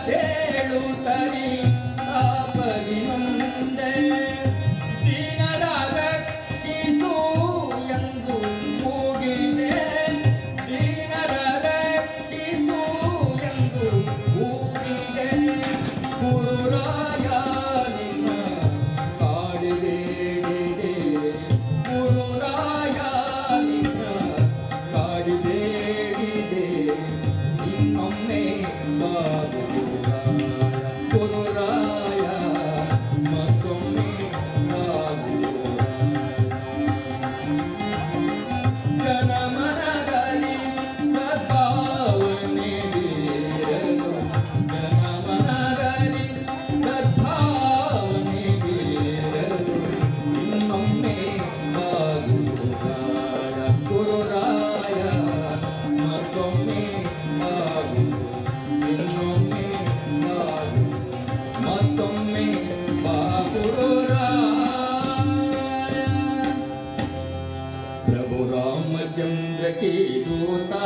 ಹೇಳುತ್ತರಿ ತಾಪದಿ ನೊಂದೆ ದೀನರ ರಕ್ಷಿಸು ಎಂದು ಕೂಗಿದೆ ದೀನರ ರಕ್ಷಿಸು ಎಂದು ಕೂಗಿದೆ ಗುರುರಾಯ ನಿನ್ನ ಕಾಡಿಬೇಡಿದೆ ಗುರುರಾಯ ನಿನ್ನ ಕಾಡಿಬೇಡಿದೆ ಇನ್ನೊಮ್ಮೆ ಗುರುರಾಯ ಮತ್ತೊಮ್ಮೆ ಜನಮನದಲ್ಲಿ ಸದ್ಭಾವನೆ ಬೀರಲು ಜನಮನದಲ್ಲಿ ಸದ್ಭಾವನೆ ಬೀರಲು ಇನ್ನೊಮ್ಮೆ ಗುರುರಾಯ ಮತ್ತೊಮ್ಮೆ ಇನ್ನೊಮ್ಮೆ ಮತ್ತೊಮ್ಮೆ ಗುರುರಾಯ प्रभु रामचंद्र की दूता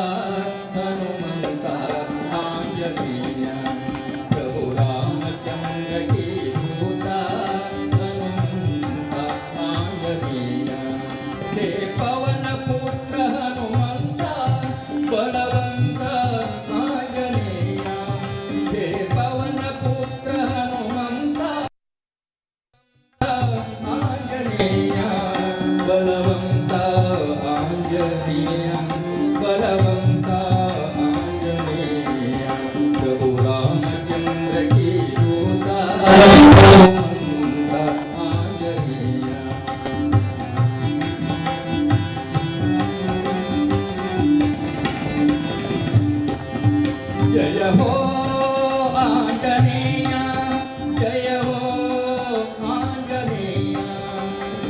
हनुमंत आंजनेय प्रभु रामचंद्र की दूता हनुमंत आंजनेय हे पवन पुत्र हनुमंत बलवंत आंजनेय हे पवन पुत्र हनुमंत आंजनेय बलवंत आंजनेय बलवंत आंजनेय प्रभु रामचंद्र की दूता हनुमंत आंजनेय जय हो आंजनेय जय हो आंजनेय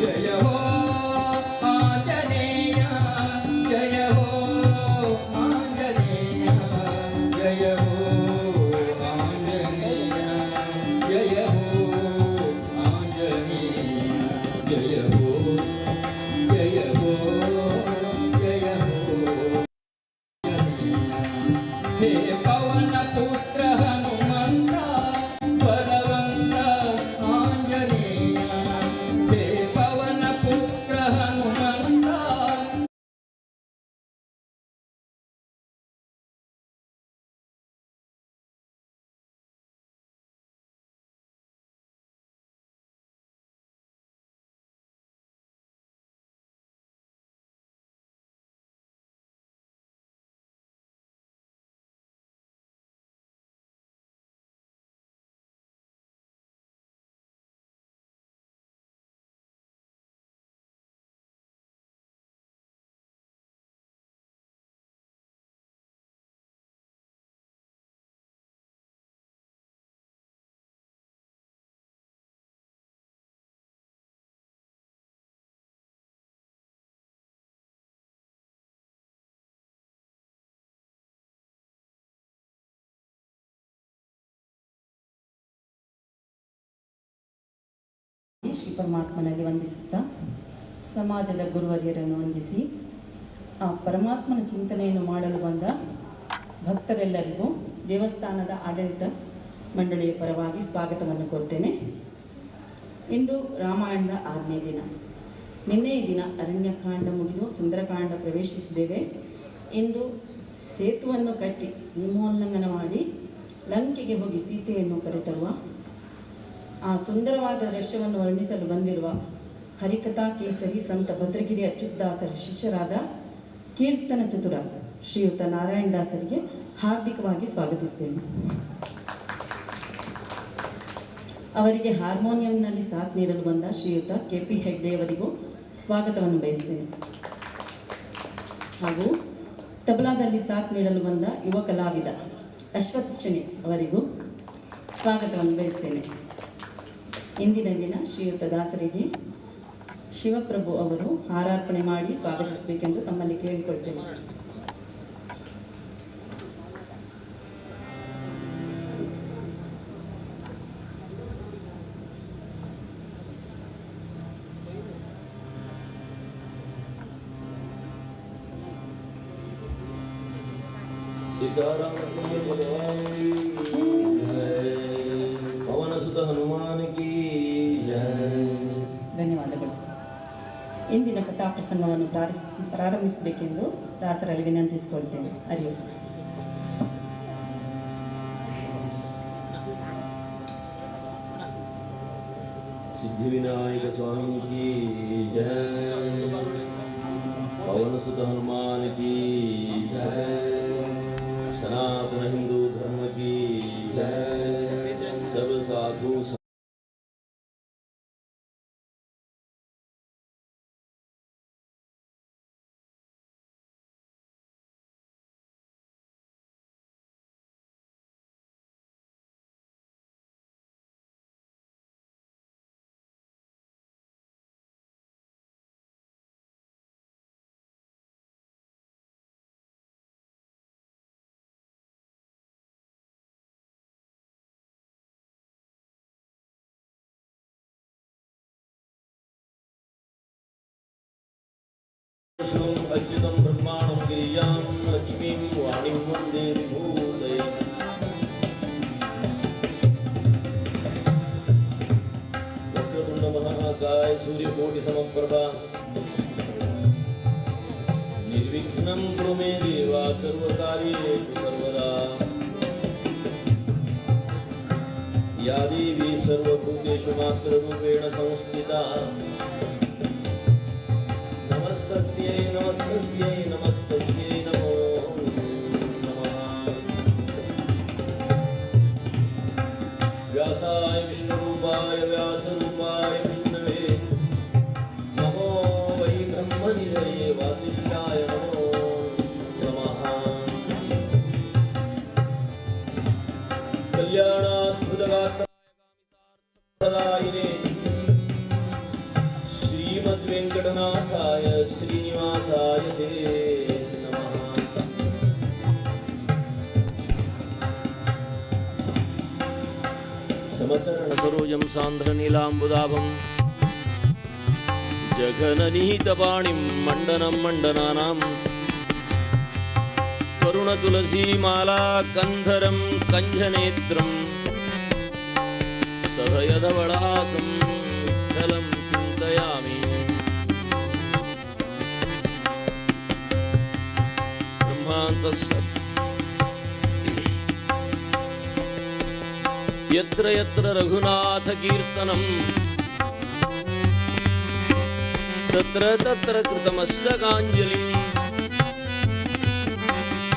जय हो आंजनेय जय हो आंजनेय जय हो आंजनेय जय हो आंजनेय जय हो जय हो जय हो हे पवन पुत्र हनुमंत बलवंत आंजनेय हे पवन पुत्र हनुमंत ಶ್ರೀ ಪರಮಾತ್ಮನಲ್ಲಿ ವಂದಿಸುತ್ತಾ ಸಮಾಜದ ಗುರುವರಿಯರನ್ನು ವಂದಿಸಿ ಆ ಪರಮಾತ್ಮನ ಚಿಂತನೆಯನ್ನು ಮಾಡಲು ಬಂದ ಭಕ್ತರೆಲ್ಲರಿಗೂ ದೇವಸ್ಥಾನದ ಆಡಳಿತ ಮಂಡಳಿಯ ಪರವಾಗಿ ಸ್ವಾಗತವನ್ನು ಕೋರ್ತೇನೆ. ಇಂದು ರಾಮಾಯಣದ 6ನೇ ದಿನ. ನಿನ್ನೆಯ ದಿನ ಅರಣ್ಯಕಾಂಡ ಮುಗಿದು ಸುಂದರಕಾಂಡ ಪ್ರವೇಶಿಸಿದ್ದೇವೆ. ಇಂದು ಸೇತುವನ್ನು ಕಟ್ಟಿ ಸೀಮೋಲ್ಲಂಘನ ಮಾಡಿ ಲಂಕೆಗೆ ಹೋಗಿ ಸೀತೆಯನ್ನು ಕರೆತರುವ ಆ ಸುಂದರವಾದ ದೃಶ್ಯವನ್ನು ವರ್ಣಿಸಲು ಬಂದಿರುವ ಹರಿಕಥಾ ಕೇಸರಿ ಸಂತ ಭದ್ರಗಿರಿ ಅಚ್ಯುತದಾಸರ ಶಿಷ್ಯರಾದ ಕೀರ್ತನ ಚತುರ ಶ್ರೀಯುತ ನಾರಾಯಣ ದಾಸರಿಗೆ ಹಾರ್ದಿಕವಾಗಿ ಸ್ವಾಗತಿಸ್ತೇನೆ. ಅವರಿಗೆ ಹಾರ್ಮೋನಿಯಂನಲ್ಲಿ ಸಾಥ್ ನೀಡಲು ಬಂದ ಶ್ರೀಯುತ KP ಹೆಗ್ಡೆ ಅವರಿಗೂ ಸ್ವಾಗತವನ್ನು ಬಯಸ್ತೇನೆ. ಹಾಗೂ ತಬಲಾದಲ್ಲಿ ಸಾಥ್ ನೀಡಲು ಬಂದ ಯುವ ಕಲಾವಿದ ಅಶ್ವಥ್ ಶನಿ ಅವರಿಗೂ ಸ್ವಾಗತವನ್ನು ಬಯಸ್ತೇನೆ. ಇಂದಿನ ದಿನ ಶ್ರೀಯುತ ದಾಸರಿಗೆ ಶಿವಪ್ರಭು ಅವರು ಹಾರಾರ್ಪಣೆ ಮಾಡಿ ಸ್ವಾಗತಿಸಬೇಕೆಂದು ತಮ್ಮಲ್ಲಿ ಕೇಳಿಕೊಳ್ತೇನೆ. सीताराम ಸುತ ಹನುಮಾನ್ ಕಿ ಜಯ. ಧನ್ಯವಾದಗಳು. ಇಂದಿನ ಕಥಾ ಪ್ರಸಂಗವನ್ನು ಪ್ರಾರಂಭಿಸಬೇಕೆಂದು ದಾಸರಲ್ಲಿ ವಿನಂತಿಸಿಕೊಳ್ತೇನೆ. ಹರಿಯು. सिद्धिविनायक स्वामी की जय, पवन सुत हनुमान की जय, सनातन हिंदू धर्म की जय, सब साधु अच्युतं ब्रह्माणं गिरिजां लक्ष्मीं वाणीं वन्दे विभूतये. वक्रतुण्ड महाकाय सूर्यकोटि समप्रभा निर्विघ्नं कुरु मे देवा सर्वकार्येषु सर्वदा. या देवी सर्वभूतेषु मातृरूपेण संस्थिता. नमस्तस्यै नमस्तस्यै नमस्तस्यै नमो नमः. व्यासाय विष्णुरूपाय व्यासरूपाय विष्णवे नमो वै ब्रह्मनिधये वासिष्ठाय नमो नमः. कल्याणाद्भुतगात्राय वेंकटनाथाय श्रीनिवासाय ते नमः. समचरण सरोजं सांध्र नीलांबुदाभं जघननिहितपाणिं मंडनं मंडनानां करुण तुलसीमाला कंधरं कंजनेत्रं सभयधवळहासं विठ्ठलं चिन्तयामि. यत्र यत्र रघुनाथ कीर्तनं तत्र तत्र कृतमस्तकाञ्जलिं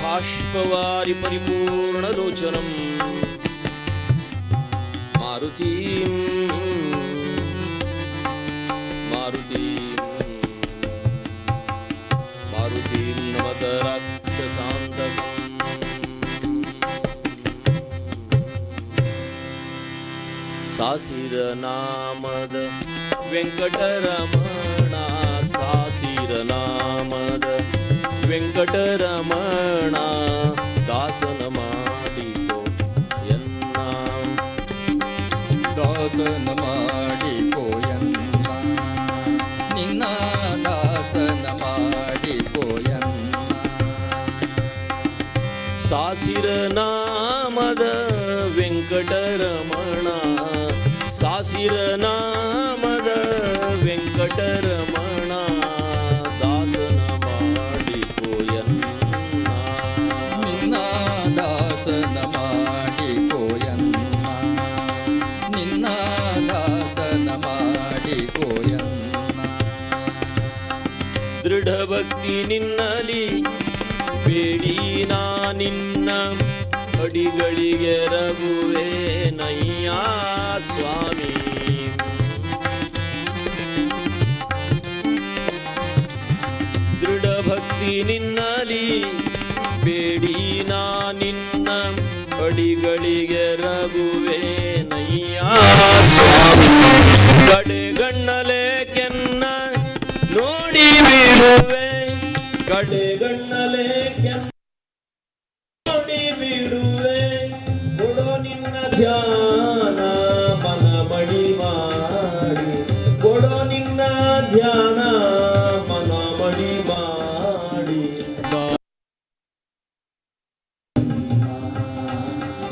बाष्पवारि परिपूर्णलोचनं मारुतिं नमत राक्षसान्तकम्. सासिर नामद वेंकटरमणा सासिर नामद वेंकटरमणा दासन माडिको यन्ना ದಾಸನ ಮಾಡಿಕೋಯನ್ನ ನಿನ್ನ ದಾಸನ ಮಾಡಿಕೋಯನ್ನ. सासिर नामद वेंकटरमण सासिर नामद वेंकटरमण दासन ಮಾಡಿಕೋಯನ್ನ ನಿನ್ನ ದಾಸನ ಮಾಡಿಕೋಯನ್ನ ನಿನ್ನ ದಾಸನ ಮಾಡಿಕೋಯನ್ನ. ದೃಢ ಭಕ್ತಿ ನಿನ್ನಲಿ ಬೇಡಿ ನಾ ನಿನ್ನ ಅಡಿಗಳಿಗೆ ರಘುವೆ ನಯ್ಯ ಸ್ವಾಮಿ. ದೃಢ ಭಕ್ತಿ ನಿನ್ನಲಿ ಬೇಡಿ ನಾ ನಿನ್ನ ಅಡಿಗಳಿಗೆ ರಘುವೆ ನಯ್ಯ ಸ್ವಾಮಿ. ಕಡೆಗಣ್ಣಲೆ ಕೆನ್ನ ನೋಡಿ ಬಿಡುವೆ ಕಡೆಗಣ್ಣಲೆ ಕೆನ್ನ ನೋಡಿ ಬಿಡುವೆ. ಕೊಡೋ ನಿನ್ನ ಧ್ಯಾನ ಮನ ಮಡಿ ಮಾಡಿ ಕೊಡೋ ನಿನ್ನ ಧ್ಯಾನ ಮನ ಮಡಿ ಮಾಡಿ.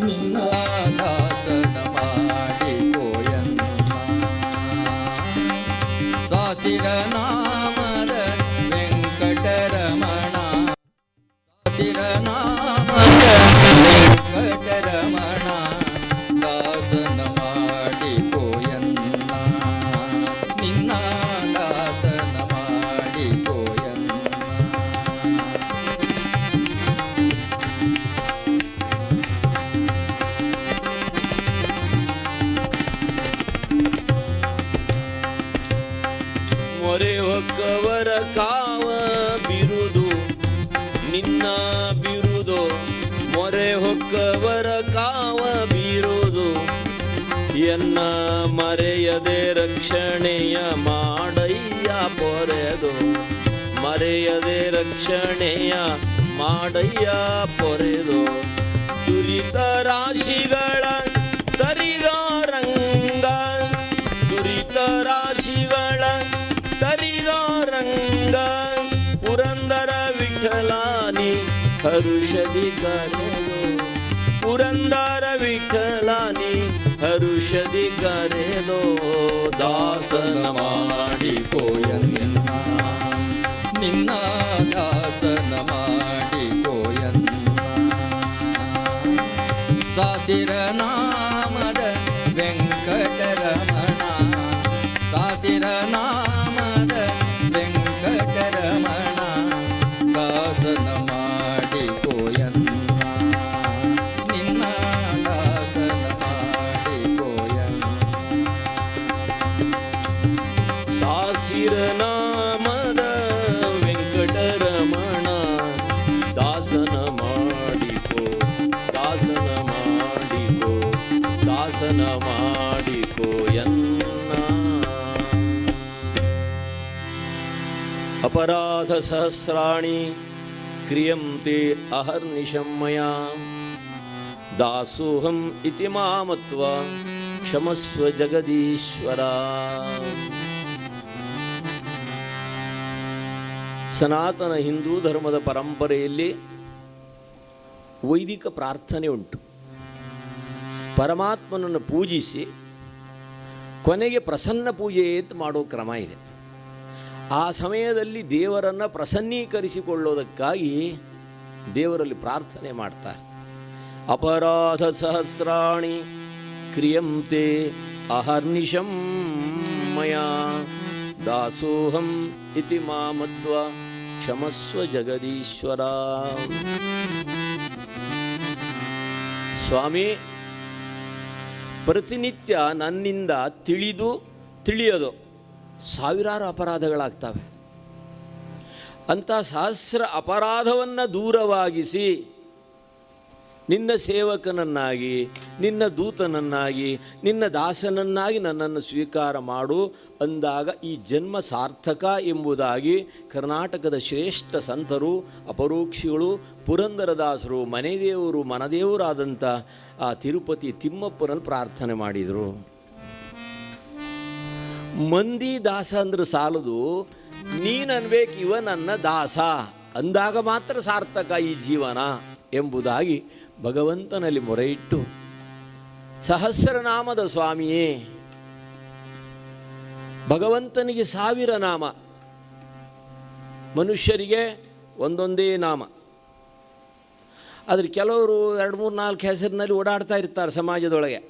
ನಿನ್ನ ದಾಸನ ಮಾಡಿಕೋಯನ್ನ ಸಾಸಿರನಾಮದ ವೆಂಕಟರಮಣ ದಾಸನ ಮಾಡಿಕೋಯನ್ನ ನಿನ್ನ ದಾಸನ ಮಾಡಿಕೋಯನ್ನ. ಮೊರೆ ಹೊಕ್ಕವರ ಕಾವ ಬಿರುದು ನಿನ್ನ ಬಿರುದು, ಮೊರೆ ಹೊಕ್ಕವರ ಕಾವ ಬಿರುದು, ಎನ್ನ ಮರೆಯದೆ ರಕ್ಷಣೆಯ ಮಾಡಯ್ಯ ಪೊರೆದು, ಮರೆಯದೆ ರಕ್ಷಣೆಯ ಮಾಡಯ್ಯ ಪೊರೆದು, ದುರಿತ ರಾಶಿಗಳ ತರಿದಾರಂಗ, ದುರಿತ ರಾಶಿಗಳ ತರಿದಾರಂಗ, ಪುರಂದರ ವಿಠಲಾನಿ ಹರುಷದಿ ಕರೆದು, ಪುರಂದರ ವಿಠಲಾನಿ ಹರುಷದಿ ಕರೆದು, ದಾಸನ ಮಾಡಿಕೋಯನ್ನ ನಿನ್ನ ದಾಸನ ಮಾಡಿಕೋಯನ್ನ. ಸಾಸಿರನಾಮದ ವೆಂಕಟರಮಣ ಸಾಸಿರನಾಮದ ವೆಂಕಟರಮಣ ದಾಸನ ಮಾಡಿಕೋಯನ್ನ ನಿನ್ನ ದಾಸನ ಮಾಡಿಕೋಯನ್ನ. ಸಾಸಿರ ನಾಮದ ವೆಂಕಟರಮಣ ದಾಸನ ಮಾಡಿಕೋ, ದಾಸನ ಮಾಡಿಕೋ, ದಾಸನ ಮಾಡಿಕೋ ಎನ್ನ. ಅಪರಾಧ ಸಹಸ್ರಾಣಿ ಕ್ರಿಯಂತೆ ಅಹರ್ನಿಶಂ ಮಯಾ, ದಾಸೋಹಂ ಇತಿ ಮಾಮತ್ವ ಕ್ಷಮಸ್ವ ಜಗದೀಶ್ವರ. ಸನಾತನ ಹಿಂದೂ ಧರ್ಮದ ಪರಂಪರೆಯಲ್ಲಿ ವೈದಿಕ ಪ್ರಾರ್ಥನೆ ಉಂಟು. ಪರಮಾತ್ಮನನ್ನು ಪೂಜಿಸಿ ಕೊನೆಗೆ ಪ್ರಸನ್ನ ಪೂಜೆ ಅಂತ ಮಾಡೋ ಕ್ರಮ ಇದೆ. ಆ ಸಮಯದಲ್ಲಿ ದೇವರನ್ನು ಪ್ರಸನ್ನೀಕರಿಸಿಕೊಳ್ಳೋದಕ್ಕಾಗಿ ದೇವರಲ್ಲಿ ಪ್ರಾರ್ಥನೆ ಮಾಡ್ತಾರೆ. ಅಪರಾಧ ಸಹಸ್ರಾಣಿ ಕ್ರಿಯಂತೆ ಅಹರ್ನಿಶಂ ಮಯಾ, ದಾಸೋಹಂ ಇತಿ ಮಾಮತ್ವ ಕ್ಷಮಸ್ವ ಜಗದೀಶ್ವರ. ಸ್ವಾಮಿ, ಪ್ರತಿನಿತ್ಯ ನನ್ನಿಂದ ತಿಳಿಯದು ಸಾವಿರಾರು ಅಪರಾಧಗಳಾಗ್ತವೆ. ಅಂಥ ಸಹಸ್ರ ಅಪರಾಧವನ್ನು ದೂರವಾಗಿಸಿ ನಿನ್ನ ಸೇವಕನನ್ನಾಗಿ, ನಿನ್ನ ದೂತನನ್ನಾಗಿ, ನಿನ್ನ ದಾಸನನ್ನಾಗಿ ನನ್ನನ್ನು ಸ್ವೀಕಾರ ಮಾಡು ಅಂದಾಗ ಈ ಜನ್ಮ ಸಾರ್ಥಕ ಎಂಬುದಾಗಿ ಕರ್ನಾಟಕದ ಶ್ರೇಷ್ಠ ಸಂತರು, ಅಪರೋಕ್ಷಿಗಳು, ಪುರಂದರದಾಸರು, ಮನೆದೇವರು ಮನದೇವರಾದಂಥ ಆ ತಿರುಪತಿ ತಿಮ್ಮಪ್ಪನಲ್ಲಿ ಪ್ರಾರ್ಥನೆ ಮಾಡಿದರು. ಮಂದಿ ದಾಸ ಅಂದ್ರೆ ಸಾಲದು, ನೀನು ಅನ್ಬೇಕು ಇವ ನನ್ನ ದಾಸ ಅಂದಾಗ ಮಾತ್ರ ಸಾರ್ಥಕ ಈ ಜೀವನ ಎಂಬುದಾಗಿ ಭಗವಂತನಲ್ಲಿ ಮೊರೆಯಿಟ್ಟು, ಸಹಸ್ರನಾಮದ ಸ್ವಾಮಿಯೇ, ಭಗವಂತನಿಗೆ 1000 ನಾಮ, ಮನುಷ್ಯರಿಗೆ ಒಂದೊಂದೇ ನಾಮ. ಆದರೆ ಕೆಲವರು 2, 3, 4 ಹೆಸರಿನಲ್ಲಿ ಓಡಾಡ್ತಾ ಇರ್ತಾರೆ ಸಮಾಜದೊಳಗೆ.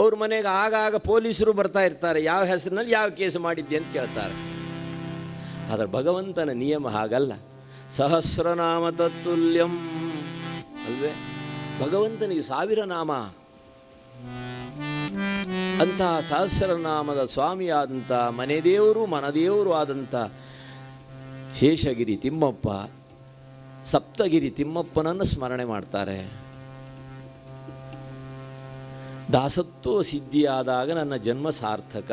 ಅವ್ರ ಮನೆಗೆ ಆಗಾಗ ಪೊಲೀಸರು ಬರ್ತಾ ಇರ್ತಾರೆ, ಯಾವ ಹೆಸರಿನಲ್ಲಿ ಯಾವ ಕೇಸು ಮಾಡಿದ್ದೆ ಅಂತ ಕೇಳ್ತಾರೆ. ಆದರೆ ಭಗವಂತನ ನಿಯಮ ಹಾಗಲ್ಲ. ಸಹಸ್ರನಾಮ ತತ್ತುಲ್ಯಂ ಅಲ್ವೇ, ಭಗವಂತನಿಗೆ 1000 ನಾಮ. ಅಂತಹ ಸಹಸ್ರನಾಮದ ಸ್ವಾಮಿಯಾದಂಥ ಮನೆದೇವರು ಮನದೇವರು ಆದಂಥ ಶೇಷಗಿರಿ ತಿಮ್ಮಪ್ಪ, ಸಪ್ತಗಿರಿ ತಿಮ್ಮಪ್ಪನನ್ನು ಸ್ಮರಣೆ ಮಾಡ್ತಾರೆ. ದಾಸತ್ವ ಸಿದ್ಧಿಯಾದಾಗ ನನ್ನ ಜನ್ಮ ಸಾರ್ಥಕ.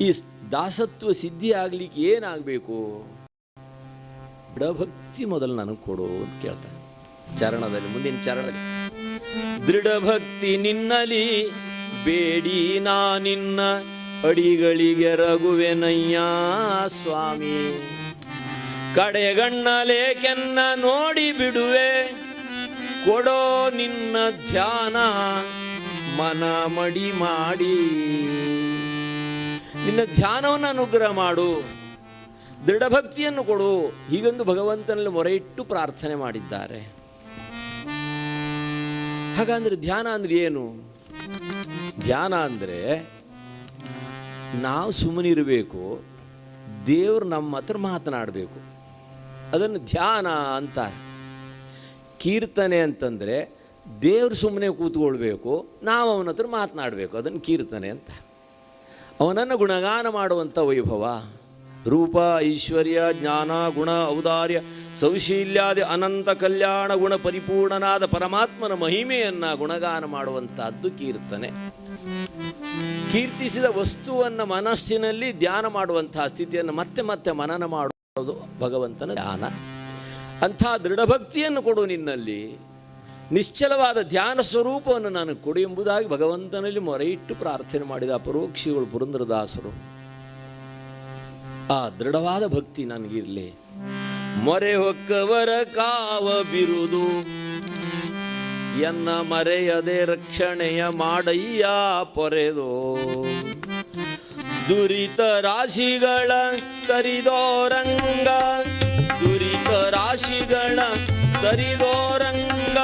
ಈ ದಾಸತ್ವ ಸಿದ್ಧಿ ಆಗಲಿಕ್ಕೆ ಏನಾಗಬೇಕು? ದೃಢಭಕ್ತಿ ಮೊದಲು ನನಗೆ ಕೊಡು ಅಂತ ಕೇಳ್ತಾನೆ ಚರಣದಲ್ಲಿ, ಮುಂದಿನ ಚರಣದಲ್ಲಿ. ದೃಢಭಕ್ತಿ ನಿನ್ನಲಿ ಬೇಡಿ ನಾ ನಿನ್ನ ಅಡಿಗಳಿಗೆ ರಘುವೆನಯ್ಯ ಸ್ವಾಮಿ, ಕಡೆಗಣ್ಣಲೇಕೆನ್ನ ನೋಡಿ ಬಿಡುವೆ, ಕೊಡೋ ನಿನ್ನ ಧ್ಯಾನ ಮನ ಮಡಿ ಮಾಡಿ. ನಿನ್ನ ಧ್ಯಾನವನ್ನು ಅನುಗ್ರಹ ಮಾಡು. ದೃಢಭಕ್ತಿಯನ್ನು ಕೊಡು, ಹೀಗೆಂದು ಭಗವಂತನಲ್ಲಿ ಮೊರೆಯಿಟ್ಟು ಪ್ರಾರ್ಥನೆ ಮಾಡಿದ್ದಾರೆ. ಹಾಗಂದ್ರೆ ಧ್ಯಾನ ಅಂದರೆ ಏನು? ಧ್ಯಾನ ಅಂದರೆ ನಾವು ಸುಮ್ಮನಿರಬೇಕು, ದೇವರು ನಮ್ಮ ಹತ್ರ ಮಾತನಾಡಬೇಕು, ಅದನ್ನು ಧ್ಯಾನ ಅಂತಾರೆ. ಕೀರ್ತನೆ ಅಂತಂದರೆ ದೇವರು ಸುಮ್ಮನೆ ಕೂತ್ಕೊಳ್ಬೇಕು, ನಾವು ಅವನ ಹತ್ರ ಮಾತನಾಡಬೇಕು, ಅದನ್ನು ಕೀರ್ತನೆ ಅಂತ. ಅವನನ್ನು ಗುಣಗಾನ ಮಾಡುವಂಥ ವೈಭವ, ರೂಪ, ಐಶ್ವರ್ಯ, ಜ್ಞಾನ, ಗುಣ, ಔದಾರ್ಯ, ಸೌಶೀಲ್ಯಾದಿ ಅನಂತ ಕಲ್ಯಾಣ ಗುಣ ಪರಿಪೂರ್ಣನಾದ ಪರಮಾತ್ಮನ ಮಹಿಮೆಯನ್ನು ಗುಣಗಾನ ಮಾಡುವಂಥದ್ದು ಕೀರ್ತನೆ. ಕೀರ್ತಿಸಿದ ವಸ್ತುವನ್ನು ಮನಸ್ಸಿನಲ್ಲಿ ಧ್ಯಾನ ಮಾಡುವಂತಹ ಸ್ಥಿತಿಯನ್ನು ಮತ್ತೆ ಮತ್ತೆ ಮನನ ಮಾಡುವುದು ಭಗವಂತನ ಧ್ಯಾನ. ಅಂಥ ದೃಢಭಕ್ತಿಯನ್ನು ಕೊಡು ನಿನ್ನಲ್ಲಿ, ನಿಶ್ಚಲವಾದ ಧ್ಯಾನ ಸ್ವರೂಪವನ್ನು ನಾನು ಕೊಡು ಎಂಬುದಾಗಿ ಭಗವಂತನಲ್ಲಿ ಮೊರೆಯಿಟ್ಟು ಪ್ರಾರ್ಥನೆ ಮಾಡಿದ ಅಪರೋಕ್ಷಿಗಳು ಪುರಂದರದಾಸರು. ಆ ದೃಢವಾದ ಭಕ್ತಿ ನನಗಿರಲಿ. ಮೊರೆ ಹೊಕ್ಕವರ ಕಾವ ಬಿರುದು ಎನ್ನ ಮರೆಯದೆ ರಕ್ಷಣೆಯ ಮಾಡಯ್ಯ ಪೊರೆದೋ, ದುರಿತ ರಾಶಿಗಳ ತರಿದೋರಂಗ, ದುರಿತ ರಾಶಿಗಳ ತರಿದೋರಂಗ,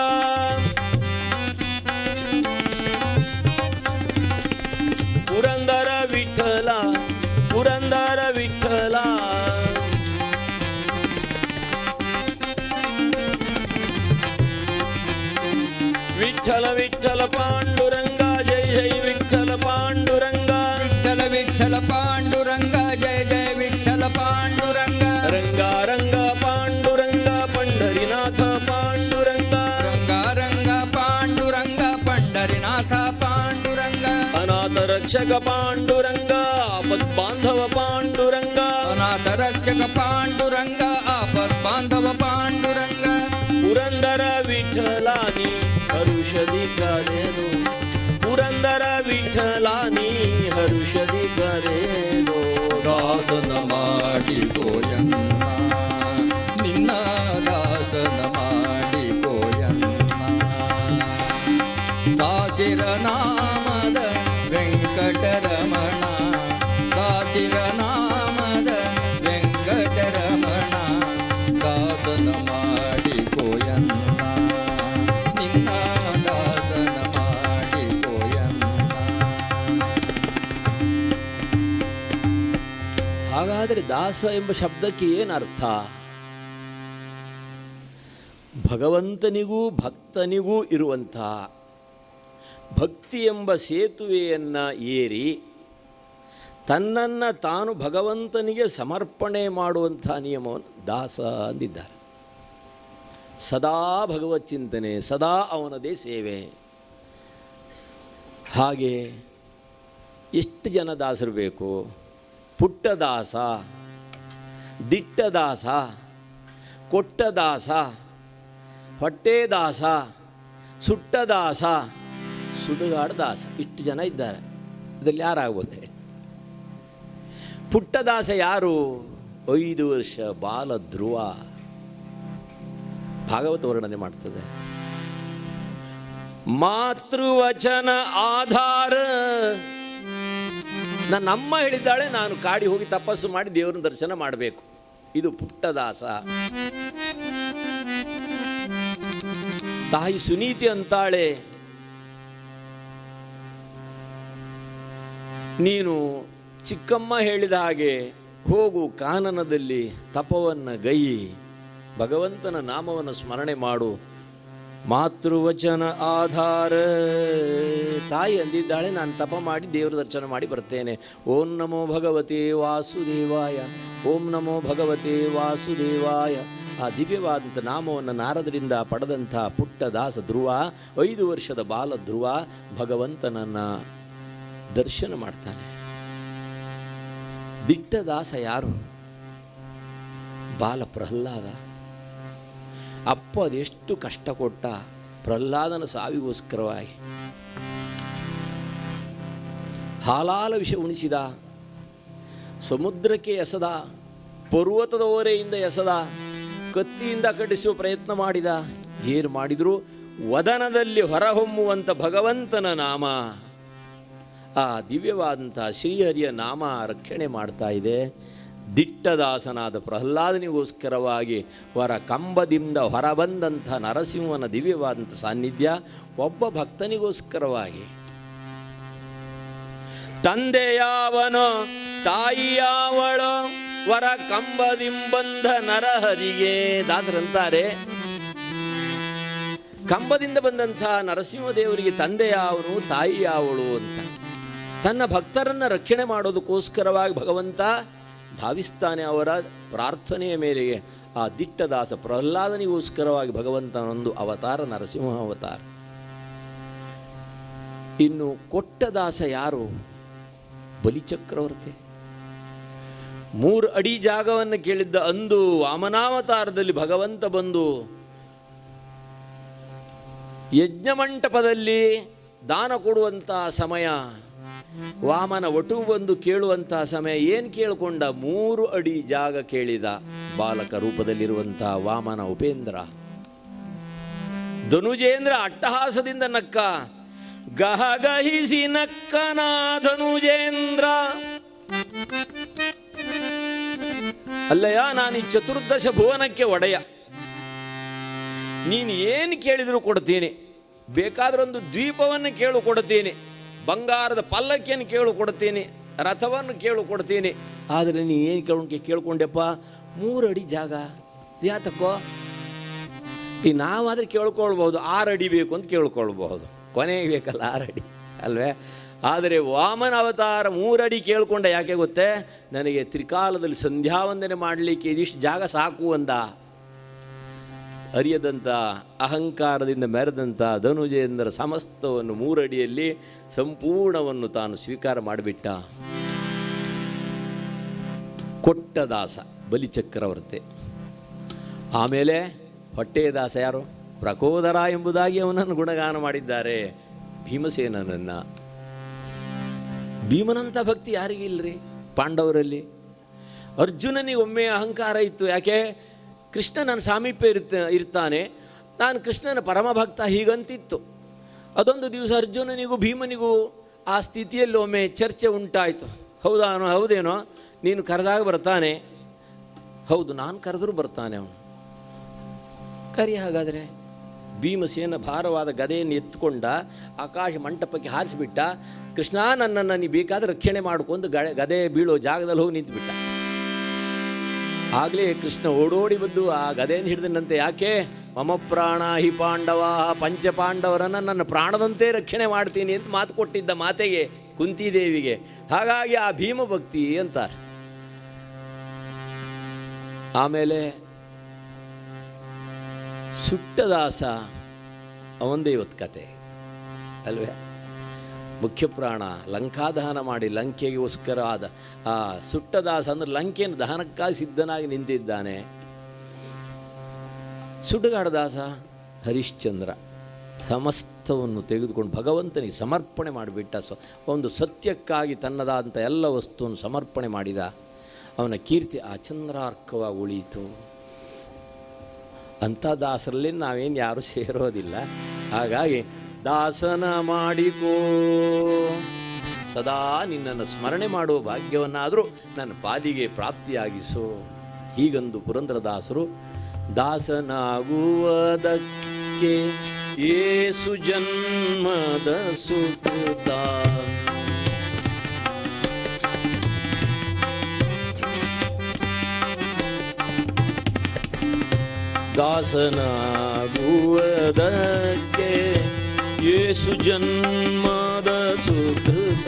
ಪುರಂದರ ವಿಠಲ, ಪುರಂದರ ವಿಠಲ, ವಿಠಲ ವಿಠಲ ಪಾಂಡುರಂಗ, ಜಯ ಜಯ ವಿಠಲ ಪಾಂಡುರಂಗ, ವಿಠಲ ವಿಠಲ ಪಾಂಡುರಂಗ, ಜಯ ಜಯ ವಿಠಲ ಪಾಂಡುರಂಗ, ರಂಗ ರಂಗ ಪಾಂಡುರಂಗ, ಪಂಡರಿನಾಥ ಪಾಂಡುರಂಗ, ರಂಗ ರಂಗ ಪಾಂಡುರಂಗ, ಪಂಡರಿನಾಥ ಪಾಂಡುರಂಗ, ಅನಾಥ ರಕ್ಷಕ ಪಾಂಡುರಂಗ, ಆಪತ್ ಬಾಂಧವ ಪಾಂಡುರಂಗ, ಅನಾಥ ರಕ್ಷಕ ಪಾಂಡುರಂಗ, ಆಪತ್ ಬಾಂಧವ ಪಾಂಡುರಂಗ, ಪುರಂದರ ವಿಠಲಾನಿ ಹರುಷದಿ ಕರೆದು, ಪುರಂದರ ವಿಠಲಾನಿ ಹರುಷದಿ ಕರೆದು, ದಾಸನ ಮಾಡಿಕೋಯನ್ನ, ನಿನ್ನ ದಾಸನ ಮಾಡಿಕೋಯನ್ನ, ಸಾಸಿರ ನಾಮದ ವೆಂಕಟರಮಣ, ಸಾಸಿರ ನಾಮದ ವೆಂಕಟರಮಣ, ದಾಸನ ಮಾಡಿಕೋಯನ್ನ, ನಿನ್ನ ದಾಸನ ಮಾಡಿಕೋಯನ್ನ. ಹಾಗಾದರೆ ದಾಸ ಎಂಬ ಶಬ್ದಕ್ಕೆ ಏನರ್ಥ? ಭಗವಂತನಿಗೂ ಭಕ್ತನಿಗೂ ಇರುವಂಥ ಭಕ್ತಿ ಎಂಬ ಸೇತುವೆಯನ್ನು ಏರಿ ತನ್ನನ್ನು ತಾನು ಭಗವಂತನಿಗೆ ಸಮರ್ಪಣೆ ಮಾಡುವಂಥ ನಿಯಮವನ್ನು ದಾಸ ಅಂದಿದ್ದಾರೆ. ಸದಾ ಭಗವತ್ ಚಿಂತನೆ, ಸದಾ ಅವನದೇ ಸೇವೆ. ಹಾಗೆ ಎಷ್ಟು ಜನ ದಾಸರು ಬೇಕು? ಪುಟ್ಟದಾಸ, ದಿಟ್ಟದಾಸ, ಕೊಟ್ಟದಾಸ, ಹೊಟ್ಟೆದಾಸ, ಸುಟ್ಟದಾಸ, ಸುಡುಗಾಡದಾಸ, ಇಷ್ಟು ಜನ ಇದ್ದಾರೆ. ಇದರಲ್ಲಿ ಯಾರಾಗುತ್ತೆ? ಪುಟ್ಟದಾಸ ಯಾರು? 5 ವರ್ಷ ಬಾಲ ಧ್ರುವ. ಭಾಗವತ ವರ್ಣನೆ ಮಾಡ್ತದೆ. ಮಾತೃವಚನ ಆಧಾರ. ನನ್ನಮ್ಮ ಹೇಳಿದ್ದಾಳೆ, ನಾನು ಕಾಡಿ ಹೋಗಿ ತಪಸ್ಸು ಮಾಡಿ ದೇವರನ್ನ ದರ್ಶನ ಮಾಡಬೇಕು. ಇದು ಪುಟ್ಟದಾಸ. ತಾಯಿ ಸುನೀತಿ ಅಂತಾಳೆ, ನೀನು ಚಿಕ್ಕಮ್ಮ ಹೇಳಿದ ಹಾಗೆ ಹೋಗು, ಕಾನನದಲ್ಲಿ ತಪವನ್ನು ಗೈಯಿ ಭಗವಂತನ ನಾಮವನ್ನು ಸ್ಮರಣೆ ಮಾಡು. ಮಾತೃವಚನ ಆಧಾರ. ತಾಯಿ ಅಂದಿದ್ದಾಳೆ, ನಾನು ತಪ ಮಾಡಿ ದೇವರ ದರ್ಶನ ಮಾಡಿ ಬರ್ತೇನೆ. ಓಂ ನಮೋ ಭಗವತೆ ವಾಸುದೇವಾಯ, ಓಂ ನಮೋ ಭಗವತೆ ವಾಸುದೇವಾಯ. ಆ ದಿವ್ಯವಾದಂಥ ನಾಮವನ್ನು ನಾರದರಿಂದ ಪಡೆದಂಥ ಪುಟ್ಟ ದಾಸ ಧ್ರುವ, 5 ವರ್ಷದ ಬಾಲ ಧ್ರುವ ಭಗವಂತನನ್ನು ದರ್ಶನ ಮಾಡ್ತಾನೆ. ದಿಟ್ಟ ದಾಸ ಯಾರು? ಬಾಲ ಪ್ರಹ್ಲಾದ. ಅಪ್ಪ ಅದೆಷ್ಟು ಕಷ್ಟ ಕೊಟ್ಟ ಪ್ರಹ್ಲಾದನ ಸಾವಿಗೋಸ್ಕರವಾಗಿ. ಹಾಲಾಲ ವಿಷ ಉಣಿಸಿದ, ಸಮುದ್ರಕ್ಕೆ ಎಸೆದ, ಪರ್ವತದ ಓರೆಯಿಂದ ಎಸೆದ, ಕತ್ತಿಯಿಂದ ಕಡಿಸುವ ಪ್ರಯತ್ನ ಮಾಡಿದ. ಏನು ಮಾಡಿದರೂ ವದನದಲ್ಲಿ ಹೊರಹೊಮ್ಮುವಂಥ ಭಗವಂತನ ನಾಮ, ಆ ದಿವ್ಯವಾದಂಥ ಶ್ರೀಹರಿಯ ನಾಮ ರಕ್ಷಣೆ ಮಾಡ್ತಾ ಇದೆ. ದಿಟ್ಟದಾಸನಾದ ಪ್ರಹ್ಲಾದನಿಗೋಸ್ಕರವಾಗಿ ವರ ಕಂಬದಿಂದ ಹೊರಬಂದಂಥ ನರಸಿಂಹನ ದಿವ್ಯವಾದಂಥ ಸಾನ್ನಿಧ್ಯ ಒಬ್ಬ ಭಕ್ತನಿಗೋಸ್ಕರವಾಗಿ. ತಂದೆಯಾವನೋ ತಾಯಿಯಾವಳೋ ವರ ಕಂಬದಿಂಬಂಧ ನರಹರಿಗೆ. ದಾಸರಂತಾರೆ, ಕಂಬದಿಂದ ಬಂದಂಥ ನರಸಿಂಹದೇವರಿಗೆ ತಂದೆಯಾವನು ತಾಯಿಯಾವಳು ಅಂತ. ತನ್ನ ಭಕ್ತರನ್ನು ರಕ್ಷಣೆ ಮಾಡೋದಕ್ಕೋಸ್ಕರವಾಗಿ ಭಗವಂತ ಧಾವಿಸ್ತಾನೆ. ಅವರ ಪ್ರಾರ್ಥನೆಯ ಮೇರೆಗೆ ಆ ದಿಟ್ಟದಾಸ ಪ್ರಹ್ಲಾದನಿಗೋಸ್ಕರವಾಗಿ ಭಗವಂತನೊಂದು ಅವತಾರ, ನರಸಿಂಹ ಅವತಾರ. ಇನ್ನು ಕೊಟ್ಟ ದಾಸ ಯಾರು? ಬಲಿಚಕ್ರವರ್ತಿ. 3 ಅಡಿ ಜಾಗವನ್ನು ಕೇಳಿದ್ದ. ಅಂದು ವಾಮನಾವತಾರದಲ್ಲಿ ಭಗವಂತ ಬಂದು ಯಜ್ಞಮಂಟಪದಲ್ಲಿ ದಾನ ಕೊಡುವಂತಹ ಸಮಯ, ವಾಮನ ವಟು ಬಂದು ಕೇಳುವಂತಹ ಸಮಯ. ಏನು ಕೇಳಿಕೊಂಡ? 3 ಅಡಿ ಜಾಗ ಕೇಳಿದ. ಬಾಲಕ ರೂಪದಲ್ಲಿರುವಂಥ ವಾಮನ ಉಪೇಂದ್ರ. ಧನುಜೇಂದ್ರ ಅಟ್ಟಹಾಸದಿಂದ ನಕ್ಕ. ಗಹಗಹಿಸಿ ನಕ್ಕನ ಧನುಜೇಂದ್ರ. ಅಲ್ಲಯ್ಯ, ನಾನು ಈ ಚತುರ್ದಶ ಭುವನಕ್ಕೆ ಒಡೆಯ, ನೀನು ಏನು ಕೇಳಿದರೂ ಕೊಡ್ತೀನಿ. ಬೇಕಾದ್ರೊಂದು ದ್ವೀಪವನ್ನು ಕೇಳು ಕೊಡ್ತೀನಿ, ಬಂಗಾರದ ಪಲ್ಲಕ್ಕಿಯನ್ನು ಕೇಳು ಕೊಡ್ತೀನಿ, ರಥವನ್ನು ಕೇಳು ಕೊಡ್ತೀನಿ. ಆದರೆ ನೀ ಏನು ಕೇಳ್ಕೊಂಡೆಪ್ಪ? 3 ಅಡಿ ಜಾಗ. ಯಾತಕ್ಕೋ? ಈ ನಾವಾದರೆ ಕೇಳ್ಕೊಳ್ಬಹುದು, 6 ಅಡಿ ಬೇಕು ಅಂತ ಕೇಳ್ಕೊಳ್ಬಹುದು, ಕೊನೆಗೆ ಬೇಕಲ್ಲ 6 ಅಡಿ ಅಲ್ವೇ? ಆದರೆ ವಾಮನ ಅವತಾರ 3 ಅಡಿ ಕೇಳ್ಕೊಂಡ. ಯಾಕೆ ಗೊತ್ತೇ? ನನಗೆ ತ್ರಿಕಾಲದಲ್ಲಿ ಸಂಧ್ಯಾವಂದನೆ ಮಾಡಲಿಕ್ಕೆ ಇದಿಷ್ಟು ಜಾಗ ಸಾಕು ಅಂದ. ಅರಿಯದಂಥ ಅಹಂಕಾರದಿಂದ ಮೆರೆದಂಥ ಧನುಜೇಂದ್ರ ಸಮಸ್ತವನ್ನು 3 ಅಡಿಯಲ್ಲಿ ಸಂಪೂರ್ಣವನ್ನು ತಾನು ಸ್ವೀಕಾರ ಮಾಡಿಬಿಟ್ಟ. ಕೊಟ್ಟ ದಾಸ ಬಲಿಚಕ್ರವರ್ತಿ. ಆಮೇಲೆ ಹೊಟ್ಟೆಯ ದಾಸ ಯಾರು? ಪ್ರಕೋದರ ಎಂಬುದಾಗಿ ಅವನನ್ನು ಗುಣಗಾನ ಮಾಡಿದ್ದಾರೆ ಭೀಮಸೇನನನ್ನು. ಭೀಮನಂಥ ಭಕ್ತಿ ಯಾರಿಗಿಲ್ಲರಿ ಪಾಂಡವರಲ್ಲಿ? ಅರ್ಜುನನಿಗೆ ಒಮ್ಮೆ ಅಹಂಕಾರ ಇತ್ತು. ಯಾಕೆ? ಕೃಷ್ಣ ನನ್ನ ಸಾಮೀಪ್ಯ ಇರ್ತಾನೆ, ನಾನು ಕೃಷ್ಣನ ಪರಮಭಕ್ತ ಹೀಗಂತಿತ್ತು. ಅದೊಂದು ದಿವಸ ಅರ್ಜುನನಿಗೂ ಭೀಮನಿಗೂ ಆ ಸ್ಥಿತಿಯಲ್ಲಿ ಒಮ್ಮೆ ಚರ್ಚೆ ಉಂಟಾಯಿತು. ಹೌದೇನೋ, ನೀನು ಕರೆದಾಗ ಬರ್ತಾನೆ. ಹೌದು, ನಾನು ಕರೆದರೂ ಬರ್ತಾನೆ ಅವನು. ಕರಿ ಹಾಗಾದರೆ. ಭೀಮಸೇನ ಭಾರವಾದ ಗದೆಯನ್ನು ಎತ್ತುಕೊಂಡ ಆಕಾಶ ಮಂಟಪಕ್ಕೆ ಹಾರಿಸಿಬಿಟ್ಟ. ಕೃಷ್ಣ, ನನ್ನನ್ನು ನೀ ಬೇಕಾದ್ರೆ ರಕ್ಷಣೆ ಮಾಡ್ಕೊಂಡು ಗದೆ ಬೀಳೋ ಜಾಗದಲ್ಲಿ ಹೋಗಿ ನಿಂತುಬಿಟ್ಟ. ಆಗಲೇ ಕೃಷ್ಣ ಓಡೋಡಿ ಬಂದು ಆ ಗದೆಯನ್ನು ಹಿಡಿದನಂತೆ. ಯಾಕೆ? ಮಮ ಪ್ರಾಣ ಹಿ ಪಾಂಡವ, ಪಂಚಪಾಂಡವರನ್ನು ನನ್ನ ಪ್ರಾಣದಂತೆ ರಕ್ಷಣೆ ಮಾಡ್ತೀನಿ ಅಂತ ಮಾತು ಕೊಟ್ಟಿದ್ದ ಮಾತೆಗೆ, ಕುಂತಿದೇವಿಗೆ. ಹಾಗಾಗಿ ಆ ಭೀಮ ಭಕ್ತಿ ಅಂತಾರೆ. ಆಮೇಲೆ ಸುಟ್ಟದಾಸ, ಅವಂದೇ ಇವತ್ತು ಕತೆ ಅಲ್ವೇ? ಮುಖ್ಯ ಪ್ರಾಣ ಲಂಕಾದಹನ ಮಾಡಿ ಲಂಕೆಗೋಸ್ಕರ ಆದ ಆ ಸುಟ್ಟದಾಸ ಅಂದರೆ ಲಂಕೆಯನ್ನು ದಹನಕ್ಕಾಗಿ ಸಿದ್ಧನಾಗಿ ನಿಂತಿದ್ದಾನೆ. ಸುಡುಗಾಡದಾಸ ಹರಿಶ್ಚಂದ್ರ ಸಮಸ್ತವನ್ನು ತೆಗೆದುಕೊಂಡು ಭಗವಂತನಿಗೆ ಸಮರ್ಪಣೆ ಮಾಡಿಬಿಟ್ಟ. ಒಂದು ಸತ್ಯಕ್ಕಾಗಿ ತನ್ನದಾದಂಥ ಎಲ್ಲ ವಸ್ತುವನ್ನು ಸಮರ್ಪಣೆ ಮಾಡಿದ. ಅವನ ಕೀರ್ತಿ ಅಚಂದ್ರಾರ್ಕವಾಗಿ ಉಳಿಯಿತು. ಅಂಥ ದಾಸರಲ್ಲಿ ನಾವೇನು ಯಾರೂ ಸೇರೋದಿಲ್ಲ. ಹಾಗಾಗಿ ದಾಸನ ಮಾಡಿಕೋ, ಸದಾ ನಿನ್ನನ್ನು ಸ್ಮರಣೆ ಮಾಡುವ ಭಾಗ್ಯವನ್ನಾದರೂ ನನ್ನ ಪಾಲಿಗೆ ಪ್ರಾಪ್ತಿಯಾಗಿಸೋ. ಹೀಗಂದು ಪುರಂದರದಾಸರು ದಾಸನಾಗುವುದಕ್ಕೆ ಏಸು ಜನ್ಮದ ಸುಕೃತ, ದಾಸನಾಗುವುದಕ್ಕೆ ಏಸು ಜನ್ಮದ ಸುಕೃತ,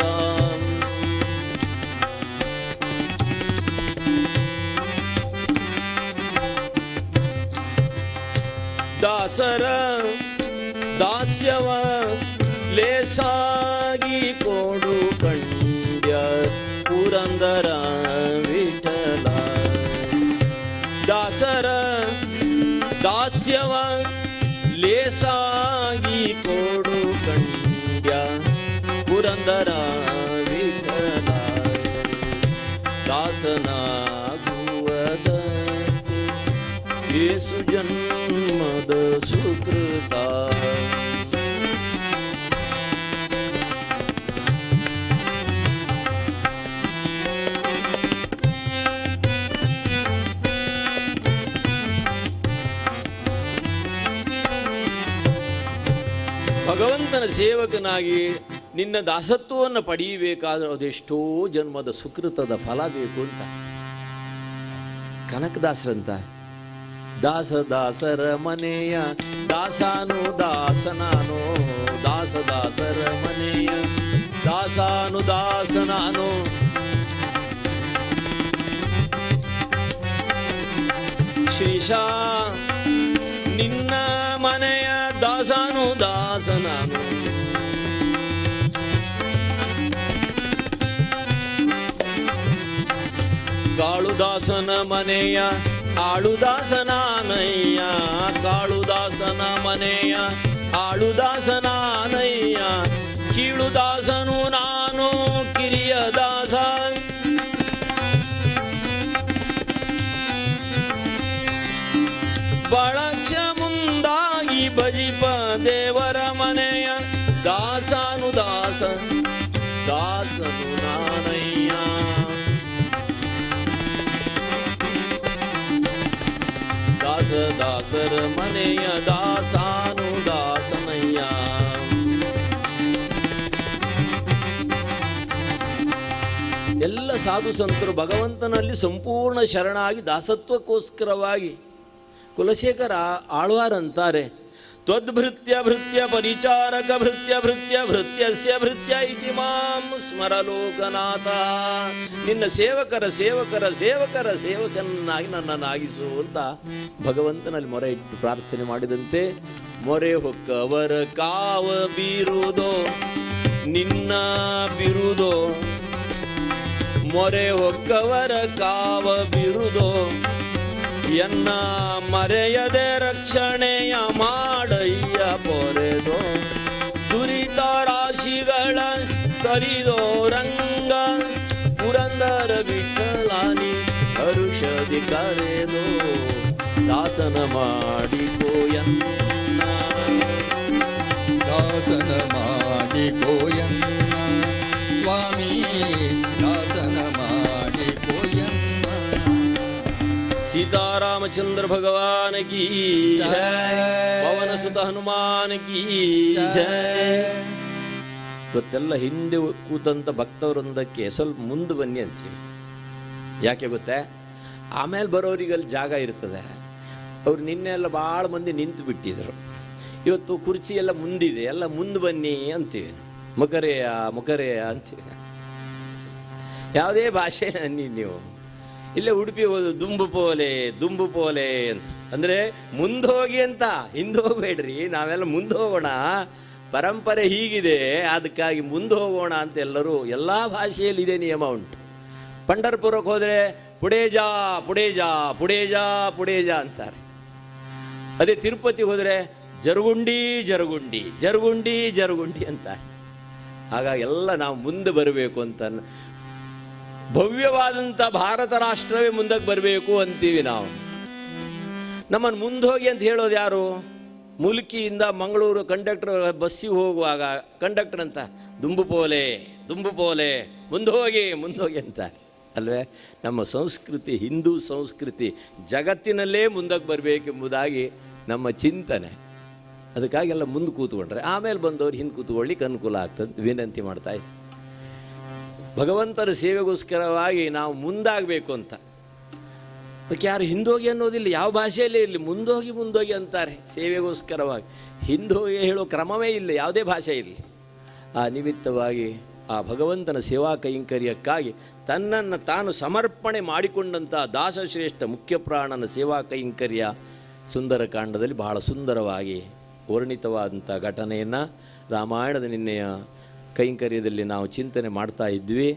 ದಾಸರ ದಾಸ್ಯವ ಲೇಸಾಗಿ ಕೊಡು ಕಂಡ್ಯ ಪುರಂದರ ವಿಠಲ. ದಾಸರ ದಾಸ್ಯವ ಲೇಸಾಗಿ ಕೊಡು ಕಂಡ್ಯ ಪುರಂದರ ವಿಠಲ. ದಾಸನಾಗುವದ ಏಸು ಜನ್ಮದ ಸುಕೃತ. ಭಗವಂತನ ಸೇವಕನಾಗಿ ನಿನ್ನ ದಾಸತ್ವವನ್ನು ಪಡೆಯಬೇಕಾದ್ರೆ ಅದೆಷ್ಟೋ ಜನ್ಮದ ಸುಕೃತದ ಫಲ ಬೇಕು ಅಂತ ಕನಕದಾಸರಂತ. ದಾಸರ ಮನೆಯ ದಾಸಾನು ದಾಸನಾನು, ದಾಸರ ಮನೆಯ ದಾಸಾನು ದಾಸನಾನು. ಶ್ರೀಶಾ ನಿನ್ನ ಮನೆಯ ದಾಸಾನು ದಾಸನಾನು. ಕಾಳುದಾಸನ ಮನೆಯ ಆಳುದಾಸನಾನಯ್ಯ, ಕಾಳುದಾಸನ ಮನೆಯ ಆಳುದಾಸನಾನಯ್ಯ. ಕೀಳುದಾಸನು ನಾನು ಕಿರಿಯ ದಾಸ, ಬಳಕ್ಷ ಮುಂದಾಗಿ ಭಜಿಪ ದೇವರ ಮನೆಯ ದಾಸನು ದಾಸ, ದಾಸನು ನಾನಯ್ಯ. ದಾಸರ ಮನೆಯ ದಾಸಾನು ದಾಸನಯ್ಯ. ಎಲ್ಲ ಸಾಧು ಸಂತರು ಭಗವಂತನಲ್ಲಿ ಸಂಪೂರ್ಣ ಶರಣಾಗಿ ದಾಸತ್ವಕ್ಕೋಸ್ಕರವಾಗಿ ಕುಲಶೇಖರ ಆಳ್ವಾರಂತಾರೆ, ತ್ವದ್ಭೃತ್ಯ ಭೃತ್ಯ ಪರಿಚಾರಕ ಭೃತ್ಯ ಭೃತ್ಯ ಭೃತ್ಯಸ್ಯ ಭೃತ್ಯ ಇತಿ ಮಾಂ ಸ್ಮರ ಲೋಕನಾಥ. ನಿನ್ನ ಸೇವಕರ ಸೇವಕರ ಸೇವಕರ ಸೇವಕನಾಗಿ ನನ್ನನ್ನಾಗಿಸು ಅಂತ ಭಗವಂತನಲ್ಲಿ ಮೊರೆ ಇಟ್ಟು ಪ್ರಾರ್ಥನೆ ಮಾಡಿದಂತೆ, ಮೊರೆ ಹೊಕ್ಕವರ ಕಾವ ಬೀರುದೋ ನಿನ್ನ ಬಿರುದೋ, ಮೊರೆ ಹೊಕ್ಕವರ ಕಾವ ಬಿರುದೋ ಎನ್ನ ಮರೆಯದೆ ರಕ್ಷಣೆಯ ಮಾಡಯ್ಯ ಪೊರೆದೋ. ದುರಿತ ರಾಶಿಗಳ ತರಿದೋ ರಂಗ ಪುರಂದರ ವಿಠಲಾನಿ ಹರುಷದಿ ಕರೆದೋ. ದಾಸನ ಮಾಡಿಕೋಯನ್ನ, ದಾಸನ ಮಾಡಿಕೋಯನ್ನ ಸ್ವಾಮಿ, ದಾಸನ ಮಾಡಿಕೋಯನ್ನ. सीतारामचंद्र भगवान की जय, पवन सुत हनुमान की जय. ಗೊತ್ತೆಲ್ಲ ಹಿಂದೆ ಕೂತಂತ ಭಕ್ತವೃಂದಕ್ಕೆ ಸ್ವಲ್ಪ ಮುಂದೆ ಬನ್ನಿ ಅಂತೀವಿ. ಯಾಕೆ ಗೊತ್ತೇ? ಆಮೇಲೆ ಬರೋರಿಗಲ್ಲಿ ಜಾಗ ಇರ್ತದೆ. ಅವ್ರು ನಿನ್ನೆ ಎಲ್ಲ ಭಾಳ ಮಂದಿ ನಿಂತು ಬಿಟ್ಟಿದ್ರು. ಇವತ್ತು ಕುರ್ಚಿ ಎಲ್ಲ ಮುಂದಿದೆ, ಎಲ್ಲ ಮುಂದೆ ಬನ್ನಿ ಅಂತೀವಿ. ಮುಖರೆಯ ಮುಖರೆಯ ಅಂತೀವಿ. ಯಾವುದೇ ಭಾಷೆ ಅನ್ನಿ ನೀವು. ಇಲ್ಲೇ ಉಡುಪಿ ಹೋದು ದುಂಬು ಪೋಲೆ ಅಂತ ಅಂದರೆ ಮುಂದೆ ಹೋಗಿ ಅಂತ, ಹಿಂದೆ ಹೋಗಬೇಡ್ರಿ, ನಾವೆಲ್ಲ ಮುಂದೆ ಹೋಗೋಣ, ಪರಂಪರೆ ಹೀಗಿದೆ, ಅದಕ್ಕಾಗಿ ಮುಂದೆ ಹೋಗೋಣ ಅಂತ ಎಲ್ಲರೂ ಎಲ್ಲ ಭಾಷೆಯಲ್ಲಿ ಇದೇ ನಿಯಮ ಉಂಟು. ಪಂಢರ್ಪುರಕ್ಕೆ ಹೋದರೆ ಪುಡೇಜಾ ಪುಡೇಜಾ ಪುಡೇಜಾ ಪುಡೇಜಾ ಅಂತಾರೆ. ಅದೇ ತಿರುಪತಿ ಹೋದರೆ ಜರುಗುಂಡಿ ಜರುಗುಂಡಿ ಜರುಗುಂಡಿ ಜರುಗುಂಡಿ ಅಂತಾರೆ. ಹಾಗಾಗಿ ಎಲ್ಲ ನಾವು ಮುಂದೆ ಬರಬೇಕು ಅಂತ, ಭವ್ಯವಾದಂಥ ಭಾರತ ರಾಷ್ಟ್ರವೇ ಮುಂದಕ್ಕೆ ಬರಬೇಕು ಅಂತೀವಿ ನಾವು. ನಮ್ಮನ್ನು ಮುಂದೆ ಹೋಗಿ ಅಂತ ಹೇಳೋದು ಯಾರು? ಮುಲ್ಕಿಯಿಂದ ಮಂಗಳೂರು ಕಂಡಕ್ಟರ್ ಬಸ್ಸಿಗೆ ಹೋಗುವಾಗ ಕಂಡಕ್ಟರ್ ಅಂತ ದುಂಬು ಪೋಲೆ ಮುಂದೆ ಹೋಗಿ ಅಂತ ಅಲ್ವೇ? ನಮ್ಮ ಸಂಸ್ಕೃತಿ, ಹಿಂದೂ ಸಂಸ್ಕೃತಿ ಜಗತ್ತಿನಲ್ಲೇ ಮುಂದಕ್ಕೆ ಬರಬೇಕೆಂಬುದಾಗಿ ನಮ್ಮ ಚಿಂತನೆ. ಅದಕ್ಕಾಗಿ ಎಲ್ಲ ಮುಂದೆ ಕೂತ್ಕೊಂಡ್ರೆ ಆಮೇಲೆ ಬಂದವ್ರು ಹಿಂದೆ ಕೂತ್ಕೊಳ್ಳಿಕ್ಕೆ ಅನುಕೂಲ ಆಗ್ತದೆ ವಿನಂತಿ ಮಾಡ್ತಾ ಇದ್ದೆ. ಭಗವಂತನ ಸೇವೆಗೋಸ್ಕರವಾಗಿ ನಾವು ಮುಂದಾಗಬೇಕು ಅಂತ. ಅದಕ್ಕೆ ಯಾರು ಹಿಂದೋಗಿ ಅನ್ನೋದಿಲ್ಲ, ಯಾವ ಭಾಷೆಯಲ್ಲೇ ಇರಲಿ, ಮುಂದೋಗಿ ಅಂತಾರೆ ಸೇವೆಗೋಸ್ಕರವಾಗಿ. ಹಿಂದೋಗಿ ಹೇಳೋ ಕ್ರಮವೇ ಇಲ್ಲ ಯಾವುದೇ ಭಾಷೆ ಇರಲಿ. ಆ ನಿಮಿತ್ತವಾಗಿ ಆ ಭಗವಂತನ ಸೇವಾ ಕೈಂಕರ್ಯಕ್ಕಾಗಿ ತನ್ನನ್ನು ತಾನು ಸಮರ್ಪಣೆ ಮಾಡಿಕೊಂಡಂಥ ದಾಸಶ್ರೇಷ್ಠ ಮುಖ್ಯ ಪ್ರಾಣನ ಸೇವಾ ಕೈಂಕರ್ಯ ಸುಂದರಕಾಂಡದಲ್ಲಿ ಬಹಳ ಸುಂದರವಾಗಿ ವರ್ಣಿತವಾದಂಥ ಘಟನೆಯನ್ನು ರಾಮಾಯಣದ ನಿನ್ನೆಯ ಕೈಂಕರ್ಯದಲ್ಲಿ ನಾವು ಚಿಂತನೆ ಮಾಡ್ತಾ ಇದ್ವಿ.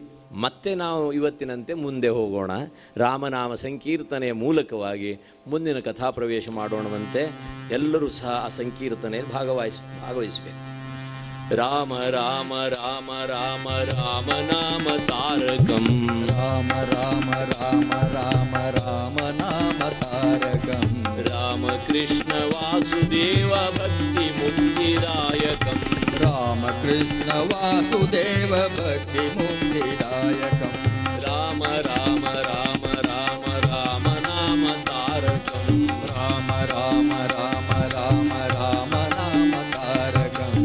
ಮತ್ತೆ ನಾವು ಇವತ್ತಿನಂತೆ ಮುಂದೆ ಹೋಗೋಣ. ರಾಮನಾಮ ಸಂಕೀರ್ತನೆಯ ಮೂಲಕವಾಗಿ ಮುಂದಿನ ಕಥಾಪ್ರವೇಶ ಮಾಡೋಣವಂತೆ. ಎಲ್ಲರೂ ಸಹ ಆ ಸಂಕೀರ್ತನೆಯಲ್ಲಿ ಭಾಗವಹಿಸಬೇಕು. ರಾಮ ರಾಮ ರಾಮ ರಾಮ ರಾಮ ನಾಮ ತಾರಕಂ, ರಾಮ ರಾಮ ರಾಮ ರಾಮ ರಾಮ ನಾಮ ತಾರಕಂ, ರಾಮ ಕೃಷ್ಣ ವಾಸುದೇವ ಭಕ್ತಿ ಮುಕ್ತಿದಾಯಕಂ, ರಾಮ ಕೃಷ್ಣ ವಾಸುದೇವ ಭಕ್ತಿ ಮುಕ್ತಿದಾಯಕಂ, ರಾಮ ರಾಮ ರಾಮ ರಾಮ ರಾಮ ನಾಮ ತಾರಕಂ, ರಾಮ ರಾಮ ರಾಮ ರಾಮ ರಾಮ ನಾಮ ತಾರಕಂ,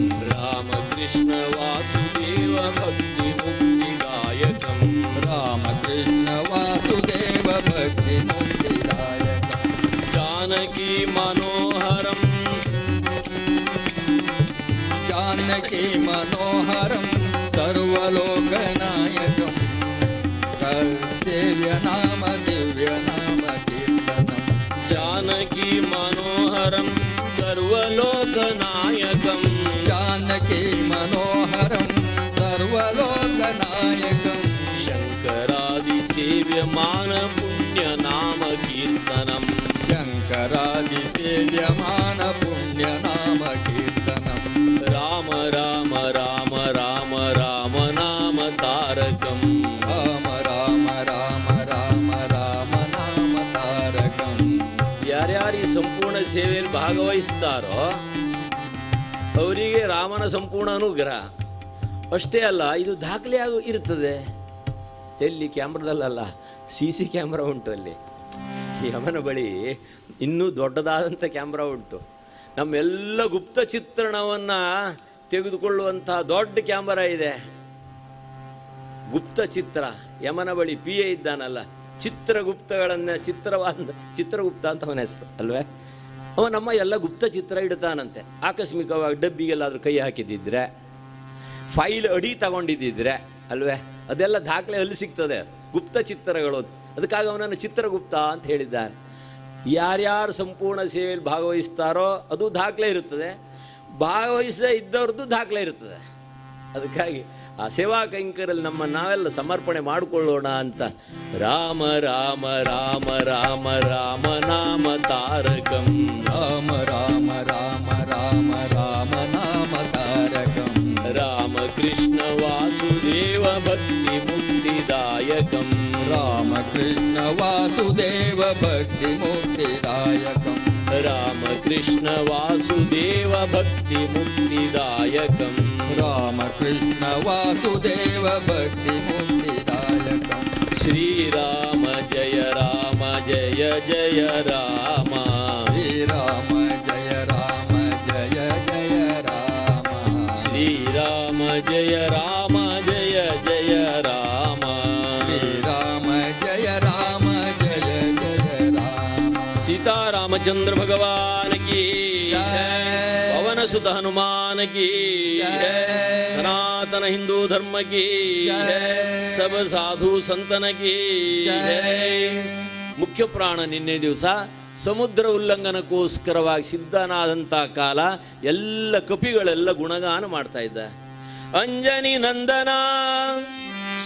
ನಾಮ ದಿವ್ಯ ನಾಮ ಕೀರ್ತನಂ ಜಾನಕಿ ಮನೋಹರಂ ಸರ್ವಲೋಕನಾಯಕಂ ಜಾನಕಿ ಮನೋಹರಂ ಸರ್ವಲೋಕನಾಯಕಂ ಶಂಕರಾದಿ ಸೇವ್ಯಮಾನ ಪುಣ್ಯ ನಾಮ ಕೀರ್ತನಂ ಶಂಕರಾದಿ ಸೇವ್ಯಮಾನ ಪುಣ್ಯ ನಾಮ ಕೀರ್ತನಂ ರಾಮ ರಾಮ ರಾಮ ರಾಮ ರಾಮ ನಾಮ ತಾರಕಂ ರಾಮ ರಾಮ ರಾಮ ರಾಮ ರಾಮ ನಾಮ ತಾರಕಂ ಯಾರ್ಯಾರು ಈ ಸಂಪೂರ್ಣ ಸೇವೆಯಲ್ಲಿ ಭಾಗವಹಿಸ್ತಾರೋ ಅವರಿಗೆ ರಾಮನ ಸಂಪೂರ್ಣ ಅನುಗ್ರಹ. ಅಷ್ಟೇ ಅಲ್ಲ, ಇದು ದಾಖಲೆ ಇರುತ್ತದೆ. ಎಲ್ಲಿ? ಕ್ಯಾಮ್ರಾದಲ್ಲ, CC ಕ್ಯಾಮ್ರಾ ಉಂಟು ಅಲ್ಲಿ. ಯಮನ ಬಳಿ ಇನ್ನೂ ದೊಡ್ಡದಾದಂಥ ಕ್ಯಾಮ್ರಾ ಉಂಟು. ನಮ್ಮೆಲ್ಲ ಗುಪ್ತ ಚಿತ್ರಣವನ್ನು ತೆಗೆದುಕೊಳ್ಳುವಂತಹ ದೊಡ್ಡ ಕ್ಯಾಮರಾ ಇದೆ. ಗುಪ್ತ ಚಿತ್ರ. ಯಮನ ಬಳಿ PA ಇದ್ದಾನಲ್ಲ, ಚಿತ್ರಗುಪ್ತಗಳನ್ನು ಚಿತ್ರಗುಪ್ತ ಅಂತ ಅವನ ಹೆಸರು ಅಲ್ವೇ. ಅವ ನಮ್ಮ ಎಲ್ಲ ಗುಪ್ತ ಚಿತ್ರ ಇಡ್ತಾನಂತೆ. ಆಕಸ್ಮಿಕವಾಗಿ ಡಬ್ಬಿಗೆಲ್ಲಾದರೂ ಕೈ ಹಾಕಿದ್ದಿದ್ರೆ, ಫೈಲ್ ಅಡಿ ತಗೊಂಡಿದ್ದಿದ್ರೆ ಅಲ್ವೇ, ಅದೆಲ್ಲ ದಾಖಲೆ ಅಲ್ಲಿ ಸಿಗ್ತದೆ, ಗುಪ್ತ ಚಿತ್ರಗಳು. ಅದಕ್ಕಾಗಿ ಅವನನ್ನು ಚಿತ್ರಗುಪ್ತ ಅಂತ ಹೇಳಿದ್ದಾರೆ. ಯಾರ್ಯಾರು ಸಂಪೂರ್ಣ ಸೇವೆಯಲ್ಲಿ ಭಾಗವಹಿಸ್ತಾರೋ ಅದು ದಾಖಲೆ ಇರುತ್ತದೆ, ಭಾಗವಹಿಸದೇ ಇದ್ದವ್ರದ್ದು ದಾಖಲೆ ಇರುತ್ತದೆ. ಅದಕ್ಕಾಗಿ ಆ ಸೇವಾ ಕೈಂಕರಲ್ಲಿ ನಾವೆಲ್ಲ ಸಮರ್ಪಣೆ ಮಾಡಿಕೊಳ್ಳೋಣ ಅಂತ. ರಾಮ ರಾಮ ರಾಮ ರಾಮ ರಾಮ ನಾಮ ತಾರಕಂ ರಾಮ ರಾಮ ರಾಮ ರಾಮ ರಾಮ ನಾಮ ತಾರಕಂ ರಾಮ ಕೃಷ್ಣ ವಾಸುದೇವ ಭಕ್ತಿ ಮುಕ್ತಿದಾಯಕಂ ರಾಮ ಕೃಷ್ಣ ವಾಸುದೇವ ಭಕ್ತಿ ಮುಕ್ತಿದಾಯಕಂ ರಾಮ ಕೃಷ್ಣ ವಾಸುದೇವ ಭಕ್ತಿ ಮುಕ್ತಿದಾಯಕಂ ರಾಮ ಕೃಷ್ಣ ವಾಸುದೇವ ಭಕ್ತಿ ಮುಕ್ತಿದಾಯಕಂ ಶ್ರೀರಾಮ ಜಯ ರಾಮ ಜಯ ಜಯ ರಾಮ ಶ್ರೀರಾಮ ಜಯ ರಾಮ ಜಯ ಜಯ ರಾಮ ಶ್ರೀರಾಮ ಜಯ ರಾಮ ಜಯ ಜಯ ರಾಮ ಶ್ರೀರಾಮ ಜಯ ರಾಮ ಜಯ ಜಯ ರಾಮ सीतारामचंद्र भगवान की पवन सुत हनुमान की सनातन हिंदू धर्म की सब साधु संतन की ಮುಖ್ಯ ಪ್ರಾಣ ನಿನ್ನೆ ದಿವಸ ಸಮುದ್ರ ಉಲ್ಲಂಘನಕ್ಕೋಸ್ಕರವಾಗಿ ಸಿದ್ಧನಾದಂಥ ಕಾಲ ಎಲ್ಲ ಕಪಿಗಳೆಲ್ಲ ಗುಣಗಾನ ಮಾಡ್ತಾ ಇದ್ದ. ಅಂಜನಿ ನಂದನ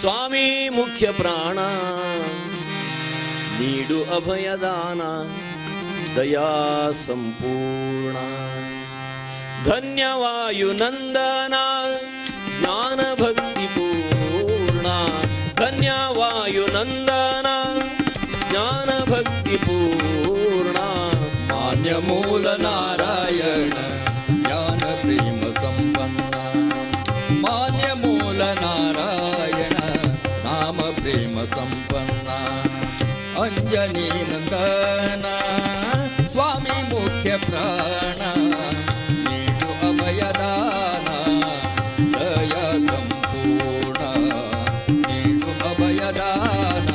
ಸ್ವಾಮಿ ಮುಖ್ಯ ಪ್ರಾಣ ನೀಡು ಅಭಯದಾನ ದಯಾ ಸಂಪೂರ್ಣ ಧನ್ಯವಾಯು ನಂದನ ಜ್ಞಾನ ಭಕ್ತಿ ಪೂರ್ಣ ಧನ್ಯವಾಯು ನಂದನ ಜ್ಞಾನ ಭಕ್ತಿ ಪೂರ್ಣ ಮಾನ್ಯ ಮೂಲ ನಾರಾಯಣ ಜ್ಞಾನ ಪ್ರೇಮ ಸಂಪನ್ನ ಮಾನ್ಯ ಮೂಲ ನಾರಾಯಣ ನಾಮ ಪ್ರೇಮ ಸಂಪನ್ನ ಅಂಜನಿ ನಂದನ ಸ್ವಾಮಿ ಮುಖ್ಯ ಪ್ರಾಣ ನೀಡು ಅಭಯದಾನ ದಯ ಸಂಪೂರ್ಣ ನೀಡು ಅಭಯದಾನ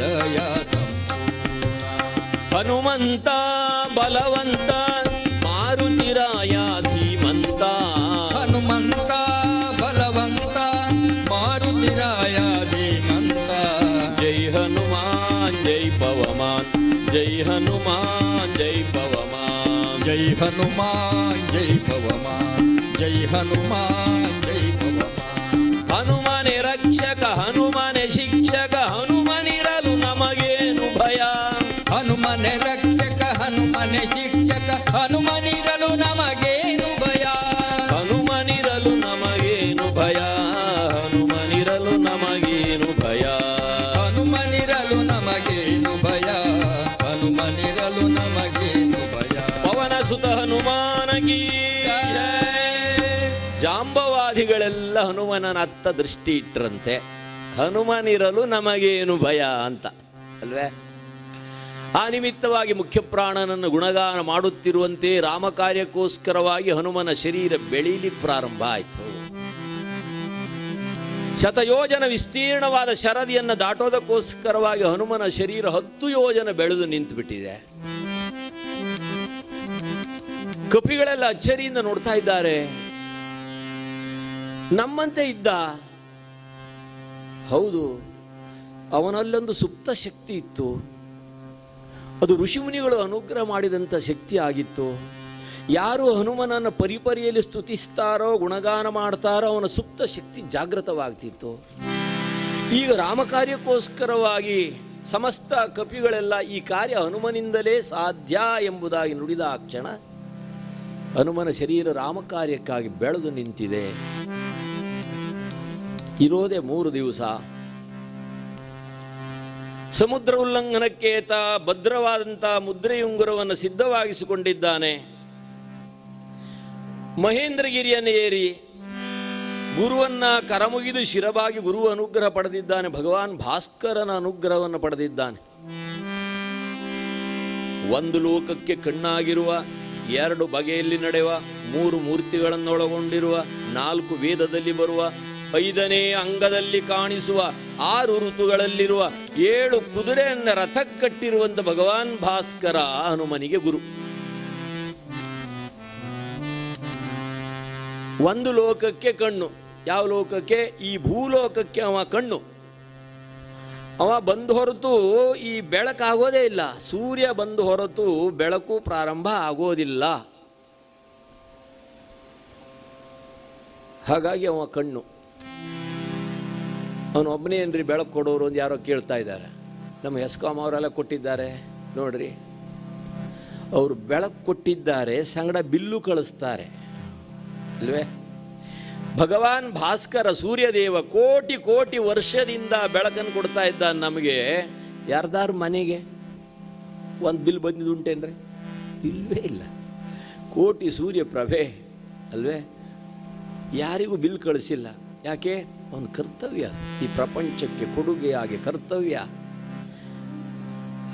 ದಯ ಸಂಪೂರ್ಣ ಹನುಮಂತ ಬಲವಂತ ಮಾರುತಿರಾಯ ಧೀಮಂತ ಹನುಮಂತ ಬಲವಂತ ಮಾರುತಿರಾಯ ಧೀಮಂತ ಜೈ ಹನುಮಾನ್ ಜೈ ಪವಮಾನ್ ಜೈ ಹನುಮಾನ್ ಜೈ ಪವಮಾನ್ ಜೈ ಹನುಮಾನ್ ಜೈ ಪವಮಾನ್ ಜೈ ಹನುಮಾನ್ ಜೈ ಪವಮಾನ್ ಹನುಮನೆ ರಕ್ಷಕ ಹನುಮನೆ ಶಿಕ್ಷಕ ಹನುಮನಿರಲು ನಮಗೇನು ಭಯ ಹನುಮನೆ ರಕ್ಷಕ ಹನುಮನೆ ಶಿಕ್ಷಕ ಹನುಮನಿರಲು ನಮಗೇನು ಭಯ ಹನುಮನಿರಲು ನಮಗೇನು ಭಯ ಹನುಮನಿರಲು ನಮಗೇನು ಭಯ ಹನುಮನಿರಲು ನಮಗೇನು ಭಯ ಹನುಮನಿರಲು ನಮಗೇನು ಭಯ ಪವನ ಸುತ ಹನುಮಾನಗಿ ಜಾಂಬವಾದಿಗಳೆಲ್ಲ ಹನುಮನನ ಅತ್ತ ದೃಷ್ಟಿ ಇಟ್ಟರಂತೆ. ಹನುಮನಿರಲು ನಮಗೇನು ಭಯ ಅಂತ ಅಲ್ವೇ. ಆ ನಿಮಿತ್ತವಾಗಿ ಮುಖ್ಯಪ್ರಾಣನನ್ನು ಗುಣಗಾನ ಮಾಡುತ್ತಿರುವಂತೆ ರಾಮಕಾರ್ಯಕ್ಕೋಸ್ಕರವಾಗಿ ಹನುಮನ ಶರೀರ ಬೆಳೀಲಿ ಪ್ರಾರಂಭ ಆಯಿತು. ಶತಯೋಜನ ವಿಸ್ತೀರ್ಣವಾದ ಶರದಿಯನ್ನು ದಾಟೋದಕ್ಕೋಸ್ಕರವಾಗಿ ಹನುಮನ ಶರೀರ 10 ಯೋಜನ ಬೆಳೆದು ನಿಂತು ಬಿಟ್ಟಿದೆ. ಕಪಿಗಳೆಲ್ಲ ಅಚ್ಚರಿಯಿಂದ ನೋಡ್ತಾ ಇದ್ದಾರೆ. ನಮ್ಮಂತೆ ಇದ್ದ, ಹೌದು, ಅವನಲ್ಲೊಂದು ಸುಪ್ತ ಶಕ್ತಿ ಇತ್ತು. ಅದು ಋಷಿಮುನಿಗಳು ಅನುಗ್ರಹ ಮಾಡಿದಂಥ ಶಕ್ತಿ ಆಗಿತ್ತು. ಯಾರು ಹನುಮನನ್ನು ಪರಿಪರಿಯಲ್ಲಿ ಸ್ತುತಿಸ್ತಾರೋ, ಗುಣಗಾನ ಮಾಡ್ತಾರೋ, ಅವನ ಸುಪ್ತ ಶಕ್ತಿ ಜಾಗೃತವಾಗ್ತಿತ್ತು. ಈಗ ರಾಮಕಾರ್ಯಕ್ಕೋಸ್ಕರವಾಗಿ ಸಮಸ್ತ ಕಪಿಗಳೆಲ್ಲ ಈ ಕಾರ್ಯ ಹನುಮನಿಂದಲೇ ಸಾಧ್ಯ ಎಂಬುದಾಗಿ ನುಡಿದ ಆ ಕ್ಷಣ ಹನುಮನ ಶರೀರ ರಾಮಕಾರ್ಯಕ್ಕಾಗಿ ಬೆಳೆದು ನಿಂತಿದೆ. ಇರೋದೇ 3 ದಿವಸ. ಸಮುದ್ರ ಉಲ್ಲಂಘನಕ್ಕೆ ಭದ್ರವಾದಂಥ ಮುದ್ರೆಯುಂಗುರವನ್ನು ಸಿದ್ಧವಾಗಿಸಿಕೊಂಡಿದ್ದಾನೆ. ಮಹೇಂದ್ರಗಿರಿಯನ್ನು ಏರಿ ಗುರುವನ್ನ ಕರಮುಗಿದು ಶಿರವಾಗಿ ಗುರು ಅನುಗ್ರಹ ಪಡೆದಿದ್ದಾನೆ. ಭಗವಾನ್ ಭಾಸ್ಕರನ ಅನುಗ್ರಹವನ್ನು ಪಡೆದಿದ್ದಾನೆ. ಒಂದು ಲೋಕಕ್ಕೆ ಕಣ್ಣಾಗಿರುವ, 2 ಬಗೆಯಲ್ಲಿ ನಡೆಯುವ, 3 ಮೂರ್ತಿಗಳನ್ನೊಳಗೊಂಡಿರುವ, 4 ವೇದದಲ್ಲಿ ಬರುವ, 5ನೇ ಅಂಗದಲ್ಲಿ ಕಾಣಿಸುವ, 6 ಋತುಗಳಲ್ಲಿರುವ, 7 ಕುದುರೆಯನ್ನು ರಥಕ್ಕಟ್ಟಿರುವಂಥ ಭಗವಾನ್ ಭಾಸ್ಕರ ಹನುಮನಿಗೆ ಗುರು. ಒಂದು ಲೋಕಕ್ಕೆ ಕಣ್ಣು. ಯಾವ ಲೋಕಕ್ಕೆ? ಈ ಭೂಲೋಕಕ್ಕೆ ಅವ ಕಣ್ಣು. ಅವ ಬಂದು ಹೊರತು ಈ ಬೆಳಕಾಗೋದೇ ಇಲ್ಲ. ಸೂರ್ಯ ಬಂದು ಹೊರತು ಬೆಳಕು ಪ್ರಾರಂಭ ಆಗೋದಿಲ್ಲ. ಹಾಗಾಗಿ ಅವ ಕಣ್ಣು. ಅವನು ಒಬ್ಬನೇ ಏನ್ರಿ ಬೆಳಕು ಕೊಡೋರು ಅಂತ ಯಾರೋ ಕೇಳ್ತಾ ಇದ್ದಾರೆ. ನಮ್ಮ ಎಸ್ಕಾಂ ಅವರೆಲ್ಲ ಕೊಟ್ಟಿದ್ದಾರೆ ನೋಡ್ರಿ. ಅವರು ಬೆಳಕು ಕೊಟ್ಟಿದ್ದಾರೆ, ಸಂಗಡ ಬಿಲ್ಲು ಕಳಿಸ್ತಾರೆ ಅಲ್ವೇ? ಭಗವಾನ್ ಭಾಸ್ಕರ ಸೂರ್ಯದೇವ ಕೋಟಿ ಕೋಟಿ ವರ್ಷದಿಂದ ಬೆಳಕನ್ನು ಕೊಡ್ತಾ ಇದ್ದಾನೆ ನಮಗೆ. ಯಾರ್ದಾರು ಮನೆಗೆ ಒಂದು ಬಿಲ್ ಬಂದಿದ್ದುಂಟೇನ್ರಿ? ಇಲ್ವೇ ಇಲ್ಲ. ಕೋಟಿ ಸೂರ್ಯ ಪ್ರಭೆ ಅಲ್ವೇ? ಯಾರಿಗೂ ಬಿಲ್ ಕಳಿಸಿಲ್ಲ. ಯಾಕೆ? ಒಂದು ಕರ್ತವ್ಯ, ಈ ಪ್ರಪಂಚಕ್ಕೆ ಕೊಡುಗೆಯಾಗಿ ಕರ್ತವ್ಯ.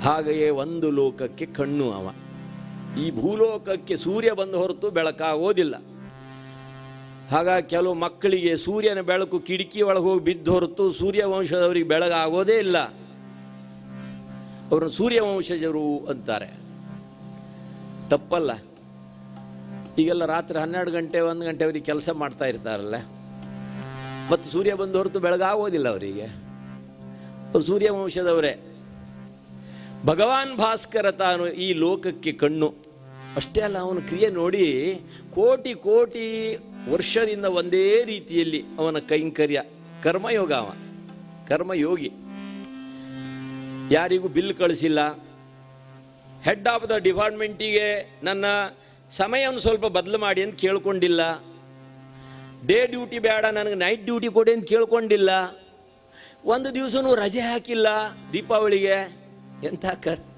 ಹಾಗೆಯೇ ಒಂದು ಲೋಕಕ್ಕೆ ಕಣ್ಣು ಅವ. ಈ ಭೂಲೋಕಕ್ಕೆ ಸೂರ್ಯ ಬಂದು ಹೊರತು ಬೆಳಕಾಗೋದಿಲ್ಲ. ಹಾಗಾಗಿ ಕೆಲವು ಮಕ್ಕಳಿಗೆ ಸೂರ್ಯನ ಬೆಳಕು ಕಿಟಕಿ ಒಳಗೆ ಹೋಗಿ ಬಿದ್ದು ಹೊರತು ಸೂರ್ಯವಂಶದವರಿಗೆ ಬೆಳಗಾಗೋದೇ ಇಲ್ಲ. ಅವರನ್ನು ಸೂರ್ಯವಂಶಜರು ಅಂತಾರೆ. ತಪ್ಪಲ್ಲ. ಈಗೆಲ್ಲ ರಾತ್ರಿ 12 ಗಂಟೆ 1 ಗಂಟೆವರೆಗೆ ಕೆಲಸ ಮಾಡ್ತಾ ಇರ್ತಾರಲ್ಲ, ಮತ್ತು ಸೂರ್ಯ ಬಂದು ಹೊರತು ಬೆಳಗಾಗೋದಿಲ್ಲ ಅವರಿಗೆ. ಸೂರ್ಯವಂಶದವರೇ. ಭಗವಾನ್ ಭಾಸ್ಕರ ತಾನು ಈ ಲೋಕಕ್ಕೆ ಕಣ್ಣು. ಅಷ್ಟೇ ಅಲ್ಲ, ಅವನ ಕ್ರಿಯೆ ನೋಡಿ. ಕೋಟಿ ಕೋಟಿ ವರ್ಷದಿಂದ ಒಂದೇ ರೀತಿಯಲ್ಲಿ ಅವನ ಕೈಂಕರ್ಯ. ಕರ್ಮಯೋಗ. ಅವ ಕರ್ಮಯೋಗಿ. ಯಾರಿಗೂ ಬಿಲ್ ಕಳಿಸಿಲ್ಲ. ಹೆಡ್ ಆಫ್ ದ ಡಿಪಾರ್ಟ್ಮೆಂಟಿಗೆ ನನ್ನ ಸಮಯವನ್ನು ಸ್ವಲ್ಪ ಬದಲು ಮಾಡಿ ಅಂತ ಕೇಳ್ಕೊಂಡಿಲ್ಲ. ಡೇ ಡ್ಯೂಟಿ ಬೇಡ, ನನಗೆ ನೈಟ್ ಡ್ಯೂಟಿ ಕೊಡಿ ಅಂತ ಕೇಳ್ಕೊಂಡಿಲ್ಲ. ಒಂದು ದಿವಸನೂ ರಜೆ ಹಾಕಿಲ್ಲ ದೀಪಾವಳಿಗೆ. ಎಂಥ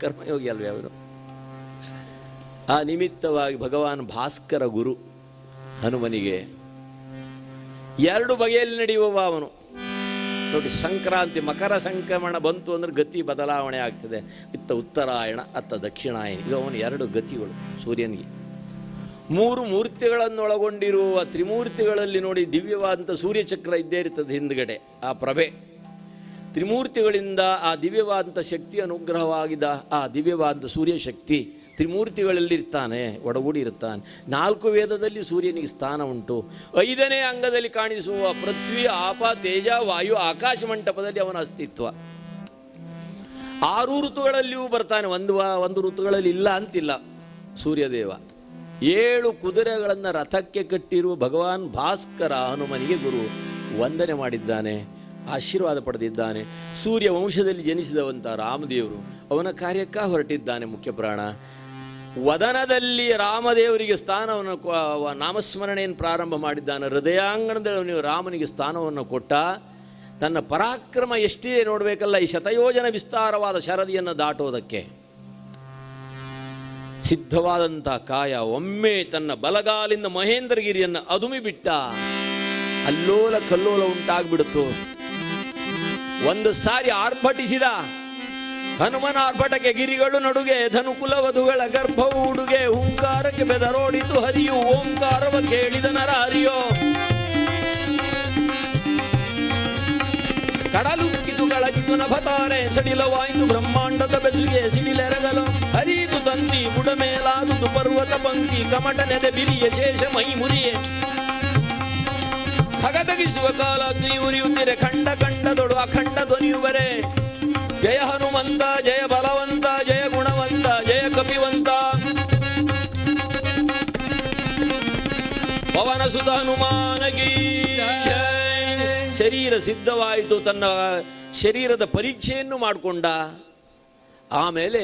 ಕರ್ಮಯೋಗಿ ಅಲ್ವೇ ಅವನು? ಆ ನಿಮಿತ್ತವಾಗಿ ಭಗವಾನ್ ಭಾಸ್ಕರ ಗುರು ಹನುಮನಿಗೆ. 2 ಬಗೆಯಲ್ಲಿ ನಡೆಯುವವ ಅವನು ನೋಡಿ. ಸಂಕ್ರಾಂತಿ, ಮಕರ ಸಂಕ್ರಮಣ ಬಂತು ಅಂದ್ರೆ ಗತಿ ಬದಲಾವಣೆ ಆಗ್ತದೆ. ಇತ್ತ ಉತ್ತರಾಯಣ, ಅತ್ತ ದಕ್ಷಿಣಾಯನ. ಇದು ಅವನು 2 ಗತಿಗಳು ಸೂರ್ಯನಿಗೆ. 3 ಮೂರ್ತಿಗಳನ್ನೊಳಗೊಂಡಿರುವ ತ್ರಿಮೂರ್ತಿಗಳಲ್ಲಿ ನೋಡಿ, ದಿವ್ಯವಾದಂಥ ಸೂರ್ಯಚಕ್ರ ಇದ್ದೇ ಇರ್ತದೆ ಹಿಂದ್ಗಡೆ. ಆ ಪ್ರಭೆ ತ್ರಿಮೂರ್ತಿಗಳಿಂದ ಆ ದಿವ್ಯವಾದಂಥ ಶಕ್ತಿ ಅನುಗ್ರಹವಾಗಿದ್ದ ಆ ದಿವ್ಯವಾದಂಥ ಸೂರ್ಯಶಕ್ತಿ ತ್ರಿಮೂರ್ತಿಗಳಲ್ಲಿರ್ತಾನೆ, ಒಡಗೂಡಿ ಇರ್ತಾನೆ. 4 ವೇದದಲ್ಲಿ ಸೂರ್ಯನಿಗೆ ಸ್ಥಾನ ಉಂಟು. 5ನೇ ಅಂಗದಲ್ಲಿ ಕಾಣಿಸುವ ಪೃಥ್ವಿ, ಆಪ, ತೇಜ, ವಾಯು, ಆಕಾಶ ಮಂಟಪದಲ್ಲಿ ಅವನ ಅಸ್ತಿತ್ವ. 6 ಋತುಗಳಲ್ಲಿಯೂ ಬರ್ತಾನೆ. ಒಂದು ಋತುಗಳಲ್ಲಿ ಇಲ್ಲ ಅಂತಿಲ್ಲ ಸೂರ್ಯದೇವ. 7 ಕುದುರೆಗಳನ್ನು ರಥಕ್ಕೆ ಕಟ್ಟಿರುವ ಭಗವಾನ್ ಭಾಸ್ಕರ ಹನುಮನಿಗೆ ಗುರು. ವಂದನೆ ಮಾಡಿದ್ದಾನೆ, ಆಶೀರ್ವಾದ ಪಡೆದಿದ್ದಾನೆ. ಸೂರ್ಯ ವಂಶದಲ್ಲಿ ಜನಿಸಿದವಂಥ ರಾಮದೇವರು ಅವನ ಕಾರ್ಯಕ್ಕೆ ಹೊರಟಿದ್ದಾನೆ ಮುಖ್ಯ ಪ್ರಾಣ. ವದನದಲ್ಲಿ ರಾಮದೇವರಿಗೆ ಸ್ಥಾನವನ್ನು, ನಾಮಸ್ಮರಣೆಯನ್ನು ಪ್ರಾರಂಭ ಮಾಡಿದ್ದಾನೆ. ಹೃದಯಾಂಗಣದಲ್ಲಿ ಅವನು ರಾಮನಿಗೆ ಸ್ಥಾನವನ್ನು ಕೊಟ್ಟ. ತನ್ನ ಪರಾಕ್ರಮ ಎಷ್ಟಿದೆ ನೋಡಬೇಕಲ್ಲ. ಈ ಶತಯೋಜನ ವಿಸ್ತಾರವಾದ ಶರದಿಯನ್ನು ದಾಟೋದಕ್ಕೆ ಸಿದ್ಧವಾದಂಥ ಕಾಯ. ಒಮ್ಮೆ ತನ್ನ ಬಲಗಾಲಿಂದ ಮಹೇಂದ್ರಗಿರಿಯನ್ನು ಅದುಮಿ ಬಿಟ್ಟ. ಅಲ್ಲೋಲ ಕಲ್ಲೋಲ ಉಂಟಾಗ್ಬಿಡುತ್ತು. ಒಂದು ಸಾರಿ ಆರ್ಭಟಿಸಿದ. ಹನುಮನ ಆರ್ಭಟಕ್ಕೆ ಗಿರಿಗಳು ನಡುಗೆ, ಧನುಕುಲ ವಧುಗಳ ಗರ್ಭವು ಉಡುಗೆ. ಹುಂಕಾರಕ್ಕೆ ಬೆದರೋಡಿತು ಹರಿಯು, ಓಂಕಾರವ ಕೇಳಿದ ನರ ಹರಿಯೋ. ಕಡಲುಕ್ಕಿತು ಗಳಗಿತು ನಭತಾರೆ, ಸಡಿಲವಾಯಿತು ಬ್ರಹ್ಮಾಂಡದ ಬೆಸುಗೆ. ಸಿಡಿಲೆರಗಲು ಹರಿಯಿತು ತಂತಿ, ಬುಡಮೇಲಾದುದು ಪರ್ವತ ಪಂಕ್ತಿ. ಕಮಟನೆದೆ ಬಿರಿಯ ಶೇಷ ಮೈ ಮುರಿಯೆ, ಹಗದಗಿಸುವ ಕಾಲಾಗ್ನಿ ಉರಿಯುತ್ತಿರೆ. ಖಂಡ ಖಂಡದೊಡು ಅಖಂಡ ಧ್ವನಿಯುವರೆ. ಜಯ ಹನುಮಂತ, ಜಯ ಬಲವಂತ, ಜಯ ಗುಣವಂತ, ಜಯ ಕಪಿವಂತ. ಪವನ ಸುತ ಹನುಮಾನಗಿ. ಶರೀರ ಸಿದ್ಧವಾಯಿತು, ತನ್ನ ಶರೀರದ ಪರೀಕ್ಷೆಯನ್ನು ಮಾಡಿಕೊಂಡ. ಆಮೇಲೆ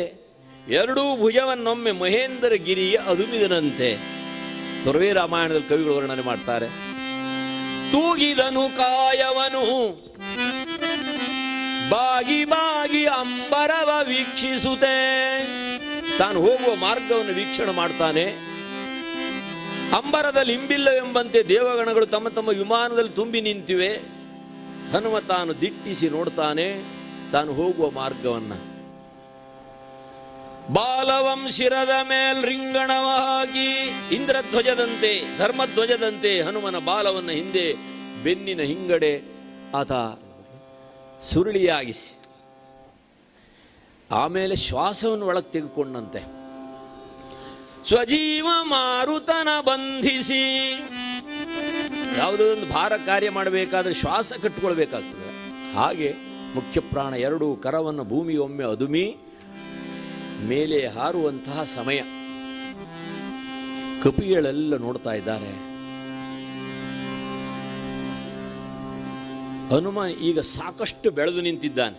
ಎರಡೂ ಭುಜವನ್ನೊಮ್ಮೆ ಮಹೇಂದ್ರ ಗಿರಿಯ ಅದುಮಿದನಂತೆ. ತೊರವೆ ರಾಮಾಯಣದಲ್ಲಿ ಕವಿಗಳು ವರ್ಣನೆ ಮಾಡ್ತಾರೆ. ತೂಗಿದನು ಕಾಯವನು ಬಾಗಿ ಬಾಗಿ ಅಂಬರವ ವೀಕ್ಷಿಸುತ್ತೆ. ತಾನು ಹೋಗುವ ಮಾರ್ಗವನ್ನು ವೀಕ್ಷಣೆ ಮಾಡ್ತಾನೆ. ಅಂಬರದ ಲಿಂಬಿಲ್ಲವೆಂಬಂತೆ ದೇವಗಣಗಳು ತಮ್ಮ ತಮ್ಮ ವಿಮಾನದಲ್ಲಿ ತುಂಬಿ ನಿಂತಿವೆ. ಹನುಮ ತಾನು ದಿಟ್ಟಿಸಿ ನೋಡ್ತಾನೆ ತಾನು ಹೋಗುವ ಮಾರ್ಗವನ್ನ. ಬಾಲವಂ ಶಿರದ ಮೇಲ್ ರಿಂಗಣವ ಹಾಕಿ ಇಂದ್ರಧ್ವಜದಂತೆ ಧರ್ಮಧ್ವಜದಂತೆ ಹನುಮನ ಬಾಲವನ್ನು ಹಿಂದೆ ಬೆನ್ನಿನ ಹಿಂಗಡೆ ಆತ ಸುರುಳಿಯಾಗಿಸಿ ಆಮೇಲೆ ಶ್ವಾಸವನ್ನು ಒಳಗೆ ತೆಗೆದುಕೊಂಡಂತೆ. ಸ್ವಜೀವ ಮಾರುತನ ಬಂಧಿಸಿ. ಯಾವುದೋ ಒಂದು ಭಾರ ಕಾರ್ಯ ಮಾಡಬೇಕಾದ್ರೆ ಶ್ವಾಸ ಕಟ್ಟಿಕೊಳ್ಬೇಕಾಗ್ತದೆ. ಹಾಗೆ ಮುಖ್ಯ ಪ್ರಾಣ ಎರಡೂ ಕರವನ್ನು ಭೂಮಿಯೊಮ್ಮೆ ಅದುಮಿ ಮೇಲೆ ಹಾರುವಂತಹ ಸಮಯ. ಕಪಿಗಳೆಲ್ಲ ನೋಡ್ತಾ ಇದ್ದಾರೆ. ಹನುಮ ಈಗ ಸಾಕಷ್ಟು ಬೆಳೆದು ನಿಂತಿದ್ದಾನೆ.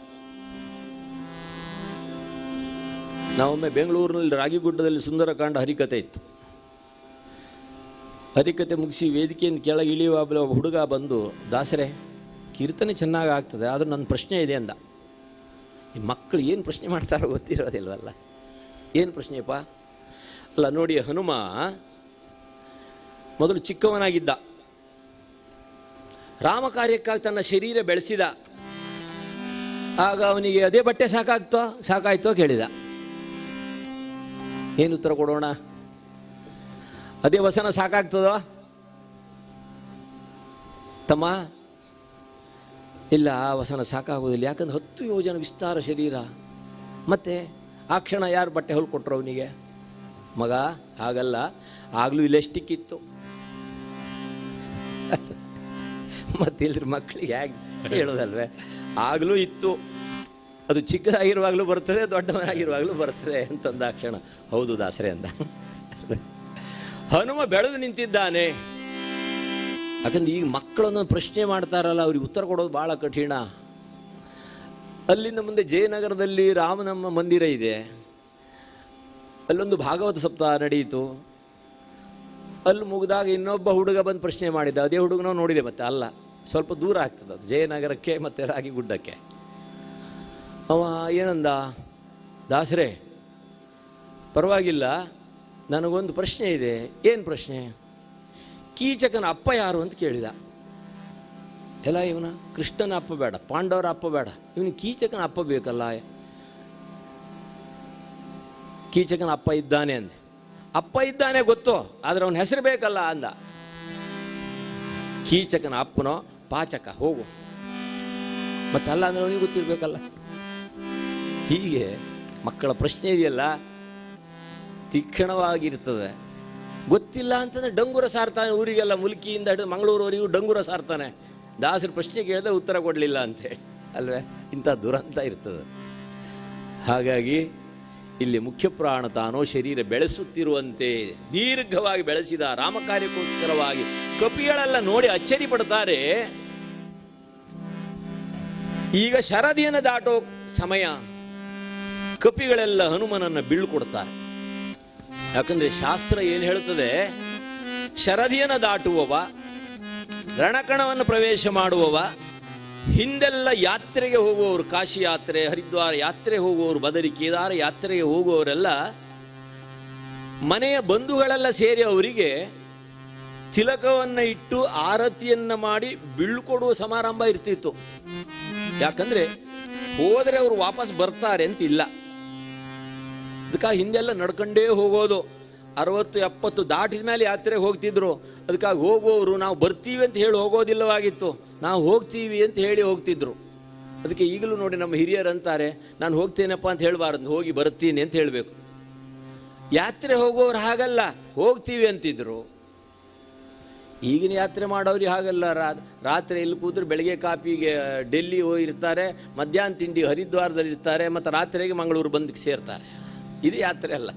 ನಾವೊಮ್ಮೆ ಬೆಂಗಳೂರಿನಲ್ಲಿ ರಾಗಿಗುಡ್ಡದಲ್ಲಿ ಸುಂದರಕಾಂಡ ಹರಿಕತೆ ಇತ್ತು. ಹರಿಕತೆ ಮುಗಿಸಿ ವೇದಿಕೆಯಿಂದ ಕೆಳಗೆ ಇಳಿಯುವ ಹುಡುಗ ಬಂದು, ದಾಸರೇ ಕೀರ್ತನೆ ಚೆನ್ನಾಗಿ ಆಗ್ತದೆ, ಆದರೂ ನನ್ನ ಪ್ರಶ್ನೆ ಇದೆ ಅಂದ. ಈ ಮಕ್ಕಳು ಏನು ಪ್ರಶ್ನೆ ಮಾಡ್ತಾರೋ ಗೊತ್ತಿರೋದಿಲ್ವಲ್ಲ. ಏನು ಪ್ರಶ್ನೆಯಪ್ಪ? ಅಲ್ಲ ನೋಡಿ, ಹನುಮ ಮೊದಲು ಚಿಕ್ಕವನಾಗಿದ್ದ. ರಾಮ ಕಾರ್ಯಕ್ಕಾಗಿ ತನ್ನ ಶರೀರ ಬೆಳೆಸಿದ. ಆಗ ಅವನಿಗೆ ಅದೇ ಬಟ್ಟೆ ಸಾಕಾಯ್ತೋ ಕೇಳಿದ. ಏನು ಉತ್ತರ ಕೊಡೋಣ? ಅದೇ ವಸನ ಸಾಕಾಗ್ತದೋ ತಮ್ಮ? ಇಲ್ಲ, ಆ ವಸನ ಸಾಕಾಗೋದಿಲ್ಲ. ಯಾಕಂದ್ರೆ 10 ಯೋಜನ ವಿಸ್ತಾರ ಶರೀರ. ಮತ್ತೆ ಆ ಕ್ಷಣ ಯಾರು ಬಟ್ಟೆ ಹೊಲ್ಕೊಟ್ರು ಅವನಿಗೆ? ಮಗ ಹಾಗಲ್ಲ, ಆಗಲೂ ಇಲೆಸ್ಟಿಕ್ಕಿತ್ತು. ಮತ್ತಿಲ್ರಿ ಮಕ್ಕಳಿಗೆ ಹೇಗೆ ಹೇಳೋದಲ್ವೇ? ಆಗಲೂ ಇತ್ತು, ಅದು ಚಿಕ್ಕದಾಗಿರುವಾಗಲೂ ಬರ್ತದೆ, ದೊಡ್ಡವನಾಗಿರುವಾಗಲೂ ಬರ್ತದೆ ಅಂತಂದ ಕ್ಷಣ ಹೌದು ದಾಸರೇ ಅಂದ. ಹನುಮ ಬೆಳೆದು ನಿಂತಿದ್ದಾನೆ. ಯಾಕಂದ್ರೆ ಈಗ ಮಕ್ಕಳನ್ನು ಪ್ರಶ್ನೆ ಮಾಡ್ತಾರಲ್ಲ, ಅವ್ರಿಗೆ ಉತ್ತರ ಕೊಡೋದು ಭಾಳ ಕಠಿಣ. ಅಲ್ಲಿಂದ ಮುಂದೆ ಜಯನಗರದಲ್ಲಿ ರಾಮನಮ್ಮ ಮಂದಿರ ಇದೆ. ಅಲ್ಲೊಂದು ಭಾಗವತ ಸಪ್ತಾಹ ನಡೆಯಿತು. ಅಲ್ಲಿ ಮುಗಿದಾಗ ಇನ್ನೊಬ್ಬ ಹುಡುಗ ಬಂದು ಪ್ರಶ್ನೆ ಮಾಡಿದ. ಅದೇ ಹುಡುಗನೋ ನೋಡಿದೆ. ಮತ್ತೆ ಅಲ್ಲ, ಸ್ವಲ್ಪ ದೂರ ಆಗ್ತದೆ ಅದು ಜಯನಗರಕ್ಕೆ ಮತ್ತು ರಾಗಿಗುಡ್ಡಕ್ಕೆ. ಅವ ಏನಂದ, ದಾಸರೇ ಪರವಾಗಿಲ್ಲ, ನನಗೊಂದು ಪ್ರಶ್ನೆ ಇದೆ. ಏನು ಪ್ರಶ್ನೆ? ಕೀಚಕನ ಅಪ್ಪ ಯಾರು ಅಂತ ಕೇಳಿದ. ಎಲ್ಲ ಇವನ ಕೃಷ್ಣನ ಅಪ್ಪ ಬೇಡ, ಪಾಂಡವರ ಅಪ್ಪ ಬೇಡ, ಇವನು ಕೀಚಕನ ಅಪ್ಪ ಬೇಕಲ್ಲ. ಕೀಚಕನ ಅಪ್ಪ ಇದ್ದಾನೆ ಅಂದೆ. ಅಪ್ಪ ಇದ್ದಾನೆ ಗೊತ್ತು, ಆದರೆ ಅವನ ಹೆಸರು ಬೇಕಲ್ಲ ಅಂದ. ಕೀಚಕನ ಅಪ್ಪನೋ ಪಾಚಕ, ಹೋಗು. ಮತ್ತಲ್ಲ ಅಂದ್ರೆ ಅವನಿಗೆ ಗೊತ್ತಿರ್ಬೇಕಲ್ಲ. ಹೀಗೆ ಮಕ್ಕಳ ಪ್ರಶ್ನೆ ಇದೆಯಲ್ಲ ತೀಕ್ಷ್ಣವಾಗಿರ್ತದೆ. ಗೊತ್ತಿಲ್ಲ ಅಂತಂದರೆ ಡಂಗುರ ಸಾರ್ತಾನೆ. ಊರಿಗೆಲ್ಲ ಮುಲ್ಕಿಯಿಂದ ಹಿಡಿದು ಮಂಗಳೂರವರೆಗೂ ಡಂಗುರ ಸಾರ್ತಾನೆ. ದಾಸರ ಪ್ರಶ್ನೆ ಕೇಳಿದ್ರೆ ಉತ್ತರ ಕೊಡಲಿಲ್ಲ ಅಂತೇಳಿ ಅಲ್ವೇ? ಇಂಥ ದುರಂತ ಇರ್ತದೆ. ಹಾಗಾಗಿ ಇಲ್ಲಿ ಮುಖ್ಯ ಪ್ರಾಣ ತಾನೋ ಶರೀರ ಬೆಳೆಸುತ್ತಿರುವಂತೆ ದೀರ್ಘವಾಗಿ ಬೆಳೆಸಿದ ರಾಮಕಾರ್ಯಕ್ಕೋಸ್ಕರವಾಗಿ ಕಪಿಗಳೆಲ್ಲ ನೋಡಿ ಅಚ್ಚರಿ ಪಡ್ತಾರೆ. ಈಗ ಶರದಿಯನ್ನು ದಾಟೋ ಸಮಯ. ಕಪಿಗಳೆಲ್ಲ ಹನುಮನನ್ನು ಬೀಳ್ಕೊಡ್ತಾರೆ. ಯಾಕಂದ್ರೆ ಶಾಸ್ತ್ರ ಏನು ಹೇಳುತ್ತದೆ? ಶರದಿಯನ್ನು ದಾಟುವವ, ರಣಕಣವನ್ನು ಪ್ರವೇಶ ಮಾಡುವವ, ಹಿಂದೆಲ್ಲ ಯಾತ್ರೆಗೆ ಹೋಗುವವರು, ಕಾಶಿ ಯಾತ್ರೆ, ಹರಿದ್ವಾರ ಯಾತ್ರೆ ಹೋಗುವವರು, ಬದರಿ ಕೇದಾರ ಯಾತ್ರೆಗೆ ಹೋಗುವವರೆಲ್ಲ ಮನೆಯ ಬಂಧುಗಳೆಲ್ಲ ಸೇರಿ ಅವರಿಗೆ ತಿಲಕವನ್ನು ಇಟ್ಟು ಆರತಿಯನ್ನು ಮಾಡಿ ಬೀಳ್ಕೊಡುವ ಸಮಾರಂಭ ಇರ್ತಿತ್ತು. ಯಾಕಂದ್ರೆ ಹೋದರೆ ಅವರು ವಾಪಸ್ ಬರ್ತಾರೆ ಅಂತಿಲ್ಲ. ಅದಕ್ಕಾಗಿ ಹಿಂದೆಲ್ಲ ನಡ್ಕೊಂಡೇ ಹೋಗೋದು. 60-70 ದಾಟಿದ ಮೇಲೆ ಯಾತ್ರೆಗೆ ಹೋಗ್ತಿದ್ರು. ಅದಕ್ಕಾಗಿ ಹೋಗುವವರು ನಾವು ಬರ್ತೀವಿ ಅಂತ ಹೇಳಿ ಹೋಗೋದಿಲ್ಲವಾಗಿತ್ತು, ನಾವು ಹೋಗ್ತೀವಿ ಅಂತ ಹೇಳಿ ಹೋಗ್ತಿದ್ರು. ಅದಕ್ಕೆ ಈಗಲೂ ನೋಡಿ ನಮ್ಮ ಹಿರಿಯರು ಅಂತಾರೆ, ನಾನು ಹೋಗ್ತೇನಪ್ಪ ಅಂತ ಹೇಳಬಾರ್ದು, ಹೋಗಿ ಬರ್ತೀನಿ ಅಂತ ಹೇಳಬೇಕು. ಯಾತ್ರೆ ಹೋಗೋರು ಹಾಗಲ್ಲ, ಹೋಗ್ತೀವಿ ಅಂತಿದ್ರು. ಈಗಿನ ಯಾತ್ರೆ ಮಾಡೋರಿಗೆ ಹಾಗಲ್ಲ. ರಾತ್ರಿ ಇಲ್ಲಿ ಕೂತ್ರೆ ಬೆಳಗ್ಗೆ ಕಾಪಿಗೆ ಡೆಲ್ಲಿ ಹೋಗಿರ್ತಾರೆ, ಮಧ್ಯಾಹ್ನ ತಿಂಡಿ ಹರಿದ್ವಾರದಲ್ಲಿ ಇರ್ತಾರೆ, ಮತ್ತು ರಾತ್ರಿಗೆ ಮಂಗಳೂರು ಬಂದು ಸೇರ್ತಾರೆ. ಇದು ಯಾತ್ರೆ ಅಲ್ಲ.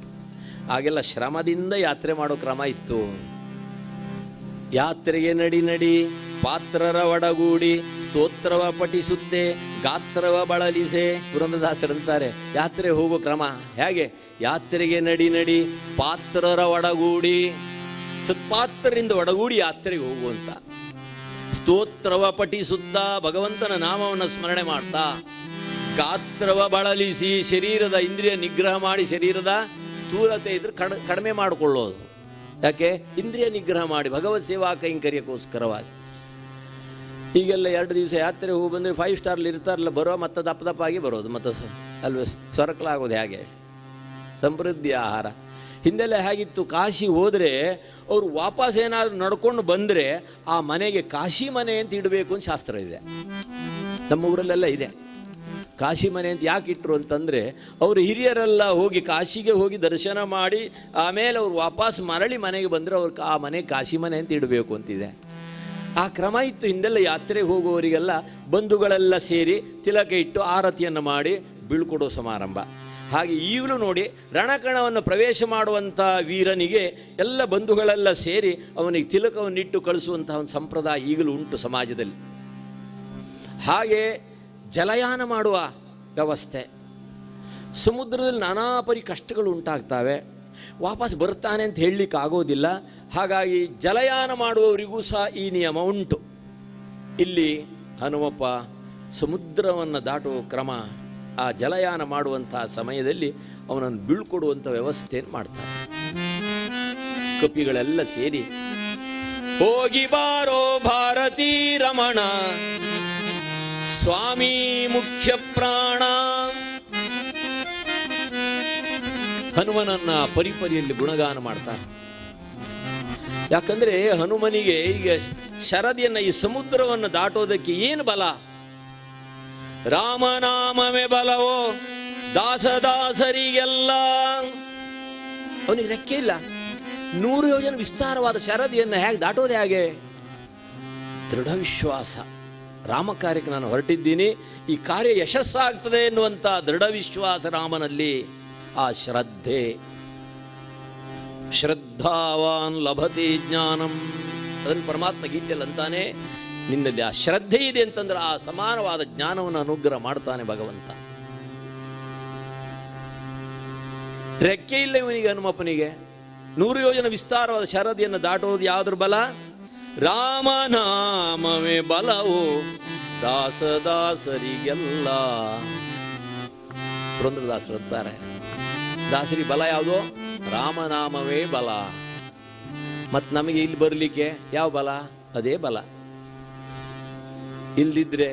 ಹಾಗೆಲ್ಲ ಶ್ರಮದಿಂದ ಯಾತ್ರೆ ಮಾಡೋ ಕ್ರಮ ಇತ್ತು. ಯಾತ್ರೆಗೆ ನಡಿ ನಡಿ ಪಾತ್ರರ ಒಡಗೂಡಿ ಸ್ತೋತ್ರವ ಪಠಿಸುತ್ತೆ ಗಾತ್ರವ ಬಳಲಿಸೆ. ಪುರಂದರದಾಸರಂತಾರೆ ಯಾತ್ರೆ ಹೋಗೋ ಕ್ರಮ ಹೇಗೆ? ಯಾತ್ರೆಗೆ ನಡಿ ನಡಿ ಪಾತ್ರರ ಒಡಗೂಡಿ, ಸತ್ಪಾತ್ರರಿಂದ ಒಡಗೂಡಿ ಯಾತ್ರೆಗೆ ಹೋಗುವಂತ. ಸ್ತೋತ್ರವ ಪಠಿಸುತ್ತಾ ಭಗವಂತನ ನಾಮವನ್ನು ಸ್ಮರಣೆ ಮಾಡ್ತಾ, ಗಾತ್ರವ ಬಳಲಿಸಿ ಶರೀರದ ಇಂದ್ರಿಯ ನಿಗ್ರಹ ಮಾಡಿ ಶರೀರದ ಸ್ಥೂಲತೆ ಇದ್ರೆ ಕಡಿಮೆ ಮಾಡಿಕೊಳ್ಳೋದು. ಯಾಕೆ? ಇಂದ್ರಿಯ ನಿಗ್ರಹ ಮಾಡಿ ಭಗವತ್ ಸೇವಾ ಕೈಂಕರ್ಯಕ್ಕೋಸ್ಕರವಾಗಿ. ಈಗೆಲ್ಲ 2 ದಿವಸ ಯಾತ್ರೆ ಹೋಗಿ ಬಂದರೆ 5 ಸ್ಟಾರ್ಲಿ ಇರ್ತಾರಲ್ಲ, ಬರೋ ಮತ್ತೆ ದಪ್ಪ ದಪ್ಪಾಗಿ ಬರೋದು, ಮತ್ತು ಅಲ್ವ ಸ್ವರ್ಕಲಾಗೋದು. ಹೇಗೆ? ಸಮೃದ್ಧಿ ಆಹಾರ. ಹಿಂದೆಲ್ಲ ಹೇಗಿತ್ತು? ಕಾಶಿ ಹೋದರೆ ಅವರು ವಾಪಸ್ ಏನಾದರೂ ನಡ್ಕೊಂಡು ಬಂದರೆ ಆ ಮನೆಗೆ ಕಾಶಿ ಮನೆ ಅಂತ ಇಡಬೇಕು ಅಂತ ಶಾಸ್ತ್ರ ಇದೆ. ನಮ್ಮ ಊರಲ್ಲೆಲ್ಲ ಇದೆ ಕಾಶಿ ಮನೆ ಅಂತ. ಯಾಕೆ ಇಟ್ಟರು ಅಂತಂದರೆ ಅವರು ಹಿರಿಯರೆಲ್ಲ ಹೋಗಿ ಕಾಶಿಗೆ ಹೋಗಿ ದರ್ಶನ ಮಾಡಿ ಆಮೇಲೆ ಅವ್ರು ವಾಪಸ್ ಮರಳಿ ಮನೆಗೆ ಬಂದರೆ ಅವ್ರು ಆ ಮನೆ ಕಾಶಿ ಮನೆ ಅಂತ ಇಡಬೇಕು ಅಂತಿದೆ. ಆ ಕ್ರಮ ಇತ್ತು ಹಿಂದೆಲ್ಲ. ಯಾತ್ರೆಗೆ ಹೋಗುವವರಿಗೆಲ್ಲ ಬಂಧುಗಳೆಲ್ಲ ಸೇರಿ ತಿಲಕ ಇಟ್ಟು ಆರತಿಯನ್ನು ಮಾಡಿ ಬೀಳ್ಕೊಡೋ ಸಮಾರಂಭ. ಹಾಗೆ ಈಗಲೂ ನೋಡಿ, ರಣಕಣವನ್ನು ಪ್ರವೇಶ ಮಾಡುವಂಥ ವೀರನಿಗೆ ಎಲ್ಲ ಬಂಧುಗಳೆಲ್ಲ ಸೇರಿ ಅವನಿಗೆ ತಿಲಕವನ್ನಿಟ್ಟು ಕಳಿಸುವಂತಹ ಒಂದು ಸಂಪ್ರದಾಯ ಈಗಲೂ ಉಂಟು ಸಮಾಜದಲ್ಲಿ. ಹಾಗೆ ಜಲಯಾನ ಮಾಡುವ ವ್ಯವಸ್ಥೆ. ಸಮುದ್ರದಲ್ಲಿ ನಾನಾ ಪರಿ ಕಷ್ಟಗಳು ಉಂಟಾಗ್ತವೆ, ವಾಪಸ್ ಬರ್ತಾನೆ ಅಂತ ಹೇಳಲಿಕ್ಕೆ ಆಗೋದಿಲ್ಲ. ಹಾಗಾಗಿ ಜಲಯಾನ ಮಾಡುವವರಿಗೂ ಸಹ ಈ ನಿಯಮ ಉಂಟು. ಇಲ್ಲಿ ಹನುಮಪ್ಪ ಸಮುದ್ರವನ್ನು ದಾಟುವ ಕ್ರಮ, ಆ ಜಲಯಾನ ಮಾಡುವಂತಹ ಸಮಯದಲ್ಲಿ ಅವನನ್ನು ಬೀಳ್ಕೊಡುವಂಥ ವ್ಯವಸ್ಥೆಯನ್ನು ಮಾಡ್ತಾರೆ. ಕಪಿಗಳೆಲ್ಲ ಸೇರಿ ಹೋಗಿ ಬಾರೋ ಭಾರತೀ ರಮಣ ಸ್ವಾಮಿ ಮುಖ್ಯ ಪ್ರಾಣ. ಹನುಮನನ್ನ ಪರಿಪರಿಯಲ್ಲಿ ಗುಣಗಾನ ಮಾಡ್ತಾರೆ. ಯಾಕಂದ್ರೆ ಹನುಮನಿಗೆ ಈಗ ಶರದಿಯನ್ನ, ಈ ಸಮುದ್ರವನ್ನು ದಾಟೋದಕ್ಕೆ ಏನು ಬಲ? ರಾಮನಾಮವೇ ಬಲವೋ ದಾಸದಾಸರಿಗೆಲ್ಲ. ಅವನಿಗೆ ರೆಕ್ಕೆ ಇಲ್ಲ. 100 ಯೋಜನೆ ವಿಸ್ತಾರವಾದ ಶರದಿಯನ್ನು ಹೇಗೆ ದಾಟೋದು? ಹೇಗೆ? ದೃಢ ವಿಶ್ವಾಸ. ರಾಮ ಕಾರ್ಯಕ್ಕೆ ನಾನು ಹೊರಟಿದ್ದೀನಿ, ಈ ಕಾರ್ಯ ಯಶಸ್ಸಾಗ್ತದೆ ಎನ್ನುವಂಥ ದೃಢ ವಿಶ್ವಾಸ ರಾಮನಲ್ಲಿ. ಆ ಶ್ರದ್ಧೆ. ಶ್ರದ್ಧಾವಾನ್ ಲಭತೆ ಜ್ಞಾನಂ. ಅದನ್ನು ಪರಮಾತ್ಮ ಗೀತೆಯಲ್ಲಿ ಅಂತಾನೆ, ನಿನ್ನಲ್ಲಿ ಆ ಶ್ರದ್ಧೆ ಇದೆ ಅಂತಂದ್ರೆ ಆ ಸಮಾನವಾದ ಜ್ಞಾನವನ್ನು ಅನುಗ್ರಹ ಮಾಡ್ತಾನೆ ಭಗವಂತ. ರೆಕ್ಕೆ ಇಲ್ಲ ಇವನಿಗೆ, ಹನುಮಪ್ಪನಿಗೆ. 100 ಯೋಜನೆ ವಿಸ್ತಾರವಾದ ಶರದಿಯನ್ನು ದಾಟೋದು ಯಾವುದ್ರ ಬಲ? ರಾಮನಾಮವೇ ಬಲವು ದಾಸದಾಸರಿಗೆಲ್ಲ. ಪುರಂದರದಾಸರು ಅಂತಾರೆ, ದಾಸರಿ ಬಲ ಯಾವುದೋ? ರಾಮನಾಮವೇ ಬಲ. ಮತ್ತು ನಮಗೆ ಇಲ್ಲಿ ಬರಲಿಕ್ಕೆ ಯಾವ ಬಲ? ಅದೇ ಬಲ. ಇಲ್ದಿದ್ರೆ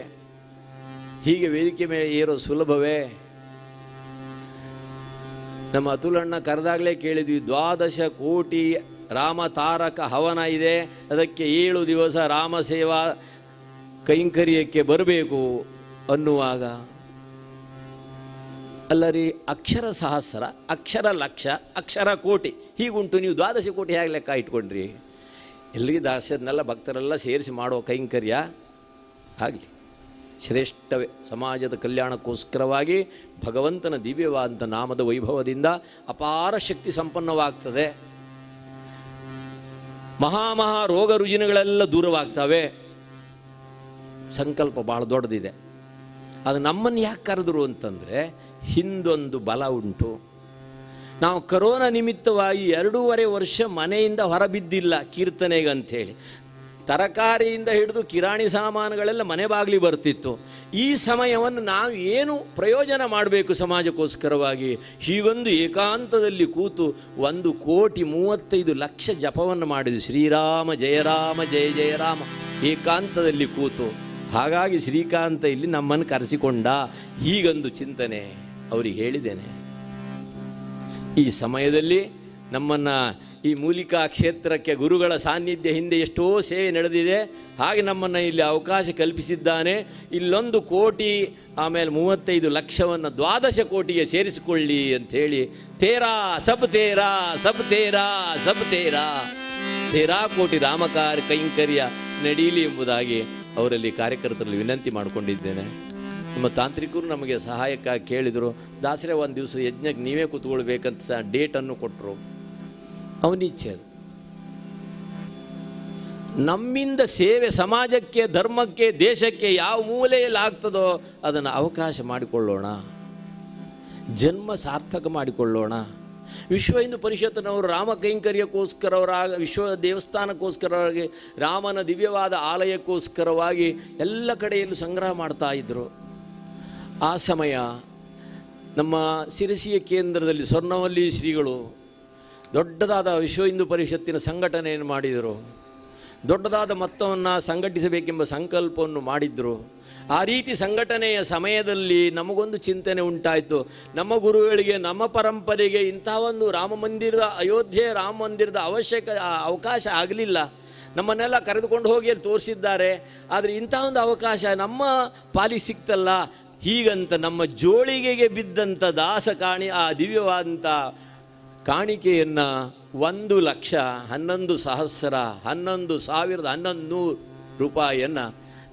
ಹೀಗೆ ವೇದಿಕೆ ಮೇಲೆ ಏರೋ ಸುಲಭವೇ? ನಮ್ಮ ಅತುಲಣ್ಣ ಕರೆದಾಗಲೇ ಕೇಳಿದ್ವಿ, 12 ಕೋಟಿ ರಾಮ ತಾರಕ ಹವನ ಇದೆ, ಅದಕ್ಕೆ 7 ದಿವಸ ರಾಮ ಸೇವಾ ಕೈಂಕರ್ಯಕ್ಕೆ ಬರಬೇಕು ಅನ್ನುವಾಗ, ಅಲ್ಲರಿ ಅಕ್ಷರ ಸಹಸ್ರ, ಅಕ್ಷರ ಲಕ್ಷ, ಅಕ್ಷರ ಕೋಟಿ ಹೀಗುಂಟು. ನೀವು 12 ಕೋಟಿ ಹೇಗೆ ಲೆಕ್ಕ ಇಟ್ಕೊಂಡ್ರಿ? ಎಲ್ಲಿಗೆ ದಾಸರನ್ನೆಲ್ಲ ಭಕ್ತರೆಲ್ಲ ಸೇರಿಸಿ ಮಾಡೋ ಕೈಂಕರ್ಯ ಆಗಲಿ ಶ್ರೇಷ್ಠವೇ. ಸಮಾಜದ ಕಲ್ಯಾಣಕ್ಕೋಸ್ಕರವಾಗಿ ಭಗವಂತನ ದಿವ್ಯವಾದಂಥ ನಾಮದ ವೈಭವದಿಂದ ಅಪಾರ ಶಕ್ತಿ ಸಂಪನ್ನವಾಗ್ತದೆ. ಮಹಾ ರೋಗ ರುಜಿನಗಳೆಲ್ಲ ದೂರವಾಗ್ತವೆ. ಸಂಕಲ್ಪ ಭಾಳ ದೊಡ್ಡದಿದೆ. ಅದು ನಮ್ಮನ್ನು ಯಾಕೆ ಕರೆದ್ರು ಅಂತಂದರೆ, ಹಿಂದೊಂದು ಬಲ ಉಂಟು. ನಾವು ಕರೋನಾ ನಿಮಿತ್ತವಾಗಿ 2.5 ವರ್ಷ ಮನೆಯಿಂದ ಹೊರಬಿದ್ದಿಲ್ಲ ಕೀರ್ತನೆಗೆ ಅಂಥೇಳಿ. ತರಕಾರಿಯಿಂದ ಹಿಡಿದು ಕಿರಾಣಿ ಸಾಮಾನುಗಳೆಲ್ಲ ಮನೆ ಬಾಗಿಲಿ ಬರ್ತಿತ್ತು. ಈ ಸಮಯವನ್ನು ನಾವು ಏನು ಪ್ರಯೋಜನ ಮಾಡಬೇಕು ಸಮಾಜಕ್ಕೋಸ್ಕರವಾಗಿ? ಹೀಗೊಂದು ಏಕಾಂತದಲ್ಲಿ ಕೂತು 1,35,00,000 ಜಪವನ್ನು ಮಾಡಿದ್ವಿ. ಶ್ರೀರಾಮ ಜಯ ರಾಮ ಜಯ ಜಯ ರಾಮ ಏಕಾಂತದಲ್ಲಿ ಕೂತು. ಹಾಗಾಗಿ ಶ್ರೀಕಾಂತ ಇಲ್ಲಿ ನಮ್ಮನ್ನು ಕರೆಸಿಕೊಂಡ. ಹೀಗೊಂದು ಚಿಂತನೆ ಅವರಿಗೆ ಹೇಳಿದ್ದೇನೆ. ಈ ಸಮಯದಲ್ಲಿ ನಮ್ಮನ್ನು ಈ ಮೂಲಿಕಾ ಕ್ಷೇತ್ರಕ್ಕೆ ಗುರುಗಳ ಸಾನ್ನಿಧ್ಯ ಹಿಂದೆ ಎಷ್ಟೋ ಸೇವೆ ನಡೆದಿದೆ. ಹಾಗೆ ನಮ್ಮನ್ನು ಇಲ್ಲಿ ಅವಕಾಶ ಕಲ್ಪಿಸಿದ್ದಾನೆ. 1 ಕೋಟಿ ಆಮೇಲೆ 35 ಲಕ್ಷವನ್ನು 12 ಕೋಟಿಗೆ ಸೇರಿಸಿಕೊಳ್ಳಿ ಅಂಥೇಳಿ, ತೇರಾ ಸಬ್ ತೇರಾ ಸಬ್ ತೇರಾ ಸಬ್ ತೇರಾ ತೇರಾಕೋಟಿ ರಾಮಕಾರ ಕೈಂಕರ್ಯ ನಡೀಲಿ ಎಂಬುದಾಗಿ ಅವರಲ್ಲಿ ಕಾರ್ಯಕರ್ತರಲ್ಲಿ ವಿನಂತಿ ಮಾಡಿಕೊಂಡಿದ್ದೇನೆ. ನಮ್ಮ ತಾಂತ್ರಿಕರು ನಮಗೆ ಸಹಾಯಕ್ಕಾಗಿ ಕೇಳಿದರು, ದಾಸರೇ ಒಂದು ದಿವಸ ಯಜ್ಞಕ್ಕೆ ನೀವೇ ಕೂತ್ಕೊಳ್ಬೇಕಂತ ಡೇಟನ್ನು ಕೊಟ್ಟರು. ಅವನಿಚ್ಛೆ ಅದು. ನಮ್ಮಿಂದ ಸೇವೆ ಸಮಾಜಕ್ಕೆ, ಧರ್ಮಕ್ಕೆ, ದೇಶಕ್ಕೆ ಯಾವ ಮೂಲೆಯಲ್ಲಿ ಆಗ್ತದೋ ಅದನ್ನು ಅವಕಾಶ ಮಾಡಿಕೊಳ್ಳೋಣ, ಜನ್ಮ ಸಾರ್ಥಕ ಮಾಡಿಕೊಳ್ಳೋಣ. ವಿಶ್ವ ಹಿಂದೂ ಪರಿಷತ್ತಿನವರು ರಾಮ ಕೈಂಕರ್ಯಕ್ಕೋಸ್ಕರವರಾಗ, ವಿಶ್ವ ದೇವಸ್ಥಾನಕ್ಕೋಸ್ಕರವಾಗಿ, ರಾಮನ ದಿವ್ಯವಾದ ಆಲಯಕ್ಕೋಸ್ಕರವಾಗಿ ಎಲ್ಲ ಕಡೆಯಲ್ಲೂ ಸಂಗ್ರಹ ಮಾಡ್ತಾ ಇದ್ದರು. ಆ ಸಮಯ ನಮ್ಮ ಶಿರಸಿಯ ಕೇಂದ್ರದಲ್ಲಿ ಸ್ವರ್ಣವಲ್ಲಿ ಶ್ರೀಗಳು ದೊಡ್ಡದಾದ ವಿಶ್ವ ಹಿಂದೂ ಪರಿಷತ್ತಿನ ಸಂಘಟನೆಯನ್ನು ಮಾಡಿದರು. ದೊಡ್ಡದಾದ ಮೊತ್ತವನ್ನು ಸಂಘಟಿಸಬೇಕೆಂಬ ಸಂಕಲ್ಪವನ್ನು ಮಾಡಿದ್ರು. ಆ ರೀತಿ ಸಂಘಟನೆಯ ಸಮಯದಲ್ಲಿ ನಮಗೊಂದು ಚಿಂತನೆ ಉಂಟಾಯಿತು. ನಮ್ಮ ಗುರುಗಳಿಗೆ, ನಮ್ಮ ಪರಂಪರೆಗೆ ಇಂಥ ಒಂದು ರಾಮ ಮಂದಿರದ, ಅಯೋಧ್ಯೆ ರಾಮ ಮಂದಿರದ ಅವಕಾಶ ಆಗಲಿಲ್ಲ. ನಮ್ಮನ್ನೆಲ್ಲ ಕರೆದುಕೊಂಡು ಹೋಗಿ ಅಲ್ಲಿ ತೋರಿಸಿದ್ದಾರೆ. ಆದರೆ ಇಂಥ ಒಂದು ಅವಕಾಶ ನಮ್ಮ ಪಾಲಿಗೆ ಸಿಕ್ತಲ್ಲ. ಹೀಗಂತ ನಮ್ಮ ಜೋಳಿಗೆಗೆ ಬಿದ್ದಂಥ ದಾಸಕಾಣಿ, ಆ ದಿವ್ಯವಾದಂಥ ಕಾಣಿಕೆಯನ್ನು 1,11,11,11,11 ರೂಪಾಯಿಯನ್ನು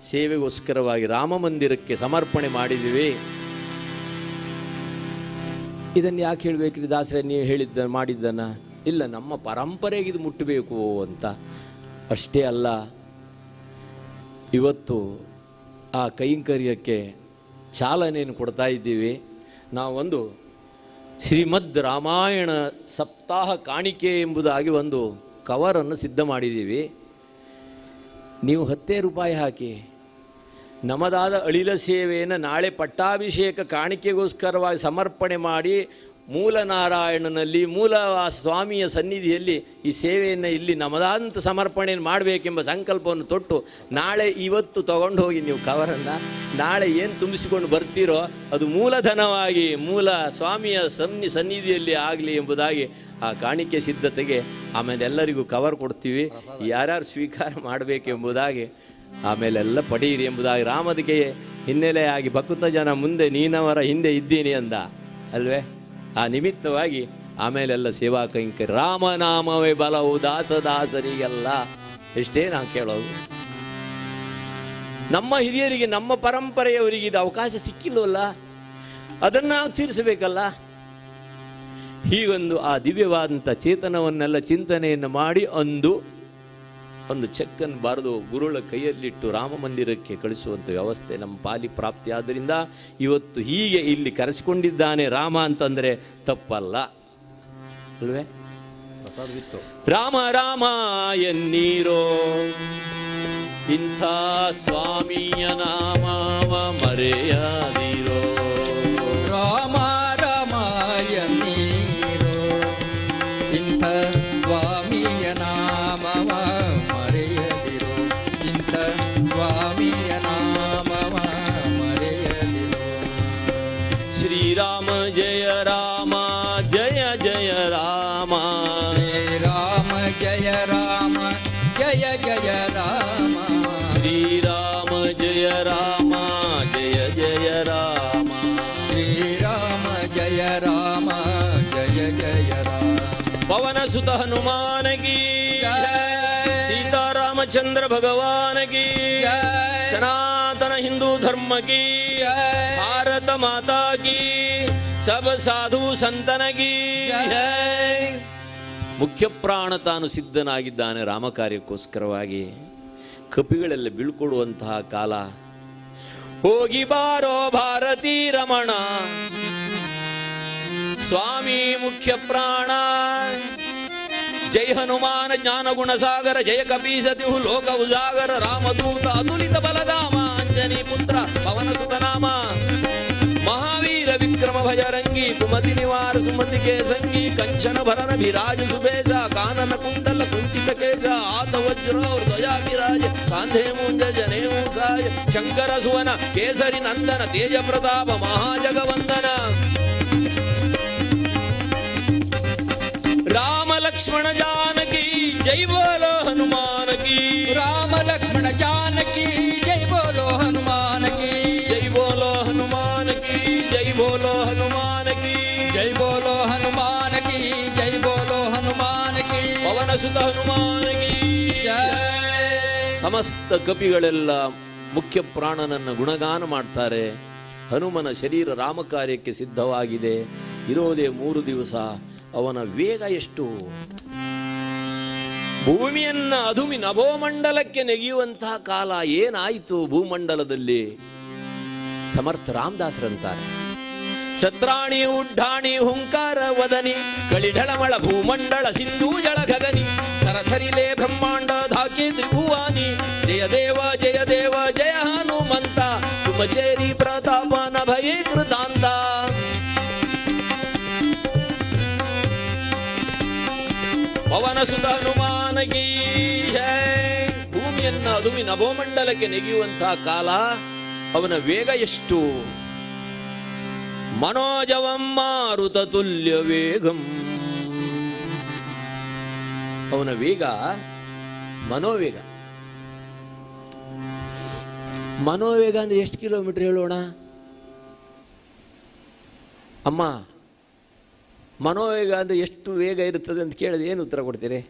ಸೇವೆಗೋಸ್ಕರವಾಗಿ ರಾಮ ಮಂದಿರಕ್ಕೆ ಸಮರ್ಪಣೆ ಮಾಡಿದ್ದೀವಿ. ಇದನ್ನು ಯಾಕೆ ಹೇಳಬೇಕ್ರಿ ದಾಸರೇ, ನೀವು ಮಾಡಿದ್ದನ್ನು? ಇಲ್ಲ, ನಮ್ಮ ಪರಂಪರೆಗೆ ಇದು ಮುಟ್ಟಬೇಕು ಅಂತ. ಅಷ್ಟೇ ಅಲ್ಲ, ಇವತ್ತು ಆ ಕೈಂಕರ್ಯಕ್ಕೆ ಚಾಲನೆಯನ್ನು ಕೊಡ್ತಾ ಇದ್ದೀವಿ. ನಾವೊಂದು ಶ್ರೀಮದ್ ರಾಮಾಯಣ ಸಪ್ತಾಹ ಕಾಣಿಕೆ ಎಂಬುದಾಗಿ ಒಂದು ಕವರನ್ನು ಸಿದ್ಧ ಮಾಡಿದ್ದೀವಿ. ನೀವು 10 ರೂಪಾಯಿ ಹಾಕಿ ನಮ್ಮದಾದ ಅಳಿಲ ಸೇವೆಯನ್ನು ನಾಳೆ ಪಟ್ಟಾಭಿಷೇಕ ಕಾಣಿಕೆಗೋಸ್ಕರವಾಗಿ ಸಮರ್ಪಣೆ ಮಾಡಿ, ಮೂಲ ನಾರಾಯಣನಲ್ಲಿ, ಮೂಲ ಸ್ವಾಮಿಯ ಸನ್ನಿಧಿಯಲ್ಲಿ ಈ ಸೇವೆಯನ್ನು ಇಲ್ಲಿ ನಮ್ಮದಾದಂಥ ಸಮರ್ಪಣೆಯನ್ನು ಮಾಡಬೇಕೆಂಬ ಸಂಕಲ್ಪವನ್ನು ತೊಟ್ಟು, ಇವತ್ತು ತಗೊಂಡು ಹೋಗಿ ನೀವು ಕವರನ್ನು, ನಾಳೆ ಏನು ತುಂಬಿಸಿಕೊಂಡು ಬರ್ತೀರೋ ಅದು ಮೂಲಧನವಾಗಿ ಮೂಲ ಸ್ವಾಮಿಯ ಸನ್ನಿಧಿಯಲ್ಲಿ ಆಗಲಿ ಎಂಬುದಾಗಿ ಆ ಕಾಣಿಕೆ ಸಿದ್ಧತೆಗೆ. ಆಮೇಲೆ ಎಲ್ಲರಿಗೂ ಕವರ್ ಕೊಡ್ತೀವಿ, ಯಾರ್ಯಾರು ಸ್ವೀಕಾರ ಮಾಡಬೇಕೆಂಬುದಾಗಿ, ಆಮೇಲೆಲ್ಲ ಪಡೆಯಿರಿ ಎಂಬುದಾಗಿ ರಾಮದಿಗೆ ಹಿನ್ನೆಲೆಯಾಗಿ ಭಕ್ತ ಜನ ಮುಂದೆ ನೀನವರ ಹಿಂದೆ ಇದ್ದೀನಿ ಅಂದ ಅಲ್ವೇ. ಆ ನಿಮಿತ್ತವಾಗಿ ಆಮೇಲೆಲ್ಲ ಸೇವಾ ಕೈಂಕರ್ಯ. ರಾಮನಾಮವೇ ಬಲವು ದಾಸದಾಸರಿಗೆಲ್ಲ. ಎಷ್ಟೇ ನಾವು ಕೇಳೋದು, ನಮ್ಮ ಹಿರಿಯರಿಗೆ, ನಮ್ಮ ಪರಂಪರೆಯವರಿಗೆ ಇದು ಅವಕಾಶ ಸಿಕ್ಕಿಲ್ಲವಲ್ಲ, ಅದನ್ನು ನಾವು ತೀರಿಸಬೇಕಲ್ಲ. ಹೀಗೊಂದು ಆ ದಿವ್ಯವಾದಂಥ ಚೇತನವನ್ನೆಲ್ಲ ಚಿಂತನೆಯನ್ನು ಮಾಡಿ ಒಂದು ಚೆಕ್ಕನ್ನು ಬರೆದು ಗುರುಳ ಕೈಯಲ್ಲಿಟ್ಟು ರಾಮ ಮಂದಿರಕ್ಕೆ ಕಳಿಸುವಂಥ ವ್ಯವಸ್ಥೆ ನಮ್ಮ ಪಾಲಿ ಪ್ರಾಪ್ತಿ. ಆದ್ದರಿಂದ ಇವತ್ತು ಹೀಗೆ ಇಲ್ಲಿ ಕರೆಸಿಕೊಂಡಿದ್ದಾನೆ ರಾಮ ಅಂತಂದರೆ ತಪ್ಪಲ್ಲ ಅಲ್ವೇ. ರಾಮ ರಾಮ ಎನ್ನೀರೋ ಇಂಥ ಸ್ವಾಮಿಯ ನಾಮವ ಮರೆಯದಿರೋ. ರಾಮ ರಾಮ ಎನ್ನೀರೋ ಇಂಥ ಸ್ವಾಮಿಯ ನಾಮವ ಮರೆಯದಿರೋ. ಇಂಥ ಸ್ವಾಮಿಯ ನಾಮವ ಮರೆಯದಿರೋ. ಶ್ರೀರಾಮ ಜಯ ರಾಮ ಜಯ ಜಯ ರಾಮ. ರಾಮ ಜಯ ರಾಮ ಜಯ ಜಯ ರಾಮ. ಶ್ರೀರಾಮ ಜಯ ರಾಮ ಜಯ ಜಯ ರಾಮ. ಶ್ರೀರಾಮ ಜಯ ರಾಮ ಜಯ ಜಯ ರಾಮ. ಪವನ ಸುತ ಹನುಮಾನ ಕಿ सीतारामचंद्र भगवान की सनातन हिंदू धर्म की भारत माता की सब साधु संतन की जय. ಮುಖ್ಯ ಪ್ರಾಣ ತಾನು ಸಿದ್ಧನಾಗಿದ್ದಾನೆ ರಾಮ ಕಾರ್ಯಕ್ಕೋಸ್ಕರವಾಗಿ. ಕಪಿಗಳೆಲ್ಲ ಬೀಳ್ಕೊಡುವಂತಹ ಕಾಲ. ಹೋಗಿ ಬಾರೋ ಭಾರತೀ ರಮಣ ಸ್ವಾಮಿ ಮುಖ್ಯ ಪ್ರಾಣ. ಜೈ ಹನುಮಾನ ಜ್ಞಾನ ಗುಣ ಸಾಗರ ಜಯ ಕಪೀಸತಿಹು ಲೋಕ ಉಜಾಗರ. ರಾಮದೂತ ಅತುಲಿತ ಬಲಧಾಮ ಅಂಜನಿ ಪುತ್ರ ಪವನ ಸುತನಾಮ. ಮಹಾವೀರ ವಿಕ್ರಮ ಭಜರಂಗಿ ಕುಮತಿ ನಿವಾರ ಸುಮತಿ ಕೆ ಸಂಗಿ. ಕಂಚನ ಭರನ ವಿರಾಜ ಸುಬೇಶ ಕಾನನ ಕುಂಡಲ ಕುಂಠಿತ ಕೇಶ. ಆತ ವಜ್ರ ಧ್ವಜಾ ವಿರಾಜ ಕಾಂಧೆ ಮುಂಜ ಜನೇ ಸಾಯ. ಶಂಕರ ಸುವನ ಕೇಸರಿ ನಂದನ ತೇಜ ಪ್ರತಾಪ ಮಹಾಜಗವಂದನ. राम लक्ष्मण जानकी जय बोलो हनुमान की. राम लक्ष्मण जानकी जय बोलो हनुमान की. जय बोलो हनुमान की जय बोलो हनुमान की. जय बोलो हनुमान की जय बोलो हनुमान की. पवन सुत हनुमान ಹನುಮಾನಗಿ ಸಮಸ್ತ ಕಪಿಗಳೆಲ್ಲ ಮುಖ್ಯ ಪ್ರಾಣನನ್ನು ಗುಣಗಾನ ಮಾಡ್ತಾರೆ. ಹನುಮನ ಶರೀರ ರಾಮಕಾರ್ಯಕ್ಕೆ ಸಿದ್ಧವಾಗಿದೆ. ಇರೋದೇ 3 ದಿವಸ. ಅವನ ವೇಗ ಎಷ್ಟು? ಭೂಮಿಯನ್ನ ಅಧುಮಿ ನಭೋಮಂಡಲಕ್ಕೆ ನೆಗೆಯುವಂತಹ ಕಾಲ ಏನಾಯಿತು ಭೂಮಂಡಲದಲ್ಲಿ? ಸಮರ್ಥ ರಾಮದಾಸರಂತಾರೆ, ಛತ್ರಾಣಿ ಉಡ್ಡಾಣಿ ಹುಂಕಾರ ವದನಿ ಕಳಿಢಳಮಳ ಭೂಮಂಡಳ ಸಿಂಧೂ ಜಳ ಗಗನಿ ತರಥರಿಲೇ ಬ್ರಹ್ಮಾಂಡ ಧಾಕೆ ತ್ರಿಭುವಾನಿ ಜಯ ದೇವ ಜಯ ದೇವ ಜಯ ಹನುಮಂತ ತುಮಚೇರಿ ಪ್ರತಾಪನ ಭಯೇ ಕೃತಾಂತ. ಪವನ ಸುತ ಹನುಮಾನಗಿ ಭೂಮಿಯನ್ನ ಅದುಮಿ ನಭೋಮಂಡಲಕ್ಕೆ ನೆಗೆಯುವಂತಹ ಕಾಲ. ಅವನ ವೇಗ ಎಷ್ಟು? ಮನೋಜವಂ ಮಾರುತ ತುಲ್ಯ ವೇಗಂ. ಅವನ ವೇಗ ಮನೋವೇಗ. ಮನೋವೇಗ ಅಂದ್ರೆ ಎಷ್ಟು ಕಿಲೋಮೀಟರ್ ಹೇಳೋಣ ಅಮ್ಮ? ಮನೋವೇಗ ಅಂದರೆ ಎಷ್ಟು ವೇಗ ಇರುತ್ತದೆ ಅಂತ ಕೇಳಿದ್ರೆ ಏನು ಉತ್ತರ ಕೊಡ್ತೀರಿ?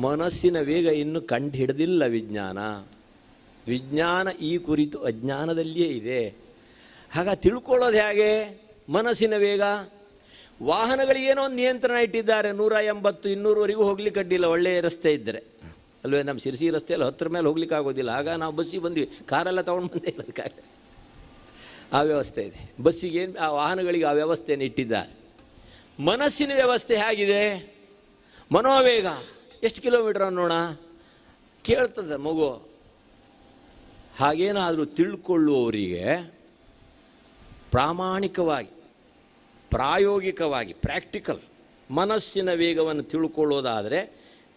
ಮನಸ್ಸಿನ ವೇಗ ಇನ್ನೂ ಕಂಡು ಹಿಡಿದಿಲ್ಲ ವಿಜ್ಞಾನ. ವಿಜ್ಞಾನ ಈ ಕುರಿತು ಅಜ್ಞಾನದಲ್ಲಿಯೇ ಇದೆ. ತಿಳ್ಕೊಳ್ಳೋದು ಹೇಗೆ ಮನಸ್ಸಿನ ವೇಗ? ವಾಹನಗಳಿಗೇನೋ ಒಂದು ನಿಯಂತ್ರಣ ಇಟ್ಟಿದ್ದಾರೆ. 180 200ವರೆಗೂ ಹೋಗ್ಲಿಕ್ಕೆ ಅಡ್ಡಿಲ್ಲ, ಒಳ್ಳೆಯ ರಸ್ತೆ ಇದ್ದರೆ ಅಲ್ವೇ. ನಮ್ಮ ಶಿರ್ಸಿ ರಸ್ತೆಯಲ್ಲಿ 10 ಮೇಲೆ ಹೋಗ್ಲಿಕ್ಕೆ ಆಗೋದಿಲ್ಲ. ಆಗ ನಾವು ಬಸ್ಸಿಗೆ ಬಂದ್ವಿ, ಕಾರೆಲ್ಲ ತೊಗೊಂಡು ಬಂದೇ ಇರೋದಕ್ಕಾಗ ಆ ವ್ಯವಸ್ಥೆ ಇದೆ. ಬಸ್ಸಿಗೇನು, ಆ ವಾಹನಗಳಿಗೆ ಆ ವ್ಯವಸ್ಥೆಯನ್ನು ಇಟ್ಟಿದ್ದಾರೆ. ಮನಸ್ಸಿನ ವ್ಯವಸ್ಥೆ ಹೇಗಿದೆ? ಮನೋವೇಗ ಎಷ್ಟು ಕಿಲೋಮೀಟರ್ ಅನ್ನೋಣ? ಕೇಳ್ತದೆ ಮಗು. ಹಾಗೇನಾದರೂ ತಿಳ್ಕೊಳ್ಳುವವರಿಗೆ ಪ್ರಾಮಾಣಿಕವಾಗಿ, ಪ್ರಾಯೋಗಿಕವಾಗಿ, ಪ್ರಾಕ್ಟಿಕಲ್ ಮನಸ್ಸಿನ ವೇಗವನ್ನು ತಿಳ್ಕೊಳ್ಳೋದಾದರೆ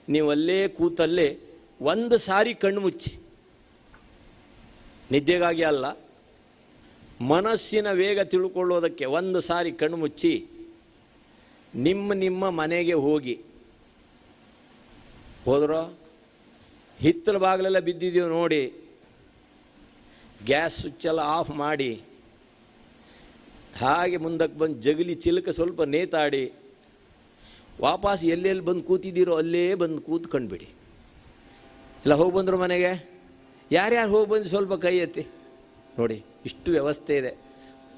ನೀವಲ್ಲೇ ಕೂತಲ್ಲೇ 1 ಸಾರಿ ಕಣ್ಣು ಮುಚ್ಚಿ, ನಿದ್ದೆಗಾಗಿ ಅಲ್ಲ, ಮನಸ್ಸಿನ ವೇಗ ತಿಳ್ಕೊಳ್ಳೋದಕ್ಕೆ 1 ಸಾರಿ ಕಣ್ಣು ಮುಚ್ಚಿ ನಿಮ್ಮ ಮನೆಗೆ ಹೋದ್ರೋ ಹಿತ್ತಲ ಬಾಗಿಲೆಲ್ಲ ಬಿದ್ದಿದ್ದೀವಿ ನೋಡಿ, ಗ್ಯಾಸ್ ಸ್ವಿಚ್ಚೆಲ್ಲ ಆಫ್ ಮಾಡಿ ಹಾಗೆ ಮುಂದಕ್ಕೆ ಬಂದು ಜಗಲಿ ಚಿಲಕ ಸ್ವಲ್ಪ ನೇತಾಡಿ ವಾಪಸ್ ಎಲ್ಲೆಲ್ಲಿ ಬಂದು ಕೂತಿದ್ದೀರೋ ಅಲ್ಲೇ ಬಂದು ಕೂತ್ಕೊಂಡ್ಬಿಡಿ. ಎಲ್ಲ ಹೋಗಿ ಬಂದರು ಮನೆಗೆ? ಯಾರ್ಯಾರು ಹೋಗಿ ಬಂದು ಸ್ವಲ್ಪ ಕೈ ಎತ್ತಿ ನೋಡಿ. ಇಷ್ಟು ವ್ಯವಸ್ಥೆ ಇದೆ.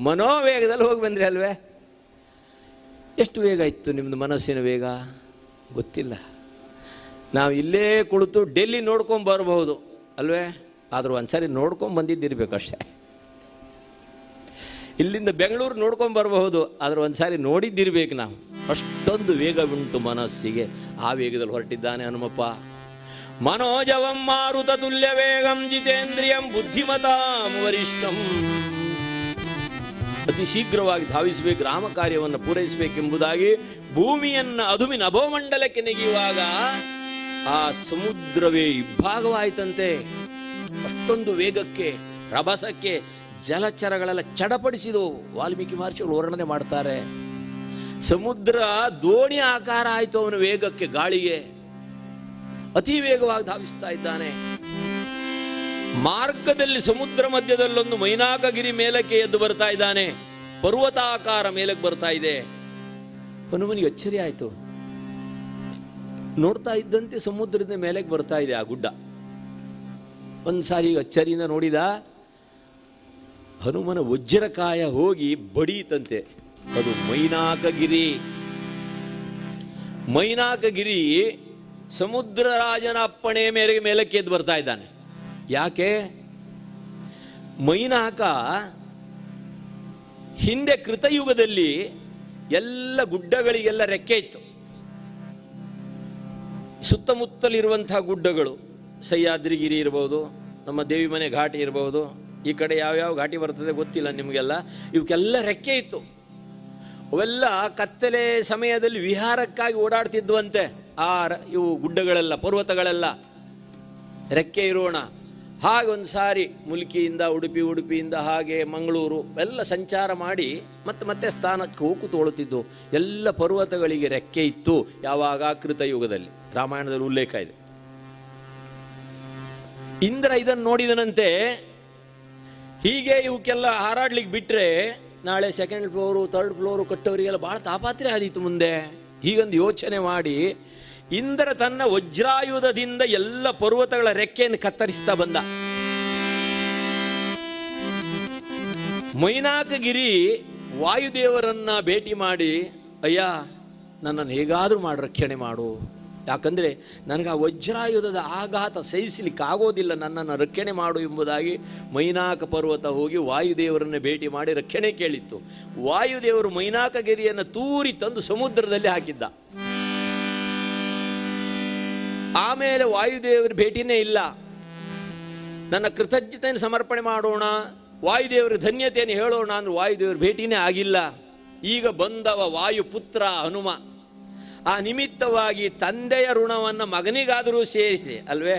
ಮನೋವೇಗದಲ್ಲಿ ಹೋಗಿ ಬಂದ್ರಿ ಅಲ್ವೇ? ಎಷ್ಟು ವೇಗ ಇತ್ತು ನಿಮ್ಮದು ಮನಸ್ಸಿನ ವೇಗ? ಗೊತ್ತಿಲ್ಲ. ನಾವು ಇಲ್ಲೇ ಕುಳಿತು ಡೆಲ್ಲಿ ನೋಡ್ಕೊಂಡು ಬರಬಹುದು ಅಲ್ವೇ? ಆದರೂ ಒಂದು ಸಾರಿ ನೋಡ್ಕೊಂಡು ಬಂದಿದ್ದಿರ್ಬೇಕಷ್ಟೇ. ಇಲ್ಲಿಂದ ಬೆಂಗಳೂರು ನೋಡ್ಕೊಂಡು ಬರಬಹುದು, ಆದರೆ ಒಂದು ಸಾರಿ ನೋಡಿದ್ದಿರ್ಬೇಕು ನಾವು. ಅಷ್ಟೊಂದು ವೇಗ ಉಂಟು ಮನಸ್ಸಿಗೆ. ಆ ವೇಗದಲ್ಲಿ ಹೊರಟಿದ್ದಾನೆ ಹನುಮಪ್ಪ. ಮನೋಜವಂ ಮಾರುತ ತುಲ್ಯ ವೇಗಂ ಜಿತೇಂದ್ರಿಯಂ ಬುದ್ಧಿಮತಾಂ ವರಿಷ್ಠಂ. ಅತಿ ಶೀಘ್ರವಾಗಿ ಧಾವಿಸಬೇಕು, ರಾಮ ಕಾರ್ಯವನ್ನು ಪೂರೈಸಬೇಕೆಂಬುದಾಗಿ ಭೂಮಿಯನ್ನು ಅಧುಮಿ ನಭೋಮಂಡಲಕ್ಕೆ ನೆಗೆಯುವಾಗ ಆ ಸಮುದ್ರವೇ ಇಬ್ಬಾಗವಾಯಿತಂತೆ. ಅಷ್ಟೊಂದು ವೇಗಕ್ಕೆ, ರಭಸಕ್ಕೆ ಜಲಚರಗಳೆಲ್ಲ ಚಡಪಡಿಸಿದವು. ವಾಲ್ಮೀಕಿ ಮಹರ್ಷಿಗಳು ವರ್ಣನೆ ಮಾಡ್ತಾರೆ. ಸಮುದ್ರ ದೋಣಿ ಆಕಾರ ಆಯಿತು ಅವನ ವೇಗಕ್ಕೆ, ಗಾಳಿಗೆ. ಅತಿ ವೇಗವಾಗಿ ಧಾವಿಸ್ತಾ ಇದ್ದಾನೆ. ಮಾರ್ಗದಲ್ಲಿ ಸಮುದ್ರ ಮಧ್ಯದಲ್ಲೊಂದು ಮೈನಾಕಗಿರಿ ಮೇಲಕ್ಕೆ ಎದ್ದು ಬರ್ತಾ ಇದ್ದಾನೆ. ಪರ್ವತಾಕಾರ ಮೇಲಕ್ಕೆ ಬರ್ತಾ ಇದೆ. ಹನುಮನಿಗೆ ಅಚ್ಚರಿ ಆಯಿತು. ನೋಡ್ತಾ ಇದ್ದಂತೆ ಸಮುದ್ರದ ಮೇಲಕ್ಕೆ ಬರ್ತಾ ಇದೆ ಆ ಗುಡ್ಡ. ಒಂದು ಸಾರಿ ಅಚ್ಚರಿಯಿಂದ ನೋಡಿದ. ಹನುಮನ ವಜ್ರಕಾಯ ಹೋಗಿ ಬಡೀತಂತೆ. ಅದು ಮೈನಾಕಗಿರಿ. ಮೈನಾಕಗಿರಿ ಸಮುದ್ರ ರಾಜನ ಅಪ್ಪಣೆ ಮೇರೆಗೆ ಮೇಲಕ್ಕೆ ಎದ್ದು ಬರ್ತಾ ಇದ್ದಾನೆ. ಯಾಕೆ? ಮೈನಾಕ ಹಿಂದೆ ಕೃತಯುಗದಲ್ಲಿ ಎಲ್ಲ ಗುಡ್ಡಗಳಿಗೆಲ್ಲ ರೆಕ್ಕೆ ಇತ್ತು. ಸುತ್ತಮುತ್ತಲಿರುವಂತಹ ಗುಡ್ಡಗಳು, ಸಹ್ಯಾದ್ರಿಗಿರಿ ಇರಬಹುದು, ನಮ್ಮ ದೇವಿ ಮನೆ ಘಾಟಿ ಇರಬಹುದು, ಈ ಕಡೆ ಯಾವ್ಯಾವ ಘಾಟಿ ಬರ್ತದೆ ಗೊತ್ತಿಲ್ಲ ನಿಮಗೆಲ್ಲ. ಇವಕ್ಕೆಲ್ಲ ರೆಕ್ಕೆ ಇತ್ತು. ಅವೆಲ್ಲ ಕತ್ತಲೆ ಸಮಯದಲ್ಲಿ ವಿಹಾರಕ್ಕಾಗಿ ಓಡಾಡ್ತಿದ್ವಂತೆ. ಇವು ಗುಡ್ಡಗಳೆಲ್ಲ, ಪರ್ವತಗಳೆಲ್ಲ ರೆಕ್ಕೆ ಇರೋಣ. ಹಾಗೆ ಒಂದು ಸಾರಿ ಮುಲ್ಕಿಯಿಂದ ಉಡುಪಿಯಿಂದ ಹಾಗೆ ಮಂಗಳೂರು ಎಲ್ಲ ಸಂಚಾರ ಮಾಡಿ ಮತ್ತೆ ಸ್ಥಾನಕ್ಕೆ ಹೋಗಿ ತೋಳುತ್ತಿದ್ದು. ಎಲ್ಲ ಪರ್ವತಗಳಿಗೆ ರೆಕ್ಕೆ ಇತ್ತು ಯಾವಾಗ? ಕೃತಯುಗದಲ್ಲಿ. ರಾಮಾಯಣದಲ್ಲಿ ಉಲ್ಲೇಖ ಇದೆ. ಇಂದ್ರ ಇದನ್ನು ನೋಡಿದನಂತೆ. ಹೀಗೆ ಇವಕ್ಕೆಲ್ಲ ಹಾರಾಡ್ಲಿಕ್ಕೆ ಬಿಟ್ಟರೆ ನಾಳೆ 2nd ಫ್ಲೋರು 3rd ಫ್ಲೋರು ಕಟ್ಟೋರಿಗೆಲ್ಲ ಭಾಳ ತಾಪಾತ್ರೆ ಆದೀತು ಮುಂದೆ. ಹೀಗೊಂದು ಯೋಚನೆ ಮಾಡಿ ಇಂದ್ರ ತನ್ನ ವಜ್ರಾಯುಧದಿಂದ ಎಲ್ಲ ಪರ್ವತಗಳ ರೆಕ್ಕೆಯನ್ನು ಕತ್ತರಿಸ್ತಾ ಬಂದ. ಮೈನಾಕಗಿರಿ ವಾಯುದೇವರನ್ನ ಭೇಟಿ ಮಾಡಿ, ಅಯ್ಯ ನನ್ನನ್ನು ಹೇಗಾದರೂ ಮಾಡಿ ರಕ್ಷಣೆ ಮಾಡು, ಯಾಕಂದರೆ ನನಗೆ ಆ ವಜ್ರಾಯುಧದ ಆಘಾತ ಸಹಿಸಲಿಕ್ಕೆ ಆಗೋದಿಲ್ಲ, ನನ್ನನ್ನು ರಕ್ಷಣೆ ಮಾಡು ಎಂಬುದಾಗಿ ಮೈನಾಕ ಪರ್ವತ ಹೋಗಿ ವಾಯುದೇವರನ್ನು ಭೇಟಿ ಮಾಡಿ ರಕ್ಷಣೆ ಕೇಳಿತ್ತು. ವಾಯುದೇವರು ಮೈನಾಕಗಿರಿಯನ್ನು ತೂರಿ ತಂದು ಸಮುದ್ರದಲ್ಲಿ ಹಾಕಿದ್ದ. ಆಮೇಲೆ ವಾಯುದೇವರ ಭೇಟಿನೇ ಇಲ್ಲ. ನನ್ನ ಕೃತಜ್ಞತೆಯನ್ನು ಸಮರ್ಪಣೆ ಮಾಡೋಣ, ವಾಯುದೇವರ ಧನ್ಯತೆಯನ್ನು ಹೇಳೋಣ ಅಂದ್ರೆ ವಾಯುದೇವರ ಭೇಟಿನೇ ಆಗಿಲ್ಲ. ಈಗ ಬಂದವ ವಾಯುಪುತ್ರ ಹನುಮ. ಆ ನಿಮಿತ್ತವಾಗಿ ತಂದೆಯ ಋಣವನ್ನು ಮಗನಿಗಾದರೂ ಸೇರಿಸಿ ಅಲ್ವೇ,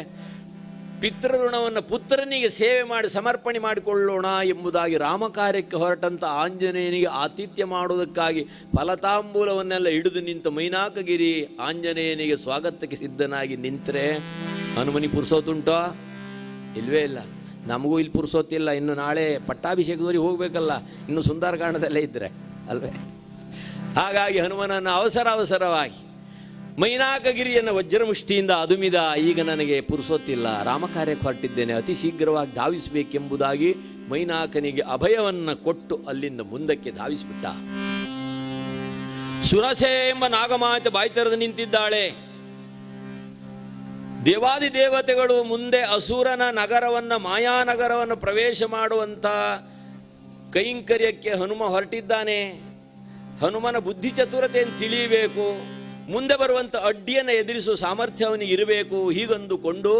ಪಿತೃ ಋಣವನ್ನು ಪುತ್ರನಿಗೆ ಸೇವೆ ಮಾಡಿ ಸಮರ್ಪಣೆ ಮಾಡಿಕೊಳ್ಳೋಣ ಎಂಬುದಾಗಿ ರಾಮಕಾರ್ಯಕ್ಕೆ ಹೊರಟಂಥ ಆಂಜನೇಯನಿಗೆ ಆತಿಥ್ಯ ಮಾಡುವುದಕ್ಕಾಗಿ ಫಲತಾಂಬೂಲವನ್ನೆಲ್ಲ ಹಿಡಿದು ನಿಂತ ಮೈನಾಕಗಿರಿ ಆಂಜನೇಯನಿಗೆ ಸ್ವಾಗತಕ್ಕೆ ಸಿದ್ಧನಾಗಿ ನಿಂತರೆ ಹನುಮನಿ ಪುರುಸೋತುಂಟೋ? ಇಲ್ವೇ ಇಲ್ಲ. ನಮಗೂ ಇಲ್ಲಿ ಪುರುಸೋತಿಲ್ಲ. ಇನ್ನು ನಾಳೆ ಪಟ್ಟಾಭಿಷೇಕದವರಿಗೆ ಹೋಗಬೇಕಲ್ಲ, ಇನ್ನು ಸುಂದರಕಾಂಡದಲ್ಲೇ ಇದ್ದರೆ ಅಲ್ವೇ. ಹಾಗಾಗಿ ಹನುಮನನ್ನು ಅವಸರವಾಗಿ ಮೈನಾಕಗಿರಿಯನ್ನು ವಜ್ರಮುಷ್ಟಿಯಿಂದ ಅದುಮಿದ. ಈಗ ನನಗೆ ಪುರುಸೊತ್ತಿಲ್ಲ, ರಾಮಕಾರ್ಯಕ್ಕೆ ಹೊರಟಿದ್ದೇನೆ, ಅತಿ ಶೀಘ್ರವಾಗಿ ಧಾವಿಸಬೇಕೆಂಬುದಾಗಿ ಮೈನಾಕನಿಗೆ ಅಭಯವನ್ನು ಕೊಟ್ಟು ಅಲ್ಲಿಂದ ಮುಂದಕ್ಕೆ ಧಾವಿಸಿಬಿಟ್ಟ. ಸುರಸೆ ಎಂಬ ನಾಗಮಾತೆ ಬಾಯಿ ತೆರೆದು ನಿಂತಿದ್ದಾಳೆ. ದೇವಾದಿ ದೇವತೆಗಳು ಮುಂದೆ ಅಸುರನ ನಗರವನ್ನು, ಮಾಯಾನಗರವನ್ನು ಪ್ರವೇಶ ಮಾಡುವಂಥ ಕೈಂಕರ್ಯಕ್ಕೆ ಹನುಮ ಹೊರಟಿದ್ದಾನೆ. ಹನುಮನ ಬುದ್ಧಿ ಚತುರತೆಯನ್ನು ತಿಳಿಯಬೇಕು, ಮುಂದೆ ಬರುವಂಥ ಅಡ್ಡಿಯನ್ನು ಎದುರಿಸುವ ಸಾಮರ್ಥ್ಯ ಅವನಿಗೆ ಇರಬೇಕು. ಹೀಗಂದುಕೊಂಡು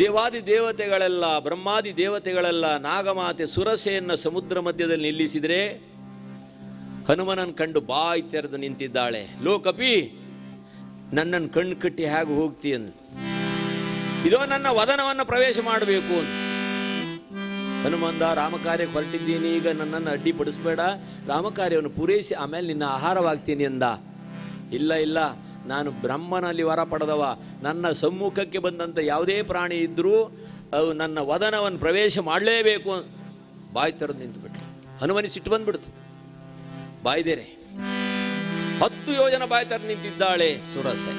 ದೇವಾದಿ ದೇವತೆಗಳೆಲ್ಲ, ಬ್ರಹ್ಮಾದಿ ದೇವತೆಗಳೆಲ್ಲ ನಾಗಮಾತೆ ಸುರಸೆಯನ್ನು ಸಮುದ್ರ ಮಧ್ಯದಲ್ಲಿ ನಿಲ್ಲಿಸಿದರೆ ಹನುಮನನ್ನು ಕಂಡು ಬಾಯಿ ತೆರೆದು ನಿಂತಿದ್ದಾಳೆ. ಲೋ ಕಪಿ, ನನ್ನನ್ನು ಕಣ್ಣು ಕಟ್ಟಿ ಹೇಗೆ ಹೋಗ್ತಿ ಅಂದು, ಇದೋ ನನ್ನ ವದನವನ್ನು ಪ್ರವೇಶ ಮಾಡಬೇಕು ಅಂತ. ಹನುಮಂದ, ರಾಮಕಾರ್ಯಕ್ಕೆ ಹೊರಟಿದ್ದೀನಿ, ಈಗ ನನ್ನನ್ನು ಅಡ್ಡಿಪಡಿಸಬೇಡ, ರಾಮಕಾರ್ಯವನ್ನು ಪೂರೈಸಿ ಆಮೇಲೆ ನಿನ್ನ ಆಹಾರವಾಗ್ತೀನಿ ಅಂದ. ಇಲ್ಲ, ನಾನು ಬ್ರಹ್ಮನಲ್ಲಿ ವರ ಪಡೆದವ, ನನ್ನ ಸಮ್ಮುಖಕ್ಕೆ ಬಂದಂಥ ಯಾವುದೇ ಪ್ರಾಣಿ ಇದ್ದರೂ ಅವು ನನ್ನ ವದನವನ್ನು ಪ್ರವೇಶ ಮಾಡಲೇಬೇಕು. ಬಾಯಿ ತೆರೆದು ನಿಂತುಬಿಟ್ರು. ಹನುಮನಿ ಸಿಟ್ಟು ಬಂದ್ಬಿಡ್ತು. ಬಾಯ್ದೇರೆ 10 ಯೋಜನ ಬಾಯಿ ತೆರೆದು ನಿಂತಿದ್ದಾಳೆ ಸುರಸೆ.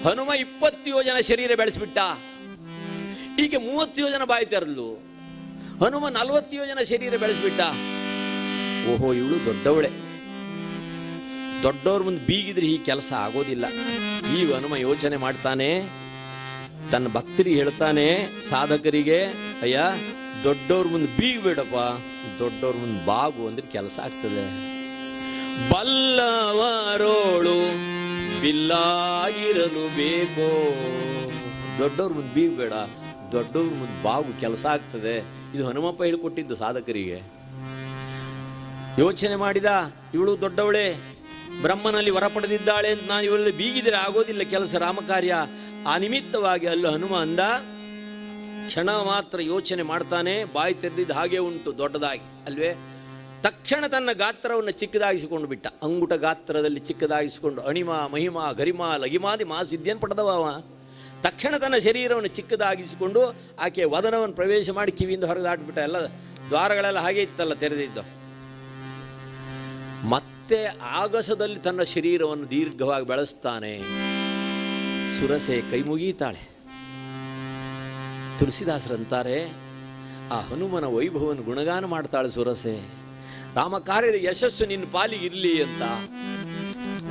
ಹನುಮ 20 ಯೋಜನ ಶರೀರ ಬೆಳೆಸಿಬಿಟ್ಟ. ಈಕೆ 30 ಯೋಜನ ಬಾಯಿ ತೆರೆದ್ಲು. ಹನುಮ 40 ಯೋಜನ ಶರೀರ ಬೆಳೆಸಿಬಿಟ್ಟ. ಓಹೋ, ಇವಳು ದೊಡ್ಡವಳೆ, ದೊಡ್ಡವ್ರ ಮುಂದೆ ಬೀಗಿದ್ರೆ ಈ ಕೆಲಸ ಆಗೋದಿಲ್ಲ. ಈಗ ಹನುಮ ಯೋಚನೆ ಮಾಡ್ತಾನೆ, ತನ್ನ ಭಕ್ತರಿಗೆ ಹೇಳ್ತಾನೆ, ಸಾಧಕರಿಗೆ, ಅಯ್ಯ ದೊಡ್ಡವ್ರ ಮುಂದೆ ಬೀಗಬೇಡಪ್ಪ, ದೊಡ್ಡವ್ರ ಮುಂದೆ ಬಾಗು ಅಂದ್ರೆ ಕೆಲಸ ಆಗ್ತದೆ. ಬಲ್ಲವರೋಳು ಬಿಲ್ಲಾಗಿರಲು ಬೇಕೋ, ದೊಡ್ಡವ್ರ ಮುಂದೆ ಬೀಗಬೇಡ, ದೊಡ್ಡವ್ರ ಮುಂದೆ ಬಾಗು, ಕೆಲಸ ಆಗ್ತದೆ. ಇದು ಹನುಮಪ್ಪ ಹೇಳಿಕೊಟ್ಟಿದ್ದು ಸಾಧಕರಿಗೆ. ಯೋಚನೆ ಮಾಡಿದ, ಇವಳು ದೊಡ್ಡವಳೆ, ಬ್ರಹ್ಮನಲ್ಲಿ ವರ ಪಡೆದಿದ್ದಾಳೆ ಅಂತ ನಾನು ಇವರಲ್ಲಿ ಬೀಗಿದರೆ ಆಗೋದಿಲ್ಲ ಕೆಲಸ, ರಾಮಕಾರ್ಯ. ಆ ನಿಮಿತ್ತವಾಗಿ ಅಲ್ಲ ಹನುಮ ಅಂದ. ಕ್ಷಣ ಮಾತ್ರ ಯೋಚನೆ ಮಾಡ್ತಾನೆ, ಬಾಯಿ ತೆರೆದಿದ್ದು ಹಾಗೆ ಉಂಟು ದೊಡ್ಡದಾಗಿ ಅಲ್ವೇ. ತಕ್ಷಣ ತನ್ನ ಗಾತ್ರವನ್ನು ಚಿಕ್ಕದಾಗಿಸಿಕೊಂಡು ಬಿಟ್ಟ. ಅಂಗುಟ ಗಾತ್ರದಲ್ಲಿ ಚಿಕ್ಕದಾಗಿಸಿಕೊಂಡು ಅಣಿಮ ಮಹಿಮ ಗರಿಮ ಲಗಿಮಾದಿ ಸಿದ್ಧಿಯನ್ನು ಪಡೆದವ ಅವ. ತಕ್ಷಣ ತನ್ನ ಶರೀರವನ್ನು ಚಿಕ್ಕದಾಗಿಸಿಕೊಂಡು ಆಕೆ ವದನವನ್ನು ಪ್ರವೇಶ ಮಾಡಿ ಕಿವಿಯಿಂದ ಹೊರಗೆ ದಾಟ್ಬಿಟ್ಟ. ಎಲ್ಲ ದ್ವಾರಗಳೆಲ್ಲ ಹಾಗೆ ಇತ್ತಲ್ಲ ತೆರೆದಿದ್ದು. ಮತ್ತೆ ಆಗಸದಲ್ಲಿ ತನ್ನ ಶರೀರವನ್ನು ದೀರ್ಘವಾಗಿ ಬೆಳೆಸ್ತಾನೆ. ಸುರಸೆ ಕೈ ಮುಗೀತಾಳೆ. ತುಳಸಿದಾಸರಂತಾರೆ, ಆ ಹನುಮನ ವೈಭವವನ್ನು ಗುಣಗಾನ ಮಾಡ್ತಾಳೆ ಸುರಸೆ. ರಾಮಕಾರ್ಯದ ಯಶಸ್ಸು ನಿನ್ನ ಪಾಲಿಗಿರಲಿ ಅಂತ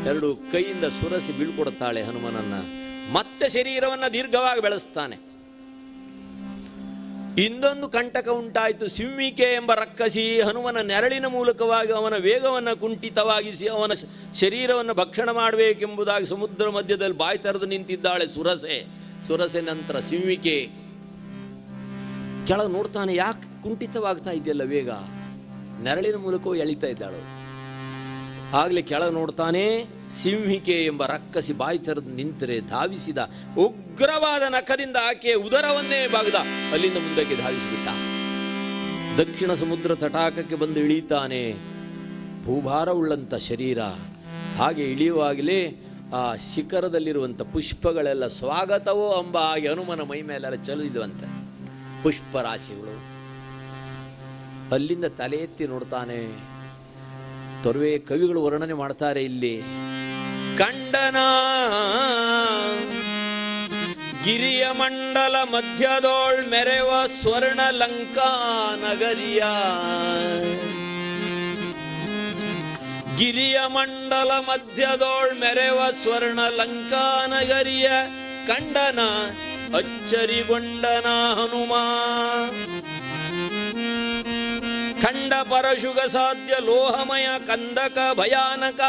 2 ಕೈಯಿಂದ ಸುರಸೆ ಬೀಳ್ಕೊಡುತ್ತಾಳೆ ಹನುಮನನ್ನ. ಮತ್ತೆ ಶರೀರವನ್ನು ದೀರ್ಘವಾಗಿ ಬೆಳೆಸ್ತಾನೆ. ಇನ್ನೊಂದು ಕಂಟಕ ಉಂಟಾಯಿತು. ಸಿಂಹಿಕೆ ಎಂಬ ರಕ್ಕಸಿ ಹನುಮನ ನೆರಳಿನ ಮೂಲಕವಾಗಿ ಅವನ ವೇಗವನ್ನು ಕುಂಠಿತವಾಗಿಸಿ ಅವನ ಶರೀರವನ್ನು ಭಕ್ಷಣ ಮಾಡಬೇಕೆಂಬುದಾಗಿ ಸಮುದ್ರ ಮಧ್ಯದಲ್ಲಿ ಬಾಯಿ ತೆರೆದು ನಿಂತಿದ್ದಾಳೆ ಸುರಸೆ. ಸುರಸೆ ನಂತರ ಸಿಂಹಿಕೆ. ಕೆಳಗೆ ನೋಡ್ತಾನೆ, ಯಾಕೆ ಕುಂಠಿತವಾಗ್ತಾ ಇದೆಯಲ್ಲ ವೇಗ, ನೆರಳಿನ ಮೂಲಕವೂ ಎಳಿತಾ ಇದ್ದಾಳು. ಆಗಲೇ ಕೆಳಗೆ ನೋಡ್ತಾನೆ, ಸಿಂಹಿಕೆ ಎಂಬ ರಕ್ಕಸಿ ಬಾಯಿ ತೆರೆದು ನಿಂತರೆ ಧಾವಿಸಿದ. ಉಗ್ರವಾದ ನಖದಿಂದ ಆಕೆಯ ಉದರವನ್ನೇ ಬಾಗದ. ಅಲ್ಲಿಂದ ಮುಂದಕ್ಕೆ ಧಾವಿಸಿಬಿಟ್ಟ. ದಕ್ಷಿಣ ಸಮುದ್ರ ತಟಾಕಕ್ಕೆ ಬಂದು ಇಳೀತಾನೆ. ಭೂಭಾರವುಳ್ಳಂಥ ಶರೀರ. ಹಾಗೆ ಇಳಿಯುವಾಗಲೇ ಆ ಶಿಖರದಲ್ಲಿರುವಂಥ ಪುಷ್ಪಗಳೆಲ್ಲ ಸ್ವಾಗತವೋ ಎಂಬ ಹಾಗೆ ಹನುಮನ ಮೈ ಮೇಲೆಲ್ಲ ಚಲಿದುವಂತೆ ಪುಷ್ಪರಾಶಿಗಳು. ಅಲ್ಲಿಂದ ತಲೆ ಎತ್ತಿ ನೋಡ್ತಾನೆ. ತೊರವೆ ಕವಿಗಳು ವರ್ಣನೆ ಮಾಡ್ತಾರೆ ಇಲ್ಲಿ. ಕಂಡನ ಗಿರಿಯ ಮಂಡಲ ಮಧ್ಯದೋಳ್ ಮೆರೆವ ಸ್ವರ್ಣ ಲಂಕಾ ನಗರಿಯ. ಗಿರಿಯ ಮಂಡಲ ಮಧ್ಯದೋಳ್ ಮೆರೆವ ಸ್ವರ್ಣ ಲಂಕಾ ನಗರಿಯ ಕಂಡನ ಅಚ್ಚರಿಗೊಂಡನ ಹನುಮ. ಕಂಡ ಪರಶುಗ ಸಾಧ್ಯ ಲೋಹಮಯ ಕಂದಕ ಭಯಾನಕ.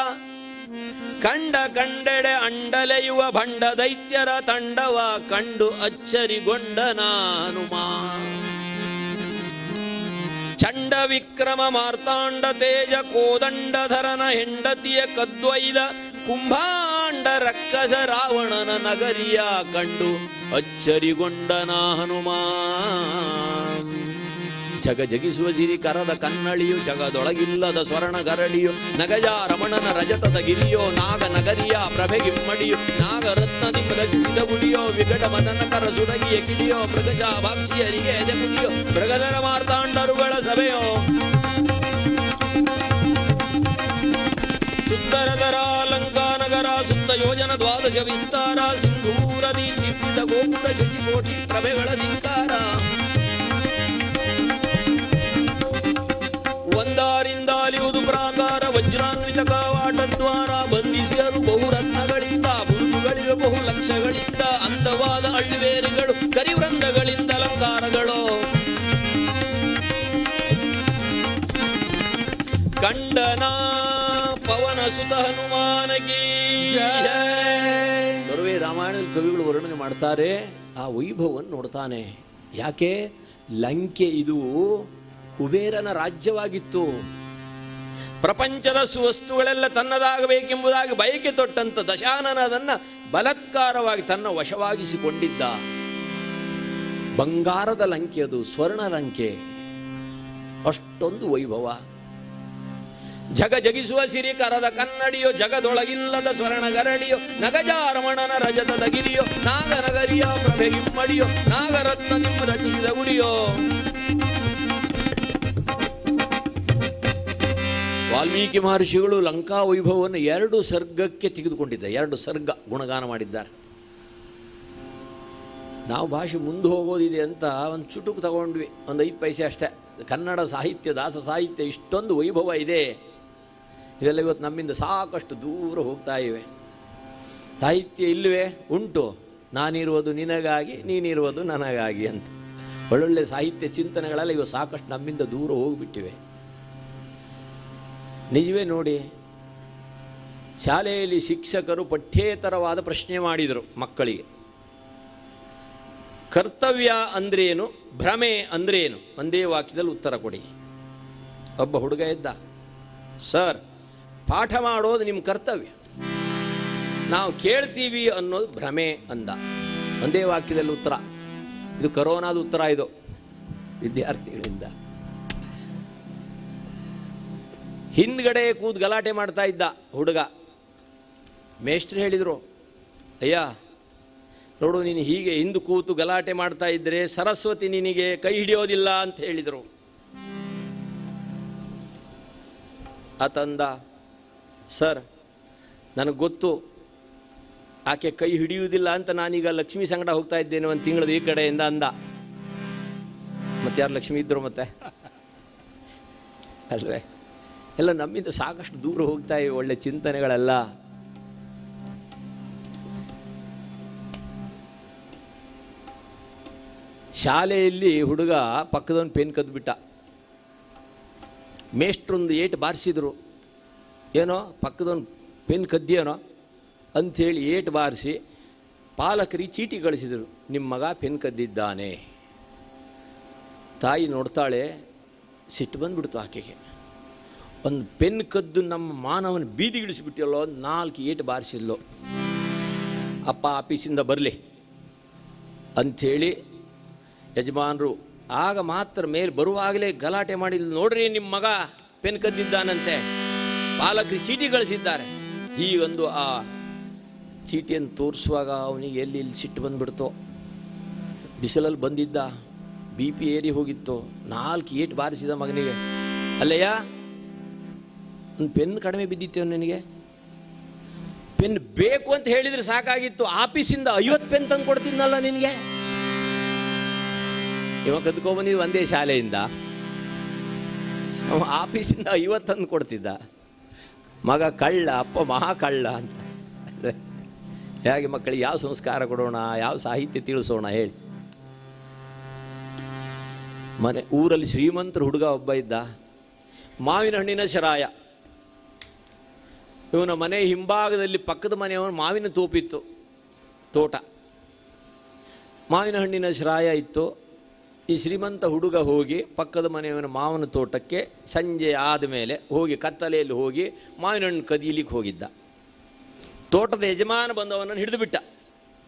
ಕಂಡ ಕಂಡೆಡೆ ಅಂಡಲೆಯುವ ಭಂಡ ದೈತ್ಯರ ತಂಡವ ಕಂಡು ಅಚ್ಚರಿಗೊಂಡನ ಹನುಮ. ಚಂಡ ವಿಕ್ರಮ ಮಾರ್ತಾಂಡ ತೇಜ ಕೋದಂಡಧರನ ಹೆಂಡತಿಯ ಕದ್ವೈದ ಕುಂಭಾಂಡ ರಕ್ಕಸ ರಾವಣನ ನಗರಿಯ ಕಂಡು ಅಚ್ಚರಿಗೊಂಡನ ಹನುಮ. ಜಗ ಜಗಿಸುವ ಸಿರಿ ಕರದ ಕನ್ನಳಿಯು ಜಗದೊಳಗಿಲ್ಲದ ಸ್ವರ್ಣ ಗರಡಿಯು ನಗಜ ರಮಣನ ರಜತದ ಗಿರಿಯೋ ನಾಗ ನಗರಿಯ ಪ್ರಭೆಗಿಮ್ಮಡಿಯು ನಾಗರತ್ನದಿ ರಚಿಸಿದ ಗುಡಿಯೋ ವಿಗಡ ಮದನಕರ ಸುರಗಿಯ ಕಿಡಿಯೋ ಮೃಗಜ ಭಾಕ್ಷಿಯರಿಗೆ ಎದೆಮುಡಿಯೋ ಮೃಗಧರ ಮಾರ್ತಾಂಡರುಗಳ ಸಭೆಯೋ ಸುಂದರಧರ ಲಂಕಾನಗರ ಸುತ್ತ ಯೋಜನ ದ್ವಾದಶ ವಿಸ್ತಾರ ಸಿಂಧೂರದಿ ದಿವ್ಯ ಗೋಪುರ ಶಶಿಕೋಟಿ ಪ್ರಭೆಗಳ ಧಿಂಕಾರ. ಒಂದಾರಿಂದಾಲಿಯುವುದು ಪ್ರಾಕಾರ ವಜ್ರಾನ್ವಿತ ಕವಾಟ ದ್ವಾರ ಬಂಧಿಸಿದರು ಬಹುರತ್ನಗಳಿಂದ ಬುರುಜುಗಳಿವೆ ಬಹು ಲಕ್ಷಗಳಿಂದ ಅಂದವಾದ ಅಳ್ಳಿವೇರಿಗಳು ಕರಿವೃಂದಗಳಿಂದ ಅಲಂಕಾರಗಳು. ಕಂಡನ ಪವನ ಸುತ ಹನುಮಾನಗಿ. ಬರುವೆ ರಾಮಾಯಣದ ಕವಿಗಳು ವರ್ಣನೆ ಮಾಡ್ತಾರೆ, ಆ ವೈಭವವನ್ನು ನೋಡ್ತಾನೆ. ಯಾಕೆ? ಲಂಕೆ ಇದು ಕುಬೇರನ ರಾಜ್ಯವಾಗಿತ್ತು. ಪ್ರಪಂಚದ ಸುವಸ್ತುಗಳೆಲ್ಲ ತನ್ನದಾಗಬೇಕೆಂಬುದಾಗಿ ಬಯಕೆ ತೊಟ್ಟಂತ ದಶಾನನ ಅದನ್ನ ಬಲಾತ್ಕಾರವಾಗಿ ತನ್ನ ವಶವಾಗಿಸಿಕೊಂಡಿದ್ದ. ಬಂಗಾರದ ಲಂಕೆ ಅದು, ಸ್ವರ್ಣ ಲಂಕೆ. ಅಷ್ಟೊಂದು ವೈಭವ. ಜಗ ಜಗಿಸುವ ಸಿರಿ ಕರದ ಕನ್ನಡಿಯೋ ಜಗದೊಳಗಿಲ್ಲದ ಸ್ವರ್ಣ ಗರಡಿಯೋ ನಗಜಾರಮಣನ ರಜತದ ಗಿರಿಯೋ ನಾಗನಗರಿಯ ಪ್ರಭೆಗಿಮ್ಮಡಿಯೋ ನಾಗರತ್ನ ನಿಮ್ಮ ರಚಿಸಿದ ಗುಡಿಯೋ. ವಾಲ್ಮೀಕಿ ಮಹರ್ಷಿಗಳು ಲಂಕಾ ವೈಭವವನ್ನು 2 ಸರ್ಗಕ್ಕೆ ತೆಗೆದುಕೊಂಡಿದ್ದಾರೆ. 2 ಸರ್ಗ ಗುಣಗಾನ ಮಾಡಿದ್ದಾರೆ. ನಾವು ಭಾಷೆ ಮುಂದೆ ಹೋಗೋದಿದೆ ಅಂತ ಒಂದು ಚುಟುಕು ತಗೊಂಡ್ವಿ, ಒಂದು 5 ಪೈಸೆ ಅಷ್ಟೇ. ಕನ್ನಡ ಸಾಹಿತ್ಯ, ದಾಸ ಸಾಹಿತ್ಯ ಇಷ್ಟೊಂದು ವೈಭವ ಇದೆ. ಇವೆಲ್ಲ ಇವತ್ತು ನಮ್ಮಿಂದ ಸಾಕಷ್ಟು ದೂರ ಹೋಗ್ತಾ ಇವೆ. ಸಾಹಿತ್ಯ ಇಲ್ಲವೇ? ಉಂಟು. ನಾನಿರುವುದು ನಿನಗಾಗಿ, ನೀನಿರುವುದು ನನಗಾಗಿ ಅಂತ ಒಳ್ಳೊಳ್ಳೆ ಸಾಹಿತ್ಯ ಚಿಂತನೆಗಳೆಲ್ಲ ಇವು ಸಾಕಷ್ಟು ನಮ್ಮಿಂದ ದೂರ ಹೋಗಿಬಿಟ್ಟಿವೆ. ನಿಜವೇ ನೋಡಿ, ಶಾಲೆಯಲ್ಲಿ ಶಿಕ್ಷಕರು ಪಠ್ಯೇತರವಾದ ಪ್ರಶ್ನೆ ಮಾಡಿದರು ಮಕ್ಕಳಿಗೆ. ಕರ್ತವ್ಯ ಅಂದ್ರೇನು, ಭ್ರಮೆ ಅಂದ್ರೇನು, ಒಂದೇ ವಾಕ್ಯದಲ್ಲಿ ಉತ್ತರ ಕೊಡಿ. ಒಬ್ಬ ಹುಡುಗ ಇದ್ದ, ಸರ್ ಪಾಠ ಮಾಡೋದು ನಿಮ್ಮ ಕರ್ತವ್ಯ, ನಾವು ಕೇಳ್ತೀವಿ ಅನ್ನೋದು ಭ್ರಮೆ ಅಂದ. ಒಂದೇ ವಾಕ್ಯದಲ್ಲಿ ಉತ್ತರ. ಇದು ಕರೋನಾದ ಉತ್ತರ ಇದು ವಿದ್ಯಾರ್ಥಿಗಳಿಂದ. ಹಿಂದ್ಗಡೆ ಕೂತು ಗಲಾಟೆ ಮಾಡ್ತಾ ಇದ್ದ ಹುಡುಗ. ಮೇಷ್ಟ್ರು ಹೇಳಿದರು, ಅಯ್ಯ ನೋಡು, ನೀನು ಹೀಗೆ ಹಿಂದೆ ಕೂತು ಗಲಾಟೆ ಮಾಡ್ತಾ ಇದ್ದರೆ ಸರಸ್ವತಿ ನಿನಗೆ ಕೈ ಹಿಡಿಯೋದಿಲ್ಲ ಅಂತ ಹೇಳಿದರು. ಆತಂದ, ಸರ್ ನನಗೆ ಗೊತ್ತು ಆಕೆ ಕೈ ಹಿಡಿಯುವುದಿಲ್ಲ ಅಂತ ನಾನೀಗ ಲಕ್ಷ್ಮೀ ಸಂಗಡ ಹೋಗ್ತಾ ಇದ್ದೇನೆ ಒಂದು ತಿಂಗಳದ ಈ ಕಡೆಯಿಂದ ಅಂದ. ಮತ್ತೆ ಯಾರು ಲಕ್ಷ್ಮಿ ಇದ್ರು ಮತ್ತೆ ಅಲ್ವೇ? ಎಲ್ಲ ನಮ್ಮಿಂದ ಸಾಕಷ್ಟು ದೂರ ಹೋಗ್ತಾ ಇವೆ ಒಳ್ಳೆ ಚಿಂತನೆಗಳೆಲ್ಲ. ಶಾಲೆಯಲ್ಲಿ ಹುಡುಗ ಪಕ್ಕದವನು ಪೆನ್ ಕದ್ಬಿಟ್ಟ. ಮೇಷ್ಟ್ರೊಂದು ಏಟು ಬಾರಿಸಿದ್ರು. ಏನೋ ಪಕ್ಕದವನು ಪೆನ್ ಕದ್ದಿಯೇನೋ ಅಂಥೇಳಿ ಏಟು ಬಾರಿಸಿ ಪಾಲಕರಿಗೆ ಚೀಟಿ ಕಳಿಸಿದರು, ನಿಮ್ಮ ಮಗ ಪೆನ್ ಕದ್ದಿದ್ದಾನೆ. ತಾಯಿ ನೋಡ್ತಾಳೆ, ಸಿಟ್ಟು ಬಂದ್ಬಿಡ್ತು ಆಕೆಗೆ. ಒಂದು ಪೆನ್ ಕದ್ದು ನಮ್ಮ ಮಾನವನ ಬೀದಿಗಿಳಿಸಿಬಿಟ್ಟಿಲ್ಲೋ, 4 ಏಟು ಬಾರಿಸಿದ್ಲು. ಅಪ್ಪ ಆಫೀಸಿಂದ ಬರಲಿ ಅಂಥೇಳಿ ಯಜಮಾನರು ಆಗ ಮಾತ್ರ ಮೇಲೆ ಬರುವಾಗಲೇ ಗಲಾಟೆ ಮಾಡಿದ್ಲು, ನೋಡ್ರಿ ನಿಮ್ಮ ಮಗ ಪೆನ್ ಕದ್ದಿದ್ದಾನಂತೆ, ಪಾಲಕರು ಚೀಟಿ ಕಳಿಸಿದ್ದಾರೆ. ಹೀಗೊಂದು ಆ ಚೀಟಿಯನ್ನು ತೋರಿಸುವಾಗ ಅವನಿಗೆ ಎಲ್ಲಿ ಸಿಟ್ಟು ಬಂದುಬಿಡ್ತೋ. ಬಿಸಿಲಲ್ಲಿ ಬಂದಿದ್ದ, BP ಏರಿ ಹೋಗಿತ್ತು. 4 ಏಟು ಬಾರಿಸಿದ ಮಗನಿಗೆ. ಅಲ್ಲಯ್ಯ, ಒಂದು ಪೆನ್ ಕಡಿಮೆ ಬಿದ್ದಿತ್ತೇವ ನಿನಗೆ? ಪೆನ್ ಬೇಕು ಅಂತ ಹೇಳಿದ್ರೆ ಸಾಕಾಗಿತ್ತು, ಆಫೀಸಿಂದ 50 ಪೆನ್ ತಂದು ಕೊಡ್ತೀನಲ್ಲ ನಿನಗೆ. ಇವ ಕದ್ಕೊಂಡ್ಬಂದಿದ್ದು ಒಂದೇ ಶಾಲೆಯಿಂದ, ಅವ ಆಫೀಸಿಂದ 50 ತಂದು ಕೊಡ್ತಿದ್ದ. ಮಗ ಕಳ್ಳ, ಅಪ್ಪ ಮಹಾ ಕಳ್ಳ ಅಂತ. ಹೇಗೆ ಮಕ್ಕಳಿಗೆ ಯಾವ ಸಂಸ್ಕಾರ ಕೊಡೋಣ, ಯಾವ ಸಾಹಿತ್ಯ ತಿಳಿಸೋಣ ಹೇಳಿ. ಊರಲ್ಲಿ ಶ್ರೀಮಂತರ ಹುಡುಗ ಒಬ್ಬ ಇದ್ದ, ಮಾವಿನ ಹಣ್ಣಿನ ಶರಾಯ. ಇವನ ಮನೆ ಹಿಂಭಾಗದಲ್ಲಿ ಪಕ್ಕದ ಮನೆಯವನು ಮಾವಿನ ತೋಪಿತ್ತು, ತೋಟ, ಮಾವಿನ ಹಣ್ಣಿನ ಶರಾಯ ಇತ್ತು. ಈ ಶ್ರೀಮಂತ ಹುಡುಗ ಹೋಗಿ ಪಕ್ಕದ ಮನೆಯವನ ಮಾವಿನ ತೋಟಕ್ಕೆ ಸಂಜೆ ಆದಮೇಲೆ ಹೋಗಿ ಕತ್ತಲೆಯಲ್ಲಿ ಹೋಗಿ ಮಾವಿನ ಹಣ್ಣು ಕದೀಲಿಕ್ಕೆ ಹೋಗಿದ್ದ. ತೋಟದ ಯಜಮಾನ ಬಂದವನನ್ನು ಹಿಡಿದು ಬಿಟ್ಟ.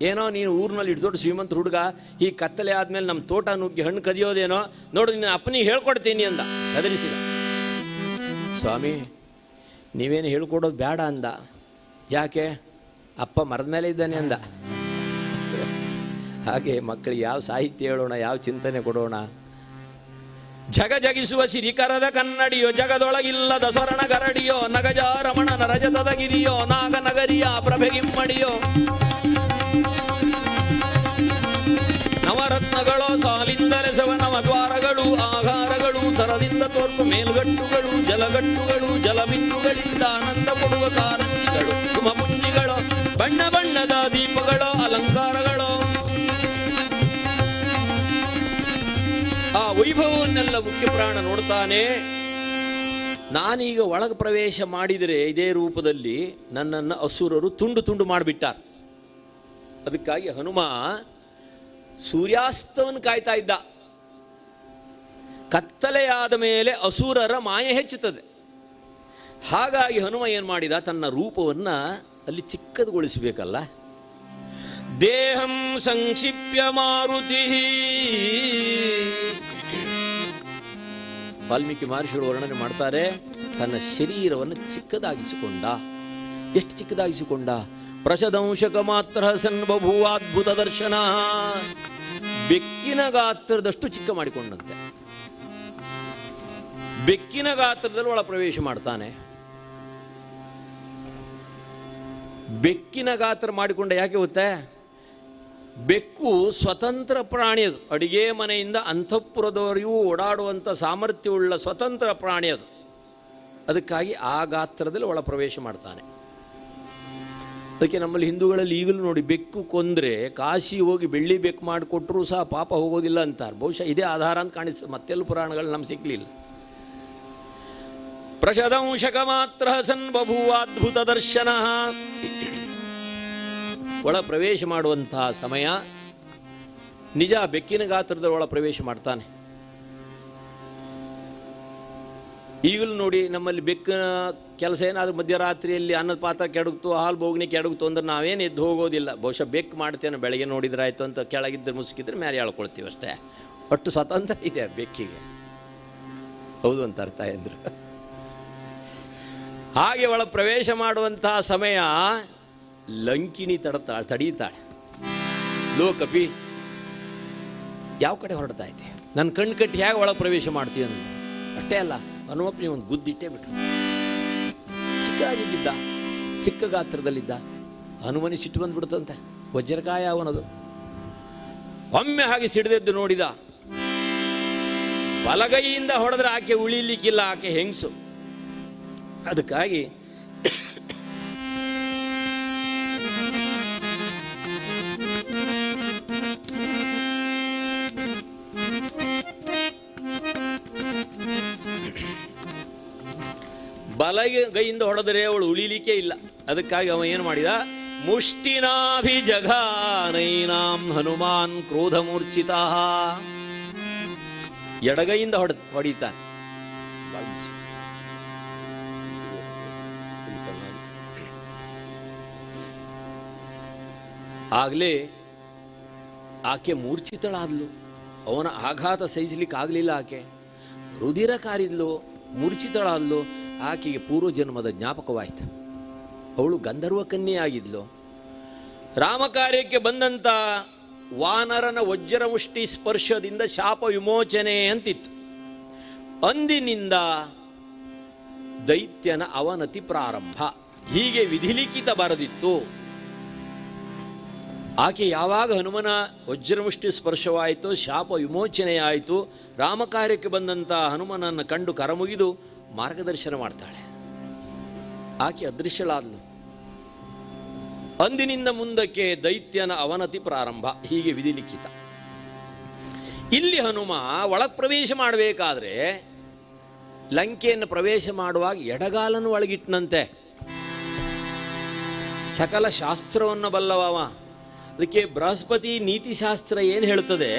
ಏನೋ ನೀನು ಊರಿನಲ್ಲಿ ಹಿಡಿದೊಡ್ಡ ಶ್ರೀಮಂತ ಹುಡುಗ, ಈ ಕತ್ತಲೆ ಆದಮೇಲೆ ನಮ್ಮ ತೋಟ ನುಗ್ಗಿ ಹಣ್ಣು ಕದಿಯೋದೇನೋ, ನೋಡು ನಿನ್ನ ಅಪ್ಪನಿಗೆ ಹೇಳ್ಕೊಡ್ತೀನಿ ಅಂದ. ಗದರಿಸಿದ. ಸ್ವಾಮಿ ನೀವೇನು ಹೇಳ್ಕೊಡೋದು ಬೇಡ ಅಂದ. ಯಾಕೆ? ಅಪ್ಪ ಮರದ ಮೇಲೆ ಇದ್ದಾನೆ ಅಂದ. ಹಾಗೆ ಮಕ್ಕಳಿಗೆ ಯಾವ ಸಾಹಿತ್ಯ ಹೇಳೋಣ, ಯಾವ ಚಿಂತನೆ ಕೊಡೋಣ. ಜಗ ಜಗಿಸುವ ಸಿರಿಕರದ ಕನ್ನಡಿಯೋ, ಜಗದೊಳಗಿಲ್ಲದ ಸ್ವರ್ಣ ಗರಡಿಯೋ, ನಗಜ ರಮಣನ ರಜತದ ಗಿರಿಯೋ, ನಾಗನಗರಿಯ ಪ್ರಭೆಗಿಮ್ಮಡಿಯೋ, ನವರತ್ನಗಳೋ ಸಾಲಿಂದಲೆಸವ ನವದ್ವಾರಗಳು, ಆಹಾರಗಳು ತರದಿಂದ ತೋರ್ಪು ಮೇಲ್ಗಟ್ಟುಗಳು, ಜಲಗಟ್ಟುಗಳು, ಜಲಬಿಂದುಗಳಿಂದ ಆನಂದ ಕೊಡುವ ಕಾರಂಜಿಗಳು, ಸುಮಪುಂಜಿಗಳು, ಬಣ್ಣ ಬಣ್ಣದ ದೀಪಗಳು, ಅಲಂಕಾರಗಳು. ಆ ವೈಭವವನ್ನೆಲ್ಲ ಮುಖ್ಯ ಪ್ರಾಣ ನೋಡ್ತಾನೆ. ನಾನೀಗ ಒಳಗೆ ಪ್ರವೇಶ ಮಾಡಿದರೆ ಇದೇ ರೂಪದಲ್ಲಿ ನನ್ನನ್ನು ಅಸುರರು ತುಂಡು ತುಂಡು ಮಾಡಿಬಿಟ್ಟಾರ. ಅದಕ್ಕಾಗಿ ಹನುಮ ಸೂರ್ಯಾಸ್ತವನ್ನು ಕಾಯ್ತಾ ಇದ್ದ. ಕತ್ತಲೆಯಾದ ಮೇಲೆ ಅಸುರರ ಮಾಯೆ ಹೆಚ್ಚುತ್ತದೆ. ಹಾಗಾಗಿ ಹನುಮ ಏನು ಮಾಡಿದ, ತನ್ನ ರೂಪವನ್ನು ಅಲ್ಲಿ ಚಿಕ್ಕದುಗೊಳಿಸಬೇಕಲ್ಲ. ದೇಹಂ ಸಂಕ್ಷಿಪ್ಯ ಮಾರುತಿ. ವಾಲ್ಮೀಕಿ ಮಹರ್ಷಿಗಳು ವರ್ಣನೆ ಮಾಡ್ತಾರೆ, ತನ್ನ ಶರೀರವನ್ನು ಚಿಕ್ಕದಾಗಿಸಿಕೊಂಡ. ಎಷ್ಟು ಚಿಕ್ಕದಾಗಿಸಿಕೊಂಡ? ಪ್ರಶದಂಶಕ ಮಾತ್ರ ಸನ್ ಬಭೂವಾದ್ಭುತ ದರ್ಶನ. ಬೆಕ್ಕಿನ ಗಾತ್ರದಷ್ಟು ಚಿಕ್ಕ ಮಾಡಿಕೊಂಡಂತೆ. ಬೆಕ್ಕಿನ ಗಾತ್ರದಲ್ಲಿ ಒಳ ಪ್ರವೇಶ ಮಾಡ್ತಾನೆ. ಬೆಕ್ಕಿನ ಗಾತ್ರ ಮಾಡಿಕೊಂಡ. ಯಾಕೆ ಗೊತ್ತೇ? ಬೆಕ್ಕು ಸ್ವತಂತ್ರ ಪ್ರಾಣಿ. ಅದು ಅಡಿಗೆ ಮನೆಯಿಂದ ಅಂತಃಪುರದವರೆಗೂ ಓಡಾಡುವಂಥ ಸಾಮರ್ಥ್ಯವುಳ್ಳ ಸ್ವತಂತ್ರ ಪ್ರಾಣಿ ಅದು. ಅದಕ್ಕಾಗಿ ಆ ಗಾತ್ರದಲ್ಲಿ ಒಳ ಪ್ರವೇಶ ಮಾಡ್ತಾನೆ. ಅದಕ್ಕೆ ನಮ್ಮಲ್ಲಿ ಹಿಂದೂಗಳಲ್ಲಿ ಈಗಲೂ ನೋಡಿ, ಬೆಕ್ಕು ಕೊಂದರೆ ಕಾಶಿ ಹೋಗಿ ಬೆಳ್ಳಿ ಬೆಕ್ಕು ಮಾಡಿಕೊಟ್ರೂ ಸಹ ಪಾಪ ಹೋಗೋದಿಲ್ಲ ಅಂತಾರೆ. ಬಹುಶಃ ಇದೇ ಆಧಾರ ಅಂತ ಕಾಣಿಸ್ತದೆ. ಮತ್ತೆಲ್ಲ ಪುರಾಣಗಳು ನಮ್ಗೆ ಸಿಕ್ಕಲಿಲ್ಲ. ಪ್ರಶದಂಶಕ ಮಾತ್ರ ಸನ್ ಬಭೂವಾದ್ಭುತ ದರ್ಶನ. ಒಳ ಪ್ರವೇಶ ಮಾಡುವಂತಹ ಸಮಯ ನಿಜ. ಬೆಕ್ಕಿನ ಗಾತ್ರದ ಒಳ ಪ್ರವೇಶ ಮಾಡ್ತಾನೆ. ಈಗಲೂ ನೋಡಿ, ನಮ್ಮಲ್ಲಿ ಬೆಕ್ಕಿನ ಕೆಲಸ ಏನಾದರೂ ಮಧ್ಯರಾತ್ರಿಯಲ್ಲಿ ಅನ್ನದ ಪಾತ್ರ ಕೆಡಗುತ್ತೋ, ಹಾಲು ಬೋಗ್ನಿ ಕೆಡಗುತ್ತೋ ಅಂದ್ರೆ ನಾವೇನು ಎದ್ದು ಹೋಗೋದಿಲ್ಲ. ಬಹುಶಃ ಬೆಕ್ಕು ಮಾಡ್ತೇನೆ, ಬೆಳಗ್ಗೆ ನೋಡಿದ್ರೆ ಆಯಿತು ಅಂತ ಕೆಳಗಿದ್ದರೆ ಮುಸುಕಿದ್ರೆ ಮೇಲೆ ಹೇಳ್ಕೊಳ್ತೀವಿ ಅಷ್ಟೇ. ಒಟ್ಟು ಸ್ವತಂತ್ರ ಇದೆ ಬೆಕ್ಕಿಗೆ. ಹೌದು ಅಂತ ಅರ್ಥ ಎಂದರು. ಹಾಗೆ ಒಳ ಪ್ರವೇಶ ಮಾಡುವಂತಹ ಸಮಯ ಲಂಕಿಣಿ ತಡೀತಾಳೆ. ಲೋ ಕಪಿ, ಯಾವ ಕಡೆ ಹೊರಡ್ತಾ ಇದ್ದೆ? ನನ್ನ ಕಣ್ಣು ಕಟ್ಟಿ ಹೇಗೆ ಒಳಗೆ ಪ್ರವೇಶ ಮಾಡ್ತೀಯ? ಅಷ್ಟೇ ಅಲ್ಲ, ಹನುಮಪ್ಪನಿ ಒಂದು ಗುದ್ದಿಟ್ಟೇ ಬಿಟ್ಟು. ಚಿಕ್ಕಾಗಿದ್ದ, ಚಿಕ್ಕ ಗಾತ್ರದಲ್ಲಿದ್ದ. ಹನುಮನಿ ಸಿಟ್ಟು ಬಂದ್ಬಿಡ್ತಂತೆ. ವಜ್ರಕಾಯ ಅವನದು. ಒಮ್ಮೆ ಹಾಗೆ ಸಿಡಿದೆದ್ದು ನೋಡಿದ. ಬಲಗೈಯಿಂದ ಹೊಡೆದ್ರೆ ಆಕೆ ಉಳಿಲಿಕ್ಕಿಲ್ಲ, ಆಕೆ ಹೆಂಗಸು. ಅದಕ್ಕಾಗಿ ಬಲಗೈಯಿಂದ ಹೊಡೆದರೆ ಅವಳು ಉಳಿಲಿಕ್ಕೆ ಇಲ್ಲ. ಅದಕ್ಕಾಗಿ ಅವ ಏನು ಮಾಡಿದ? ಮುಷ್ಟಿನಾಭಿಜಘಾನೈನಾಂ ಹನುಮಾನ್ ಕ್ರೋಧ ಮೂರ್ಛಿತ. ಎಡಗೈಯಿಂದ ಹೊಡಿತಾನೆ. ಆಗಲೇ ಆಕೆ ಮೂರ್ಛಿತಳಾದ್ಲು. ಅವನ ಆಘಾತ ಸಹಿಸಲಿಕ್ಕೆ ಆಗಲಿಲ್ಲ. ಆಕೆ ರುಧಿರ ಕಾರಿದ್ಲು, ಮೂರ್ಛಿತಳಾದ್ಲು. ಆಕೆಗೆ ಪೂರ್ವಜನ್ಮದ ಜ್ಞಾಪಕವಾಯಿತು. ಅವಳು ಗಂಧರ್ವ ಕನ್ಯೆಯಾಗಿದ್ಲು. ರಾಮಕಾರ್ಯಕ್ಕೆ ಬಂದಂಥ ವಾನರನ ವಜ್ರಮುಷ್ಟಿ ಸ್ಪರ್ಶದಿಂದ ಶಾಪ ವಿಮೋಚನೆ ಅಂತಿತ್ತು. ಅಂದಿನಿಂದ ದೈತ್ಯನ ಅವನತಿ ಪ್ರಾರಂಭ. ಹೀಗೆ ವಿಧಿಲಿಖಿತ ಬರೆದಿತ್ತು. ಆಕೆ ಯಾವಾಗ ಹನುಮನ ವಜ್ರಮುಷ್ಟಿ ಸ್ಪರ್ಶವಾಯಿತು, ಶಾಪ ವಿಮೋಚನೆಯಾಯಿತು, ರಾಮಕಾರ್ಯಕ್ಕೆ ಬಂದಂಥ ಹನುಮನನ್ನು ಕಂಡು ಕರಮುಗಿದು ಮಾರ್ಗದರ್ಶನ ಮಾಡ್ತಾಳೆ. ಆಕೆ ಅದೃಶ್ಯಳಾದ್ಲು. ಅಂದಿನಿಂದ ಮುಂದಕ್ಕೆ ದೈತ್ಯನ ಅವನತಿ ಪ್ರಾರಂಭ. ಹೀಗೆ ವಿಧಿಲಿಖಿತ. ಇಲ್ಲಿ ಹನುಮ ಒಳಗೆ ಪ್ರವೇಶ ಮಾಡಬೇಕಾದ್ರೆ ಲಂಕೆಯನ್ನು ಪ್ರವೇಶ ಮಾಡುವಾಗ ಎಡಗಾಲನ್ನು ಒಳಗಿಟ್ಟನಂತೆ. ಸಕಲ ಶಾಸ್ತ್ರವನ್ನು ಬಲ್ಲವವ. ಅದಕ್ಕೆ ಬೃಹಸ್ಪತಿ ನೀತಿಶಾಸ್ತ್ರ ಏನು ಹೇಳ್ತದೆ?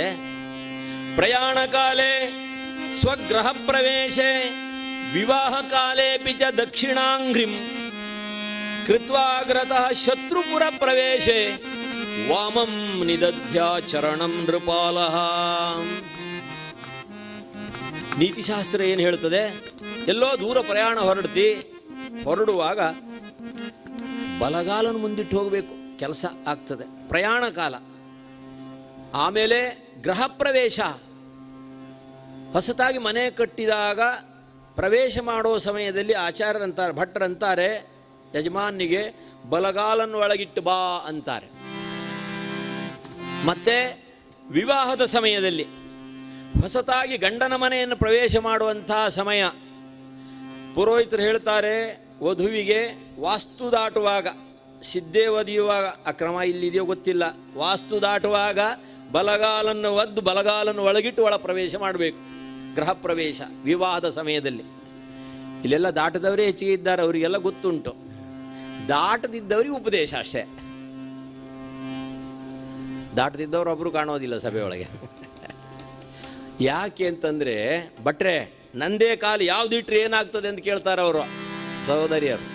ಪ್ರಯಾಣ ಕಾಲೇ ಸ್ವಗ್ರಹ ಪ್ರವೇಶೆ ವಿವಾಹ ಕಾಲೇ ಪಿಚ ದಕ್ಷಿಣಾಂಗ್ರಿಂ ಕೃತ್ವಾಗ್ರತಃ ಶತ್ರುಪುರ ಪ್ರವೇಶೆ ವಾಮಂ ನಿದಧ್ಯ ಚರಣಂ ನೃಪಾಲಃ. ನೀತಿಶಾಸ್ತ್ರ ಏನು ಹೇಳ್ತದೆ? ಎಲ್ಲೋ ದೂರ ಪ್ರಯಾಣ ಹೊರಡುವಾಗ ಬಲಗಾಲನ್ನು ಮುಂದಿಟ್ಟು ಹೋಗಬೇಕು, ಕೆಲಸ ಆಗ್ತದೆ. ಪ್ರಯಾಣ ಕಾಲ. ಆಮೇಲೆ ಗೃಹ ಪ್ರವೇಶ, ಹೊಸತಾಗಿ ಮನೆ ಕಟ್ಟಿದಾಗ ಪ್ರವೇಶ ಮಾಡೋ ಸಮಯದಲ್ಲಿ ಆಚಾರ್ಯರಂತಾರೆ, ಭಟ್ರಂತಾರೆ, ಯಜಮಾನಿಗೆ ಬಲಗಾಲನ್ನು ಒಳಗಿಟ್ಟು ಬಾ ಅಂತಾರೆ. ಮತ್ತೆ ವಿವಾಹದ ಸಮಯದಲ್ಲಿ ಹೊಸತಾಗಿ ಗಂಡನ ಮನೆಯನ್ನು ಪ್ರವೇಶ ಮಾಡುವಂತಹ ಸಮಯ, ಪುರೋಹಿತರು ಹೇಳ್ತಾರೆ, ವಧುವಿಗೆ ವಾಸ್ತು ದಾಟುವಾಗ, ಸಿದ್ಧೆ ಒದಿಯುವಾಗ, ಅಕ್ರಮ ಇಲ್ಲಿದೆಯೋ ಗೊತ್ತಿಲ್ಲ, ವಾಸ್ತು ದಾಟುವಾಗ ಬಲಗಾಲನ್ನು ಒದ್ದು ಬಲಗಾಲನ್ನು ಒಳಗಿಟ್ಟು ಒಳ ಪ್ರವೇಶ ಮಾಡಬೇಕು. ಗೃಹ ಪ್ರವೇಶ ವಿವಾಹದ ಸಮಯದಲ್ಲಿ. ಇಲ್ಲೆಲ್ಲ ದಾಟದವರೇ ಹೆಚ್ಚಿಗೆ ಇದ್ದಾರೆ, ಅವರಿಗೆಲ್ಲ ಗೊತ್ತುಂಟು. ದಾಟದಿದ್ದವರಿಗೆ ಉಪದೇಶ ಅಷ್ಟೇ. ದಾಟದಿದ್ದವರು ಒಬ್ಬರು ಕಾಣೋದಿಲ್ಲ ಸಭೆಯೊಳಗೆ. ಯಾಕೆ ಅಂತಂದರೆ, ಭಟ್ರೆ ನಂದೇ ಕಾಲು ಯಾವುದಿಟ್ರೆ ಏನಾಗ್ತದೆ ಅಂತ ಕೇಳ್ತಾರೆ ಅವರು ಸಹೋದರಿಯರು.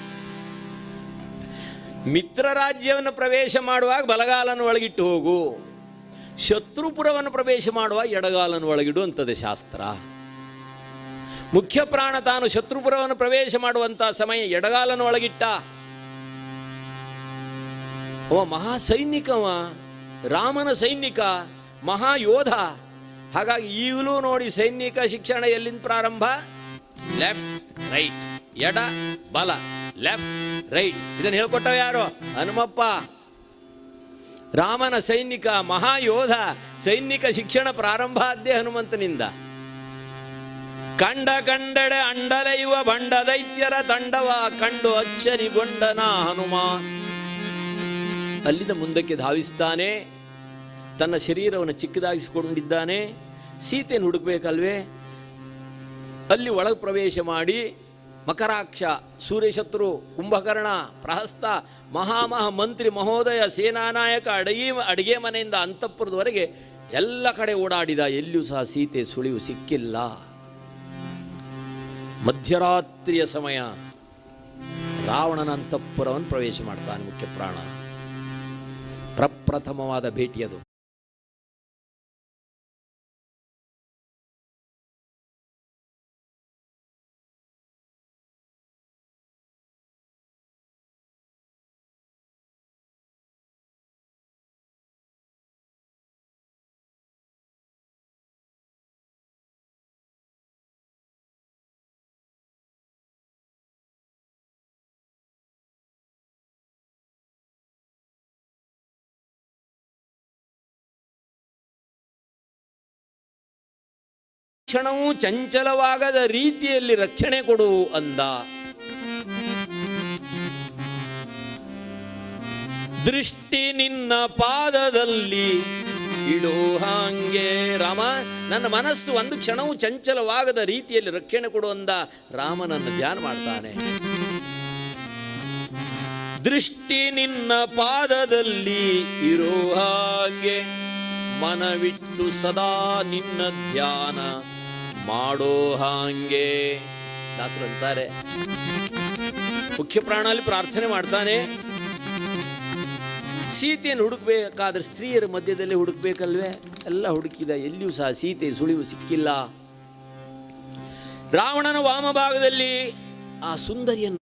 ಮಿತ್ರ ರಾಜ್ಯವನ್ನು ಪ್ರವೇಶ ಮಾಡುವಾಗ ಬಲಗಾಲನ್ನು ಒಳಗಿಟ್ಟು ಹೋಗು, ಶತ್ರುಪುರವನ್ನು ಪ್ರವೇಶ ಮಾಡುವಾಗ ಎಡಗಾಲನ್ನು ಒಳಗಿಡು ಅಂತದೆ ಶಾಸ್ತ್ರ. ಮುಖ್ಯ ಪ್ರಾಣ ತಾನು ಶತ್ರುಪುರವನ್ನು ಪ್ರವೇಶ ಮಾಡುವಂಥ ಸಮಯ ಎಡಗಾಲನ್ನು ಒಳಗಿಟ್ಟ. ಅವ ಮಹಾ ಸೈನಿಕವ, ರಾಮನ ಸೈನಿಕ, ಮಹಾಯೋಧ. ಹಾಗಾಗಿ ಈಗಲೂ ನೋಡಿ ಸೈನಿಕ ಶಿಕ್ಷಣ ಎಲ್ಲಿಂದ ಪ್ರಾರಂಭ? ಲೆಫ್ಟ್ ರೈಟ್, ಎಡ ಬಲ, ಲೆಫ್ಟ್ ರೈಟ್. ಇದನ್ನು ಹೇಳ್ಕೊಟ್ಟವ ಯಾರು? ಹನುಮಪ್ಪ. ರಾಮನ ಸೈನಿಕ, ಮಹಾಯೋಧ. ಸೈನಿಕ ಶಿಕ್ಷಣ ಪ್ರಾರಂಭ ಆದ್ದೇ ಹನುಮಂತನಿಂದ. ಕಂಡೆಡೆ ಅಂಡಲೈವ ಬಂಡ ದೈತ್ಯರ ತಂಡವ ಕಂಡು ಅಚ್ಚರಿಗೊಂಡನ ಹನುಮ. ಅಲ್ಲಿಂದ ಮುಂದಕ್ಕೆ ಧಾವಿಸ್ತಾನೆ. ತನ್ನ ಶರೀರವನ್ನು ಚಿಕ್ಕದಾಗಿಸಿಕೊಂಡಿದ್ದಾನೆ. ಸೀತೆಯನ್ನು ಹುಡುಕ್ಬೇಕಲ್ವೇ? ಅಲ್ಲಿ ಒಳಗೆ ಪ್ರವೇಶ ಮಾಡಿ ಮಕರಾಕ್ಷ, ಸೂರ್ಯಶತ್ರು, ಕುಂಭಕರ್ಣ, ಪ್ರಹಸ್ತ, ಮಂತ್ರಿ ಮಹೋದಯ, ಸೇನಾನಾಯಕ, ಅಡಿಗೆ ಮನೆಯಿಂದ ಅಂತಃಪುರದವರೆಗೆ ಎಲ್ಲ ಕಡೆ ಓಡಾಡಿದ. ಎಲ್ಲಿಯೂ ಸಹ ಸೀತೆ ಸುಳಿವು ಸಿಕ್ಕಿಲ್ಲ. ಮಧ್ಯರಾತ್ರಿಯ ಸಮಯ ರಾವಣನ ಅಂತಃಪುರವನ್ನು ಪ್ರವೇಶ ಮಾಡ್ತಾನೆ ಮುಖ್ಯ ಪ್ರಾಣ. ಪ್ರಪ್ರಥಮವಾದ ಭೇಟಿಯದು. ಕ್ಷಣವೂ ಚಂಚಲವಾಗದ ರೀತಿಯಲ್ಲಿ ರಕ್ಷಣೆ ಕೊಡು ಅಂದ. ದೃಷ್ಟಿ ನಿನ್ನ ಪಾದದಲ್ಲಿ ಇಡೋ ಹಾಂಗೆ. ರಾಮ, ನನ್ನ ಮನಸ್ಸು ಒಂದು ಕ್ಷಣವೂ ಚಂಚಲವಾಗದ ರೀತಿಯಲ್ಲಿ ರಕ್ಷಣೆ ಕೊಡು ಅಂದ. ರಾಮನನ್ನು ಧ್ಯಾನ ಮಾಡ್ತಾನೆ. ದೃಷ್ಟಿ ನಿನ್ನ ಪಾದದಲ್ಲಿ ಇರೋ ಹಾಗೆ ಮನವಿಟ್ಟು ಸದಾ ನಿನ್ನ ಧ್ಯಾನ ಮಾಡೋ ಹಾಂಗೆ. ದಾಸರಂತಾರೆ, ಮುಖ್ಯ ಪ್ರಾಣಲ್ಲಿ ಪ್ರಾರ್ಥನೆ ಮಾಡ್ತಾನೆ. ಸೀತೆಯನ್ನು ಹುಡುಕ್ಬೇಕಾದ್ರೆ ಸ್ತ್ರೀಯರ ಮಧ್ಯದಲ್ಲಿ ಹುಡುಕ್ಬೇಕಲ್ವೇ? ಎಲ್ಲ ಹುಡುಕಿದ, ಎಲ್ಲಿಯೂ ಸಹ ಸೀತೆ ಸುಳಿವು ಸಿಕ್ಕಿಲ್ಲ. ರಾವಣನ ವಾಮಭಾಗದಲ್ಲಿ ಆ ಸುಂದರಿಯನ್ನು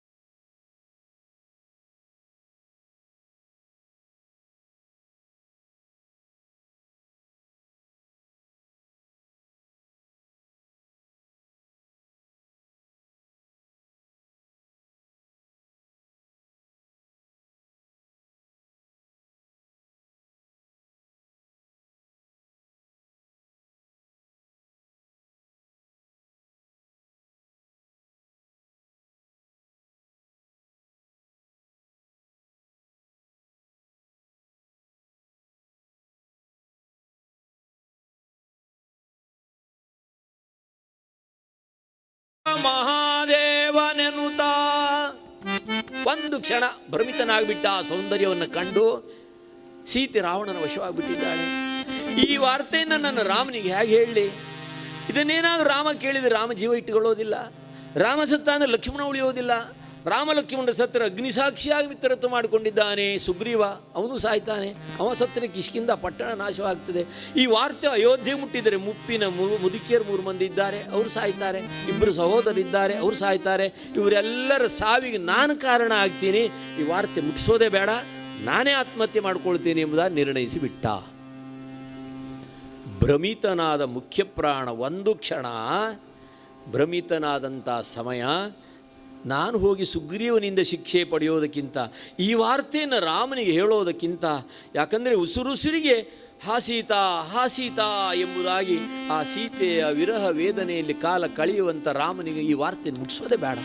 ಮಹಾದೇವನೆನುತಾ ಒಂದು ಕ್ಷಣ ಭ್ರಮಿತನಾಗ್ಬಿಟ್ಟ. ಆ ಸೌಂದರ್ಯವನ್ನು ಕಂಡು ಸೀತೆ ರಾವಣನ ವಶವಾಗಿಬಿಟ್ಟಿದ್ದಾಳೆ. ಈ ವಾರ್ತೆಯನ್ನು ನನ್ನ ರಾಮನಿಗೆ ಹೇಗೆ ಹೇಳಲಿ? ಇದನ್ನೇನಾದರೂ ರಾಮ ಕೇಳಿದರೆ ರಾಮ ಜೀವ ಇಟ್ಟುಕೊಳ್ಳೋದಿಲ್ಲ. ರಾಮ ಸತ್ತ ಅಂದರೆ ಲಕ್ಷ್ಮಣ ಉಳಿಯೋದಿಲ್ಲ. ರಾಮ ಲಕ್ಷ್ಮಣ ಸತ್ತರ ಅಗ್ನಿಸಾಕ್ಷಿಯಾಗಿ ಮಿತ್ರತ್ವ ಮಾಡಿಕೊಂಡಿದ್ದಾನೆ ಸುಗ್ರೀವ, ಅವನು ಸಾಯ್ತಾನೆ. ಅವ ಸತ್ತರೆ ಕಿಷ್ಕಿಂದ ಪಟ್ಟಣ ನಾಶವಾಗ್ತದೆ. ಈ ವಾರ್ತೆ ಅಯೋಧ್ಯೆ ಮುಟ್ಟಿದರೆ ಮುಪ್ಪಿನ ಮುದುಕಿಯರು 3 ಮಂದಿ ಇದ್ದಾರೆ, ಅವರು ಸಾಯ್ತಾರೆ. 2 ಸಹೋದರಿದ್ದಾರೆ, ಅವರು ಸಾಯ್ತಾರೆ. ಇವರೆಲ್ಲರ ಸಾವಿಗೆ ನಾನು ಕಾರಣ ಆಗ್ತೀನಿ. ಈ ವಾರ್ತೆ ಮುಟ್ಟಿಸೋದೇ ಬೇಡ, ನಾನೇ ಆತ್ಮಹತ್ಯೆ ಮಾಡ್ಕೊಳ್ತೀನಿ ಎಂಬುದಾಗಿ ನಿರ್ಣಯಿಸಿ ಬಿಟ್ಟ. ಭ್ರಮಿತನಾದ ಮುಖ್ಯ ಪ್ರಾಣ ಒಂದು ಕ್ಷಣ ಭ್ರಮಿತನಾದಂಥ ಸಮಯ. ನಾನು ಹೋಗಿ ಸುಗ್ರೀವನಿಂದ ಶಿಕ್ಷೆ ಪಡೆಯೋದಕ್ಕಿಂತ ಈ ವಾರ್ತೆಯನ್ನು ರಾಮನಿಗೆ ಹೇಳೋದಕ್ಕಿಂತ, ಯಾಕಂದರೆ ಉಸುರುಸುರಿಗೆ ಹಾಸೀತಾ ಹಾಸೀತಾ ಎಂಬುದಾಗಿ ಆ ಸೀತೆಯ ವಿರಹ ವೇದನೆಯಲ್ಲಿ ಕಾಲ ಕಳೆಯುವಂಥ ರಾಮನಿಗೆ ಈ ವಾರ್ತೆ ಮುಟ್ಟಿಸೋದೇ ಬೇಡ.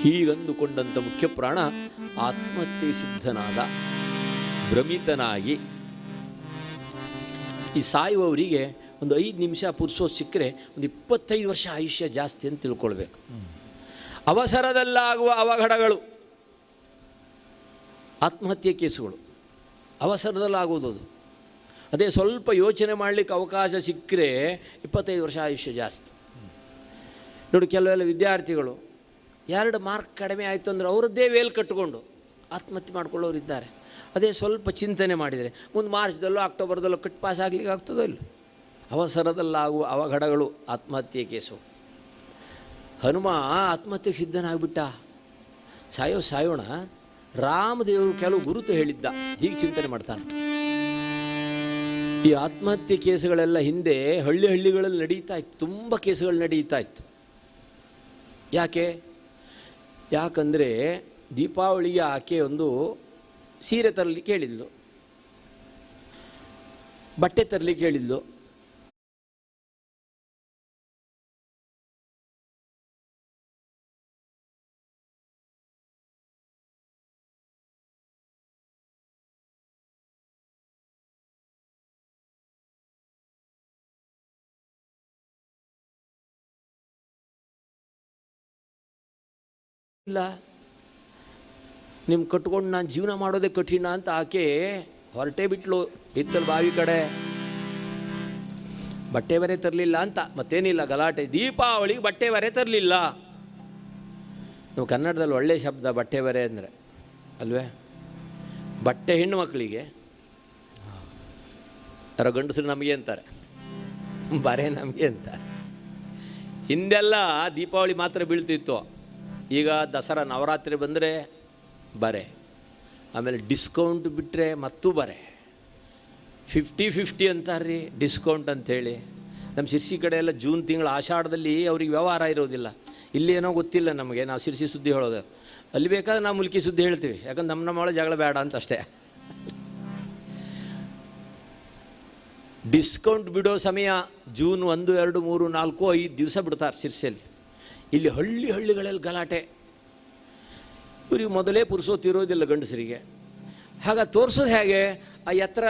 ಹೀಗಂದುಕೊಂಡಂಥ ಮುಖ್ಯ ಪ್ರಾಣ ಆತ್ಮಹತ್ಯೆ ಸಿದ್ಧನಾದ. ಭ್ರಮಿತನಾಗಿ ಈ ಸಾಯುವವರಿಗೆ ಒಂದು 5 ನಿಮಿಷ ಪುರುಸೋದು ಸಿಕ್ಕರೆ ಒಂದು 25 ವರ್ಷ ಆಯುಷ್ಯ ಜಾಸ್ತಿ ಅಂತ ತಿಳ್ಕೊಳ್ಬೇಕು. ಅವಸರದಲ್ಲಾಗುವ ಅವಘಡಗಳು ಆತ್ಮಹತ್ಯೆ ಕೇಸುಗಳು, ಅವಸರದಲ್ಲಾಗುವುದು. ಅದೇ ಸ್ವಲ್ಪ ಯೋಚನೆ ಮಾಡಲಿಕ್ಕೆ ಅವಕಾಶ ಸಿಕ್ಕರೆ 25 ವರ್ಷ ಆಯುಷ್ಯ ಜಾಸ್ತಿ. ನೋಡಿ, ಕೆಲವೆಲ್ಲ ವಿದ್ಯಾರ್ಥಿಗಳು 2 ಮಾರ್ಕ್ ಕಡಿಮೆ ಆಯಿತು ಅಂದರೆ ಅವರದ್ದೇ ವೇಲ್ ಕಟ್ಟಿಕೊಂಡು ಆತ್ಮಹತ್ಯೆ ಮಾಡ್ಕೊಳ್ಳೋರಿದ್ದಾರೆ. ಅದೇ ಸ್ವಲ್ಪ ಚಿಂತನೆ ಮಾಡಿದರೆ ಮುಂದೆ ಮಾರ್ಚ್ದಲ್ಲೋ ಅಕ್ಟೋಬರ್ದಲ್ಲೋ ಕಟ್ ಪಾಸ್ ಆಗಲಿಕ್ಕೆ ಆಗ್ತದೋ ಇಲ್ಲ. ಅವಸರದಲ್ಲಾಗುವ ಅವಘಡಗಳು ಆತ್ಮಹತ್ಯೆ ಕೇಸು. ಹನುಮ ಆತ್ಮಹತ್ಯೆಗೆ ಸಿದ್ಧನಾಗ್ಬಿಟ್ಟ. ಸಾಯೋಣ. ರಾಮದೇವರು ಕೆಲವು ಗುರುತು ಹೇಳಿದ್ದ, ಹೀಗೆ ಚಿಂತನೆ ಮಾಡ್ತಾನೆ. ಈ ಆತ್ಮಹತ್ಯೆ ಕೇಸುಗಳೆಲ್ಲ ಹಿಂದೆ ಹಳ್ಳಿಗಳಲ್ಲಿ ನಡೀತಾ ಇತ್ತು, ತುಂಬ ಕೇಸುಗಳು ನಡೀತಾ ಇತ್ತು. ಯಾಕಂದರೆ ದೀಪಾವಳಿಗೆ ಆಕೆ ಒಂದು ಸೀರೆ ತರಲಿಕ್ಕೆ ಹೇಳಿದ್ಲು, ಬಟ್ಟೆ ತರಲಿಕ್ಕೆ ಹೇಳಿದ್ಲು. ಇಲ್ಲ, ನಿಮ್ಮ ಕಟ್ಕೊಂಡು ನಾನು ಜೀವನ ಮಾಡೋದೇ ಕಠಿಣ ಅಂತ ಆಕೆ ಹೊರಟೇ ಬಿಟ್ಲು. ಇತ್ತಲ್ ಬಾವಿ ಕಡೆ ಬಟ್ಟೆ ಬರೆ ತರಲಿಲ್ಲ ಅಂತ ಮತ್ತೇನಿಲ್ಲ ಗಲಾಟೆ. ದೀಪಾವಳಿಗೆ ಬಟ್ಟೆ ಬರೆ ತರಲಿಲ್ಲ. ನಾವು ಕನ್ನಡದಲ್ಲಿ ಒಳ್ಳೆಯ ಶಬ್ದ ಬಟ್ಟೆ ಬರೆ ಅಂದರೆ ಅಲ್ವೇ? ಬಟ್ಟೆ ಹೆಣ್ಣು ಮಕ್ಕಳಿಗೆ, ಯಾರೋ ಗಂಡಸರು ನಮಗೆ ಅಂತಾರೆ, ಬರೆ ನಮಗೆ ಅಂತಾರೆ. ಹಿಂದೆಲ್ಲ ದೀಪಾವಳಿ ಮಾತ್ರ ಬೀಳ್ತಿತ್ತು. ಈಗ ದಸರಾ ನವರಾತ್ರಿ ಬಂದರೆ ಬರೆ, ಆಮೇಲೆ ಡಿಸ್ಕೌಂಟ್ ಬಿಟ್ಟರೆ ಮತ್ತೂ ಬರೆ. 50-50 ಅಂತಾರ್ರಿ ಡಿಸ್ಕೌಂಟ್ ಅಂಥೇಳಿ. ನಮ್ಮ ಶಿರ್ಸಿ ಕಡೆ ಎಲ್ಲ ಜೂನ್ ತಿಂಗಳು ಆಷಾಢದಲ್ಲಿ ಅವ್ರಿಗೆ ವ್ಯವಹಾರ ಇರೋದಿಲ್ಲ. ಇಲ್ಲಿ ಏನೋ ಗೊತ್ತಿಲ್ಲ ನಮಗೆ, ನಾವು ಶಿರ್ಸಿ ಸುದ್ದಿ ಹೇಳೋದು. ಅಲ್ಲಿ ಬೇಕಾದ್ರೆ ನಾವು ಮುಲ್ಕಿ ಸುದ್ದಿ ಹೇಳ್ತೀವಿ, ಯಾಕಂದ್ರೆ ನಮ್ಮೊಳಗೆ ಜಗಳ ಬೇಡ ಅಂತ ಅಷ್ಟೇ. ಡಿಸ್ಕೌಂಟ್ ಬಿಡೋ ಸಮಯ ಜೂನ್ 1, 2, 3, 4, 5 ದಿವಸ ಬಿಡ್ತಾರೆ ಶಿರ್ಸಿಯಲ್ಲಿ. ಇಲ್ಲಿ ಹಳ್ಳಿಗಳಲ್ಲಿ ಗಲಾಟೆ. ಇವ್ರಿಗೆ ಮೊದಲೇ ಪುರುಸೋತಿರೋದಿಲ್ಲ ಗಂಡಸರಿಗೆ. ಹಾಗೆ ತೋರಿಸೋದು ಹೇಗೆ? ಆ ಎತ್ತರ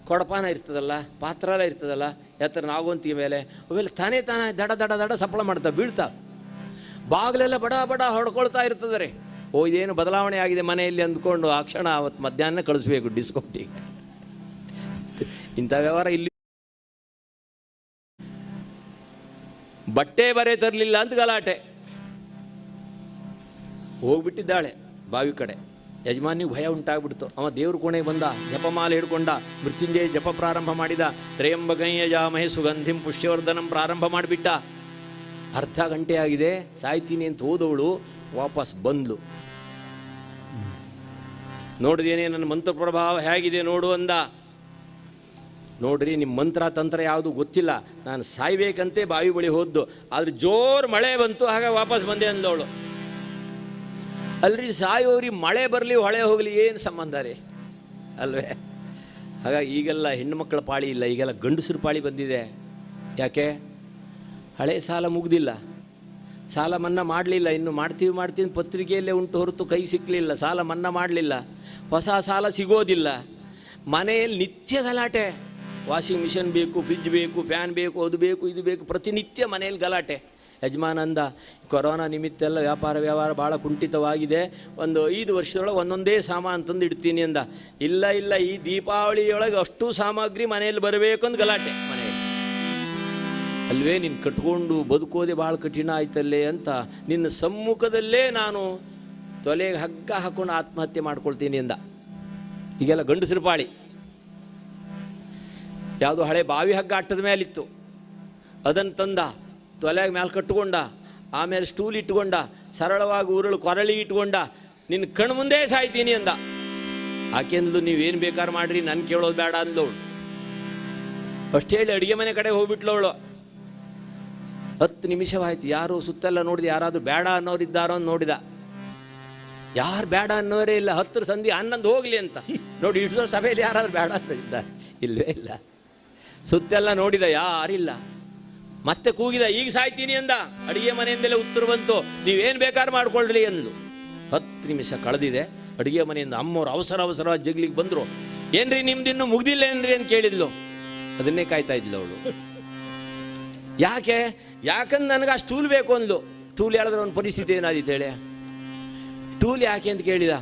ಕೊಡಪಾನ ಇರ್ತದಲ್ಲ, ಪಾತ್ರ ಎಲ್ಲ ಇರ್ತದಲ್ಲ, ಎತ್ತರ ನಾವಂತಿಗೆ ಮೇಲೆ ಅವೆಲ್ಲ ತಾನೇ ದಡ ದಡ ದಡ ಸಪ್ಪಳ ಮಾಡ್ತಾವೆ, ಬೀಳ್ತಾವೆ. ಬಾಗಿಲೆಲ್ಲ ಬಡ ಹೊಡ್ಕೊಳ್ತಾ ಇರ್ತದೆ ರೀ. ಓ, ಇದೇನು ಬದಲಾವಣೆ ಆಗಿದೆ ಮನೆಯಲ್ಲಿ ಅಂದ್ಕೊಂಡು ಆ ಕ್ಷಣ ಅವತ್ತು ಮಧ್ಯಾಹ್ನ ಕಳಿಸ್ಬೇಕು ಡಿಸ್ಕೌಂಟಿಗೆ. ಇಂಥ ವ್ಯವಹಾರ ಇಲ್ಲಿ. ಬಟ್ಟೆ ಬರೆ ತರಲಿಲ್ಲ ಅಂತ ಗಲಾಟೆ. ಹೋಗ್ಬಿಟ್ಟಿದ್ದಾಳೆ ಬಾವಿ ಕಡೆ. ಯಜಮಾನಿಗೆ ಭಯ ಉಂಟಾಗ್ಬಿಡ್ತು. ಅವ ದೇವ್ರ ಕೋಣೆಗೆ ಬಂದ, ಜಪಮಾಲೆ ಹಿಡ್ಕೊಂಡ, ಮೃತ್ಯುಂಜಯ ಜಪ ಪ್ರಾರಂಭ ಮಾಡಿದ. ತ್ರಯಂಬಕಯ್ಯಜಾಮಹೇ ಸುಗಂಧಿಂ ಪುಷ್ಯವರ್ಧನಂ ಪ್ರಾರಂಭ ಮಾಡಿಬಿಟ್ಟ. ಅರ್ಧ ಗಂಟೆ ಆಗಿದೆ, ಸಾಯ್ತೀನಿ ಅಂತ ಹೋದವಳು ವಾಪಸ್ ಬಂದ್ಲು. ನೋಡಿದೇನೆ ನನ್ನ ಮಂತ್ರ ಪ್ರಭಾವ ಹೇಗಿದೆ ನೋಡು ಅಂದ. ನೋಡ್ರಿ, ನಿಮ್ಮ ಮಂತ್ರ ತಂತ್ರ ಯಾವುದು ಗೊತ್ತಿಲ್ಲ, ನಾನು ಸಾಯ್ಬೇಕಂತೆ ಬಾವಿ ಬಳಿ ಹೋದ್ದು, ಆದ್ರೆ ಜೋರು ಮಳೆ ಬಂತು, ಹಾಗೆ ವಾಪಸ್ ಬಂದೆ ಅಂದವಳು. ಅಲ್ರಿ, ಸಾಯೋರಿಗೆ ಮಳೆ ಬರಲಿ ಹೊಳೆ ಹೋಗಲಿ ಏನು ಸಂಬಂಧ ರೀ ಅಲ್ವೇ? ಹಾಗಾಗಿ ಈಗೆಲ್ಲ ಹೆಣ್ಣುಮಕ್ಕಳ ಪಾಳಿ ಇಲ್ಲ, ಈಗೆಲ್ಲ ಗಂಡಸರ ಪಾಳಿ ಬಂದಿದೆ. ಯಾಕೆ? ಹಳೆ ಸಾಲ ಮುಗ್ದಿಲ್ಲ, ಸಾಲ ಮನ್ನಾ ಮಾಡಲಿಲ್ಲ. ಇನ್ನು ಮಾಡ್ತೀವಿ ಪತ್ರಿಕೆಯಲ್ಲೇ ಉಂಟು ಹೊರತು ಕೈ ಸಿಕ್ಕಲಿಲ್ಲ. ಸಾಲ ಮನ್ನಾ ಮಾಡಲಿಲ್ಲ, ಹೊಸ ಸಾಲ ಸಿಗೋದಿಲ್ಲ. ಮನೆಯಲ್ಲಿ ನಿತ್ಯ ಗಲಾಟೆ. ವಾಷಿಂಗ್ ಮಿಷಿನ್ ಬೇಕು, ಫ್ರಿಜ್ ಬೇಕು, ಫ್ಯಾನ್ ಬೇಕು, ಅದು ಬೇಕು, ಇದು ಬೇಕು, ಪ್ರತಿನಿತ್ಯ ಮನೆಯಲ್ಲಿ ಗಲಾಟೆ. ಯಜಮಾನ ಅಂದ, ಕೊರೋನಾ ನಿಮಿತ್ತ ಎಲ್ಲ ವ್ಯವಹಾರ ಭಾಳ ಕುಂಠಿತವಾಗಿದೆ, ಒಂದು 5 ವರ್ಷದೊಳಗೆ ಒಂದೊಂದೇ ಸಾಮಾನು ತಂದು ಇಡ್ತೀನಿ ಅಂದ. ಇಲ್ಲ ಈ ದೀಪಾವಳಿಯೊಳಗೆ ಅಷ್ಟು ಸಾಮಗ್ರಿ ಮನೆಯಲ್ಲಿ ಬರಬೇಕು ಅಂತ ಗಲಾಟೆ ಮನೆಯಲ್ಲಿ. ಅಲ್ವೇ ನೀನು ಕಟ್ಕೊಂಡು ಬದುಕೋದೆ ಭಾಳ ಕಠಿಣ ಆಯ್ತಲ್ಲೇ ಅಂತ ನಿನ್ನ ಸಮ್ಮುಖದಲ್ಲೇ ನಾನು ತೊಲೆಗೆ ಹಗ್ಗ ಹಾಕೊಂಡು ಆತ್ಮಹತ್ಯೆ ಮಾಡ್ಕೊಳ್ತೀನಿ ಅಂದ. ಈಗೆಲ್ಲ ಗಂಡಸರು ಪಾಳಿ. ಯಾವುದೋ ಹಳೆ ಬಾವಿ ಹಗ್ಗ ಅಟ್ಟದ ಮೇಲಿತ್ತು, ಅದನ್ನು ತಂದ ತೊಲೆಗೆ ಮೇಲೆ ಕಟ್ಕೊಂಡ, ಆಮೇಲೆ ಸ್ಟೂಲ್ ಇಟ್ಕೊಂಡ, ಸರಳವಾಗಿ ಉರುಳು ಕೊರಳಿ ಇಟ್ಕೊಂಡ, ನಿನ್ನ ಕಣ್ಣು ಮುಂದೆ ಸಾಯ್ತೀನಿ ಅಂದ. ಆಕೆಂದ್ಲು, ನೀವೇನು ಬೇಕಾರು ಮಾಡ್ರಿ, ನಾನು ಕೇಳೋದು ಬೇಡ ಅಂದವಳು. ಅಷ್ಟು ಹೇಳಿ ಅಡುಗೆ ಮನೆ ಕಡೆ ಹೋಗ್ಬಿಟ್ಲವಳು. 10 ನಿಮಿಷವಾಯ್ತು. ಯಾರು ಸುತ್ತೆಲ್ಲ ನೋಡಿದ, ಯಾರಾದರೂ ಬೇಡ ಅನ್ನೋರಿದ್ದಾರೋ ಅಂತ ನೋಡಿದ. ಯಾರು ಬೇಡ ಅನ್ನೋರೇ ಇಲ್ಲ. 10 ಸಂಧಿ 11 ಹೋಗಲಿ ಅಂತ ನೋಡಿ, ಇಷ್ಟು ಸಭೆಯಲ್ಲಿ ಯಾರಾದ್ರೂ ಬೇಡ ಅಂತ ಇಲ್ಲವೇ ಇಲ್ಲ. ಸುತ್ತೆಲ್ಲ ನೋಡಿದ, ಯಾರಿಲ್ಲ. ಮತ್ತೆ ಕೂಗಿದ, ಈಗ ಸಾಯ್ತೀನಿ ಅಂದ. ಅಡುಗೆ ಮನೆಯಿಂದಲೇ ಉತ್ತರ ಬಂತು, ನೀವೇನು ಬೇಕಾದ್ರೂ ಮಾಡ್ಕೊಳ್ರಿ ಅಂದ್ಲು. 10 ನಿಮಿಷ ಕಳೆದಿದೆ. ಅಡುಗೆ ಮನೆಯಿಂದ ಅಮ್ಮವ್ರು ಅವಸರ ಜಗ್ಲಿಗೆ ಬಂದರು. ಏನ್ರಿ ನಿಮ್ದಿನ್ನೂ ಮುಗ್ದಿಲ್ಲ ಏನ್ರಿ ಅಂತ ಕೇಳಿದ್ಲು. ಅದನ್ನೇ ಕಾಯ್ತಾ ಇದ್ಲು ಅವಳು. ಯಾಕಂದ್ರೆ ನನಗೆ ಆ ಸ್ಟೂಲ್ ಬೇಕು ಅಂದ್ಲು. ಸ್ಟೂಲ್ ಹೇಳಿದ್ರೆ ಒಂದು ಪರಿಸ್ಥಿತಿ ಏನಾದಿತ್ತು ಹೇಳಿ. ಸ್ಟೂಲ್ ಯಾಕೆ ಅಂತ ಕೇಳಿದ.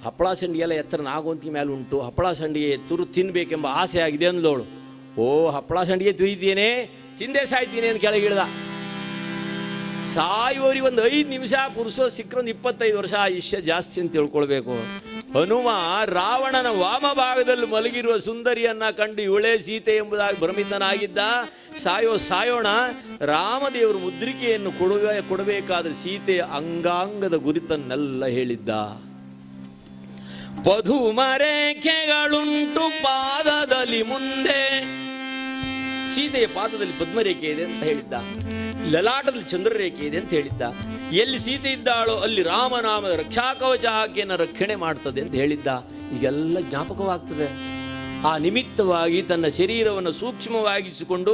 ಹಪ್ಪಳ ಸಂಡಿಗೆಲ್ಲ ಎತ್ತರ ನಾಗೋಂತಿ ಮೇಲೆ ಉಂಟು, ಹಪ್ಪಳ ಸಂಡಿಗೆ ತುರು ತಿನ್ನಬೇಕೆಂಬ ಆಸೆ ಆಗಿದೆ ಅಂದ್ಲವಳು. ಓ, ಹಪ್ಪಳ ಸಂಡಿಗೆ ತುಯ್ತೇನೆ, ತಿಂದೇ ಸಾಯ್ತೀನಿ ಅಂತ ಕೆಳಗಿಳ್ದ. ಸಾಯುವವರಿಗೆ ಒಂದು 5 ನಿಮಿಷ ಪುರುಷ ಸಿಕ್ಕರೆ ಒಂದು 25 ವರ್ಷ ಆಯುಷ್ಯ ಜಾಸ್ತಿ ಅಂತ ತಿಳ್ಕೊಳ್ಬೇಕು. ಹನುಮ ರಾವಣನ ವಾಮಭಾಗದಲ್ಲಿ ಮಲಗಿರುವ ಸುಂದರಿಯನ್ನ ಕಂಡು ಇವಳೇ ಸೀತೆ ಎಂಬುದಾಗಿ ಭ್ರಮಿತನಾಗಿದ್ದ. ಸಾಯೋಣ, ರಾಮದೇವರು ಮುದ್ರಿಕೆಯನ್ನು ಕೊಡಬೇಕಾದ್ರೆ ಸೀತೆಯ ಅಂಗಾಂಗದ ಗುರಿತನ್ನೆಲ್ಲ ಹೇಳಿದ್ದ. ಪದುಮರೇಖೆಗಳುಂಟು ಪಾದದಲ್ಲಿ ಮುಂದೆ, ಸೀತೆಯ ಪಾದದಲ್ಲಿ ಪದ್ಮರೇಖೆ ಇದೆ ಅಂತ ಹೇಳಿದ್ದ. ಲಲಾಟದಲ್ಲಿ ಚಂದ್ರರೇಖೆ ಇದೆ ಅಂತ ಹೇಳಿದ್ದ. ಎಲ್ಲಿ ಸೀತೆ ಇದ್ದಾಳೋ ಅಲ್ಲಿ ರಾಮನಾಮದ ರಕ್ಷಾಕವಚ ಆಕೆಯನ್ನು ರಕ್ಷಣೆ ಮಾಡ್ತದೆ ಅಂತ ಹೇಳಿದ್ದ. ಈಗೆಲ್ಲ ಜ್ಞಾಪಕವಾಗ್ತದೆ. ಆ ನಿಮಿತ್ತವಾಗಿ ತನ್ನ ಶರೀರವನ್ನು ಸೂಕ್ಷ್ಮವಾಗಿಸಿಕೊಂಡು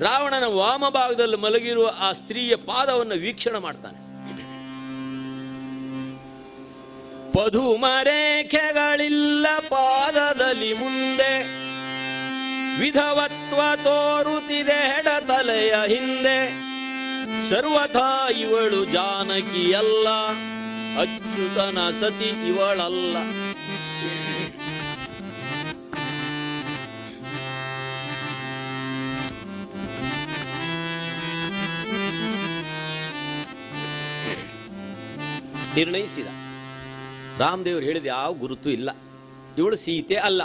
ರಾವಣನ ವಾಮಭಾಗದಲ್ಲಿ ಮಲಗಿರುವ ಆ ಸ್ತ್ರೀಯ ಪಾದವನ್ನು ವೀಕ್ಷಣೆ ಮಾಡ್ತಾನೆ. ಪದುಮರೇಖೆಗಳಿಲ್ಲ ಪಾದದಲ್ಲಿ ಮುಂದೆ, ವಿಧವತ್ವ ತೋರುತ್ತಿದೆ ಹೆಡತಲೆಯ ಹಿಂದೆ, ಸರ್ವಥಾ ಇವಳು ಜಾನಕಿಯಲ್ಲ, ಅಚ್ಯುತನ ಸತಿ ಇವಳಲ್ಲ. ನಿರ್ಣಯಿಸಿದ. ರಾಮದೇವರು ಹೇಳಿದ ಯಾವ ಗುರುತು ಇಲ್ಲ, ಇವಳು ಸೀತೆ ಅಲ್ಲ.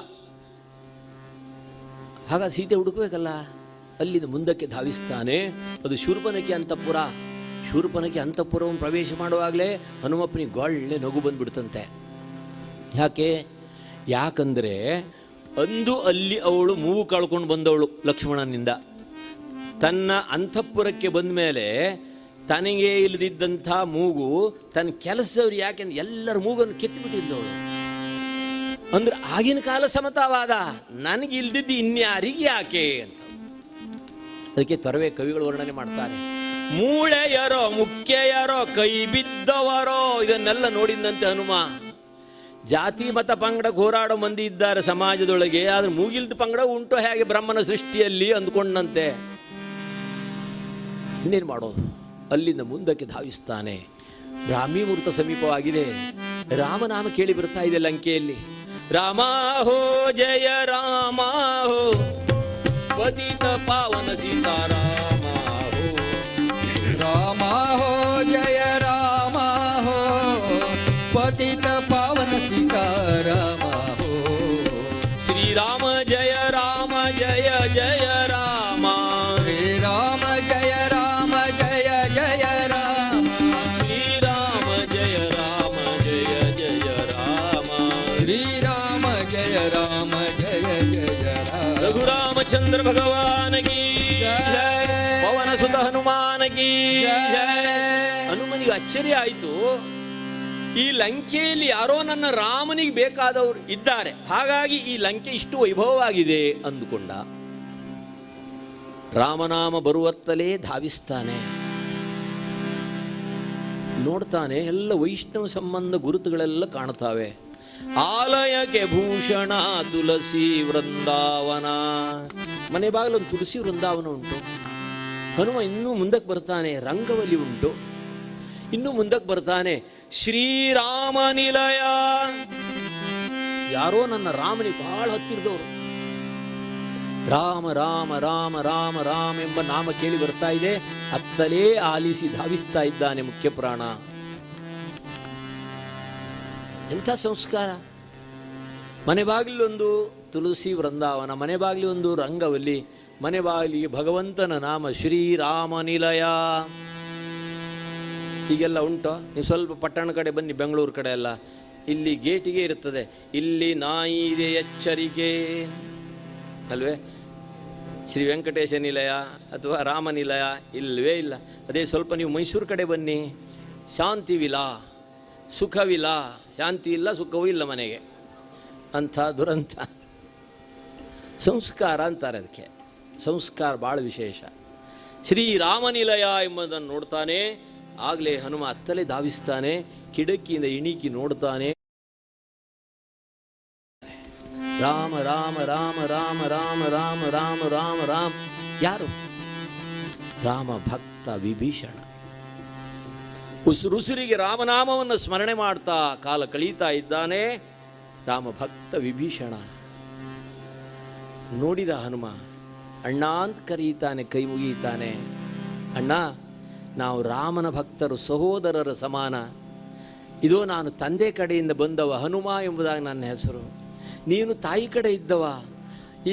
ಹಾಗಾಗಿ ಸೀತೆ ಹುಡುಕಬೇಕಲ್ಲ. ಅಲ್ಲಿಂದ ಮುಂದಕ್ಕೆ ಧಾವಿಸ್ತಾನೆ. ಅದು ಶೂರ್ಪನಖಿ ಅಂತಃಪುರ. ಶೂರ್ಪನಖಿ ಅಂತಃಪುರವನ್ನು ಪ್ರವೇಶ ಮಾಡುವಾಗಲೇ ಹನುಮಪ್ಪನಿಗೆ ಒಳ್ಳೆ ನಗು ಬಂದ್ಬಿಡ್ತಂತೆ. ಯಾಕಂದರೆ ಅಂದು ಅಲ್ಲಿ ಅವಳು ಮೂಗು ಕಳ್ಕೊಂಡು ಬಂದವಳು ಲಕ್ಷ್ಮಣನಿಂದ. ತನ್ನ ಅಂತಃಪುರಕ್ಕೆ ಬಂದ ಮೇಲೆ ತನಗೆ ಇಲ್ಲದಿದ್ದಂಥ ಮೂಗು ತನ್ನ ಕೆಲಸದವ್ರು ಯಾಕೆಂದ್ರೆ ಎಲ್ಲರ ಮೂಗನ್ನು ಕೆತ್ತಿಬಿಟ್ಟಿದ್ದವಳು. ಅಂದ್ರೆ ಆಗಿನ ಕಾಲ ಸಮತಾವಾದ, ನನಗೆ ಇಲ್ದಿದ್ದು ಇನ್ಯಾರಿಗೆ ಯಾಕೆ ಅಂತ. ಅದಕ್ಕೆ ತೊರವೆ ಕವಿಗಳು ವರ್ಣನೆ ಮಾಡ್ತಾರೆ. ಮೂಳೆಯರೋ ಮುಖ್ಯೆಯರೋ ಕೈ ಬಿದ್ದವರೋ ಇದನ್ನೆಲ್ಲ ನೋಡಿದಂತೆ ಹನುಮ. ಜಾತಿ ಮತ ಪಂಗಡ ಹೋರಾಡೋ ಮಂದಿ ಇದ್ದಾರೆ ಸಮಾಜದೊಳಗೆ, ಆದ್ರೆ ಮೂಗಿಲ್ದ ಪಂಗಡ ಉಂಟು ಹೇಗೆ ಬ್ರಹ್ಮನ ಸೃಷ್ಟಿಯಲ್ಲಿ ಅಂದ್ಕೊಂಡಂತೆ. ಇನ್ನೇನು ಮಾಡೋದು. ಅಲ್ಲಿಂದ ಮುಂದಕ್ಕೆ ಧಾವಿಸ್ತಾನೆ. ಬ್ರಾಹ್ಮಿ ಮುಹೂರ್ತ ಸಮೀಪವಾಗಿದೆ. ರಾಮನಾಮ ಕೇಳಿ ಬರ್ತಾ ಇದೆ ಲಂಕೆಯಲ್ಲಿ. ರಾಮ ಹೋ ಜಯ ರಾಮ ಹೋ, ಪತಿತ ಪಾವನ ಸೀತಾರಾಮ ಹೋ. ರಾಮ ಹೋ ಜಯ ರಾಮ ಹೋ, ಪತಿತ ಪಾವನ ಸೀತಾರಾಮ ಹೋ. ಶ್ರೀರಾಮ ಜಯ ರಾಮ ಜಯ ಜಯ ರಾಮ, ಶ್ರೀರಾಮ ಜಯ ರಾಮ ಜಯ ಜಯ ರಾಮ, ಶ್ರೀರಾಮ ಜಯ ರಾಮ ಜಯ ಜಯ ರಾಮ, ಶ್ರೀರಾಮ ಜಯ ರಾಮ ಜಯ ಜಯ ರಾಮ. ರಘುರಾಮಚಂದ್ರ ಭಗವಾನ ಕಿ ಜಯ, ಪವನ ಸುತ ಹನುಮಾನ ಕಿ ಜಯ. ಹನುಮನಿಗೆ ಅಚ್ಚರಿ ಆಯಿತು. ಈ ಲಂಕೆಯಲ್ಲಿ ಯಾರೋ ನನ್ನ ರಾಮನಿಗೆ ಬೇಕಾದವರು ಇದ್ದಾರೆ, ಹಾಗಾಗಿ ಈ ಲಂಕೆ ಇಷ್ಟು ವೈಭವವಾಗಿದೆ ಅಂದುಕೊಂಡ. ರಾಮನಾಮ ಬರುವತ್ತಲೇ ಧಾವಿಸ್ತಾನೆ. ನೋಡ್ತಾನೆ, ಎಲ್ಲ ವೈಷ್ಣವ ಸಂಬಂಧ ಗುರುತುಗಳೆಲ್ಲ ಕಾಣ್ತಾವೆ. ಆಲಯಕ್ಕೆ ಭೂಷಣ ತುಳಸಿ ವೃಂದಾವನ. ಮನೆ ಬಾಗಿಲೊಂದು ತುಳಸಿ ವೃಂದಾವನ ಉಂಟು. ಹನುಮ ಇನ್ನೂ ಮುಂದಕ್ಕೆ ಬರ್ತಾನೆ, ರಂಗವಲ್ಲಿ ಉಂಟು. ಇನ್ನೂ ಮುಂದಕ್ಕೆ ಬರ್ತಾನೆ, ಶ್ರೀರಾಮ ನಿಲಯ. ಯಾರೋ ನನ್ನ ರಾಮನಿಗೆ ಬಹಳ ಹತ್ತಿರದವರು. ರಾಮ ರಾಮ ರಾಮ ರಾಮ ರಾಮ ಎಂಬ ನಾಮ ಕೇಳಿ ಬರ್ತಾ ಇದೆ. ಅತ್ತಲೇ ಆಲಿಸಿ ಧಾವಿಸ್ತಾ ಇದ್ದಾನೆ ಮುಖ್ಯ ಪ್ರಾಣ. ಎಂಥ ಸಂಸ್ಕಾರ! ಮನೆ ಬಾಗಿಲೊಂದು ತುಳಸಿ ವೃಂದಾವನ, ಮನೆ ಬಾಗಿಲು ಒಂದು ರಂಗವಲ್ಲಿ, ಮನೆ ಬಾಗಿಲಿಗೆ ಭಗವಂತನ ನಾಮ ಶ್ರೀರಾಮ ನಿಲಯ. ಈಗೆಲ್ಲ ಉಂಟೋ? ನೀವು ಸ್ವಲ್ಪ ಪಟ್ಟಣ ಕಡೆ ಬನ್ನಿ, ಬೆಂಗಳೂರು ಕಡೆ ಎಲ್ಲ, ಇಲ್ಲಿ ಗೇಟಿಗೆ ಇರುತ್ತದೆ, ಇಲ್ಲಿ ನಾಯಿ ಇದೆ ಎಚ್ಚರಿಕೆ ಅಲ್ವೇ? ಶ್ರೀ ವೆಂಕಟೇಶ ನಿಲಯ ಅಥವಾ ರಾಮ ನಿಲಯ ಇಲ್ಲವೇ ಇಲ್ಲ. ಅದೇ ಸ್ವಲ್ಪ ನೀವು ಮೈಸೂರು ಕಡೆ ಬನ್ನಿ, ಶಾಂತಿವಿಲ್ಲ, ಸುಖವಿಲ್ಲ, ಶಾಂತಿ ಇಲ್ಲ, ಸುಖವೂ ಇಲ್ಲ ಮನೆಗೆ. ಅಂಥ ದುರಂತ. ಸಂಸ್ಕಾರ ಅಂತಾರೆ ಅದಕ್ಕೆ. ಸಂಸ್ಕಾರ ಭಾಳ ವಿಶೇಷ. ಶ್ರೀರಾಮನಿಲಯ ಎಂಬುದನ್ನು ನೋಡ್ತಾನೆ. ಆಗಲೇ ಹನುಮ ಅತ್ತಲೇ ಧಾವಿಸ್ತಾನೆ, ಕಿಡಕಿಯಿಂದ ಇಣಿಕಿ ನೋಡ್ತಾನೆ. ರಾಮ ರಾಮ ರಾಮ ರಾಮ ರಾಮ ರಾಮ ರಾಮ ರಾಮ ರಾಮ. ಯಾರು? ರಾಮ ಭಕ್ತ ವಿಭೀಷಣ. ಉಸುರುಸುರಿಗೆ ರಾಮನಾಮವನ್ನು ಸ್ಮರಣೆ ಮಾಡ್ತಾ ಕಾಲ ಕಳೀತಾ ಇದ್ದಾನೆ ರಾಮ ಭಕ್ತ ವಿಭೀಷಣ. ನೋಡಿದ ಹನುಮ ಅಣ್ಣ ಅಂತ ಕರೀತಾನೆ, ಕೈ ಮುಗಿತಾನೆ. ಅಣ್ಣ, ನಾವು ರಾಮನ ಭಕ್ತರು, ಸಹೋದರರ ಸಮಾನ. ಇದೋ ನಾನು ತಂದೆ ಕಡೆಯಿಂದ ಬಂದವ, ಹನುಮ ಎಂಬುದಾಗಿ ನನ್ನ ಹೆಸರು. ನೀನು ತಾಯಿ ಕಡೆ ಇದ್ದವ.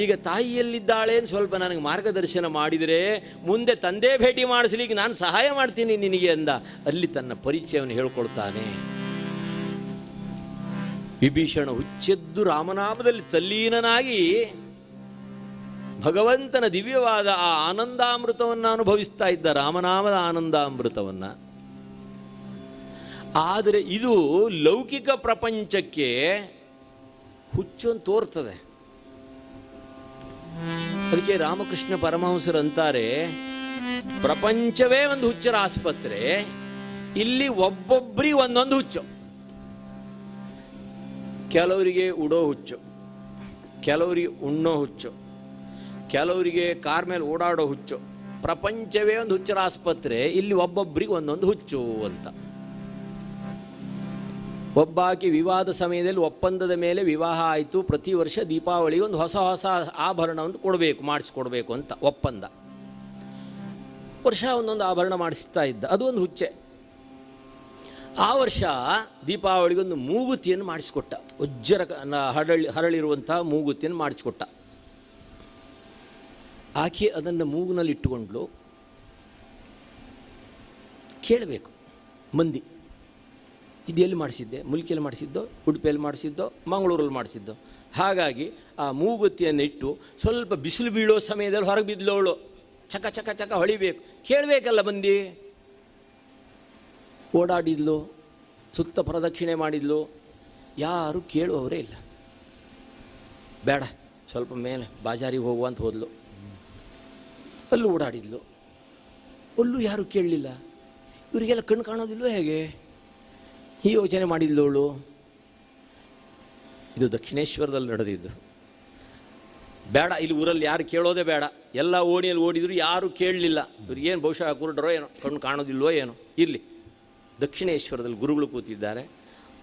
ಈಗ ತಾಯಿಯಲ್ಲಿದ್ದಾಳೆ ಅಂತ ಸ್ವಲ್ಪ ನನಗೆ ಮಾರ್ಗದರ್ಶನ ಮಾಡಿದರೆ ಮುಂದೆ ತಂದೆ ಭೇಟಿ ಮಾಡಿಸ್ಲಿಕ್ಕೆ ನಾನು ಸಹಾಯ ಮಾಡ್ತೀನಿ ನಿನಗೆ ಅಂದ. ಅಲ್ಲಿ ತನ್ನ ಪರಿಚಯವನ್ನು ಹೇಳ್ಕೊಳ್ತಾನೆ. ವಿಭೀಷಣ ಹುಚ್ಚೆದ್ದು ರಾಮನಾಮದಲ್ಲಿ ತಲ್ಲೀನನಾಗಿ ಭಗವಂತನ ದಿವ್ಯವಾದ ಆ ಆನಂದಾಮೃತವನ್ನು ಅನುಭವಿಸ್ತಾ ಇದ್ದ, ರಾಮನಾಮದ ಆನಂದಾಮೃತವನ್ನು. ಆದರೆ ಇದು ಲೌಕಿಕ ಪ್ರಪಂಚಕ್ಕೆ ಹುಚ್ಚೊಂದು ತೋರ್ತದೆ. ಅದಕ್ಕೆ ರಾಮಕೃಷ್ಣ ಪರಮಹಂಸರು ಅಂತಾರೆ, ಪ್ರಪಂಚವೇ ಒಂದು ಹುಚ್ಚರ ಆಸ್ಪತ್ರೆ, ಇಲ್ಲಿ ಒಬ್ಬೊಬ್ಬರಿಗೆ ಒಂದೊಂದು ಹುಚ್ಚು. ಕೆಲವರಿಗೆ ಉಡೋ ಹುಚ್ಚು, ಕೆಲವರಿಗೆ ಉಣ್ಣೋ ಹುಚ್ಚು, ಕೆಲವರಿಗೆ ಕಾರ್ ಮೇಲೆ ಓಡಾಡೋ ಹುಚ್ಚು. ಪ್ರಪಂಚವೇ ಒಂದು ಹುಚ್ಚರ ಆಸ್ಪತ್ರೆ, ಇಲ್ಲಿ ಒಬ್ಬೊಬ್ಬರಿಗೆ ಒಂದೊಂದು ಹುಚ್ಚು ಅಂತ. ಒಬ್ಬಾಕಿ ವಿವಾದ ಸಮಯದಲ್ಲಿ ಒಪ್ಪಂದದ ಮೇಲೆ ವಿವಾಹ ಆಯಿತು. ಪ್ರತಿ ವರ್ಷ ದೀಪಾವಳಿಗೆ ಒಂದು ಹೊಸ ಹೊಸ ಆಭರಣವನ್ನು ಕೊಡಬೇಕು, ಮಾಡಿಸ್ಕೊಡ್ಬೇಕು ಅಂತ ಒಪ್ಪಂದ. ವರ್ಷ ಒಂದೊಂದು ಆಭರಣ ಮಾಡಿಸ್ತಾ ಇದ್ದ. ಅದು ಒಂದು ಹುಚ್ಚೆ. ಆ ವರ್ಷ ದೀಪಾವಳಿಗೊಂದು ಮೂಗುತಿಯನ್ನು ಮಾಡಿಸ್ಕೊಟ್ಟ. ಉಜ್ಜರ ಹರಳಿರುವಂಥ ಮೂಗುತಿಯನ್ನು ಮಾಡಿಸ್ಕೊಟ್ಟ. ಆಕೆ ಅದನ್ನು ಮೂಗಿನಲ್ಲಿ ಇಟ್ಟುಕೊಂಡ್ಲು. ಕೇಳಬೇಕು ಮಂದಿ, ಇದು ಎಲ್ಲಿ ಮಾಡಿಸಿದ್ದೆ? ಮುಲ್ಕಿಯಲ್ಲಿ ಮಾಡಿಸಿದ್ದೋ, ಉಡುಪಿಯಲ್ಲಿ ಮಾಡಿಸಿದ್ದೋ, ಮಂಗಳೂರಲ್ಲಿ ಮಾಡಿಸಿದ್ದೋ? ಹಾಗಾಗಿ ಆ ಮೂಗುತಿಯನ್ನು ಇಟ್ಟು ಸ್ವಲ್ಪ ಬಿಸಿಲು ಬೀಳೋ ಸಮಯದಲ್ಲಿ ಹೊರಗೆ ಬಿದ್ದಲವಳು. ಚಕ ಚಕ ಚಕ ಹೊಳಿಬೇಕು, ಕೇಳಬೇಕಲ್ಲ ಮಂದಿ. ಓಡಾಡಿದ್ಲು, ಸುತ್ತ ಪ್ರದಕ್ಷಿಣೆ ಮಾಡಿದ್ಲು, ಯಾರು ಕೇಳುವವರೇ ಇಲ್ಲ. ಬೇಡ, ಸ್ವಲ್ಪ ಮೇಲೆ ಬಾಜಾರಿಗೆ ಹೋಗುವಂತ ಹೋದ್ಲು. ಅಲ್ಲೂ ಓಡಾಡಿದ್ಲು, ಅಲ್ಲೂ ಯಾರು ಕೇಳಲಿಲ್ಲ. ಇವರಿಗೆಲ್ಲ ಕಣ್ಣು ಕಾಣೋದಿಲ್ವೋ ಹೇಗೆ? ಈ ಯೋಚನೆ ಮಾಡಿದ್ಲವಳು. ಇದು ದಕ್ಷಿಣೇಶ್ವರದಲ್ಲಿ ನಡೆದಿದ್ದು. ಬೇಡ, ಇಲ್ಲಿ ಊರಲ್ಲಿ ಯಾರು ಕೇಳೋದೇ ಬೇಡ. ಎಲ್ಲ ಓಣಿಯಲ್ಲಿ ಓಡಿದ್ರು, ಯಾರು ಕೇಳಲಿಲ್ಲ. ಇವ್ರಿಗೇನು ಬಹುಶಃ ಕುರುಡರೋ ಏನೋ, ಕಣ್ಣು ಕಾಣೋದಿಲ್ವೋ ಏನೋ. ಇರಲಿ, ದಕ್ಷಿಣೇಶ್ವರದಲ್ಲಿ ಗುರುಗಳು ಕೂತಿದ್ದಾರೆ,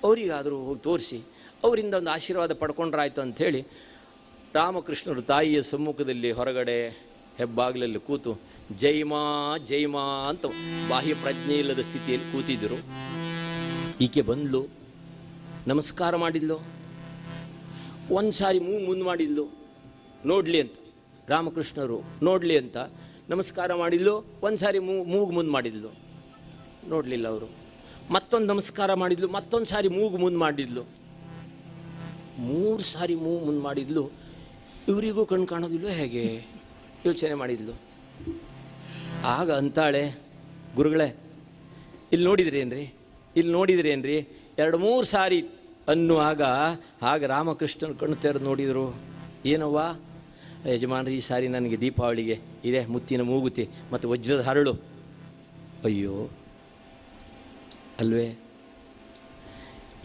ಅವರಿಗಾದರೂ ಹೋಗಿ ತೋರಿಸಿ ಅವರಿಂದ ಒಂದು ಆಶೀರ್ವಾದ ಪಡ್ಕೊಂಡ್ರಾಯ್ತು ಅಂಥೇಳಿ ರಾಮಕೃಷ್ಣರು ತಾಯಿಯ ಸಮ್ಮುಖದಲ್ಲಿ ಹೊರಗಡೆ ಹೆಬ್ಬಾಗಿಲಲ್ಲಿ ಕೂತು ಜೈಮಾ ಜೈಮಾ ಅಂತ ಬಾಹ್ಯ ಪ್ರಜ್ಞೆ ಇಲ್ಲದ ಸ್ಥಿತಿಯಲ್ಲಿ ಕೂತಿದ್ದರು. ಈಕೆ ಬಂದ್ಲು, ನಮಸ್ಕಾರ ಮಾಡಿದ್ಲು. ಒಂದು ಸಾರಿ ಮುಂದೆ ಮಾಡಿದ್ಲು, ನೋಡಲಿ ಅಂತ. ರಾಮಕೃಷ್ಣರು ನೋಡಲಿ ಅಂತ ನಮಸ್ಕಾರ ಮಾಡಿದ್ಲು. ಒಂದು ಸಾರಿ ಮೂಗು ಮುಂದೆ ಮಾಡಿದ್ಲು, ನೋಡಲಿಲ್ಲ ಅವರು. ಮತ್ತೊಂದು ನಮಸ್ಕಾರ ಮಾಡಿದ್ಲು, ಮತ್ತೊಂದು ಸಾರಿ ಮೂಗು ಮುಂದೆ ಮಾಡಿದ್ಲು, 3 ಸಾರಿ ಮೂಗು ಮುಂದೆ ಮಾಡಿದ್ಲು. ಇವರಿಗೂ ಕಣ್ಣು ಕಾಣೋದಿಲ್ವ ಹೇಗೆ ಯೋಚನೆ ಮಾಡಿದ್ಲು. ಆಗ ಅಂತಾಳೆ, ಗುರುಗಳೇ ಇಲ್ಲಿ ನೋಡಿದ್ರೇನ್ರಿ, ಇಲ್ಲಿ ನೋಡಿದ್ರೇನ್ರಿ? 2-3 ಸಾರಿ ಅನ್ನುವಾಗ ಆಗ ರಾಮಕೃಷ್ಣನ ಕಣ್ಣು ತೆರೆದು ನೋಡಿದರು. ಏನವ್ವ ಯಜಮಾನ್ರಿ, ಈ ಸಾರಿ ನನಗೆ ದೀಪಾವಳಿಗೆ ಇದೆ ಮುತ್ತಿನ ಮೂಗುತಿ ಮತ್ತು ವಜ್ರದ ಹರಳು. ಅಯ್ಯೋ ಅಲ್ವೇ,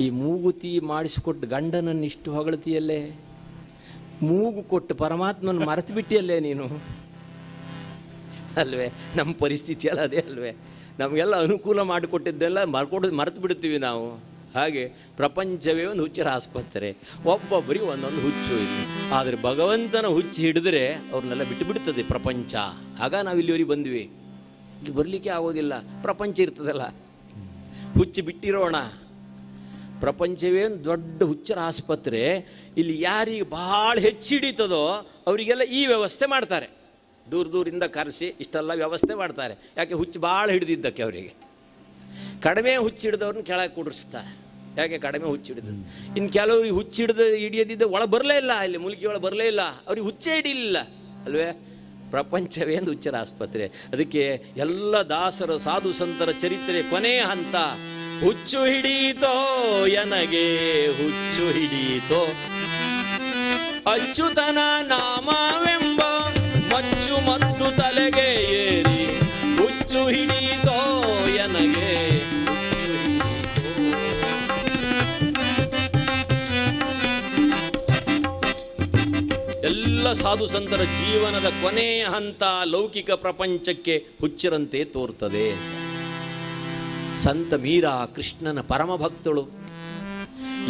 ಈ ಮೂಗುತಿ ಮಾಡಿಸಿಕೊಟ್ಟು ಗಂಡನನ್ನು ಇಷ್ಟು ಹೊಗಳ್ತಿಯಲ್ಲೇ, ಮೂಗು ಕೊಟ್ಟು ಪರಮಾತ್ಮನ ಮರೆತು ಬಿಟ್ಟಿಯಲ್ಲೇ ನೀನು ಅಲ್ವೇ? ನಮ್ಮ ಪರಿಸ್ಥಿತಿ ಅಲ್ಲ ಅದೇ ಅಲ್ವೇ? ನಮಗೆಲ್ಲ ಅನುಕೂಲ ಮಾಡಿಕೊಟ್ಟಿದ್ದೆಲ್ಲ ಮರೆತು ಬಿಡ್ತೀವಿ ನಾವು. ಹಾಗೆ ಪ್ರಪಂಚವೇ ಒಂದು ಹುಚ್ಚರ ಆಸ್ಪತ್ರೆ, ಒಬ್ಬೊಬ್ಬರಿಗೆ ಒಂದೊಂದು ಹುಚ್ಚು ಇಲ್ಲಿ. ಆದರೆ ಭಗವಂತನ ಹುಚ್ಚು ಹಿಡಿದ್ರೆ ಅವ್ರನ್ನೆಲ್ಲ ಬಿಟ್ಟು ಬಿಡ್ತದೆ ಪ್ರಪಂಚ. ಆಗ ನಾವು ಇಲ್ಲಿವರೆಗೆ ಬಂದ್ವಿ. ಇದು ಬರಲಿಕ್ಕೆ ಆಗೋದಿಲ್ಲ, ಪ್ರಪಂಚ ಇರ್ತದಲ್ಲ. ಹುಚ್ಚು ಬಿಟ್ಟಿರೋಣ. ಪ್ರಪಂಚವೇ ಒಂದು ದೊಡ್ಡ ಹುಚ್ಚರ ಆಸ್ಪತ್ರೆ. ಇಲ್ಲಿ ಯಾರಿಗೆ ಭಾಳ ಹೆಚ್ಚು ಹಿಡಿತದೋ ಅವರಿಗೆಲ್ಲ ಈ ವ್ಯವಸ್ಥೆ ಮಾಡ್ತಾರೆ. ದೂರದಿಂದ ಕರೆಸಿ ಇಷ್ಟೆಲ್ಲ ವ್ಯವಸ್ಥೆ ಮಾಡ್ತಾರೆ. ಯಾಕೆ? ಹುಚ್ಚು ಭಾಳ ಹಿಡಿದಿದ್ದಕ್ಕೆ. ಅವರಿಗೆ ಕಡಿಮೆ ಹುಚ್ಚು ಹಿಡಿದವ್ರನ್ನ ಕೆಳಗೆ ಕೂಡಿಸ್ತಾರೆ. ಯಾಕೆ? ಕಡಿಮೆ ಹುಚ್ಚು ಹಿಡಿದು. ಇನ್ನು ಕೆಲವ್ರಿಗೆ ಹುಚ್ಚು ಹಿಡಿಯದಿದ್ದ ಒಳಗೆ ಬರಲೇ ಇಲ್ಲ, ಇಲ್ಲಿ ಮುಲ್ಕಿ ಒಳಗೆ ಬರಲೇ ಇಲ್ಲ, ಅವ್ರಿಗೆ ಹುಚ್ಚೇ ಹಿಡಿಲಿಲ್ಲ ಅಲ್ವೇ? ಪ್ರಪಂಚವೇ ಒಂದು ಹುಚ್ಚರ ಆಸ್ಪತ್ರೆ. ಅದಕ್ಕೆ ಎಲ್ಲ ದಾಸರ ಸಾಧು ಸಂತರ ಚರಿತ್ರೆ ಕೊನೆಯ ಹಂತ. ಹುಚ್ಚು ಹಿಡೀತೋ ಎನಗೆ ಹುಚ್ಚು ಹಿಡೀತೋ, ಅಚ್ಯುತನ ನಾಮವೆಂಬ ಮಚ್ಚು ಮದ್ದು ತಲೆಗೆ ಏರಿ, ಹುಚ್ಚು ಹಿಡೀತೋ ಎನಗೆ ಹುಚ್ಚು ಹಿಡೀತೋ. ಎಲ್ಲ ಸಾಧು ಸಂತರ ಜೀವನದ ಕೊನೆಯ ಹಂತ ಲೌಕಿಕ ಪ್ರಪಂಚಕ್ಕೆ ಹುಚ್ಚರಂತೆ ತೋರ್ತದೆ. ಸಂತ ಮೀರಾ ಕೃಷ್ಣನ ಪರಮ ಭಕ್ತಳು,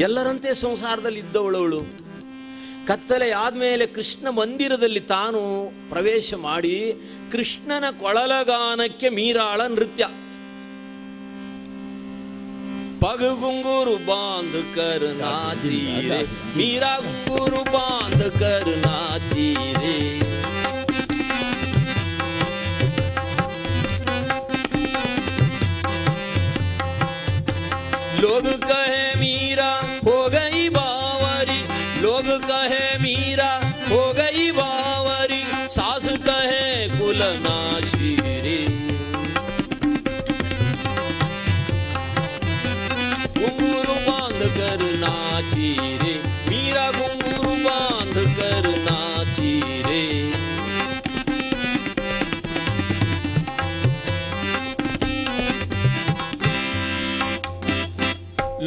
ಎಲ್ಲರಂತೆ ಸಂಸಾರದಲ್ಲಿ ಇದ್ದವಳವಳು. ಕತ್ತಲೆ ಆದಮೇಲೆ ಕೃಷ್ಣ ಮಂದಿರದಲ್ಲಿ ತಾನು ಪ್ರವೇಶ ಮಾಡಿ ಕೃಷ್ಣನ ಕೊಳಲಗಾನಕ್ಕೆ ಮೀರಾಳ ನೃತ್ಯ. ಪಗ ಗುಂಗೂರು ಬಾಂಧ ಕರ್ ನಾಚೀರೆ, ಮೀರಾ ಗುಂಗೂರು ಬಾಂಧ ಕರ್ ನಾಚೀರೆ. लोग कहे मीरा हो गई बावरी, लोग कहे मीरा हो गई बावरी, सास कहे कुलनाशी रे। घुंघरू बांध कर नाची रे, मीरा घुंघरू बांध कर नाची रे।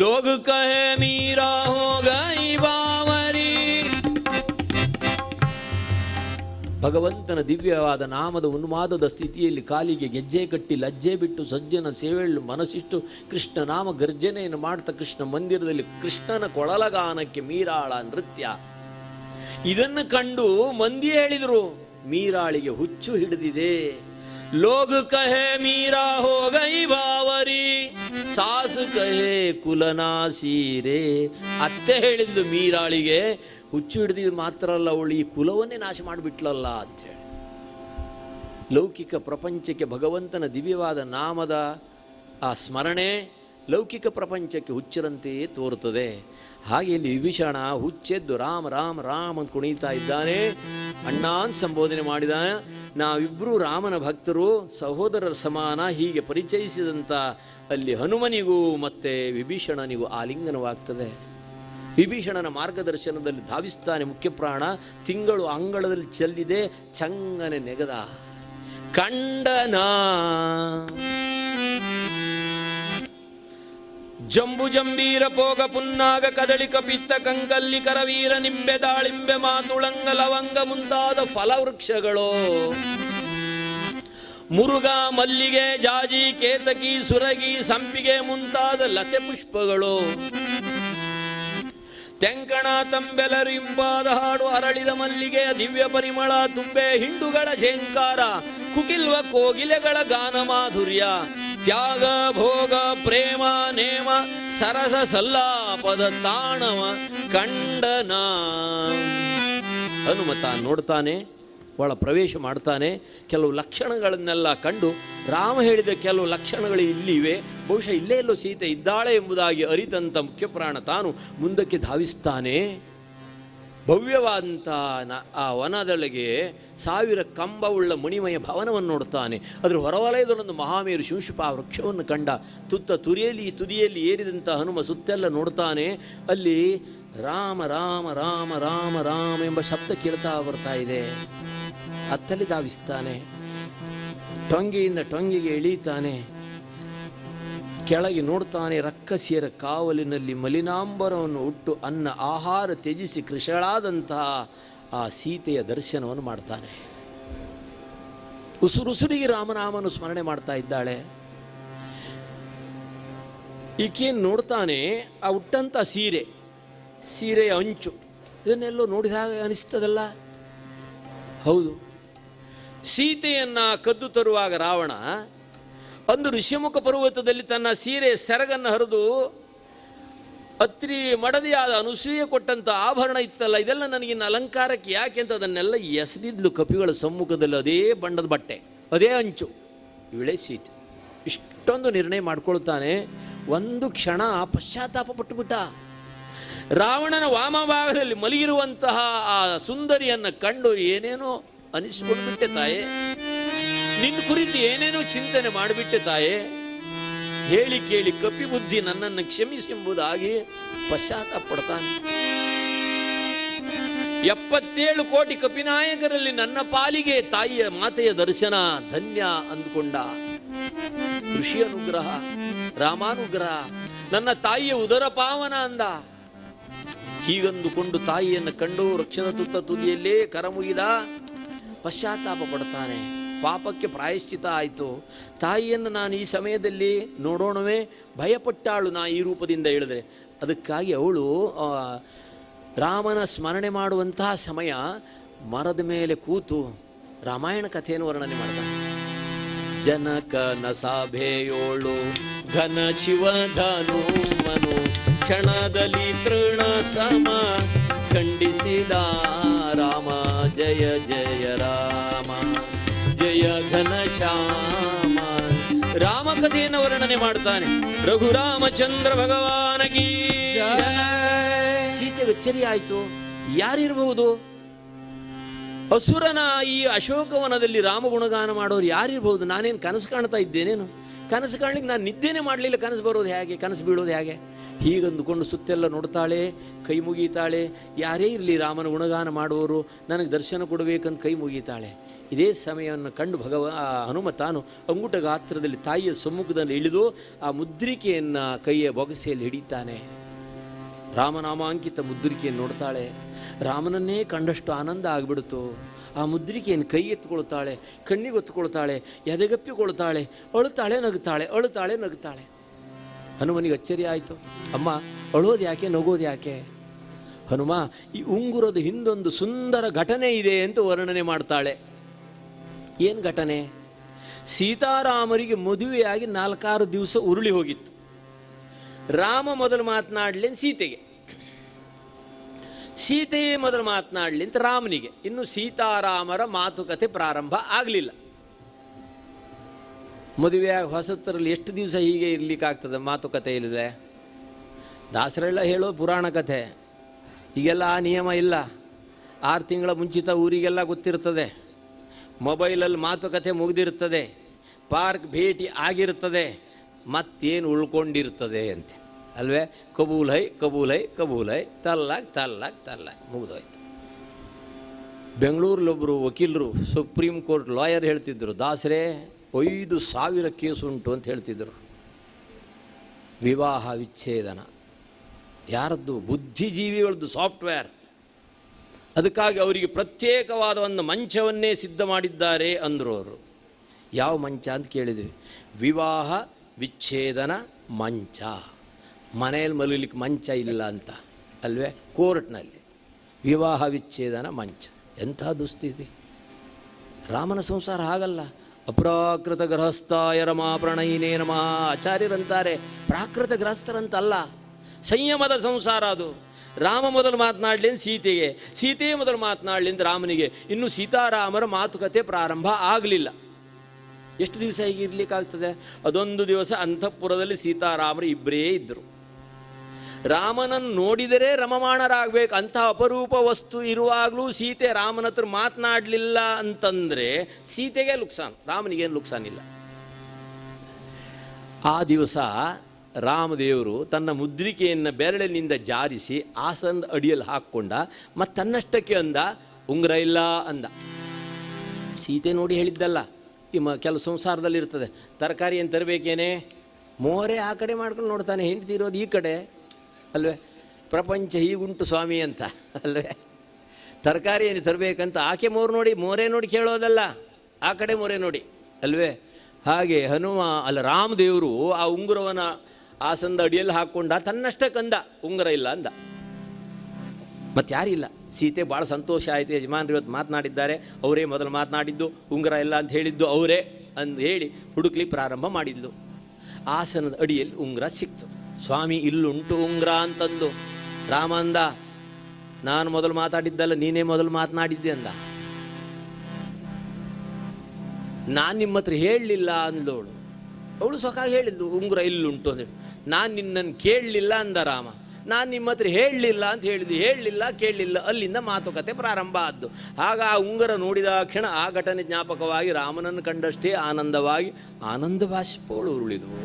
लोग कहे मीरा हो गई बावरी. ಭಗವಂತನ ದಿವ್ಯವಾದ ನಾಮದ ಉನ್ಮಾದದ ಸ್ಥಿತಿಯಲ್ಲಿ ಕಾಲಿಗೆ ಗೆಜ್ಜೆ ಕಟ್ಟಿ ಲಜ್ಜೆ ಬಿಟ್ಟು ಸಜ್ಜನ ಸೇವೆಳ್ಳು ಮನಸ್ಸಿಟ್ಟು ಕೃಷ್ಣ ನಾಮ ಗರ್ಜನೆಯನ್ನು ಮಾಡ್ತಾ ಕೃಷ್ಣ ಮಂದಿರದಲ್ಲಿ ಕೃಷ್ಣನ ಕೊಳಲಗಾನಕ್ಕೆ ಮೀರಾಳ ನೃತ್ಯ. ಇದನ್ನು ಕಂಡು ಮಂದಿ ಹೇಳಿದರು, ಮೀರಾಳಿಗೆ ಹುಚ್ಚು ಹಿಡಿದಿದೆ. ಲೋಗ ಕಹೆ ಮೀರಾ ಹೋ ಗೈ ಬಾವರಿ, ಸಾಸು ಕಹೆ ಕುಲನಾಶೀರೆ. ಅತ್ತೆ ಹೇಳಿದ್ದು ಮೀರಾಳಿಗೆ ಹುಚ್ಚು ಹಿಡಿದಿದ್ದು ಮಾತ್ರ ಅಲ್ಲ, ಅವಳು ಈ ಕುಲವನ್ನೇ ನಾಶ ಮಾಡಿಬಿಟ್ಲಲ್ಲ ಅಂಥೇಳಿ. ಲೌಕಿಕ ಪ್ರಪಂಚಕ್ಕೆ ಭಗವಂತನ ದಿವ್ಯವಾದ ನಾಮದ ಆ ಸ್ಮರಣೆ ಲೌಕಿಕ ಪ್ರಪಂಚಕ್ಕೆ ಹುಚ್ಚರಂತೆಯೇ ತೋರುತ್ತದೆ. ಹಾಗೆ ಇಲ್ಲಿ ವಿಭೀಷಣ ಹುಚ್ಚೆದ್ದು ರಾಮ ರಾಮ ರಾಮ ಅಂತ ಕುಣಿತಾ ಇದ್ದಾನೆ. ಅಣ್ಣ ಅಂತ ಸಂಬೋಧನೆ ಮಾಡಿದ. ನಾವಿಬ್ಬರೂ ರಾಮನ ಭಕ್ತರು, ಸಹೋದರರ ಸಮಾನ, ಹೀಗೆ ಪರಿಚಯಿಸಿದಂಥ ಅಲ್ಲಿ ಹನುಮನಿಗೂ ಮತ್ತು ವಿಭೀಷಣನಿಗೂ ಆಲಿಂಗನವಾಗ್ತದೆ. ವಿಭೀಷಣನ ಮಾರ್ಗದರ್ಶನದಲ್ಲಿ ಧಾವಿಸ್ತಾನೆ ಮುಖ್ಯಪ್ರಾಣ. ತಿಂಗಳು ಅಂಗಳದಲ್ಲಿ ಚೆಲ್ಲಿದೆ, ಚಂಗನೆ ನೆಗದ ಕಂಡನ ಜಂಬು ಜಂಬೀರ ಪೋಗ ಪುನ್ನಾಗ ಕದಳಿಕ ಪಿತ್ತ ಕಂಕಲ್ಲಿ ಕರವೀರ ನಿಂಬೆ ದಾಳಿಂಬೆ ಮಾತುಳಂಗ ಲವಂಗ ಮುಂತಾದ ಫಲವೃಕ್ಷಗಳು, ಮುರುಗ ಮಲ್ಲಿಗೆ ಜಾಜಿ ಕೇತಕಿ ಸುರಗಿ ಸಂಪಿಗೆ ಮುಂತಾದ ಲತೆ ಪುಷ್ಪಗಳು, ತೆಂಕಣ ತಂಬೆಲರು ಇಂಪಾದ ಹಾಡು ಅರಳಿದ ಮಲ್ಲಿಗೆಯ ದಿವ್ಯ ಪರಿಮಳ, ತುಂಬೆ ಹಿಂಡುಗಳ ಝೇಂಕಾರ, ಕುಕಿಲ್ವ ಕೋಗಿಲೆಗಳ ಗಾನ ಮಾಧುರ್ಯ, ತ್ಯಾಗ ಭೋಗ ಪ್ರೇಮ ನೇಮ ಸರಸ ಸಲ್ಲಾಪದ ತಾಣವ ಕಂಡನ. ಹನುಮತ ನೋಡ್ತಾನೆ, ಒಳ ಪ್ರವೇಶ ಮಾಡ್ತಾನೆ. ಕೆಲವು ಲಕ್ಷಣಗಳನ್ನೆಲ್ಲ ಕಂಡು ರಾಮ ಹೇಳಿದ ಕೆಲವು ಲಕ್ಷಣಗಳು ಇಲ್ಲಿವೆ, ಬಹುಶಃ ಇಲ್ಲೇ ಎಲ್ಲೋ ಸೀತೆ ಇದ್ದಾಳೆ ಎಂಬುದಾಗಿ ಅರಿತಂಥ ಮುಖ್ಯಪ್ರಾಣ ತಾನು ಮುಂದಕ್ಕೆ ಧಾವಿಸ್ತಾನೆ. ಭವ್ಯವಾದಂಥ ಆ ವನದೊಳಗೆ 1000 ಕಂಬವುಳ್ಳ ಮಣಿಮಯ ಭವನವನ್ನು ನೋಡ್ತಾನೆ. ಅದರ ಹೊರವಲಯದೊಂದು ಮಹಾಮೇರು ಶಿಂಶುಪ ವೃಕ್ಷವನ್ನು ಕಂಡ. ತುದಿಯಲ್ಲಿ ಏರಿದಂಥ ಹನುಮ ಸುತ್ತೆಲ್ಲ ನೋಡ್ತಾನೆ. ಅಲ್ಲಿ ರಾಮ ರಾಮ ರಾಮ ರಾಮ ರಾಮ ಎಂಬ ಶಬ್ದ ಕೇಳ್ತಾ ಬರ್ತಾ ಇದೆ. ಅತ್ತಲ್ಲಿ ಧಾವಿಸ್ತಾನೆ, ಟೊಂಗೆಯಿಂದ ಟೊಂಗೆಗೆ ಇಳೀತಾನೆ. ಕೆಳಗೆ ನೋಡ್ತಾನೆ, ರಕ್ಕಸಿಯರ ಕಾವಲಿನಲ್ಲಿ ಮಲಿನಾಂಬರವನ್ನು ಉಟ್ಟು ಅನ್ನ ಆಹಾರ ತ್ಯಜಿಸಿ ಕೃಶಳಾದಂತಹ ಆ ಸೀತೆಯ ದರ್ಶನವನ್ನು ಮಾಡ್ತಾನೆ. ಉಸುರುಸುರಿಗೆ ರಾಮನಾಮನು ಸ್ಮರಣೆ ಮಾಡ್ತಾ ಇದ್ದಾಳೆ. ಈಕೆಯನ್ನು ನೋಡ್ತಾನೆ, ಆ ಉಟ್ಟಂಥ ಸೀರೆಯ ಅಂಚು ಇದನ್ನೆಲ್ಲೋ ನೋಡಿದಾಗ ಅನಿಸ್ತದಲ್ಲ. ಹೌದು, ಸೀತೆಯನ್ನು ಕದ್ದು ತರುವಾಗ ರಾವಣ ಅಂದು ಋಷ್ಯಮುಖ ಪರ್ವತದಲ್ಲಿ ತನ್ನ ಸೀರೆಯ ಸೆರಗನ್ನು ಹರಿದು ಅತ್ರಿ ಮಡದಿಯಾದ ಅನುಸೂಯೆ ಕೊಟ್ಟಂಥ ಆಭರಣ ಇತ್ತಲ್ಲ, ಇದೆಲ್ಲ ನನಗಿನ್ನು ಅಲಂಕಾರಕ್ಕೆ ಯಾಕೆ ಅಂತ ಅದನ್ನೆಲ್ಲ ಎಸೆದಿದ್ಲು ಕಪಿಗಳ ಸಮ್ಮುಖದಲ್ಲಿ. ಅದೇ ಬಣ್ಣದ ಬಟ್ಟೆ, ಅದೇ ಅಂಚು, ಇವಳೇ ಸೀತೆ. ಇಷ್ಟೊಂದು ನಿರ್ಣಯ ಮಾಡ್ಕೊಳ್ತಾನೆ. ಒಂದು ಕ್ಷಣ ಪಶ್ಚಾತ್ತಾಪ ಪಟ್ಟುಬಿಟ್ಟ. ರಾವಣನ ವಾಮಭಾಗದಲ್ಲಿ ಮಲಗಿರುವಂತಹ ಆ ಸುಂದರಿಯನ್ನು ಕಂಡು ಏನೇನೋ ಅನಿಸಿಕೊಂಡ್ಬಿಟ್ಟೆ ತಾಯೇ, ನಿನ್ನ ಕುರಿತು ಏನೇನೋ ಚಿಂತನೆ ಮಾಡಿಬಿಟ್ಟೆ ತಾಯೇ, ಹೇಳಿ ಕೇಳಿ ಕಪಿ ಬುದ್ಧಿ ನನ್ನನ್ನು ಕ್ಷಮಿಸೆಂಬುದಾಗಿ ಪಶ್ಚಾತ್ತಾಪ ಪಡ್ತಾನೆ. 77 ಕೋಟಿ ಕಪಿನಾಯಕರಲ್ಲಿ ನನ್ನ ಪಾಲಿಗೆ ತಾಯಿಯ ಮಾತೆಯ ದರ್ಶನ ಧನ್ಯ ಅಂದುಕೊಂಡ. ಋಷಿ ಅನುಗ್ರಹ, ರಾಮಾನುಗ್ರಹ, ನನ್ನ ತಾಯಿಯ ಉದರ ಪಾವನ ಅಂದ. ಹೀಗಂದುಕೊಂಡು ತಾಯಿಯನ್ನು ಕಂಡು ರಕ್ಷಣ ತುತ್ತ ತುದಿಯಲ್ಲೇ ಕರಮುಗಿದ. ಪಶ್ಚಾತ್ತಾಪ ಪಡ್ತಾನೆ. ಪಾಪಕ್ಕೆ ಪ್ರಾಯಶ್ಚಿತ ಆಯಿತು. ತಾಯಿಯನ್ನು ನಾನು ಈ ಸಮಯದಲ್ಲಿ ನೋಡೋಣವೇ, ಭಯಪಟ್ಟಾಳು ನಾ ಈ ರೂಪದಿಂದ ಹೇಳಿದ್ರೆ. ಅದಕ್ಕಾಗಿ ಅವಳು ರಾಮನ ಸ್ಮರಣೆ ಮಾಡುವಂತಹ ಸಮಯ ಮರದ ಮೇಲೆ ಕೂತು ರಾಮಾಯಣ ಕಥೆಯನ್ನು ವರ್ಣನೆ ಮಾಡ್ತಾನೆ. ಜನಕನ ಸಭೆಯೋಳು ಘನ ಶಿವಧನು ಮನು ಕ್ಷಣದಲ್ಲಿ ತೃಣ ಸಮ ಖಂಡಿಸಿದ ರಾಮ. ಜಯ ಜಯ ರಾಮ, ಜಯ ಘನ ಶ್ಯಾಮ. ರಾಮ ಕಥೆಯನ್ನು ವರ್ಣನೆ ಮಾಡ್ತಾನೆ. ರಘುರಾಮಚಂದ್ರ ಭಗವಾನಗಿ. ಸೀತೆಗೆ ಅಚ್ಚರಿ ಆಯಿತು. ಯಾರಿರಬಹುದು? ಅಸುರನ ಈ ಅಶೋಕವನದಲ್ಲಿ ರಾಮಗುಣಗಾನ ಮಾಡೋರು ಯಾರಿರ್ಬೋದು? ನಾನೇನು ಕನಸು ಕಾಣ್ತಾ ಇದ್ದೇನೇನು? ಕನಸು ಕಾಣ್ಲಿಕ್ಕೆ ನಾನು ನಿದ್ದೆನೇ ಮಾಡಲಿಲ್ಲ. ಕನಸು ಬರೋದು ಹೇಗೆ, ಕನಸು ಬೀಳೋದು ಹೇಗೆ? ಹೀಗಂದುಕೊಂಡು ಸುತ್ತೆಲ್ಲ ನೋಡ್ತಾಳೆ, ಕೈ ಮುಗೀತಾಳೆ. ಯಾರೇ ಇರಲಿ ರಾಮನ ಗುಣಗಾನ ಮಾಡುವವರು ನನಗೆ ದರ್ಶನ ಕೊಡಬೇಕಂತ ಕೈ ಮುಗೀತಾಳೆ. ಇದೇ ಸಮಯವನ್ನು ಕಂಡು ಹನುಮ ತಾನು ಅಂಗುಟ ಗಾತ್ರದಲ್ಲಿ ತಾಯಿಯ ಸಮ್ಮುಖದಲ್ಲಿ ಇಳಿದು ಆ ಮುದ್ರಿಕೆಯನ್ನು ಕೈಯ ಬೊಗಸೆಯಲ್ಲಿ ಹಿಡಿತಾನೆ. ರಾಮನಾಮಾಂಕಿತ ಮುದ್ರಿಕೆಯನ್ನು ನೋಡ್ತಾಳೆ. ರಾಮನನ್ನೇ ಕಂಡಷ್ಟು ಆನಂದ ಆಗಿಬಿಡ್ತು. ಆ ಮುದ್ರಿಕೆಯನ್ನು ಕೈ ಎತ್ತುಕೊಳ್ತಾಳೆ, ಕಣ್ಣಿಗೆ ಒತ್ತುಕೊಳ್ತಾಳೆ, ಎದೆಗಪ್ಪಿಕೊಳ್ತಾಳೆ, ಅಳುತ್ತಾಳೆ, ನಗುತ್ತಾಳೆ, ಅಳುತ್ತಾಳೆ, ನಗುತ್ತಾಳೆ. ಹನುಮನಿಗೆ ಅಚ್ಚರಿ ಆಯಿತು. ಅಮ್ಮ, ಅಳೋದು ಯಾಕೆ, ನಗೋದು ಯಾಕೆ? ಹನುಮ, ಈ ಉಂಗುರದ ಹಿಂದೊಂದು ಸುಂದರ ಘಟನೆ ಇದೆ ಅಂತ ವರ್ಣನೆ ಮಾಡ್ತಾಳೆ. ಏನು ಘಟನೆ? ಸೀತಾರಾಮರಿಗೆ ಮದುವೆಯಾಗಿ 4-6 ದಿವಸ ಉರುಳಿ ಹೋಗಿತ್ತು. ರಾಮ ಮೊದಲು ಮಾತನಾಡಲಿ ಅಂತ ಸೀತೆಯೇ ಮೊದಲು ಮಾತನಾಡಲಿ ಅಂತ ರಾಮನಿಗೆ. ಇನ್ನು ಸೀತಾರಾಮರ ಮಾತುಕತೆ ಪ್ರಾರಂಭ ಆಗಲಿಲ್ಲ. ಮದುವೆಯಾಗಿ ಹೊಸತರಲ್ಲಿ ಎಷ್ಟು ದಿವಸ ಹೀಗೆ ಇರ್ಲಿಕ್ಕಾಗ್ತದೆ ಮಾತುಕತೆ ಇಲ್ಲದೆ? ದಾಸರೆಲ್ಲ ಹೇಳೋ ಪುರಾಣ ಕಥೆ. ಈಗೆಲ್ಲ ಆ ನಿಯಮ ಇಲ್ಲ. 6 ತಿಂಗಳ ಮುಂಚಿತ ಊರಿಗೆಲ್ಲ ಗೊತ್ತಿರ್ತದೆ. ಮೊಬೈಲಲ್ಲಿ ಮಾತುಕತೆ ಮುಗಿದಿರ್ತದೆ, ಪಾರ್ಕ್ ಭೇಟಿ ಆಗಿರ್ತದೆ, ಮತ್ತೇನು ಉಳ್ಕೊಂಡಿರ್ತದೆ ಅಂತೆ ಅಲ್ವೇ? ಕಬೂಲ್ ಹೈ ಕಬೂಲ್ ಹೈ ಕಬೂಲ್ ಹೈ, ತಲ್ಲಾಗ್ ತಲ್ಲಾಗ್ ತಲ್ಲಾಗ್ ಮುಗಿದೋಯ್ತು. ಬೆಂಗಳೂರಲ್ಲೊಬ್ಬರು ವಕೀಲರು, ಸುಪ್ರೀಂ ಕೋರ್ಟ್ ಲಾಯರ್ ಹೇಳ್ತಿದ್ರು, ದಾಸರೇ 5,000 ಕೇಸ್ ಉಂಟು ಅಂತ ಹೇಳ್ತಿದ್ರು. ವಿವಾಹ ವಿಚ್ಛೇದನ ಯಾರದ್ದು? ಬುದ್ಧಿಜೀವಿಗಳದ್ದು ಸಾಫ್ಟ್ವೇರ್. ಅದಕ್ಕಾಗಿ ಅವರಿಗೆ ಪ್ರತ್ಯೇಕವಾದ ಒಂದು ಮಂಚವನ್ನೇ ಸಿದ್ಧ ಮಾಡಿದ್ದಾರೆ ಅಂದರು ಅವರು. ಯಾವ ಮಂಚ ಅಂತ ಕೇಳಿದ್ವಿ? ವಿವಾಹ ವಿಚ್ಛೇದನ ಮಂಚ. ಮನೆಯಲ್ಲಿ ಮಲಗಲಿಕ್ಕೆ ಮಂಚ ಇಲ್ಲ ಅಂತ ಅಲ್ವೇ? ಕೋರ್ಟ್ನಲ್ಲಿ ವಿವಾಹ ವಿಚ್ಛೇದನ ಮಂಚ. ಎಂಥ ದುಸ್ಥಿತಿ! ರಾಮನ ಸಂಸಾರ ಹಾಗಲ್ಲ. ಅಪ್ರಾಕೃತ ಗೃಹಸ್ಥಾಯ ರಮಾ ಪ್ರಣಯಿನೇ ನಮಃ. ಆಚಾರ್ಯರಂತಾರೆ ಪ್ರಾಕೃತ ಗೃಹಸ್ಥರಂತಲ್ಲ, ಸಂಯಮದ ಸಂಸಾರ ಅದು. ರಾಮ ಮೊದಲು ಮಾತನಾಡಲಿ ಅಂತ ಸೀತೆಗೆ, ಸೀತೆಯೇ ಮೊದಲು ಮಾತನಾಡಲಿ ಅಂತ ರಾಮನಿಗೆ. ಇನ್ನು ಸೀತಾರಾಮರ ಮಾತುಕತೆ ಪ್ರಾರಂಭ ಆಗಲಿಲ್ಲ. ಎಷ್ಟು ದಿವಸ ಹೀಗೆ ಇರಲಿಕ್ಕಾಗ್ತದೆ? ಅದೊಂದು ದಿವಸ ಅಂತಃಪುರದಲ್ಲಿ ಸೀತಾರಾಮರು ಇಬ್ಬರೇ ಇದ್ದರು. ರಾಮನನ್ನು ನೋಡಿದರೆ ರಮಮಾಣರಾಗಬೇಕು ಅಂಥ ಅಪರೂಪ ವಸ್ತು ಇರುವಾಗಲೂ ಸೀತೆ ರಾಮನ ಹತ್ರ ಮಾತನಾಡಲಿಲ್ಲ ಅಂತಂದರೆ ಸೀತೆಗೆ ಲುಕ್ಸಾನ್, ರಾಮನಿಗೇನು ಲುಕ್ಸಾನ್ ಇಲ್ಲ. ಆ ದಿವಸ ರಾಮದೇವರು ತನ್ನ ಮುದ್ರಿಕೆಯನ್ನು ಬೆರಳಿನಿಂದ ಜಾರಿಸಿ ಆಸನದ ಅಡಿಯಲ್ಲಿ ಹಾಕ್ಕೊಂಡ. ಮತ್ತು ತನ್ನಷ್ಟಕ್ಕೆ ಅಂದ, ಉಂಗುರ ಇಲ್ಲ ಅಂದ. ಸೀತೆ ನೋಡಿ ಹೇಳಿದ್ದಲ್ಲ, ಕೆಲವು ಸಂಸಾರದಲ್ಲಿರ್ತದೆ, ತರಕಾರಿ ಏನು ತರಬೇಕೇನೆ, ಮೋರೆ ಆ ಕಡೆ ಮಾಡ್ಕೊಂಡು ನೋಡ್ತಾನೆ, ಹೆಂಡತಿ ಇರೋದು ಈ ಕಡೆ ಅಲ್ವೇ. ಪ್ರಪಂಚ ಹೀಗುಂಟು ಸ್ವಾಮಿ ಅಂತ ಅಲ್ವೇ. ತರಕಾರಿ ಏನು ತರಬೇಕಂತ ಆಕೆ ಮೋರೆ ನೋಡಿ ಕೇಳೋದಲ್ಲ, ಆ ಕಡೆ ಮೋರೆ ನೋಡಿ ಅಲ್ವೇ. ಹಾಗೆ ರಾಮದೇವರು ಆ ಉಂಗುರವನ ಆಸನದ ಅಡಿಯಲ್ಲಿ ಹಾಕ್ಕೊಂಡ, ತನ್ನಷ್ಟೇ ಕಂದ, ಉಂಗುರ ಇಲ್ಲ ಅಂದ. ಮತ್ತು ಯಾರಿಲ್ಲ. ಸೀತೆ ಭಾಳ ಸಂತೋಷ ಆಯಿತು, ಯಜಮಾನ್ರು ಇವತ್ತು ಮಾತನಾಡಿದ್ದಾರೆ, ಅವರೇ ಮೊದಲು ಮಾತನಾಡಿದ್ದು, ಉಂಗುರ ಇಲ್ಲ ಅಂತ ಹೇಳಿದ್ದು ಅವರೇ ಅಂದು ಹೇಳಿ ಹುಡುಕ್ಲಿ ಪ್ರಾರಂಭ ಮಾಡಿದ್ಲು. ಆಸನದ ಅಡಿಯಲ್ಲಿ ಉಂಗುರ ಸಿಕ್ತು. ಸ್ವಾಮಿ ಇಲ್ಲುಂಟು ಉಂಗುರ ಅಂತಂದು. ರಾಮ ಅಂದ, ನಾನು ಮೊದಲು ಮಾತಾಡಿದ್ದಲ್ಲ, ನೀನೇ ಮೊದಲು ಮಾತನಾಡಿದ್ದೆ ಅಂದ. ನಾನು ನಿಮ್ಮ ಹತ್ರ ಹೇಳಲಿಲ್ಲ ಅಂದವಳು. ಅವಳು ಸೊಕಾಗಿ ಹೇಳಿದ್ದು ಉಂಗುರ ಇಲ್ಲುಂಟು ಅಂದೇಳಿ. ನಾನು ನಿನ್ನನ್ನು ಕೇಳಲಿಲ್ಲ ಅಂದ ರಾಮ. ನಾನು ನಿಮ್ಮ ಹತ್ರ ಹೇಳಲಿಲ್ಲ ಅಂತ ಹೇಳಿದ್ದು, ಹೇಳಲಿಲ್ಲ ಕೇಳಲಿಲ್ಲ, ಅಲ್ಲಿಂದ ಮಾತುಕತೆ ಪ್ರಾರಂಭ ಆದ್ದು. ಆಗ ಆ ಉಂಗುರ ನೋಡಿದ ಕ್ಷಣ ಆ ಘಟನೆ ಜ್ಞಾಪಕವಾಗಿ ರಾಮನನ್ನು ಕಂಡಷ್ಟೇ ಆನಂದ ಬಾಷ್ಪಗಳು ಉರುಳಿದವು.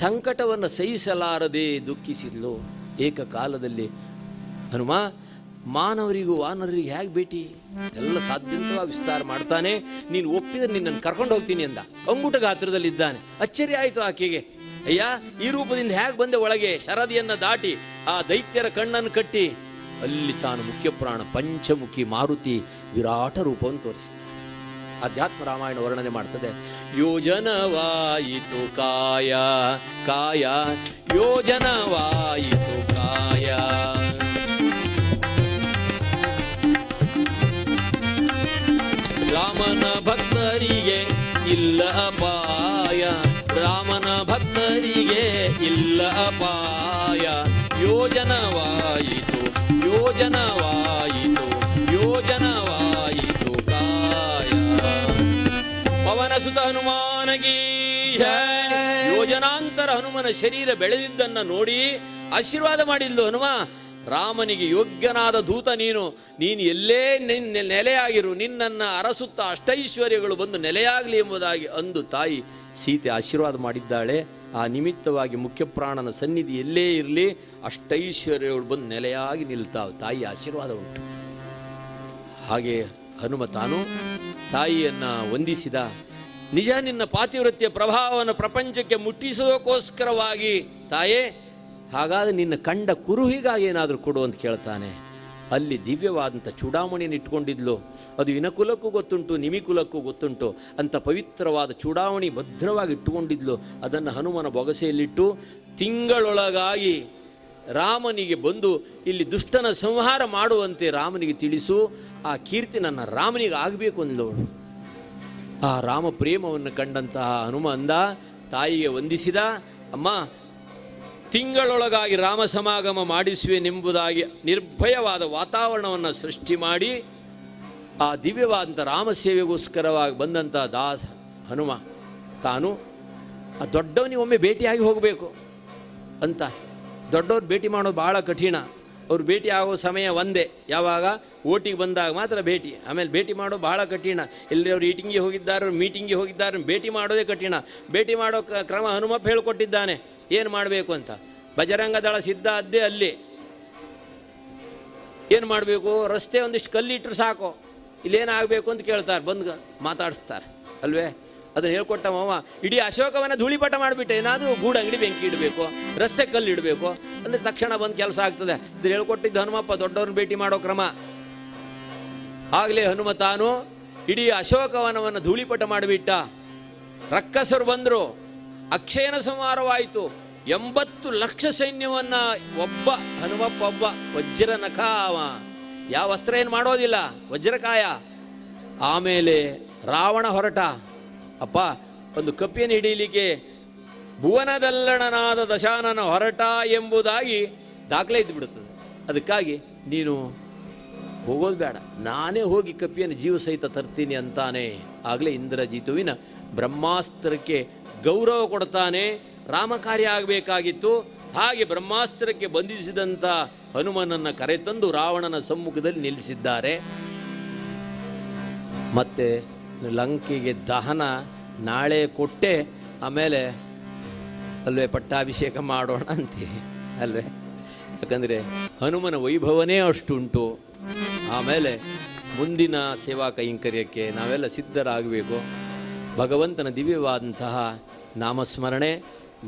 ಸಂಕಟವನ್ನು ಸಹಿಸಲಾರದೆ ದುಃಖಿಸಿದ್ಲು. ಏಕಕಾಲದಲ್ಲಿ ಹನುಮ ಮಾನವರಿಗೂ ವಾನರರಿಗೂ ಹೇಗೆ ಭೇಟಿ ಎಲ್ಲ ಸಾಧ್ಯಂತವಾಗಿ ವಿಸ್ತಾರ ಮಾಡ್ತಾನೆ. ನೀನು ಒಪ್ಪಿದರೆ ನಿನ್ನನ್ನು ಕರ್ಕೊಂಡು ಹೋಗ್ತೀನಿ ಅಂದ. ಅಂಗುಟ ಗಾತ್ರದಲ್ಲಿದ್ದಾನೆ. ಅಚ್ಚರಿ ಆಯಿತು ಆಕೆಗೆ. ಅಯ್ಯ, ಈ ರೂಪದಿಂದ ಹೇಗೆ ಬಂದೆ ಒಳಗೆ? ಶರದಿಯನ್ನು ದಾಟಿ ಆ ದೈತ್ಯರ ಕಣ್ಣನ್ನು ಕಟ್ಟಿ ಅಲ್ಲಿ ತಾನು ಮುಖ್ಯ ಪ್ರಾಣ ಪಂಚಮುಖಿ ಮಾರುತಿ ವಿರಾಟ ರೂಪವನ್ನು ತೋರಿಸಿದ್ದ. ಅಧ್ಯಾತ್ಮ ರಾಮಾಯಣ ವರ್ಣನೆ ಮಾಡ್ತದೆ. ಯೋಜನವಾಯಿತು ಕಾಯ ಕಾಯ, ಯೋಜನವಾಯಿತು ಕಾಯ. ರಾಮನ ಭಕ್ತರಿಗೆ ಇಲ್ಲ ಅಪಾಯ, ರಾಮನ ಭಕ್ತರಿಗೆ ಇಲ್ಲ ಅಪಾಯ. ಯೋಜನವಾಯಿತು ಯೋಜನವಾಯಿತು ಯೋಜನವಾಯಿತು ಕಾಯ. ಪವನ ಸುತ ಹನುಮಾನಗಿ ಯೋಜನಾಂತರ ಹನುಮನ ಶರೀರ ಬೆಳೆದಿದ್ದನ್ನು ನೋಡಿ ಆಶೀರ್ವಾದ ಮಾಡಿದ್ಲು. ಹನುಮ, ರಾಮನಿಗೆ ಯೋಗ್ಯನಾದ ದೂತ ನೀನು ಎಲ್ಲೇ ನೆಲೆಯಾಗಿರು, ನಿನ್ನನ್ನು ಅರಸುತ್ತ ಅಷ್ಟೈಶ್ವರ್ಯಗಳು ಬಂದು ನೆಲೆಯಾಗಲಿ ಎಂಬುದಾಗಿ ಅಂದು ತಾಯಿ ಸೀತೆ ಆಶೀರ್ವಾದ ಮಾಡಿದ್ದಾಳೆ. ಆ ನಿಮಿತ್ತವಾಗಿ ಮುಖ್ಯಪ್ರಾಣನ ಸನ್ನಿಧಿ ಎಲ್ಲೇ ಇರಲಿ ಅಷ್ಟೈಶ್ವರ್ಯಗಳು ಬಂದು ನೆಲೆಯಾಗಿ ನಿಲ್ತಾವೆ. ತಾಯಿ ಆಶೀರ್ವಾದ ಉಂಟು. ಹಾಗೆ ಹನುಮ ತಾನು ತಾಯಿಯನ್ನು ವಂದಿಸಿದ. ನಿಜ ನಿನ್ನ ಪಾತಿವ್ರತ್ಯ ಪ್ರಭಾವವನ್ನು ಪ್ರಪಂಚಕ್ಕೆ ಮುಟ್ಟಿಸೋದಕ್ಕೋಸ್ಕರವಾಗಿ ತಾಯೇ, ಹಾಗಾದರೆ ನಿನ್ನ ಕಂಡ ಕುರುಹಿಗಾಗಿ ಏನಾದರೂ ಕೊಡು ಅಂತ ಕೇಳ್ತಾನೆ. ಅಲ್ಲಿ ದಿವ್ಯವಾದಂಥ ಚೂಡಾಮಣಿಯನ್ನು ಇಟ್ಕೊಂಡಿದ್ಲು. ಅದು ಇನಕುಲಕ್ಕೂ ಗೊತ್ತುಂಟು, ನಿಮಿಕುಲಕ್ಕೂ ಗೊತ್ತುಂಟು. ಅಂಥ ಪವಿತ್ರವಾದ ಚೂಡಾಮಣಿ ಭದ್ರವಾಗಿ ಇಟ್ಟುಕೊಂಡಿದ್ಲು. ಅದನ್ನು ಹನುಮನ ಬೊಗಸೆಯಲ್ಲಿಟ್ಟು ತಿಂಗಳೊಳಗಾಗಿ ರಾಮನಿಗೆ ಬಂದು ಇಲ್ಲಿ ದುಷ್ಟನ ಸಂಹಾರ ಮಾಡುವಂತೆ ರಾಮನಿಗೆ ತಿಳಿಸು, ಆ ಕೀರ್ತಿ ನನ್ನ ರಾಮನಿಗೆ ಆಗಬೇಕು ಅಂದವಳು. ಆ ರಾಮ ಪ್ರೇಮವನ್ನು ಕಂಡಂತಹ ಹನುಮ ಅಂದ, ತಾಯಿಗೆ ವಂದಿಸಿದ. ಅಮ್ಮ, ತಿಂಗಳೊಳಗಾಗಿ ರಾಮ ಸಮಾಗಮ ಮಾಡಿಸುವೆನೆಂಬುದಾಗಿ ನಿರ್ಭಯವಾದ ವಾತಾವರಣವನ್ನು ಸೃಷ್ಟಿ ಮಾಡಿ ಆ ದಿವ್ಯವಾದಂಥ ರಾಮ ಸೇವೆಗೋಸ್ಕರವಾಗಿ ಬಂದಂಥ ದಾಸ ಹನುಮ ತಾನು ಆ ದೊಡ್ಡವನಿಗೆ ಒಮ್ಮೆ ಭೇಟಿಯಾಗಿ ಹೋಗಬೇಕು ಅಂತ. ದೊಡ್ಡವ್ರು ಭೇಟಿ ಮಾಡೋದು ಭಾಳ ಕಠಿಣ. ಅವ್ರು ಭೇಟಿ ಆಗೋ ಸಮಯ ಒಂದೇ, ಯಾವಾಗ ಓಟಿಗೆ ಬಂದಾಗ ಮಾತ್ರ ಭೇಟಿ. ಆಮೇಲೆ ಭೇಟಿ ಮಾಡೋದು ಭಾಳ ಕಠಿಣ. ಎಲ್ಲರವ್ರು ಈಟಿಂಗಿಗೆ ಹೋಗಿದ್ದಾರೆ, ಮೀಟಿಂಗಿಗೆ ಹೋಗಿದ್ದಾರೆ, ಭೇಟಿ ಮಾಡೋದೇ ಕಠಿಣ. ಭೇಟಿ ಮಾಡೋ ಕ್ರಮ ಹನುಮಪ್ಪ ಹೇಳಿಕೊಟ್ಟಿದ್ದಾನೆ ಏನು ಮಾಡಬೇಕು ಅಂತ. ಬಜರಂಗ ದಳ ಸಿದ್ಧ ಅದ್ದೇ ಅಲ್ಲಿ ಏನು ಮಾಡಬೇಕು, ರಸ್ತೆ ಒಂದಿಷ್ಟು ಕಲ್ಲಿಟ್ಟರು ಸಾಕು, ಇಲ್ಲೇನಾಗಬೇಕು ಅಂತ ಕೇಳ್ತಾರೆ, ಬಂದು ಮಾತಾಡಿಸ್ತಾರೆ ಅಲ್ವೇ. ಅದನ್ನು ಹೇಳ್ಕೊಟ್ಟವ ಇಡೀ ಅಶೋಕವನ್ನ ಧೂಳಿಪಟ ಮಾಡಿಬಿಟ್ಟೆ. ಏನಾದರೂ ಗೂಡು ಅಂಗಡಿ ಬೆಂಕಿ ಇಡಬೇಕು, ರಸ್ತೆ ಕಲ್ಲು ಇಡಬೇಕು ಅಂದರೆ ತಕ್ಷಣ ಬಂದು ಕೆಲಸ ಆಗ್ತದೆ. ಇದು ಹೇಳ್ಕೊಟ್ಟಿದ್ದು ಹನುಮಪ್ಪ ದೊಡ್ಡವ್ರನ್ನ ಭೇಟಿ ಮಾಡೋ ಕ್ರಮ. ಆಗಲೇ ಹನುಮ ತಾನು ಇಡೀ ಅಶೋಕವನವನ್ನು ಧೂಳಿಪಟ ಮಾಡಿಬಿಟ್ಟ. ರಕ್ಕಸರು ಬಂದರು, ಅಕ್ಷಯನ ಸಂಹಾರವಾಯಿತು. 80 ಲಕ್ಷ ಸೈನ್ಯವನ್ನು ಒಬ್ಬ ಹನುಮಪ್ಪ ಒಬ್ಬ ವಜ್ರ ನಖ, ಯಾವ ವಸ್ತ್ರ ಏನು ಮಾಡೋದಿಲ್ಲ, ವಜ್ರಕಾಯ. ಆಮೇಲೆ ರಾವಣ ಹೊರಟ. ಅಪ್ಪ, ಒಂದು ಕಪಿಯನ್ನು ಹಿಡೀಲಿಕ್ಕೆ ಭುವನದಲ್ಲಣನಾದ ದಶಾನನ ಹೊರಟ ಎಂಬುದಾಗಿ ದಾಖಲೆ ಇದ್ದು ಬಿಡುತ್ತದೆ. ಅದಕ್ಕಾಗಿ ನೀನು ಹೋಗೋದು ಬೇಡ, ನಾನೇ ಹೋಗಿ ಕಪಿಯನ್ನು ಜೀವ ಸಹಿತ ತರ್ತೀನಿ ಅಂತಾನೆ. ಆಗಲೇ ಇಂದ್ರಜಿತುವಿನ ಬ್ರಹ್ಮಾಸ್ತ್ರಕ್ಕೆ ಗೌರವ ಕೊಡ್ತಾನೆ. ರಾಮ ಕಾರ್ಯ ಆಗಬೇಕಾಗಿತ್ತು. ಹಾಗೆ ಬ್ರಹ್ಮಾಸ್ತ್ರಕ್ಕೆ ಬಂಧಿಸಿದಂಥ ಹನುಮನನ್ನು ಕರೆತಂದು ರಾವಣನ ಸಮ್ಮುಖದಲ್ಲಿ ನಿಲ್ಲಿಸಿದ್ದಾರೆ. ಮತ್ತೆ ಲಂಕೆಗೆ ದಹನ ನಾಳೆ ಕೊಟ್ಟೆ, ಆಮೇಲೆ ಅಲ್ವೇ ಪಟ್ಟಾಭಿಷೇಕ ಮಾಡೋಣ ಅಂತೀವಿ ಅಲ್ವೇ. ಯಾಕಂದರೆ ಹನುಮನ ವೈಭವನೇ ಅಷ್ಟುಂಟು. ಆಮೇಲೆ ಮುಂದಿನ ಸೇವಾ ಕೈಂಕರ್ಯಕ್ಕೆ ನಾವೆಲ್ಲ ಸಿದ್ಧರಾಗಬೇಕು. ಭಗವಂತನ ದಿವ್ಯವಾದಂತಹ ನಾಮಸ್ಮರಣೆ,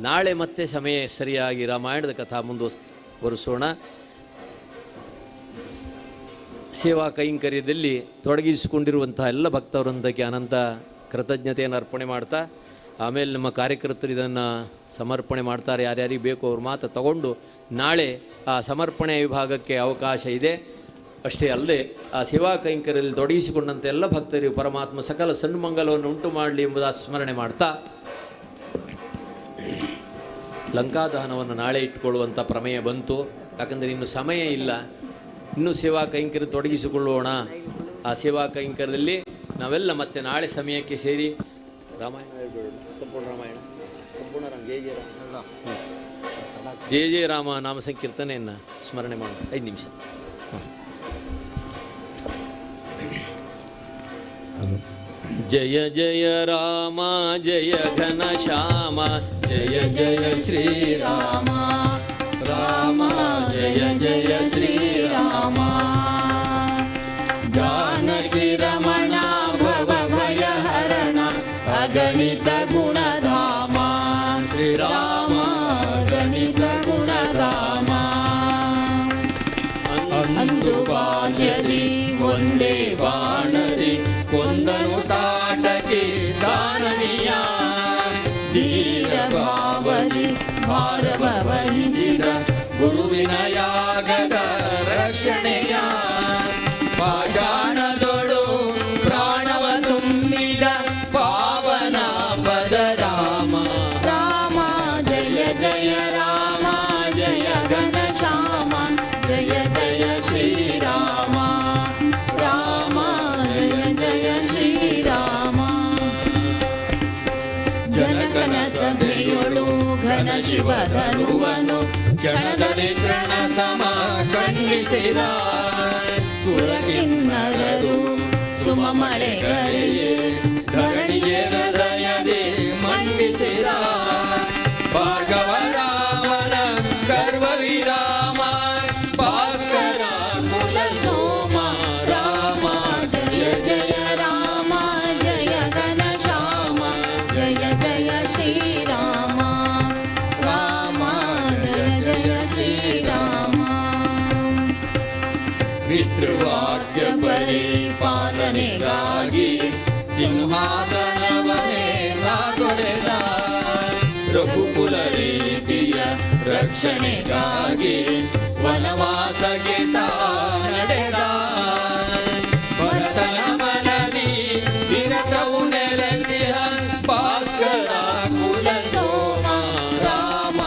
ನಾಳೆ ಮತ್ತೆ ಸಮಯ ಸರಿಯಾಗಿ ರಾಮಾಯಣದ ಕಥಾ ಮುಂದುವರಿಸೋಣ. ಸೇವಾ ಕೈಂಕರ್ಯದಲ್ಲಿ ತೊಡಗಿಸಿಕೊಂಡಿರುವಂಥ ಎಲ್ಲ ಭಕ್ತವೃಂದಕ್ಕೆ ಅನಂತ ಕೃತಜ್ಞತೆಯನ್ನು ಅರ್ಪಣೆ ಮಾಡ್ತಾ, ಆಮೇಲೆ ನಮ್ಮ ಕಾರ್ಯಕರ್ತರು ಇದನ್ನು ಸಮರ್ಪಣೆ ಮಾಡ್ತಾರೆ. ಯಾರ್ಯಾರಿಗೆ ಬೇಕು ಅವ್ರ ಮಾತು ತಗೊಂಡು ನಾಳೆ ಆ ಸಮರ್ಪಣೆ ವಿಭಾಗಕ್ಕೆ ಅವಕಾಶ ಇದೆ. ಅಷ್ಟೇ ಅಲ್ಲದೆ ಆ ಸೇವಾ ಕೈಂಕರ್ಯದಲ್ಲಿ ತೊಡಗಿಸಿಕೊಂಡಂಥ ಎಲ್ಲ ಭಕ್ತರಿಗೂ ಪರಮಾತ್ಮ ಸಕಲ ಸನ್ಮಂಗಲವನ್ನು ಉಂಟು ಮಾಡಲಿ ಎಂಬುದ ಸ್ಮರಣೆ ಮಾಡ್ತಾ, ಲಂಕಾದಹನವನ್ನು ನಾಳೆ ಇಟ್ಕೊಳ್ಳುವಂಥ ಪ್ರಮೇಯ ಬಂತು. ಯಾಕಂದರೆ ಇನ್ನು ಸಮಯ ಇಲ್ಲ, ಇನ್ನೂ ಸೇವಾ ಕೈಂಕರ್ಯ ತೊಡಗಿಸಿಕೊಳ್ಳೋಣ. ಆ ಸೇವಾ ಕೈಂಕರ್ಯದಲ್ಲಿ ನಾವೆಲ್ಲ ಮತ್ತೆ ನಾಳೆ ಸಮಯಕ್ಕೆ ಸೇರಿ ರಾಮಾಯಣ ಸಂಪೂರ್ಣ ರಾಮಾಯಣ ಸಂಪೂರ್ಣ ರಾಮ ಜಯ ಜಯ ರಾಮ ನಾಮ ಸಂಕೀರ್ತನೆಯನ್ನು ಸ್ಮರಣೆ ಮಾಡೋಣ. 5 ನಿಮಿಷ. ಜಯ ಜಯ ರಾಮ ಜಯ ಘನ ಶ್ಯಾಮ ಜಯ ಜಯ ಶ್ರೀರಾಮ ರಾಮ ಜಯ ಜಯ ಶ್ರೀರಾಮ ಜಾನಕಿ ರಮಣ ಭವ ಭಯ ಹರಣ ಅಗಣಿತ ಗುಣಧಾಮ ಶ್ರೀರಾಮ ಗಣಿತ ಗುಣಧಾಮ. ಅಂದು ಬಾಲ್ಯದಿ ಒಂದೇ ಬಾಣದಿ ಕೊಂದನು ತಾಟಕಿ ದಾನವಿಯ ಧೀರ ಭಾವದಿ ಭಾರವ ವಹಿಸಿದ ಗುರುವಿನ ಯಾಗದ ರಕ್ಷಣೆಯ ಪಾಷಾಣದೊಳು ಪ್ರಾಣವ ತುಂಬಿದ ಪಾವನ ಪದ ರಾಮ ರಾಮ ಜಯ ಜಯ ರಾಮ ಜಯ ಘನ ಶ್ಯಾಮ ಜಯ ಜಯ ಶ್ರೀರಾಮ ರಾಮ ಜಯ ಜಯ ಶ್ರೀರಾಮ. ಜನಕನ ಸಭೆಯೊಳು ಘನ ಶಿವ ಧನುವನು ಕ್ಷಣದಲ್ಲಿ ತೃಣ ಸಮ ಖಂಡಿಸಿದ ಸುರಕಿನ್ನರರು ಸುಮಮಳೆಗಳಿಗೆ ಧರಣಿಗೆ ಹೃದಯದಿ ಮಂಡಿಸಿದ ಭಾರ್ಗವ ರಾಮನ ಗರ್ವ ವಿರಾಮ ಭಾಸ್ಕರ ಕುಲ ಸೋಮ ರಾಮ ಜಯ ಜಯ ರಾಮ ಜಯ ಘನ ಶ್ಯಾಮ ಜಯ ಜಯ ಶ್ರೀರಾಮ ರಾಮ ಜಯ ಜಯ ಶ್ರೀರಾಮ. ಪಿತೃವಾಕ್ಯ ಪರಿಪಾಲನೆಗಾಗಿ ಸಿಂಹಾಸನವನೇ ತೊರೆದ ರಘುಕುಲ ರೀತಿಯ ರಕ್ಷಣೆಗಾಗಿ ವನವಾಸಕ್ಕೆ ನಡೆದ ಭರತನ ಮನದಿ ವಿರತವು ನೆಲೆಸಿದ ಭಾಸ್ಕರ ಕುಲ ಸೋಮ ರಾಮ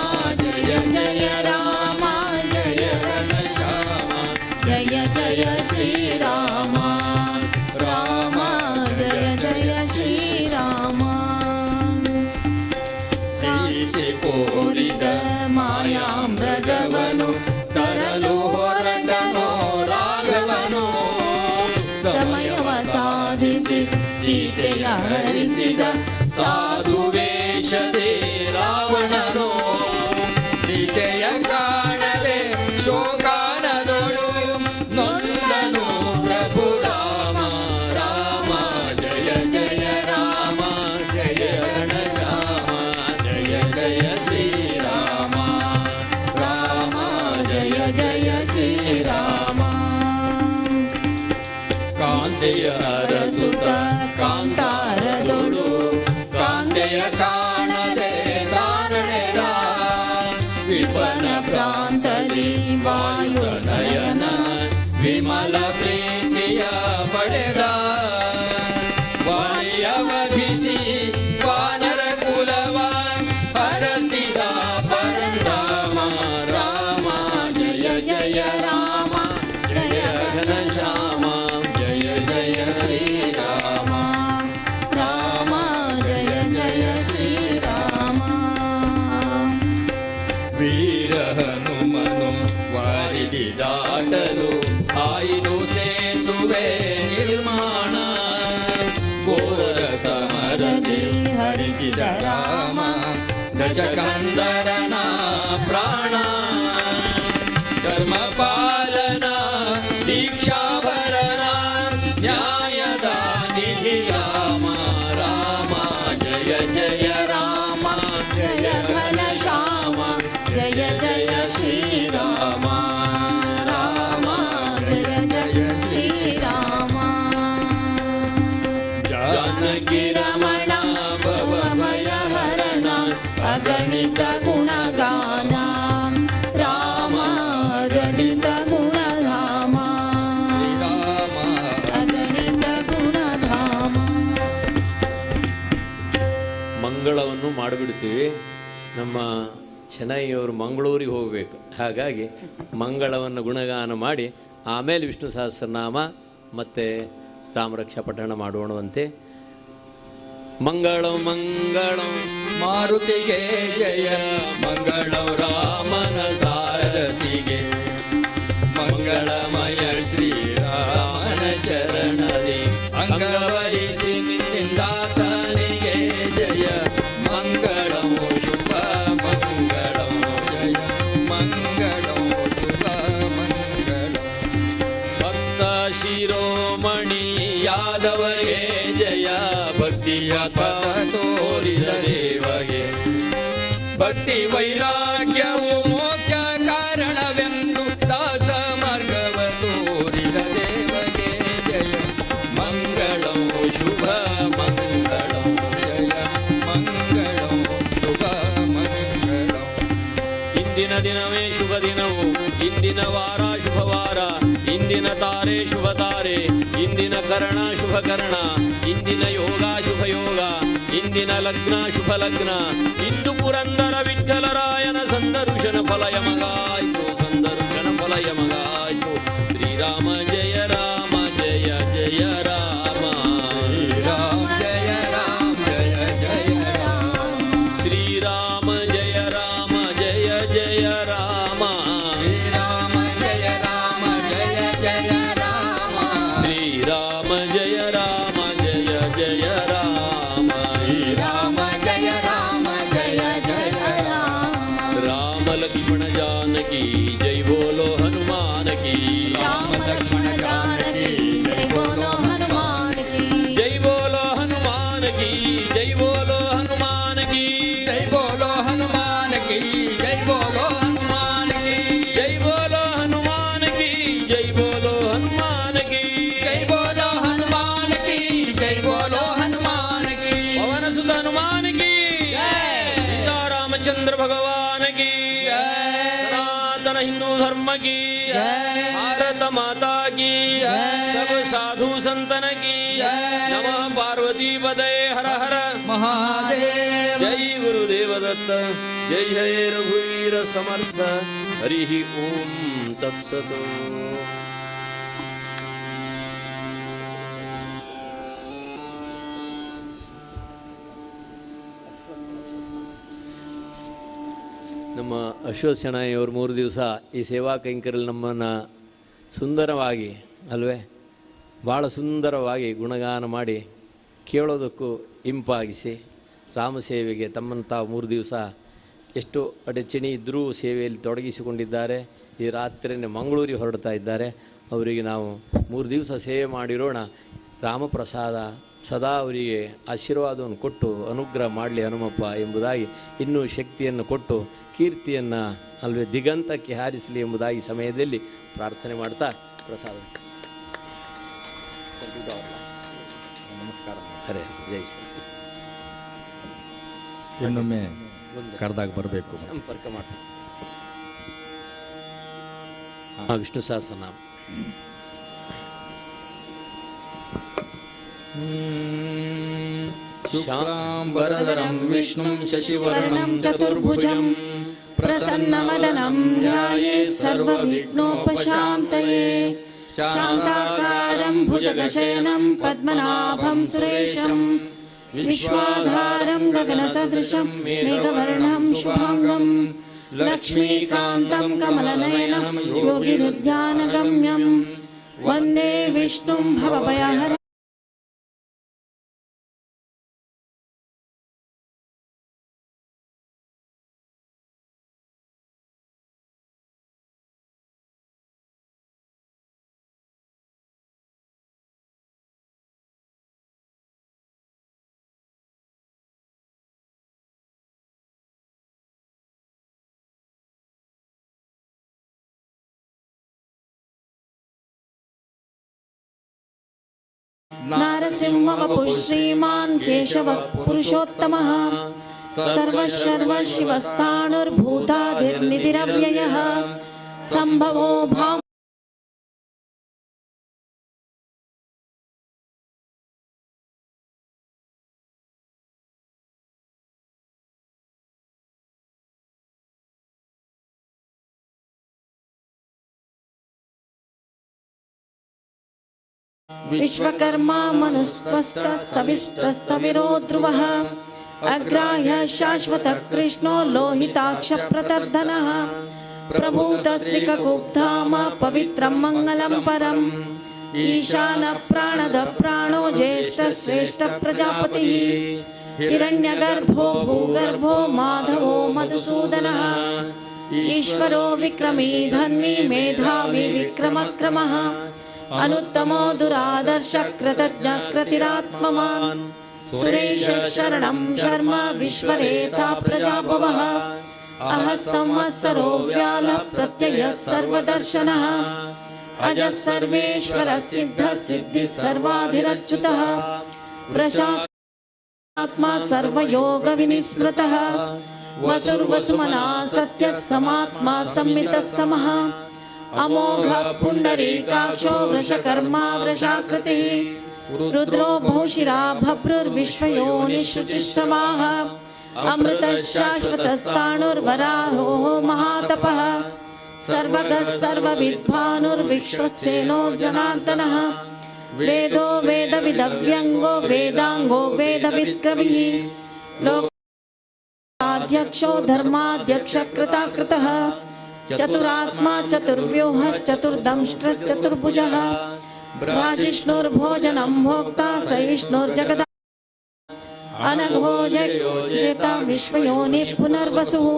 ಜಯ ಜಯ ರಾಮ ಜಯ ಘನ ಶ್ಯಾಮ ಜಯ ಜಯ ಶ್ರೀರಾಮ ರಾಮ ಜಯ ಜಯ ಶ್ರೀರಾಮ. ಪ್ರೀತಿ ಕೋರಿದ ಮಾಯಾಮೃಗವನು ತರಲು ಹೊರಟನೋ ರಾಘವನು ಸಮಯವ ಸಾಧಿಸಿ ಸೀತೆಯ ಹರಿಸಿದ ಸಾಧು ವೇಷದೇ ರಾವಣನು ಸೀತೆಯ ಕಾಣದೆ ಶೋಕಾನದೊಳು ನೊಂದನು ಪ್ರಭು ರಾಮ ರಾಮ ಜಯ ಜಯ ರಾಮ ಜಯ ಘನ ಶ್ಯಾಮ ಜಯ ಜಯ ಶ್ರೀರಾಮ ರಾಮ ಜಯ ಜಯ ಶ್ರೀರಾಮ. ಕಾಂತೆಯ ಅರಸುತ ಕಾಂತಾರದೊಳು ಕಾಂತೆಯ ಕಾಣದೆ ದಾನಡೆದ ವಿಪನ ಪ್ರಾಂತದಿ ವಾಯು ನಯನ ವಿಮಲ ಪ್ರೀತಿಯ ಪಡೆದ ವಾಣಿಯ ವಧಿಸಿ ವಾನರ ಕುಲವ ಹರಸಿದ ಪರಂಧಾಮ ರಾಮ ಜಯ ಜಯ ರಾಮ ಜಯ ಘನ ಶ್ಯಾಮ ಜಯ ಜಯ ಶ್ರೀರಾಮ ರಾಮ ಜಯ ಜಯ ಶ್ರೀರಾಮ. ವೀರ ಹನುಮನು ವಾರಿದಿ ದಾಟಲು ಆಯಿದು ಸೇತುವೆ ನಿರ್ಮಾಣ ಘೋರ ಸಮರದಿ ಹರಿಸಿದ ರಾಮ ಗಜಕಂದರನ ಪ್ರಾಣ ಧರ್ಮಪಾಲನ ದೀಕ್ಷಾಭರಣ ನ್ಯಾಯದ ನಿಧಿ ರಾಮ ರಾಮ ಜಯ ಜಯ ರಾಮ ಜಯ ಘನ ಜಾನಕಿ ರಮಣ ಭವಭಯ ಹರಣ ಅಗಣಿತ ಗುಣಗಾನ ರಾಮ ಅಗಣಿತ ಗುಣಧಾಮ ಅಗಣಿತ ಗುಣಧಾಮ. ಮಂಗಳವನ್ನು ಮಾಡಿಬಿಡ್ತೀವಿ. ನಮ್ಮ ಚೆನ್ನೈಯವರು ಮಂಗಳೂರಿಗೆ ಹೋಗಬೇಕು, ಹಾಗಾಗಿ ಮಂಗಳವನ್ನು ಗುಣಗಾನ ಮಾಡಿ ಆಮೇಲೆ ವಿಷ್ಣು ಸಹಸ್ರನಾಮ ಮತ್ತು ರಾಮರಕ್ಷಾ ಪಠಣ ಮಾಡೋಣವಂತೆ. ಮಂಗಳಂ ಮಂಗಳಂ ಮಾರುತಿಗೆ ಜಯ ಮಂಗಳಂ ರಾಮನ ಸಾರಥಿಗೆ ಮಂಗಳಮಯ ಶ್ರೀರಾಮನ ಚರಣದಿ ಅಂಗವಹಿಸಿ ನಿಂದಾತನಿಗೆ ಜಯ ಮಂಗಳಂ ಶುಭ ಮಂಗಳಂ ಜಯ ಮಂಗಳಂ ಶುಭ ಮಂಗಳಂ. ಭಕ್ತ ಶಿರೋಮಣಿ ಯಾದವಗೆ ಜಯ ಭಕ್ತಿಯ ತೋರಿದ ದೇವಗೆ ಭಕ್ತಿ ವೈರಾಗ್ಯವು ಮೋಕ್ಷ ಕಾರಣವೆಂದು ದಾಸ ಮಾರ್ಗವ ತೋರಿದ ದೇವಗೆ ಜಯ ಮಂಗಳಂ ಶುಭ ಮಂಗಳಂ ಜಯ ಮಂಗಳಂ ಶುಭ ಮಂಗಳಂ. ಇಂದಿನ ದಿನವೇ ಶುಭ ದಿನವು, ಇಂದಿನ ವಾರ ಶುಭ ವಾರ, ಇಂದಿನ ತಾರೆ ಶುಭ ತಾರೆ, ಇಂದಿನ ಕರ್ಣ ಶುಭ ಕರ್ಣ, ಇಂದಿನ ಯೋಗ ಶುಭ ಯೋಗ, ಇಂದಿನ ಲಗ್ನ ಶುಭ ಲಗ್ನ. ಇಂದು ಪುರಂದರ ವಿಠ್ಠಲರಾಯನ ಸಂದರ್ಶನ ಫಲಯ ಮಗಾಯ್ತು, ಸಂದರ್ಶನ ಫಲಯ ಮಗಾಯ್ತು. ಶ್ರೀರಾಮ ಜಯ ರಾಮ ಜಯ ಜಯ ರಾಮ, ರಾಮ ಜಯ ರಾಮ ಜಯ ಜಯ ರಾಮ, ಶ್ರೀರಾಮ ಜಯ ರಾಮ ಜಯ ಜಯ ರಾಮ, ಶ್ರೀರಾಮ ಜಯ ರಾಮ ಜಯ ಜಯ ರಾಮ, ಶ್ರೀರಾಮ ಜಯ ರಾಮ ಜಯ ಜಯ ರಾಮ, ಶ್ರೀರಾಮ ಜಯ ರಾಮ ಜಯ ಜಯ ರಾಮ. ರಾಮ ಲಕ್ಷ್ಮಣ ಜಾನಕಿ ಜೈ ಬೋಲೋ ಹನುಮಾನ ಕಿ, ರಾಮ ಲಕ್ಷ್ಮಣ ಜಾನಕಿ ಜೈ ಬೋಲೋ ಹನುಮಾನ್ ಕಿ, ಜೈ ಬೋಲೋ ಹನುಮಾನ ಕಿ, ಜೈ ಬೋಲೋ ಹನುಮಾನ ಕಿ, ಜೈ ಬೋಲೋ ಹನುಮಾನ ಕಿ, ಜೈ ಬೋಲೋ ಹನುಮಾನ ಕಿ, ಜೈ ಬೋಲೋ ಹನುಮಾನ ಕಿ, ಜೈ ಬೋಲೋ ಹನುಮಾನ ಕಿ, ಜೈ ಬೋಲೋ ಹನುಮಾನ ಕಿ, ಜೈ ಬೋಲೋ ಹನುಮಾನ ಕಿ. ಪವನ ಸುತ ಹನುಮಾನ ಕಿ, ಸೀತಾ ರಾಮಚಂದ್ರ ಭಗವಾನ ಕಿ, सनातन हिंदू धर्म की, भारत माता की, सब साधु संतन की, नमः पार्वती पदे हर हर महादेव. जय गुरुदेव दत्त, जय जय रघुवीर समर्थ. हरि ओम तत्सत. ನಮ್ಮ ಅಶ್ವಥ್ ಶೆಣಾಯಿಯವರು 3 ದಿವಸ ಈ ಸೇವಾ ಕೈಂಕರ್ಯಲ್ಲಿ ನಮ್ಮನ್ನು ಸುಂದರವಾಗಿ ಅಲ್ವೇ ಭಾಳ ಸುಂದರವಾಗಿ ಗುಣಗಾನ ಮಾಡಿ ಕೇಳೋದಕ್ಕೂ ಇಂಪಾಗಿಸಿ ರಾಮ ಸೇವೆಗೆ ತಮ್ಮನ್ನು ತಾವು 3 ದಿವಸ ಎಷ್ಟು ಅಡಚಣೆ ಇದ್ದರೂ ಸೇವೆಯಲ್ಲಿ ತೊಡಗಿಸಿಕೊಂಡಿದ್ದಾರೆ. ಈ ರಾತ್ರಿನೇ ಮಂಗಳೂರಿಗೆ ಹೊರಡ್ತಾ ಇದ್ದಾರೆ. ಅವರಿಗೆ ನಾವು 3 ದಿವಸ ಸೇವೆ ಮಾಡಿರೋಣ. ರಾಮಪ್ರಸಾದ ಸದಾ ಅವರಿಗೆ ಆಶೀರ್ವಾದವನ್ನು ಕೊಟ್ಟು ಅನುಗ್ರಹ ಮಾಡಲಿ ಹನುಮಪ್ಪ ಎಂಬುದಾಗಿ, ಇನ್ನೂ ಶಕ್ತಿಯನ್ನು ಕೊಟ್ಟು ಕೀರ್ತಿಯನ್ನು ಅಲ್ವೇ ದಿಗಂತಕ್ಕೆ ಹಾರಿಸಲಿ ಎಂಬುದಾಗಿ ಸಮಯದಲ್ಲಿ ಪ್ರಾರ್ಥನೆ ಮಾಡ್ತಾ ಪ್ರಸಾದ. ನಮಸ್ಕಾರ. ಹರೇ ಜೈ ಶ್ರೀ. ಇನ್ನೊಮ್ಮೆ ಕರೆದಾಗ ಬರಬೇಕು. ಸಂಪರ್ಕ ಮಾಡ್ತೀನಿ. ವಿಷ್ಣು ಸಹಸ್ರನಾಮ. शुक्लाम्बरधरं विष्णुं शशिवर्णं चतुर्भुजं प्रसन्नवदनं ध्यायेत् सर्वविघ्नोपशान्तये. शान्ताकारं भुजगशयनं पद्मनाभं सुरेशं विश्वाधारं गगनसदृशं मेघवर्णं शुभाङ्गं लक्ष्मीकान्तं कमलनयनं योगिरुद्यानगम्यं वन्दे विष्णुं भवभयहरं. नारसिंहवपुः श्रीमान् केशवः पुरुषोत्तमः सर्वशर्वशिवस्ताणुर्भूतादिर्निधिरव्ययः सम्भवो भाव विश्वकर्मा मनुस्पष्टस्तविष्टस्तविरो ध्रुवः अग्राह्य शाश्वत कृष्णो लोहिताक्ष प्रतर्धनः प्रभूतस्त्रिककुब्धाम पवित्रं मङ्गलं परम् ईशान प्राणद प्राणो ज्येष्ठ श्रेष्ठ प्रजापतिः हिरण्यगर्भो भूगर्भो माधवो मधुसूदनः ईश्वरो विक्रमी धन्वी मेधावी विक्रमक्रमः अनुत्तमो दुरादर्श कृतज्ञ कृतिरात्मवान् सुरेश शरणं शर्म विश्वरेता प्रजाभवः अह संवत्सरो व्यालः प्रत्ययः सर्वदर्शनः अजः सर्वेश्वर सिद्ध सिद्धि सर्वाधिरच्युतः प्रशात्मा सर्वयोग विनिस्मृतः वसुर्वसुमना सत्यः समात्मा संमितः समः अमोघ पुंडरीकाक्षो वृषकर्मा वृषाकृतिः रुद्रो बहुशिरा भभ्रुर्विश्वयोनिशुचिश्रवाः अमृतः शाश्वतस्ताणुर्वराहो महातपः सर्वगः सर्वविद्वानुर्विश्वसेनो जनार्दनः वेदो वेदविदव्यङ्गो वेदाङ्गो वेदवित्कविः लोकाध्यक्षो धर्माध्यक्ष कृताकृतः चतुरात्मा चतुर्व्यूहः चतुर्दंष्ट्र चतुर्भुजः ब्राजिष्णुर्भोजनं भोक्ता सहिष्णुर्जगदा अनघो जयता विश्वयोनि पुनर्वसुः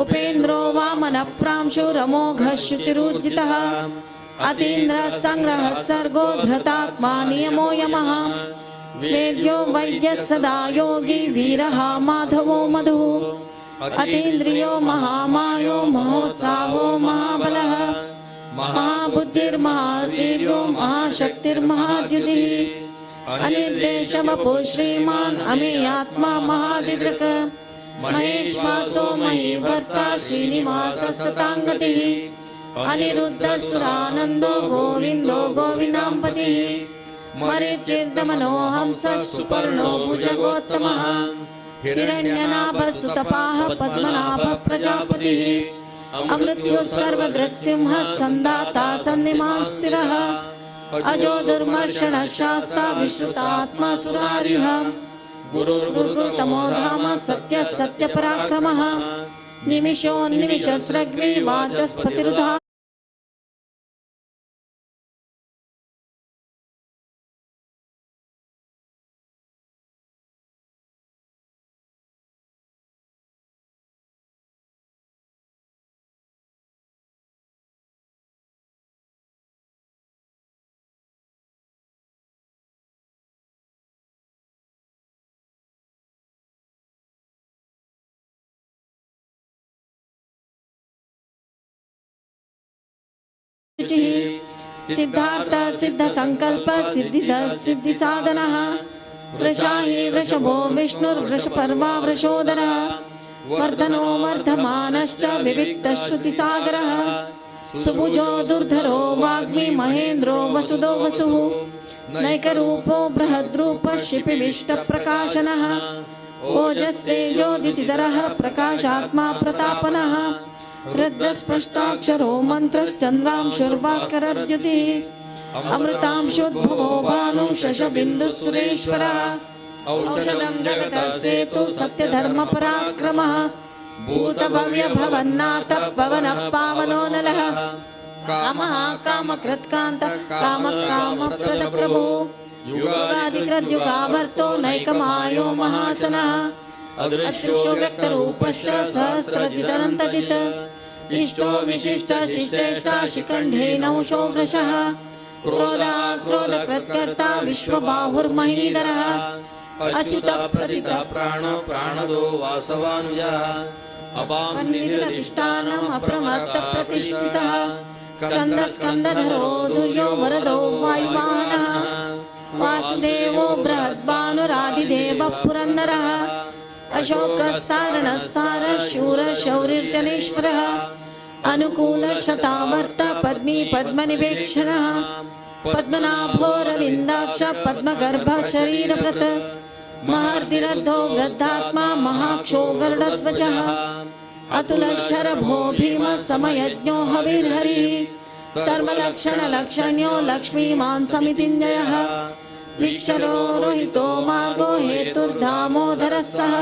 उपेन्द्रो वामन प्रांशुरमोघः शुचिरुज्जितः अतीन्द्रः संग्रहः सर्गो धृतात्मा नियमो यमः वेद्यो वैद्यः सदा योगी वीरः माधवो मधुः अतीन्द्रियो महामायो महोत्साहो महाबलः महाबुद्धिर्महावीर्यो महाशक्तिर्महाद्युतिः अनिर्देशवपुः श्रीमान् अमेयात्मा महादिदृक् महेश्वासो महीवर्ता श्रीनिवासः सताङ्गतिः अनिरुद्धसुरानन्दो गोविन्दो गोविन्दाम्पतिः मरीचिर्दमनो हंसः सुपर्णो भुजगोत्तमः हिरण्यनाभसुतपाः पद्मनाभः प्रजापतिः अमृत्युः सर्वदृक्सिंहः सन्दाता सन्निमान् स्थिरः अजो दुर्मर्षणः शास्ता विश्रुतात्मा सुरारिः गुरुर्गुरुतमो धाम सत्यः सत्यपराक्रमः निमिषोन्निमिषस्रग्वी वाचस्पतिरुधा सिद्धार्थ सिद्ध संकल्प सिद्धिद सिद्धि साधनः वृषाहि वृषभो विष्णुर्वृषपर्वा वृषोदरः वर्धनो वर्धमानश्च विविक्तः श्रुतिसागरः सुभुजो दुर्धरो वाग्मी महेन्द्रो वसुदो वसुः नैकरूपो बृहद्रूपः शिपिविष्टप्रकाशनः ओजस्तेजोदितिधरः प्रकाशात्मा प्रतापनः रुद्रस्पष्टाक्षरो मन्त्रश्चन्द्रांशुर्भास्करद्युतिः अमृतांशोद्भवो भानु शशबिन्दुः सुरेश्वरः औषधं जगतः सेतु सत्यधर्मपराक्रमः भूतभव्यभवन्नाथः पवनः पावनो नलः कामः कामकृत्कान्तः कामकामप्रदप्रभुः युगादिकृद्युगावर्तो नैकमायो महासनः अदृश्यो व्यक्तरूपश्च सहस्रजिदनन्तजित् इष्टो विशिष्ट शिष्टेष्टा शिखण्डे नहुषो वृषः क्रोधकृत्कर्ता विश्वबाहुर्महीधरः अच्युतः प्रतितः प्राणो प्राणदो वासवानुजः अपानिधिरधिष्ठानम् अप्रमत्तप्रतिष्ठितः स्कन्दधरो धुर्यो वरदो वायुवाहनः वासुदेवो बृहद्भानुरादिदेवः पुरन्दरः अशोकस्तारणस्तारः शूरशौरिर्जनेश्वरः अनुकूलशतावर्त पद्मी पद्मनिवेक्षणः पद्मनाभोरविन्दाक्ष पद्मगर्भः शरीरव्रत महर्दिरद्धो वृद्धात्मा महाक्षो गरुडध्वजः अतुलशरभो भीमः समयज्ञो हविर्हरिः सर्वलक्षणलक्षण्यो लक्ष्मीमान् समितिञ्जयः वीक्षरो रोहितो मार्गो हेतुर्धामोदरः सः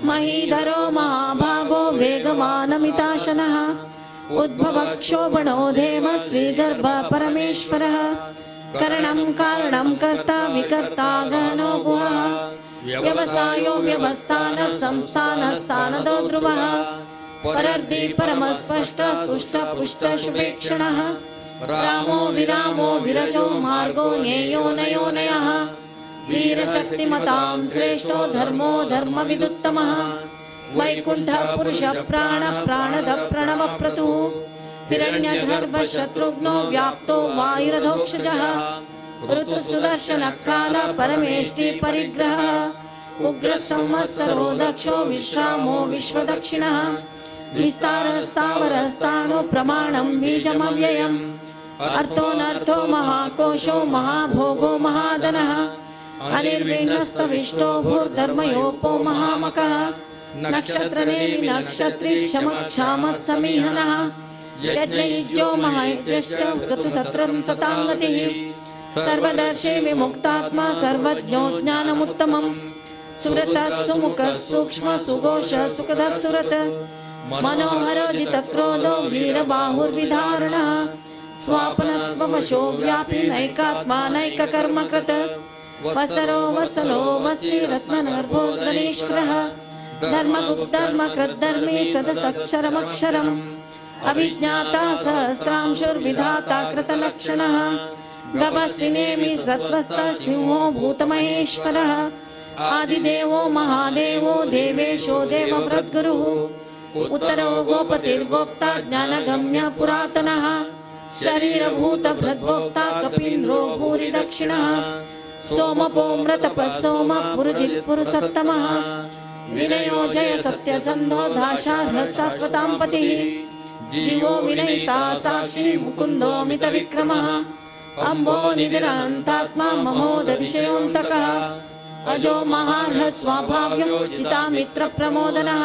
महीधरो महाभागो वेगवानमिताशनः उद्भवक्षोभणो देव श्रीगर्भः परमेश्वरः करणं कारणं कर्ता विकर्ता गहनो गुहः व्यवसायो व्यवस्थानः संस्थानस्थानदो ध्रुवः परर्दि परमस्पष्टः स्तुष्टपुष्टः शुभेक्षणः रामो विरामो विरजो मार्गो न्येयो नयोनयः वीरशक्तिमतां श्रेष्ठो धर्मो धर्मविदुत्तमः वैकुण्ठः पुरुषः प्राणः प्राणदः प्रणवप्रतुः हिरण्यगर्भः शत्रुघ्नो व्याप्तो वायुरधोक्षजः ऋतुसुदर्शनः कालः परमेष्टि परिग्रहः उग्रसंवत्सरो दक्षो विश्रामो विश्वदक्षिणः विस्तारस्तावरस्तानो प्रमाणं बीजमव्ययम् अर्थोऽनर्थो महाकोशो महाभोगो महाधनः अनिर्विण्णस्तविष्टो भूर्धर्मयोपो महामकः नक्षत्रनेमि नक्षत्री क्षमक्षामः समीहनः यज्ञयुज्यो महायज्ञश्च क्रतुसत्रं सताङ्गतिः सर्वदर्शी विमुक्तात्मा सर्वज्ञो ज्ञानमुत्तमम् सुरतः सुमुखः सूक्ष्म सुघोषः सुखदः सुरत मनोहरो जितक्रोधो वीरबाहुर्विधारणः स्वापनस्ववशो व्यापी नैकात्मा नैककर्मकृत वसरो वसलो वसी रत्ननर्भो गणेश्वरः धर्मगुप्तर्मकृद्धर्मी सदसक्षरमक्षरम् अभिज्ञाता सहस्रांशुर्विधाता कृतलक्षणः गभस्तिनेमि सत्त्वस्थः सिंहो भूतमहेश्वरः आदिदेवो महादेवो देवेशो देवव्रतगुरुः उत्तरो गोपतिर्गोप्ता ज्ञानगम्य पुरातनः शरीरभूतभृद्भोक्ता कपीन्द्रो भूरि दक्षिणः सोमपो मृतपः सोमः पुरुजित् पुरुषोत्तमः विनयो जय सत्यसन्धो दाशार्हः सात्वतां पतिः जीवो विनयिता साक्षी मुकुन्दो मितविक्रमः अम्बो निधिरनन्तात्मा महोदधिशयोऽन्तकः अजो महार्हः स्वाभाव्यो पितामित्रप्रमोदनः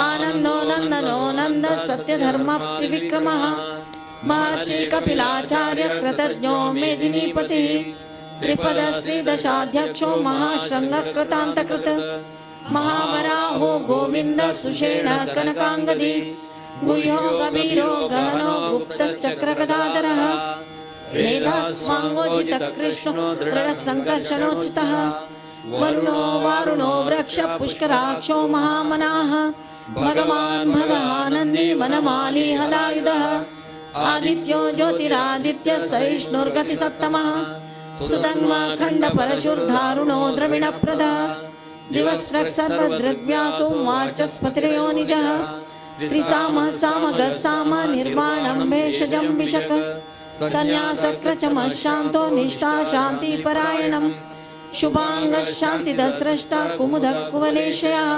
आनन्दो नन्दनो नन्दः सत्यधर्मत्रिविक्रमः महर्षि कपिलाचार्य कृतज्ञो मेदिनीपतिः त्रिपदस्त्रिदशाध्यक्षो महाशृङ्गकृतान्तकृत महावराहो गोविन्द सुषेण कनकाङ्गदी गुह्यो गभीरो गहनो गुप्तश्चक्रगदाधरः मेधास्वाङ्गोजितकृष्णो दृढसङ्कर्षणोच्युतः वरुणो वारुणो वृक्ष पुष्कराक्षो महामनाः भगवान् भगानन्दी वनमाली हलायुधः आदित्यो ज्योतिरादित्य सहिष्णुर्गतिसत्तमः सुतन्वा खण्डपरशुर्धारुणो द्रविणप्रदः दिवस्रक् सर्वदृग्व्यासो वाचस्पतिरयो निजः त्रिसामः सामगः साम निर्वाणं भेषजं विशक सन्न्यासक्रचमः शान्तो निष्ठा शान्तिपरायणम् शुभाङ्गः शान्तिदस्रष्टा कुमुदः कुवलेशयः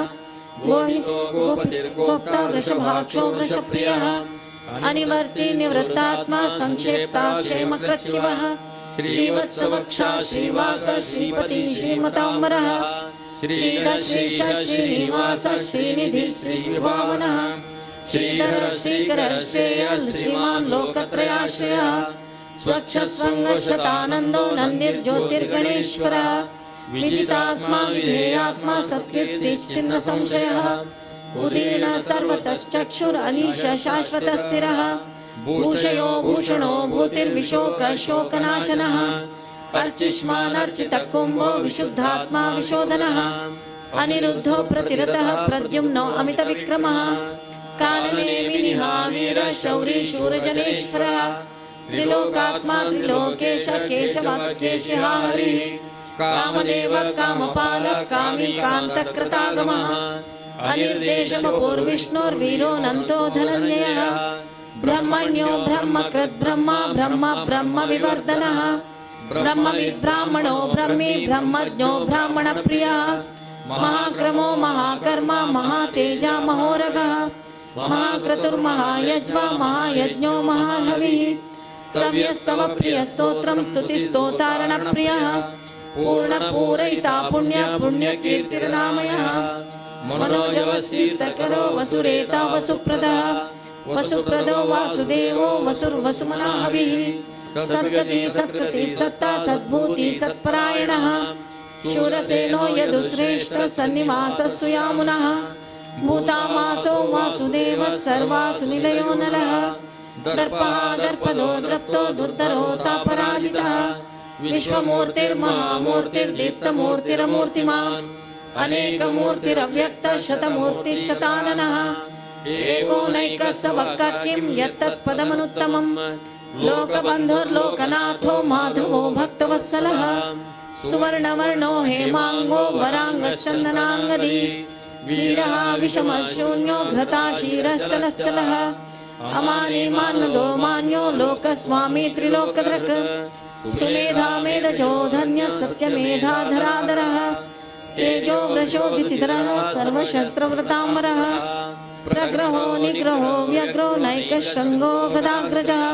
गोप्ता वृषभाक्षो वृषप्रियः अनिवर्ति निवृत्तात्मा संक्षेप्ता क्षेमकृच्छिवः श्रीवत्सवक्षा श्रीवास श्रीपति श्रीमताम्बरः श्रीधर श्रीश श्रीनिवास श्रीनिधि श्रीविभावनः श्रीधर श्रीकर श्रेय श्रीमान् लोकत्रयाश्रयः स्वच्छ स्वङ्गशतानन्दो नन्दिर्ज्योतिर्गणेश्वरः विजितात्मा विधेयात्मा सत्कीर्तिश्चिन्न संशयः उदीर्ण सर्वतश्चक्षुरनीश शाश्वतस्थिरः भूषयो भूषणो भूतिर्विशोक शोकनाशनः अर्चिष्मानर्चितः कुम्भो विशुद्धात्मा विशोधनः अनिरुद्धो प्रतिरतः प्रद्युम्नो अमितविक्रमः कालनेमिनिहा वीर शौरी शूरजनेश्वरः त्रिलोकात्मा त्रिलोकेश केशवाक्येशः हरिः कामदेव कामपालः कामी कान्तकृतागमः अनिर्देशमपूर्विष्णुर्वीरो नन्तो धनञ्जयः ब्रह्मण्यो ब्रह्मकृत् ब्रह्मा ब्रह्म ब्रह्म विवर्धनः ब्रह्मविद्ब्राह्मणो ब्रह्मी ब्रह्मज्ञो ब्राह्मणप्रियः महाक्रमो महाकर्मा महातेजा महोरगः महाक्रतुर्महायज्वा महायज्ञो महाहविः स्तव्यस्तव प्रियस्तोत्रं स्तुतिस्तोतारणप्रियः पूर्णपूरयिता पुण्य पुण्यकीर्तिर्नामयः मनोजवस्तीर्थकरो वसुरेता वसुप्रदः वसुप्रदो वासुदेवो वसुर्वसुमनाहविः सत्कृति सत्कृति सत्ता सद्भूति सत्परायणः शूरसेनो यदुश्रेष्ठ सन्निवासस्सुयामुनः भूतामासो वासुदेवः सर्वासु निलयो नरः दर्पः दर्पदो द्रप्तो दुर्धरोतापराजितः विश्वमूर्तिर्महामूर्तिर्दीप्तमूर्तिरमूर्तिमान् अनेकमूर्तिरव्यक्तः शतमूर्तिशताननः एकोनैकस्सवक्किं यत्तत्पदमनुत्तमम् लोकबन्धुर्लोकनाथो माधवो भक्तवत्सलः सुवर्णवर्णो हेमांगो वरांगश्चन्दनांगदी वीरः विषमशून्यो घृताशीरश्चलश्चलः अमानी मानदो मान्यो लोकस्वामी त्रिलोकदृक् सुमेधा मेधजो धन्यः सत्यमेधाधराधरः तेजो वृषोधिचितरः सर्वशस्त्रवृताम्बरः प्रग्रहो निग्रहो व्यग्रो नैकशृङ्गो गदाग्रजः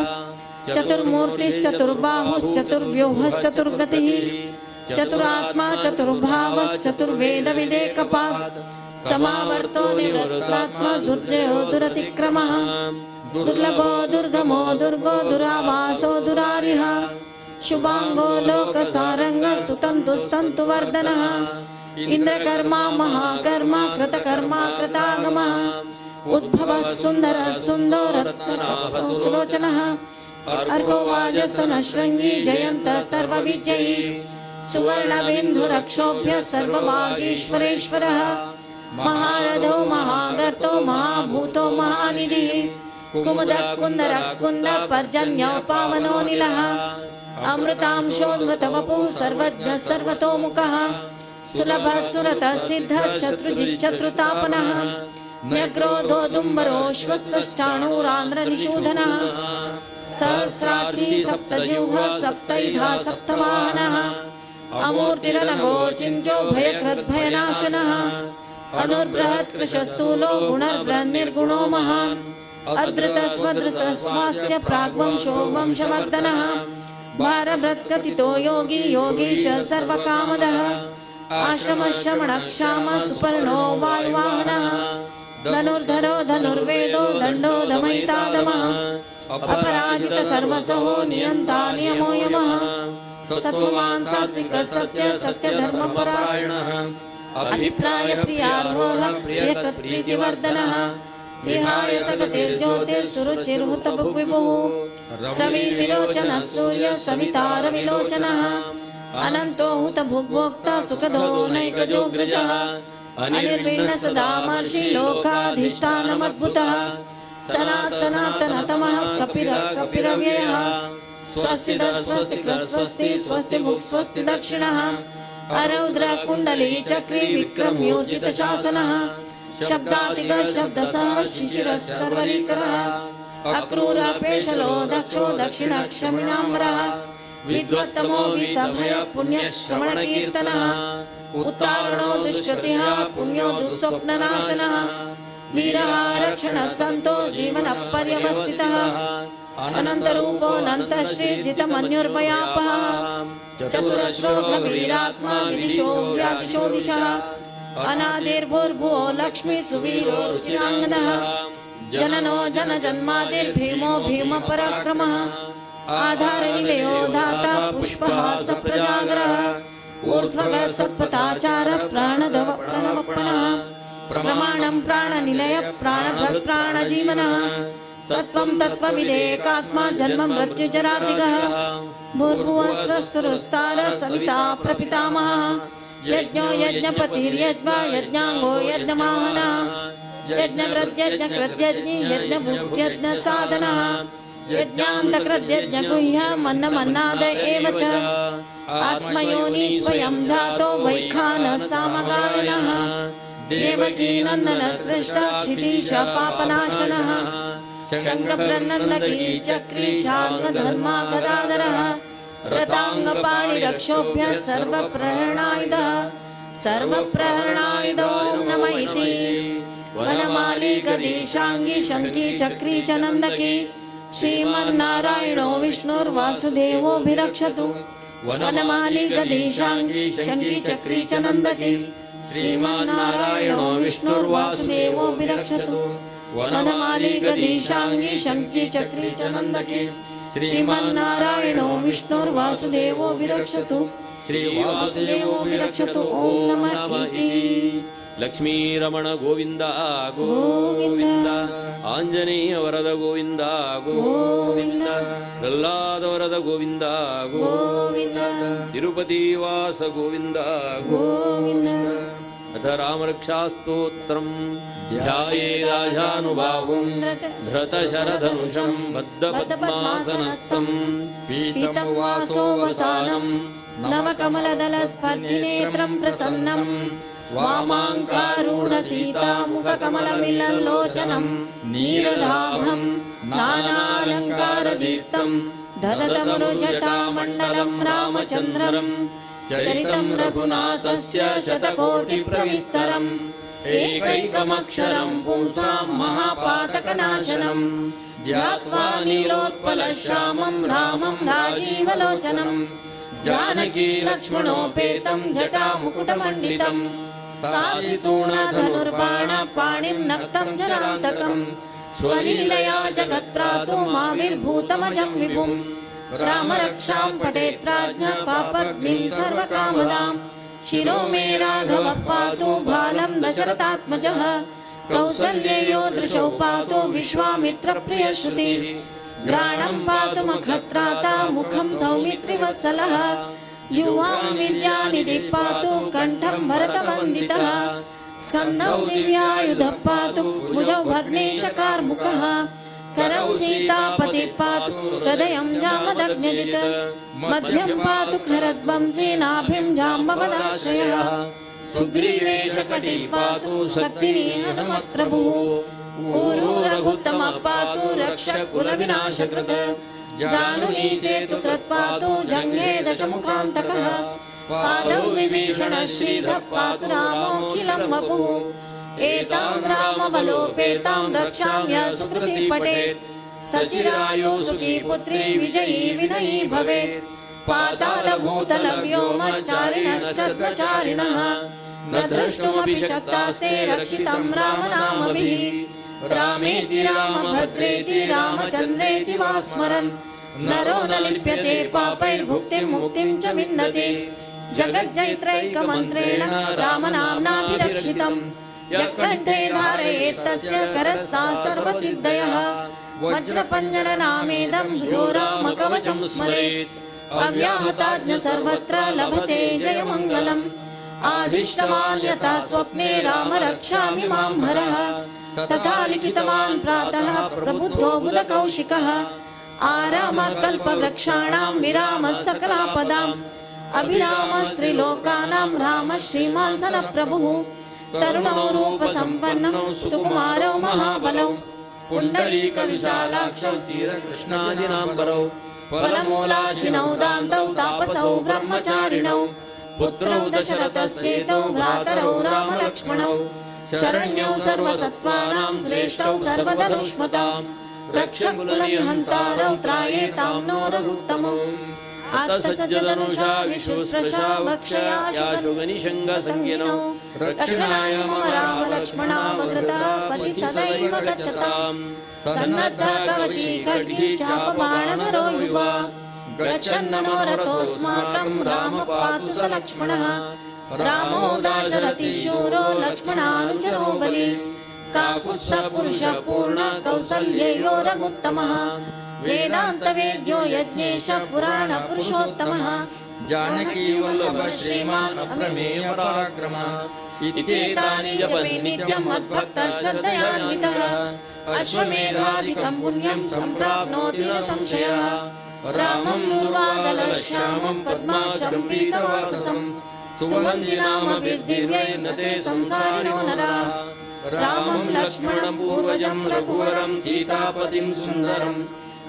चतुर्मूर्तिश्चतुर्बाहुश्चतुर्व्यूहश्चतुर्गतिः चतुरात्मा चतुर्भावश्चतुर्वेदविदेकपात् समावर्तो निवृत्तात्मा दुर्जयो दुरतिक्रमः दुर्लभो दुर्गमो दुर्गो दुरावासो दुरारिः शुभांगो लोकसारंगः सुतन्तुस्तन्तुवर्धनः इंद्रकर्मा महाकर्मा कृतकर्मा कृतागमः उद्भवः सुन्दरः सुन्दरत्नलोचनः अर्को वाजसनः शृंगी जयन्तः सर्वविजयी सुवर्णबिन्दुरक्षोभ्य सर्वभागीश्वरेश्वरः महारथो महागर्तो महाभूतो महानिधिः कुमुदः कुन्दरः कुन्दः पर्जन्यो पावनो निलः अमृतांशोन्मृतवपुः सर्वज्ञः सर्वतोमुखः सुलभः सुरतः सिद्धः शत्रुजिच्चत्रुतापनः न्यग्रोधो दुम्बरोश्वस्तश्चाणूरान्द्रनिषूदनः सहस्राची सप्तजिह्वः सप्तैधा सप्तवाहनः अमूर्तिरनभो चिञ्जो भयकृद्भयनाशनः अणुर्बृहत्कृशस्थूलो गुणर्बृहन्निर्गुणो महान् अधृतस्वधृतस्वास्य प्राग्वंशो वंशवर्धनः भारभृत्कथितो योगी योगीश सर्वकामदः आश्रमश्रमणक्षामः सुपर्णो वायुवाहनः धनुर्धरो धनुर्वेदो दण्डो दमयितादमः अपराजित सर्वसहो नियन्ता नियमो यमः सत्त्ववान् सात्विकः सत्य सत्यधर्मपरायणः अभिप्राय प्रियार्होः प्रियकृत्प्रीतिवर्धनः विहाय सकतिर्ज्योतिर्सुरुचिर्हुतभुग्विभुः रविर्विलोचनः सूर्यः सवितारविलोचनः अनन्तो हुतभुग्भोक्ता सुखदो नैकजोग्रजः अनिर्विण्ण सदा महर्षि लोकाधिष्ठानमद्भुतः सनातनतमः कपिरव्ययः स्वस्ति स्वस्ति स्वस्ति स्वस्ति भुक् स्वस्ति दक्षिणः अरौद्र कुण्डली चक्री विक्रम्योर्जित शासनः शब्दातिगः शब्दसः शिशिरः सर्वरीकरः अक्रूरपेशलो दक्षो दक्षिणक्षमिणाम्बरः विद्वत्तमो वीतभय पुण्यश्रवणकीर्तनः उत्तारणो दुष्कृतिः पुण्यो दुःस्वप्ननाशनः वीरः रक्षणः सन्तो जीवनपर्यवस्थितः अनन्तरूपो नन्तश्रीर्जितमन्युर्भयापः चतुरश्रोघवीरात्मा विदिशो व्यादिशो दिशः अनादिर्भूर्भुवो लक्ष्मी सुवीरो रुचिराङ्गनः जननो जनजन्मादिर्भीमो भीमपराक्रमः आधारनिलयो धाता पुष्पहास प्रजागरः ऊर्ध्वगः सत्पथाचारः प्राणदव प्रणवप्रणः प्रमाणं प्राणनिलय प्राणभक् प्राणजीवनः तत्त्वं तत्त्वविदेकात्मा जन्म मृत्युजरातिगः भूर्भुवः स्वस्तुरुस्तारः सविता प्रपितामहः यज्ञो यज्ञपतिर्यज्ञा यज्ञाङ्गो यज्ञमाहनः यज्ञवृद्यज्ञकृत्यज्ञी यज्ञभुक्यज्ञसाधनः यज्ञान्तकृद्यज्ञगुह्य मन्नमन्नाद एव च आत्मयोनि स्वयं जातो वैखानः सामगायनः देवकी नन्दनः सृष्टा क्षितीश पापनाशनः शङ्खप्रनन्दकी चक्री शार्ङ्गधर्मा गदाधरः रताङ्गपाणिरक्षोभ्यः सर्वप्रहरणायुधः सर्वप्रहरणायुधो नम इति वनमाली गदेशाङ्गी शङ्की चक्री च नन्दकी श्रीमन्नारायणो विष्णुर्वासुदेवोऽभिरक्षतु वनमाली गदेशाङ्गी शङ्की चक्री च नन्दकी श्रीमन्नारायणो विष्णुर्वासुदेवोऽभिरक्षतु वनमाली गदेशाङ्गी शङ्की चक्री च नन्दकी श्रीमन्नारायणो विष्णुर्वासुदेवोऽभिरक्षतु श्रीवासुदेवोऽभिरक्षतु ॐ नमः इति लक्ष्मीरमण गोविंद गोविंद आंजनेय वरद गोविंद गोविंद प्रह्लाद वरद गोविंद गोविंद तिरुपति वास गोविंद गोविंद अथ रामरक्षास्तोत्रम् ध्यायेदाजानुबाहुं धृतशरधनुषं बद्धपद्मासनस्थं पीतं वासो वसानं नवकमलदलस्पर्धिनेत्रं प्रसन्नं वामाङ्कारूढसीतामुखकमलमिलल्लोचनं नीरदाभं नानालङ्कारदीप्तं ददतमरुजटामण्डलं रामचन्द्रं चरितं रघुनाथस्य शतकोटिप्रविस्तरम् एकैकमक्षरं पुंसां महापातकनाशनं ध्यात्वा नीलोत्पलश्यामं रामं राजीवलोचनं जानकी लक्ष्मणोपेतं जटामुकुटमण्डितं सासितूणधनुर्बाणपाणिं नक्तं जरान्तकं स्वलीलया जगत्प्रातु माविर्भूतमजं विभुं रामरक्षां पठेत् प्राज्ञः पापग्निं सर्वकामदां शिरो मे राघवः पातु बालं दशरथात्मजः कौसल्ययो दृशौ पातु विश्वामित्रप्रियश्रुति घ्राणं पातु मखत्राता मुखं सौमित्रिवत्सलः जिह्वां विद्यानिधिः पातु कण्ठं भरतवन्दितः स्कन्धौ दिव्यायुधः पातु भुजौ भग्नेशकार्मुकः करौ सीतापतिः पातु हृदयं जामदग्न्यजित् मध्यं पातु खरद्वंशी नाभिं जाम्बवदाश्रयः सुग्रीवेशकटिः पातु शक्तिः हनुमत्प्रभुः ऊरू रघुत्तमः पातु रक्षकुलविनाशकृत् जानुनी सेतुकृत् पातु जङ्घे दशमुखान्तकः पादौ विभीषणः श्रीधः पातु रामोऽखिलं वपुः एतां रामबलोपेतां रक्षाम्य सुकृतिः पठेत् सचिरायु सुखी पुत्री विजयी विनयी भवेत् पातालभूतलव्योमचारिणश्चत्वचारिणः न द्रष्टुमपि शक्तास्ते रक्षितं रामनामभिः रामेति रामभद्रेति रामचन्द्रेति वा स्मरन् नरो न लिप्यते पापैर्भुक्तिं मुक्तिं च विन्दति जगज्जैत्रैकमन्त्रेण रामनाम्नाभिरक्षितम् यः कण्ठे धारयेत् तस्य करस्था सर्वसिद्धयः वज्रपञ्जरनामेदं भ्यो रामकवचं स्मरेत् अव्याहताज्ञ सर्वत्र लभते जयमङ्गलम् आदिष्टवान् यथा स्वप्ने राम रक्षामि मां हरः तथा लिखितवान् प्रातः प्रबुद्धो बुधकौशिकः आरामकल्पवृक्षाणां विरामः सकलापदाम् अभिरामस्त्रिलोकानां रामः श्रीमान् सनप्रभुः तरुणौ रूपसम्पन्नौ सुकुमारौ महाबलौ पुण्डरीकविशालाक्षौ चिरकृष्णाजिनाम्बरौ फलमूलाशिनौ दान्तौ तापसौ ब्रह्मचारिणौ पुत्रौ दशरथस्येतौ भ्रातरौ रामलक्ष्मणौ शरण्यौ सर्वसत्त्वानां श्रेष्ठौ सर्वधनुष्मतां रक्षकुलनिहन्तारौ त्रायेतां नो रघुत्तमौ आत्तसज्जधनुषा विशुस्पृशा वक्षया शुगनिशङ्गसंज्ञिनौ रक्षणाय मम रामलक्ष्मणावकृतः पति सदैव गच्छताम् सन्नद्धः कवची खड्गी चापबाणधरो युवा गच्छन्नमो रथोऽस्माकं राम पातु स लक्ष्मणः रामो दाशरथिशूरो लक्ष्मणानुचरो बली काकुत्स्थः पुरुषः पूर्णः कौसल्ययो रघुत्तमः वेदान्तवेद्यो यज्ञेशः पुराणपुरुषोत्तमः जानकी वल्लभः श्रीमान् अप्रमेय पराक्रमः इत्येतानि जपन् नित्यं मद्भक्तः श्रद्धयान्वितः अश्वमेधादिकं पुण्यं सम्प्राप्नोति न संशयः रामं दुर्वादलश्यामं पद्माक्षं पीतवाससं स्तुवन्ति नामभिर्दिव्यैर्नते संसारिणो नराः रामं लक्ष्मणं पूर्वजं रघुवरं सीतापतिं सुन्दरं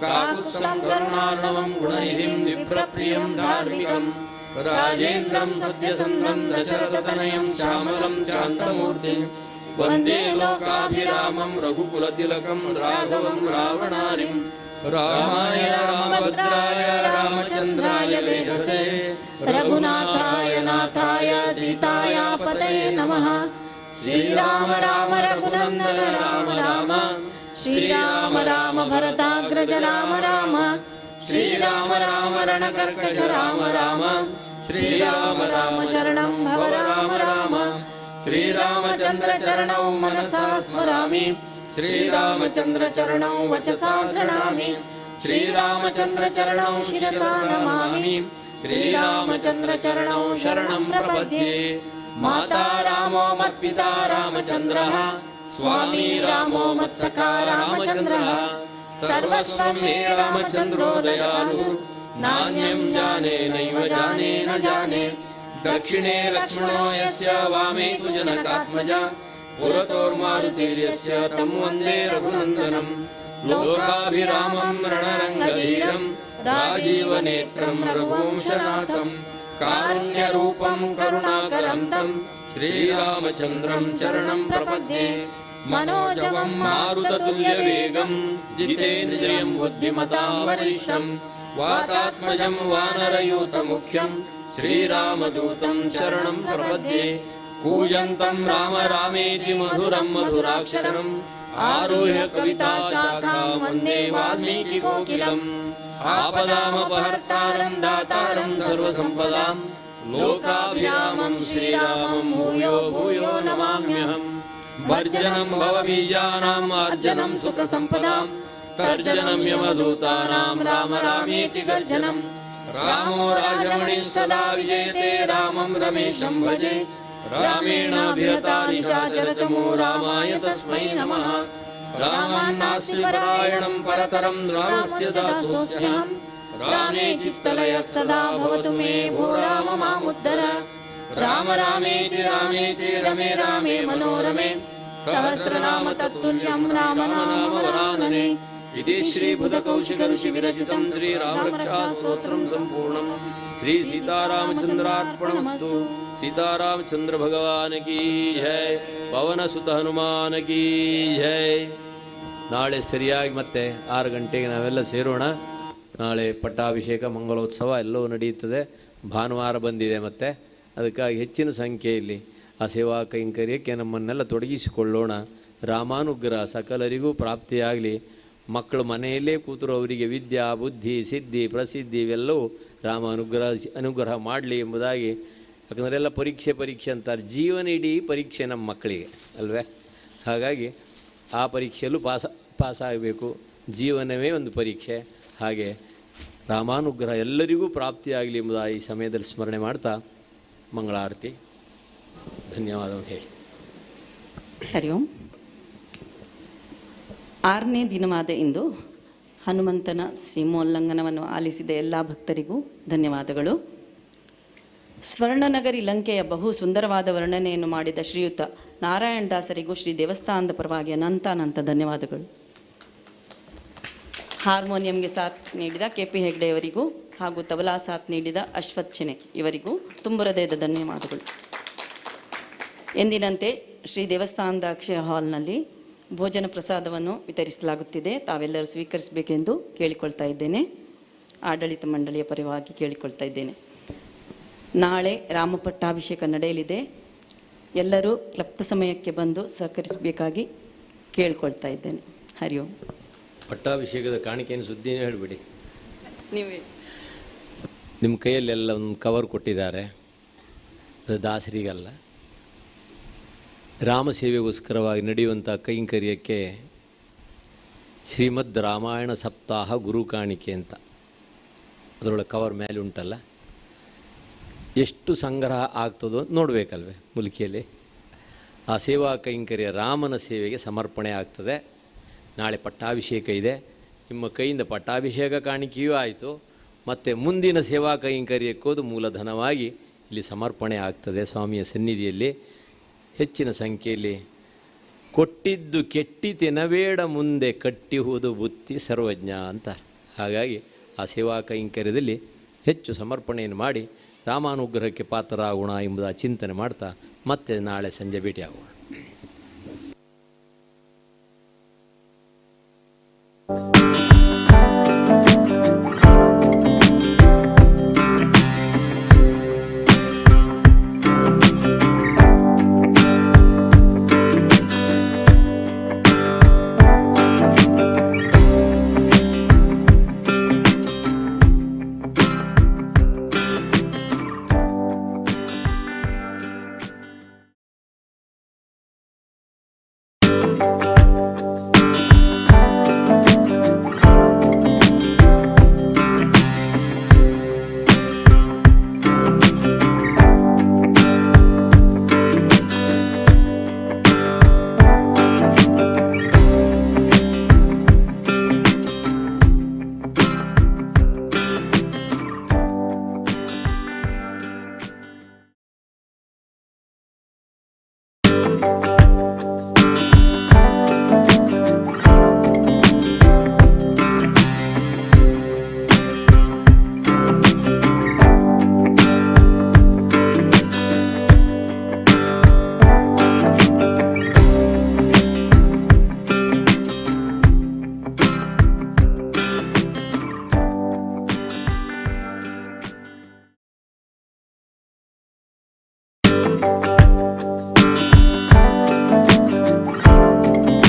काकुत्स्थं करुणार्णवं गुणनिधिं विप्रप्रियं धार्मिकं राजेन्द्रं सत्यसन्धं दशरथतनयं श्यामलं शान्तमूर्तिं वन्दे लोकाभिरामं रघुकुलतिलकं राघवं रावणारिं रामाय रामभद्राय रामचन्द्राय वेधसे रघुनाथाय नाथाय सीताया पतये नमः। श्रीराम राम रघुनन्दन राम राम श्रीराम राम भरताग्रज राम राम श्रीराम राम रणकर्कश राम राम श्रीराम राम शरणं भव राम राम श्रीरामचन्द्र चरणौ मनसा स्मरामि श्रीरामचन्द्र चरणौ वचसा गृह्णामि श्रीरामचन्द्र चरणौ शिरसा नमामि श्रीरामचन्द्र चरणौ शरणं प्रपद्ये। माता रामो मत्पिता रामचन्द्रः स्वामी रामो मत्सखा रामचन्द्रः सर्वस्वं मे रामचन्द्रो दयालु नान्यं जाने नैव जाने न जाने दक्षिणे लक्ष्मणो यस्य वामे तु जनकात्मजा पुरतोर्मारुतिर्यस्य तं वन्दे रघुनन्दनं लोकाभिरामं रणरङ्गधीरं राजीवनेत्रं रघुवंशनाथं कारुण्यरूपं करुणाकरं तं श्रीरामचन्द्रं शरणं प्रपद्ये। मनोजवं मारुततुल्यवेगं जितेन्द्रियं बुद्धिमतां वरिष्ठं वातात्मजं वानरयूथमुख्यं श्रीरामदूतं शरणं प्रपद्ये। कूजन्तं राम रामेति मधुरं मधुराक्षरम् आरुह्य कविताशाखां वन्दे वाल्मीकिकोकिलम् आपदामपहर्तारं दातारं सर्वसम्पदां लोकाभिरामं श्रीरामं भूयो भूयो नमाम्यहम्। वर्जनं भवबीजानां मार्जनं सुखसम्पदां तर्जनं यमदूतानां राम रामेति गर्जनं। रामो राजमणिः सदा विजयते रामं रमेशं भजे रामेणाभिहता निशाचरचमो रामाय तस्मै नमः। रामान्नास्ति परायणं परतरं रामस्य दासोऽस्म्यहम् रामे चित्तलयः सदा भवतु मे भो राम मामुद्धर। राम रामेति रामेति रमे रामे मनोरमे सहस्रनाम तत्तुल्यं राम नाम वरानने। इति श्रीबुधकौशिक ऋषि विरचितं श्रीरामरक्षास्तोत्रं सम्पूर्णं। श्री सीतारामचन्द्रार्पणमस्तु। सीतारामचंद्र भगवान की जय। पवनसुत हनुमान की जय। ನಾಳೆ ಸರಿಯಾಗಿ ಮತ್ತೆ 6 ಗಂಟೆಗೆ ನಾವೆಲ್ಲ ಸೇರೋಣ. ನಾಳೆ ಪಟ್ಟಾಭಿಷೇಕ ಮಂಗಲೋತ್ಸವ ಎಲ್ಲವೂ ನಡೆಯುತ್ತದೆ. ಭಾನುವಾರ ಬಂದಿದೆ ಮತ್ತೆ, ಅದಕ್ಕಾಗಿ ಹೆಚ್ಚಿನ ಸಂಖ್ಯೆಯಲ್ಲಿ ಆ ಸೇವಾ ಕೈಂಕರ್ಯಕ್ಕೆ ನಮ್ಮನ್ನೆಲ್ಲ ತೊಡಗಿಸಿಕೊಳ್ಳೋಣ. ರಾಮಾನುಗ್ರಹ ಸಕಲರಿಗೂ ಪ್ರಾಪ್ತಿಯಾಗಲಿ. ಮಕ್ಕಳು ಮನೆಯಲ್ಲೇ ಕೂತರು ಅವರಿಗೆ ವಿದ್ಯಾ ಬುದ್ಧಿ ಸಿದ್ಧಿ ಪ್ರಸಿದ್ಧಿ ಇವೆಲ್ಲವೂ ರಾಮ ಅನುಗ್ರಹ ಮಾಡಲಿ ಎಂಬುದಾಗಿ. ಯಾಕಂದರೆ ಎಲ್ಲ ಪರೀಕ್ಷೆ ಅಂತಾರೆ. ಜೀವನ ಇಡೀ ಪರೀಕ್ಷೆ ನಮ್ಮ ಮಕ್ಕಳಿಗೆ ಅಲ್ವೇ? ಹಾಗಾಗಿ ಆ ಪರೀಕ್ಷೆಯಲ್ಲೂ ಪಾಸಾಗಬೇಕು. ಜೀವನವೇ ಒಂದು ಪರೀಕ್ಷೆ. ಹಾಗೆ ರಾಮಾನುಗ್ರಹ ಎಲ್ಲರಿಗೂ ಪ್ರಾಪ್ತಿಯಾಗಲಿ ಎಂಬುದಾಗಿ ಈ ಸಮಯದಲ್ಲಿ ಸ್ಮರಣೆ ಮಾಡ್ತಾ ಮಂಗಳಾರತಿ. ಧನ್ಯವಾದವನ್ನು ಹೇಳಿ. ಹರಿ ಓಂ. 6ನೇ ದಿನವಾದ ಇಂದು ಹನುಮಂತನ ಸೀಮೋಲ್ಲಂಘನವನ್ನು ಆಲಿಸಿದ ಎಲ್ಲ ಭಕ್ತರಿಗೂ ಧನ್ಯವಾದಗಳು. ಸ್ವರ್ಣನಗರಿ ಲಂಕೆಯ ಬಹು ಸುಂದರವಾದ ವರ್ಣನೆಯನ್ನು ಮಾಡಿದ ಶ್ರೀಯುತ ನಾರಾಯಣ ದಾಸರಿಗೂ ಶ್ರೀ ದೇವಸ್ಥಾನದ ಪರವಾಗಿ ಅನಂತ ಧನ್ಯವಾದಗಳು. ಹಾರ್ಮೋನಿಯಂಗೆ ಸಾಥ್ ನೀಡಿದ KP ಹೆಗ್ಡೆಯವರಿಗೂ ಹಾಗೂ ತಬಲಾ ಸಾಥ್ ನೀಡಿದ ಅಶ್ವಥ್ ಚೆನೆ ಇವರಿಗೂ ತುಂಬ ಹೃದಯದ ಧನ್ಯವಾದಗಳು. ಎಂದಿನಂತೆ ಶ್ರೀ ದೇವಸ್ಥಾನದ ಅಕ್ಷಯ ಹಾಲ್ನಲ್ಲಿ ಭೋಜನ ಪ್ರಸಾದವನ್ನು ವಿತರಿಸಲಾಗುತ್ತಿದೆ. ತಾವೆಲ್ಲರೂ ಸ್ವೀಕರಿಸಬೇಕೆಂದು ಕೇಳಿಕೊಳ್ತಾ ಇದ್ದೇನೆ. ಆಡಳಿತ ಮಂಡಳಿಯ ಪರವಾಗಿ ಕೇಳಿಕೊಳ್ತಾ ಇದ್ದೇನೆ. ನಾಳೆ ರಾಮಪಟ್ಟಾಭಿಷೇಕ ನಡೆಯಲಿದೆ. ಎಲ್ಲರೂ ಕ್ಲಪ್ತ ಸಮಯಕ್ಕೆ ಬಂದು ಸಹಕರಿಸಬೇಕಾಗಿ ಕೇಳಿಕೊಳ್ತಾ ಇದ್ದೇನೆ. ಹರಿ ಓಂ. ಪಟ್ಟಾಭಿಷೇಕದ ಕಾಣಿಕೆಯನ್ನು ಸುದ್ದಿನೇ ಹೇಳಿಬಿಡಿ. ನೀವೇ ನಿಮ್ಮ ಕೈಯಲ್ಲೆಲ್ಲ ಒಂದು ಕವರ್ ಕೊಟ್ಟಿದ್ದಾರೆ. ಅದು ದಾಸರಿಗಲ್ಲ, ರಾಮ ಸೇವೆಗೋಸ್ಕರವಾಗಿ ನಡೆಯುವಂಥ ಕೈಂಕರ್ಯಕ್ಕೆ ಶ್ರೀಮದ್ ರಾಮಾಯಣ ಸಪ್ತಾಹ ಗುರು ಕಾಣಿಕೆ ಅಂತ ಅದರೊಳಗೆ ಕವರ್ ಮೇಲೆ ಉಂಟಲ್ಲ, ಎಷ್ಟು ಸಂಗ್ರಹ ಆಗ್ತದೋ ನೋಡಬೇಕಲ್ವೇ ಮುಲ್ಕಿಯಲ್ಲಿ. ಆ ಸೇವಾ ಕೈಂಕರ್ಯ ರಾಮನ ಸೇವೆಗೆ ಸಮರ್ಪಣೆ ಆಗ್ತದೆ. ನಾಳೆ ಪಟ್ಟಾಭಿಷೇಕ ಇದೆ. ನಿಮ್ಮ ಕೈಯಿಂದ ಪಟ್ಟಾಭಿಷೇಕ ಕಾಣಿಕೆಯೂ ಆಯಿತು, ಮತ್ತು ಮುಂದಿನ ಸೇವಾ ಕೈಂಕರ್ಯಕ್ಕೋದು ಮೂಲಧನವಾಗಿ ಇಲ್ಲಿ ಸಮರ್ಪಣೆ ಆಗ್ತದೆ ಸ್ವಾಮಿಯ ಸನ್ನಿಧಿಯಲ್ಲಿ. ಹೆಚ್ಚಿನ ಸಂಖ್ಯೆಯಲ್ಲಿ ಕೊಟ್ಟಿದ್ದು ಕೆಟ್ಟಿ ತಿನ್ನಬೇಡ ಮುಂದೆ ಕಟ್ಟಿಹುದು ಬುತ್ತಿ ಸರ್ವಜ್ಞ ಅಂತ. ಹಾಗಾಗಿ ಆ ಸೇವಾ ಕೈಂಕರ್ಯದಲ್ಲಿ ಹೆಚ್ಚು ಸಮರ್ಪಣೆಯನ್ನು ಮಾಡಿ ರಾಮಾನುಗ್ರಹಕ್ಕೆ ಪಾತ್ರರಾಗೋಣ ಎಂಬುದ ಚಿಂತನೆ ಮಾಡ್ತಾ ಮತ್ತೆ ನಾಳೆ ಸಂಜೆ ಭೇಟಿಯಾಗೋಣ.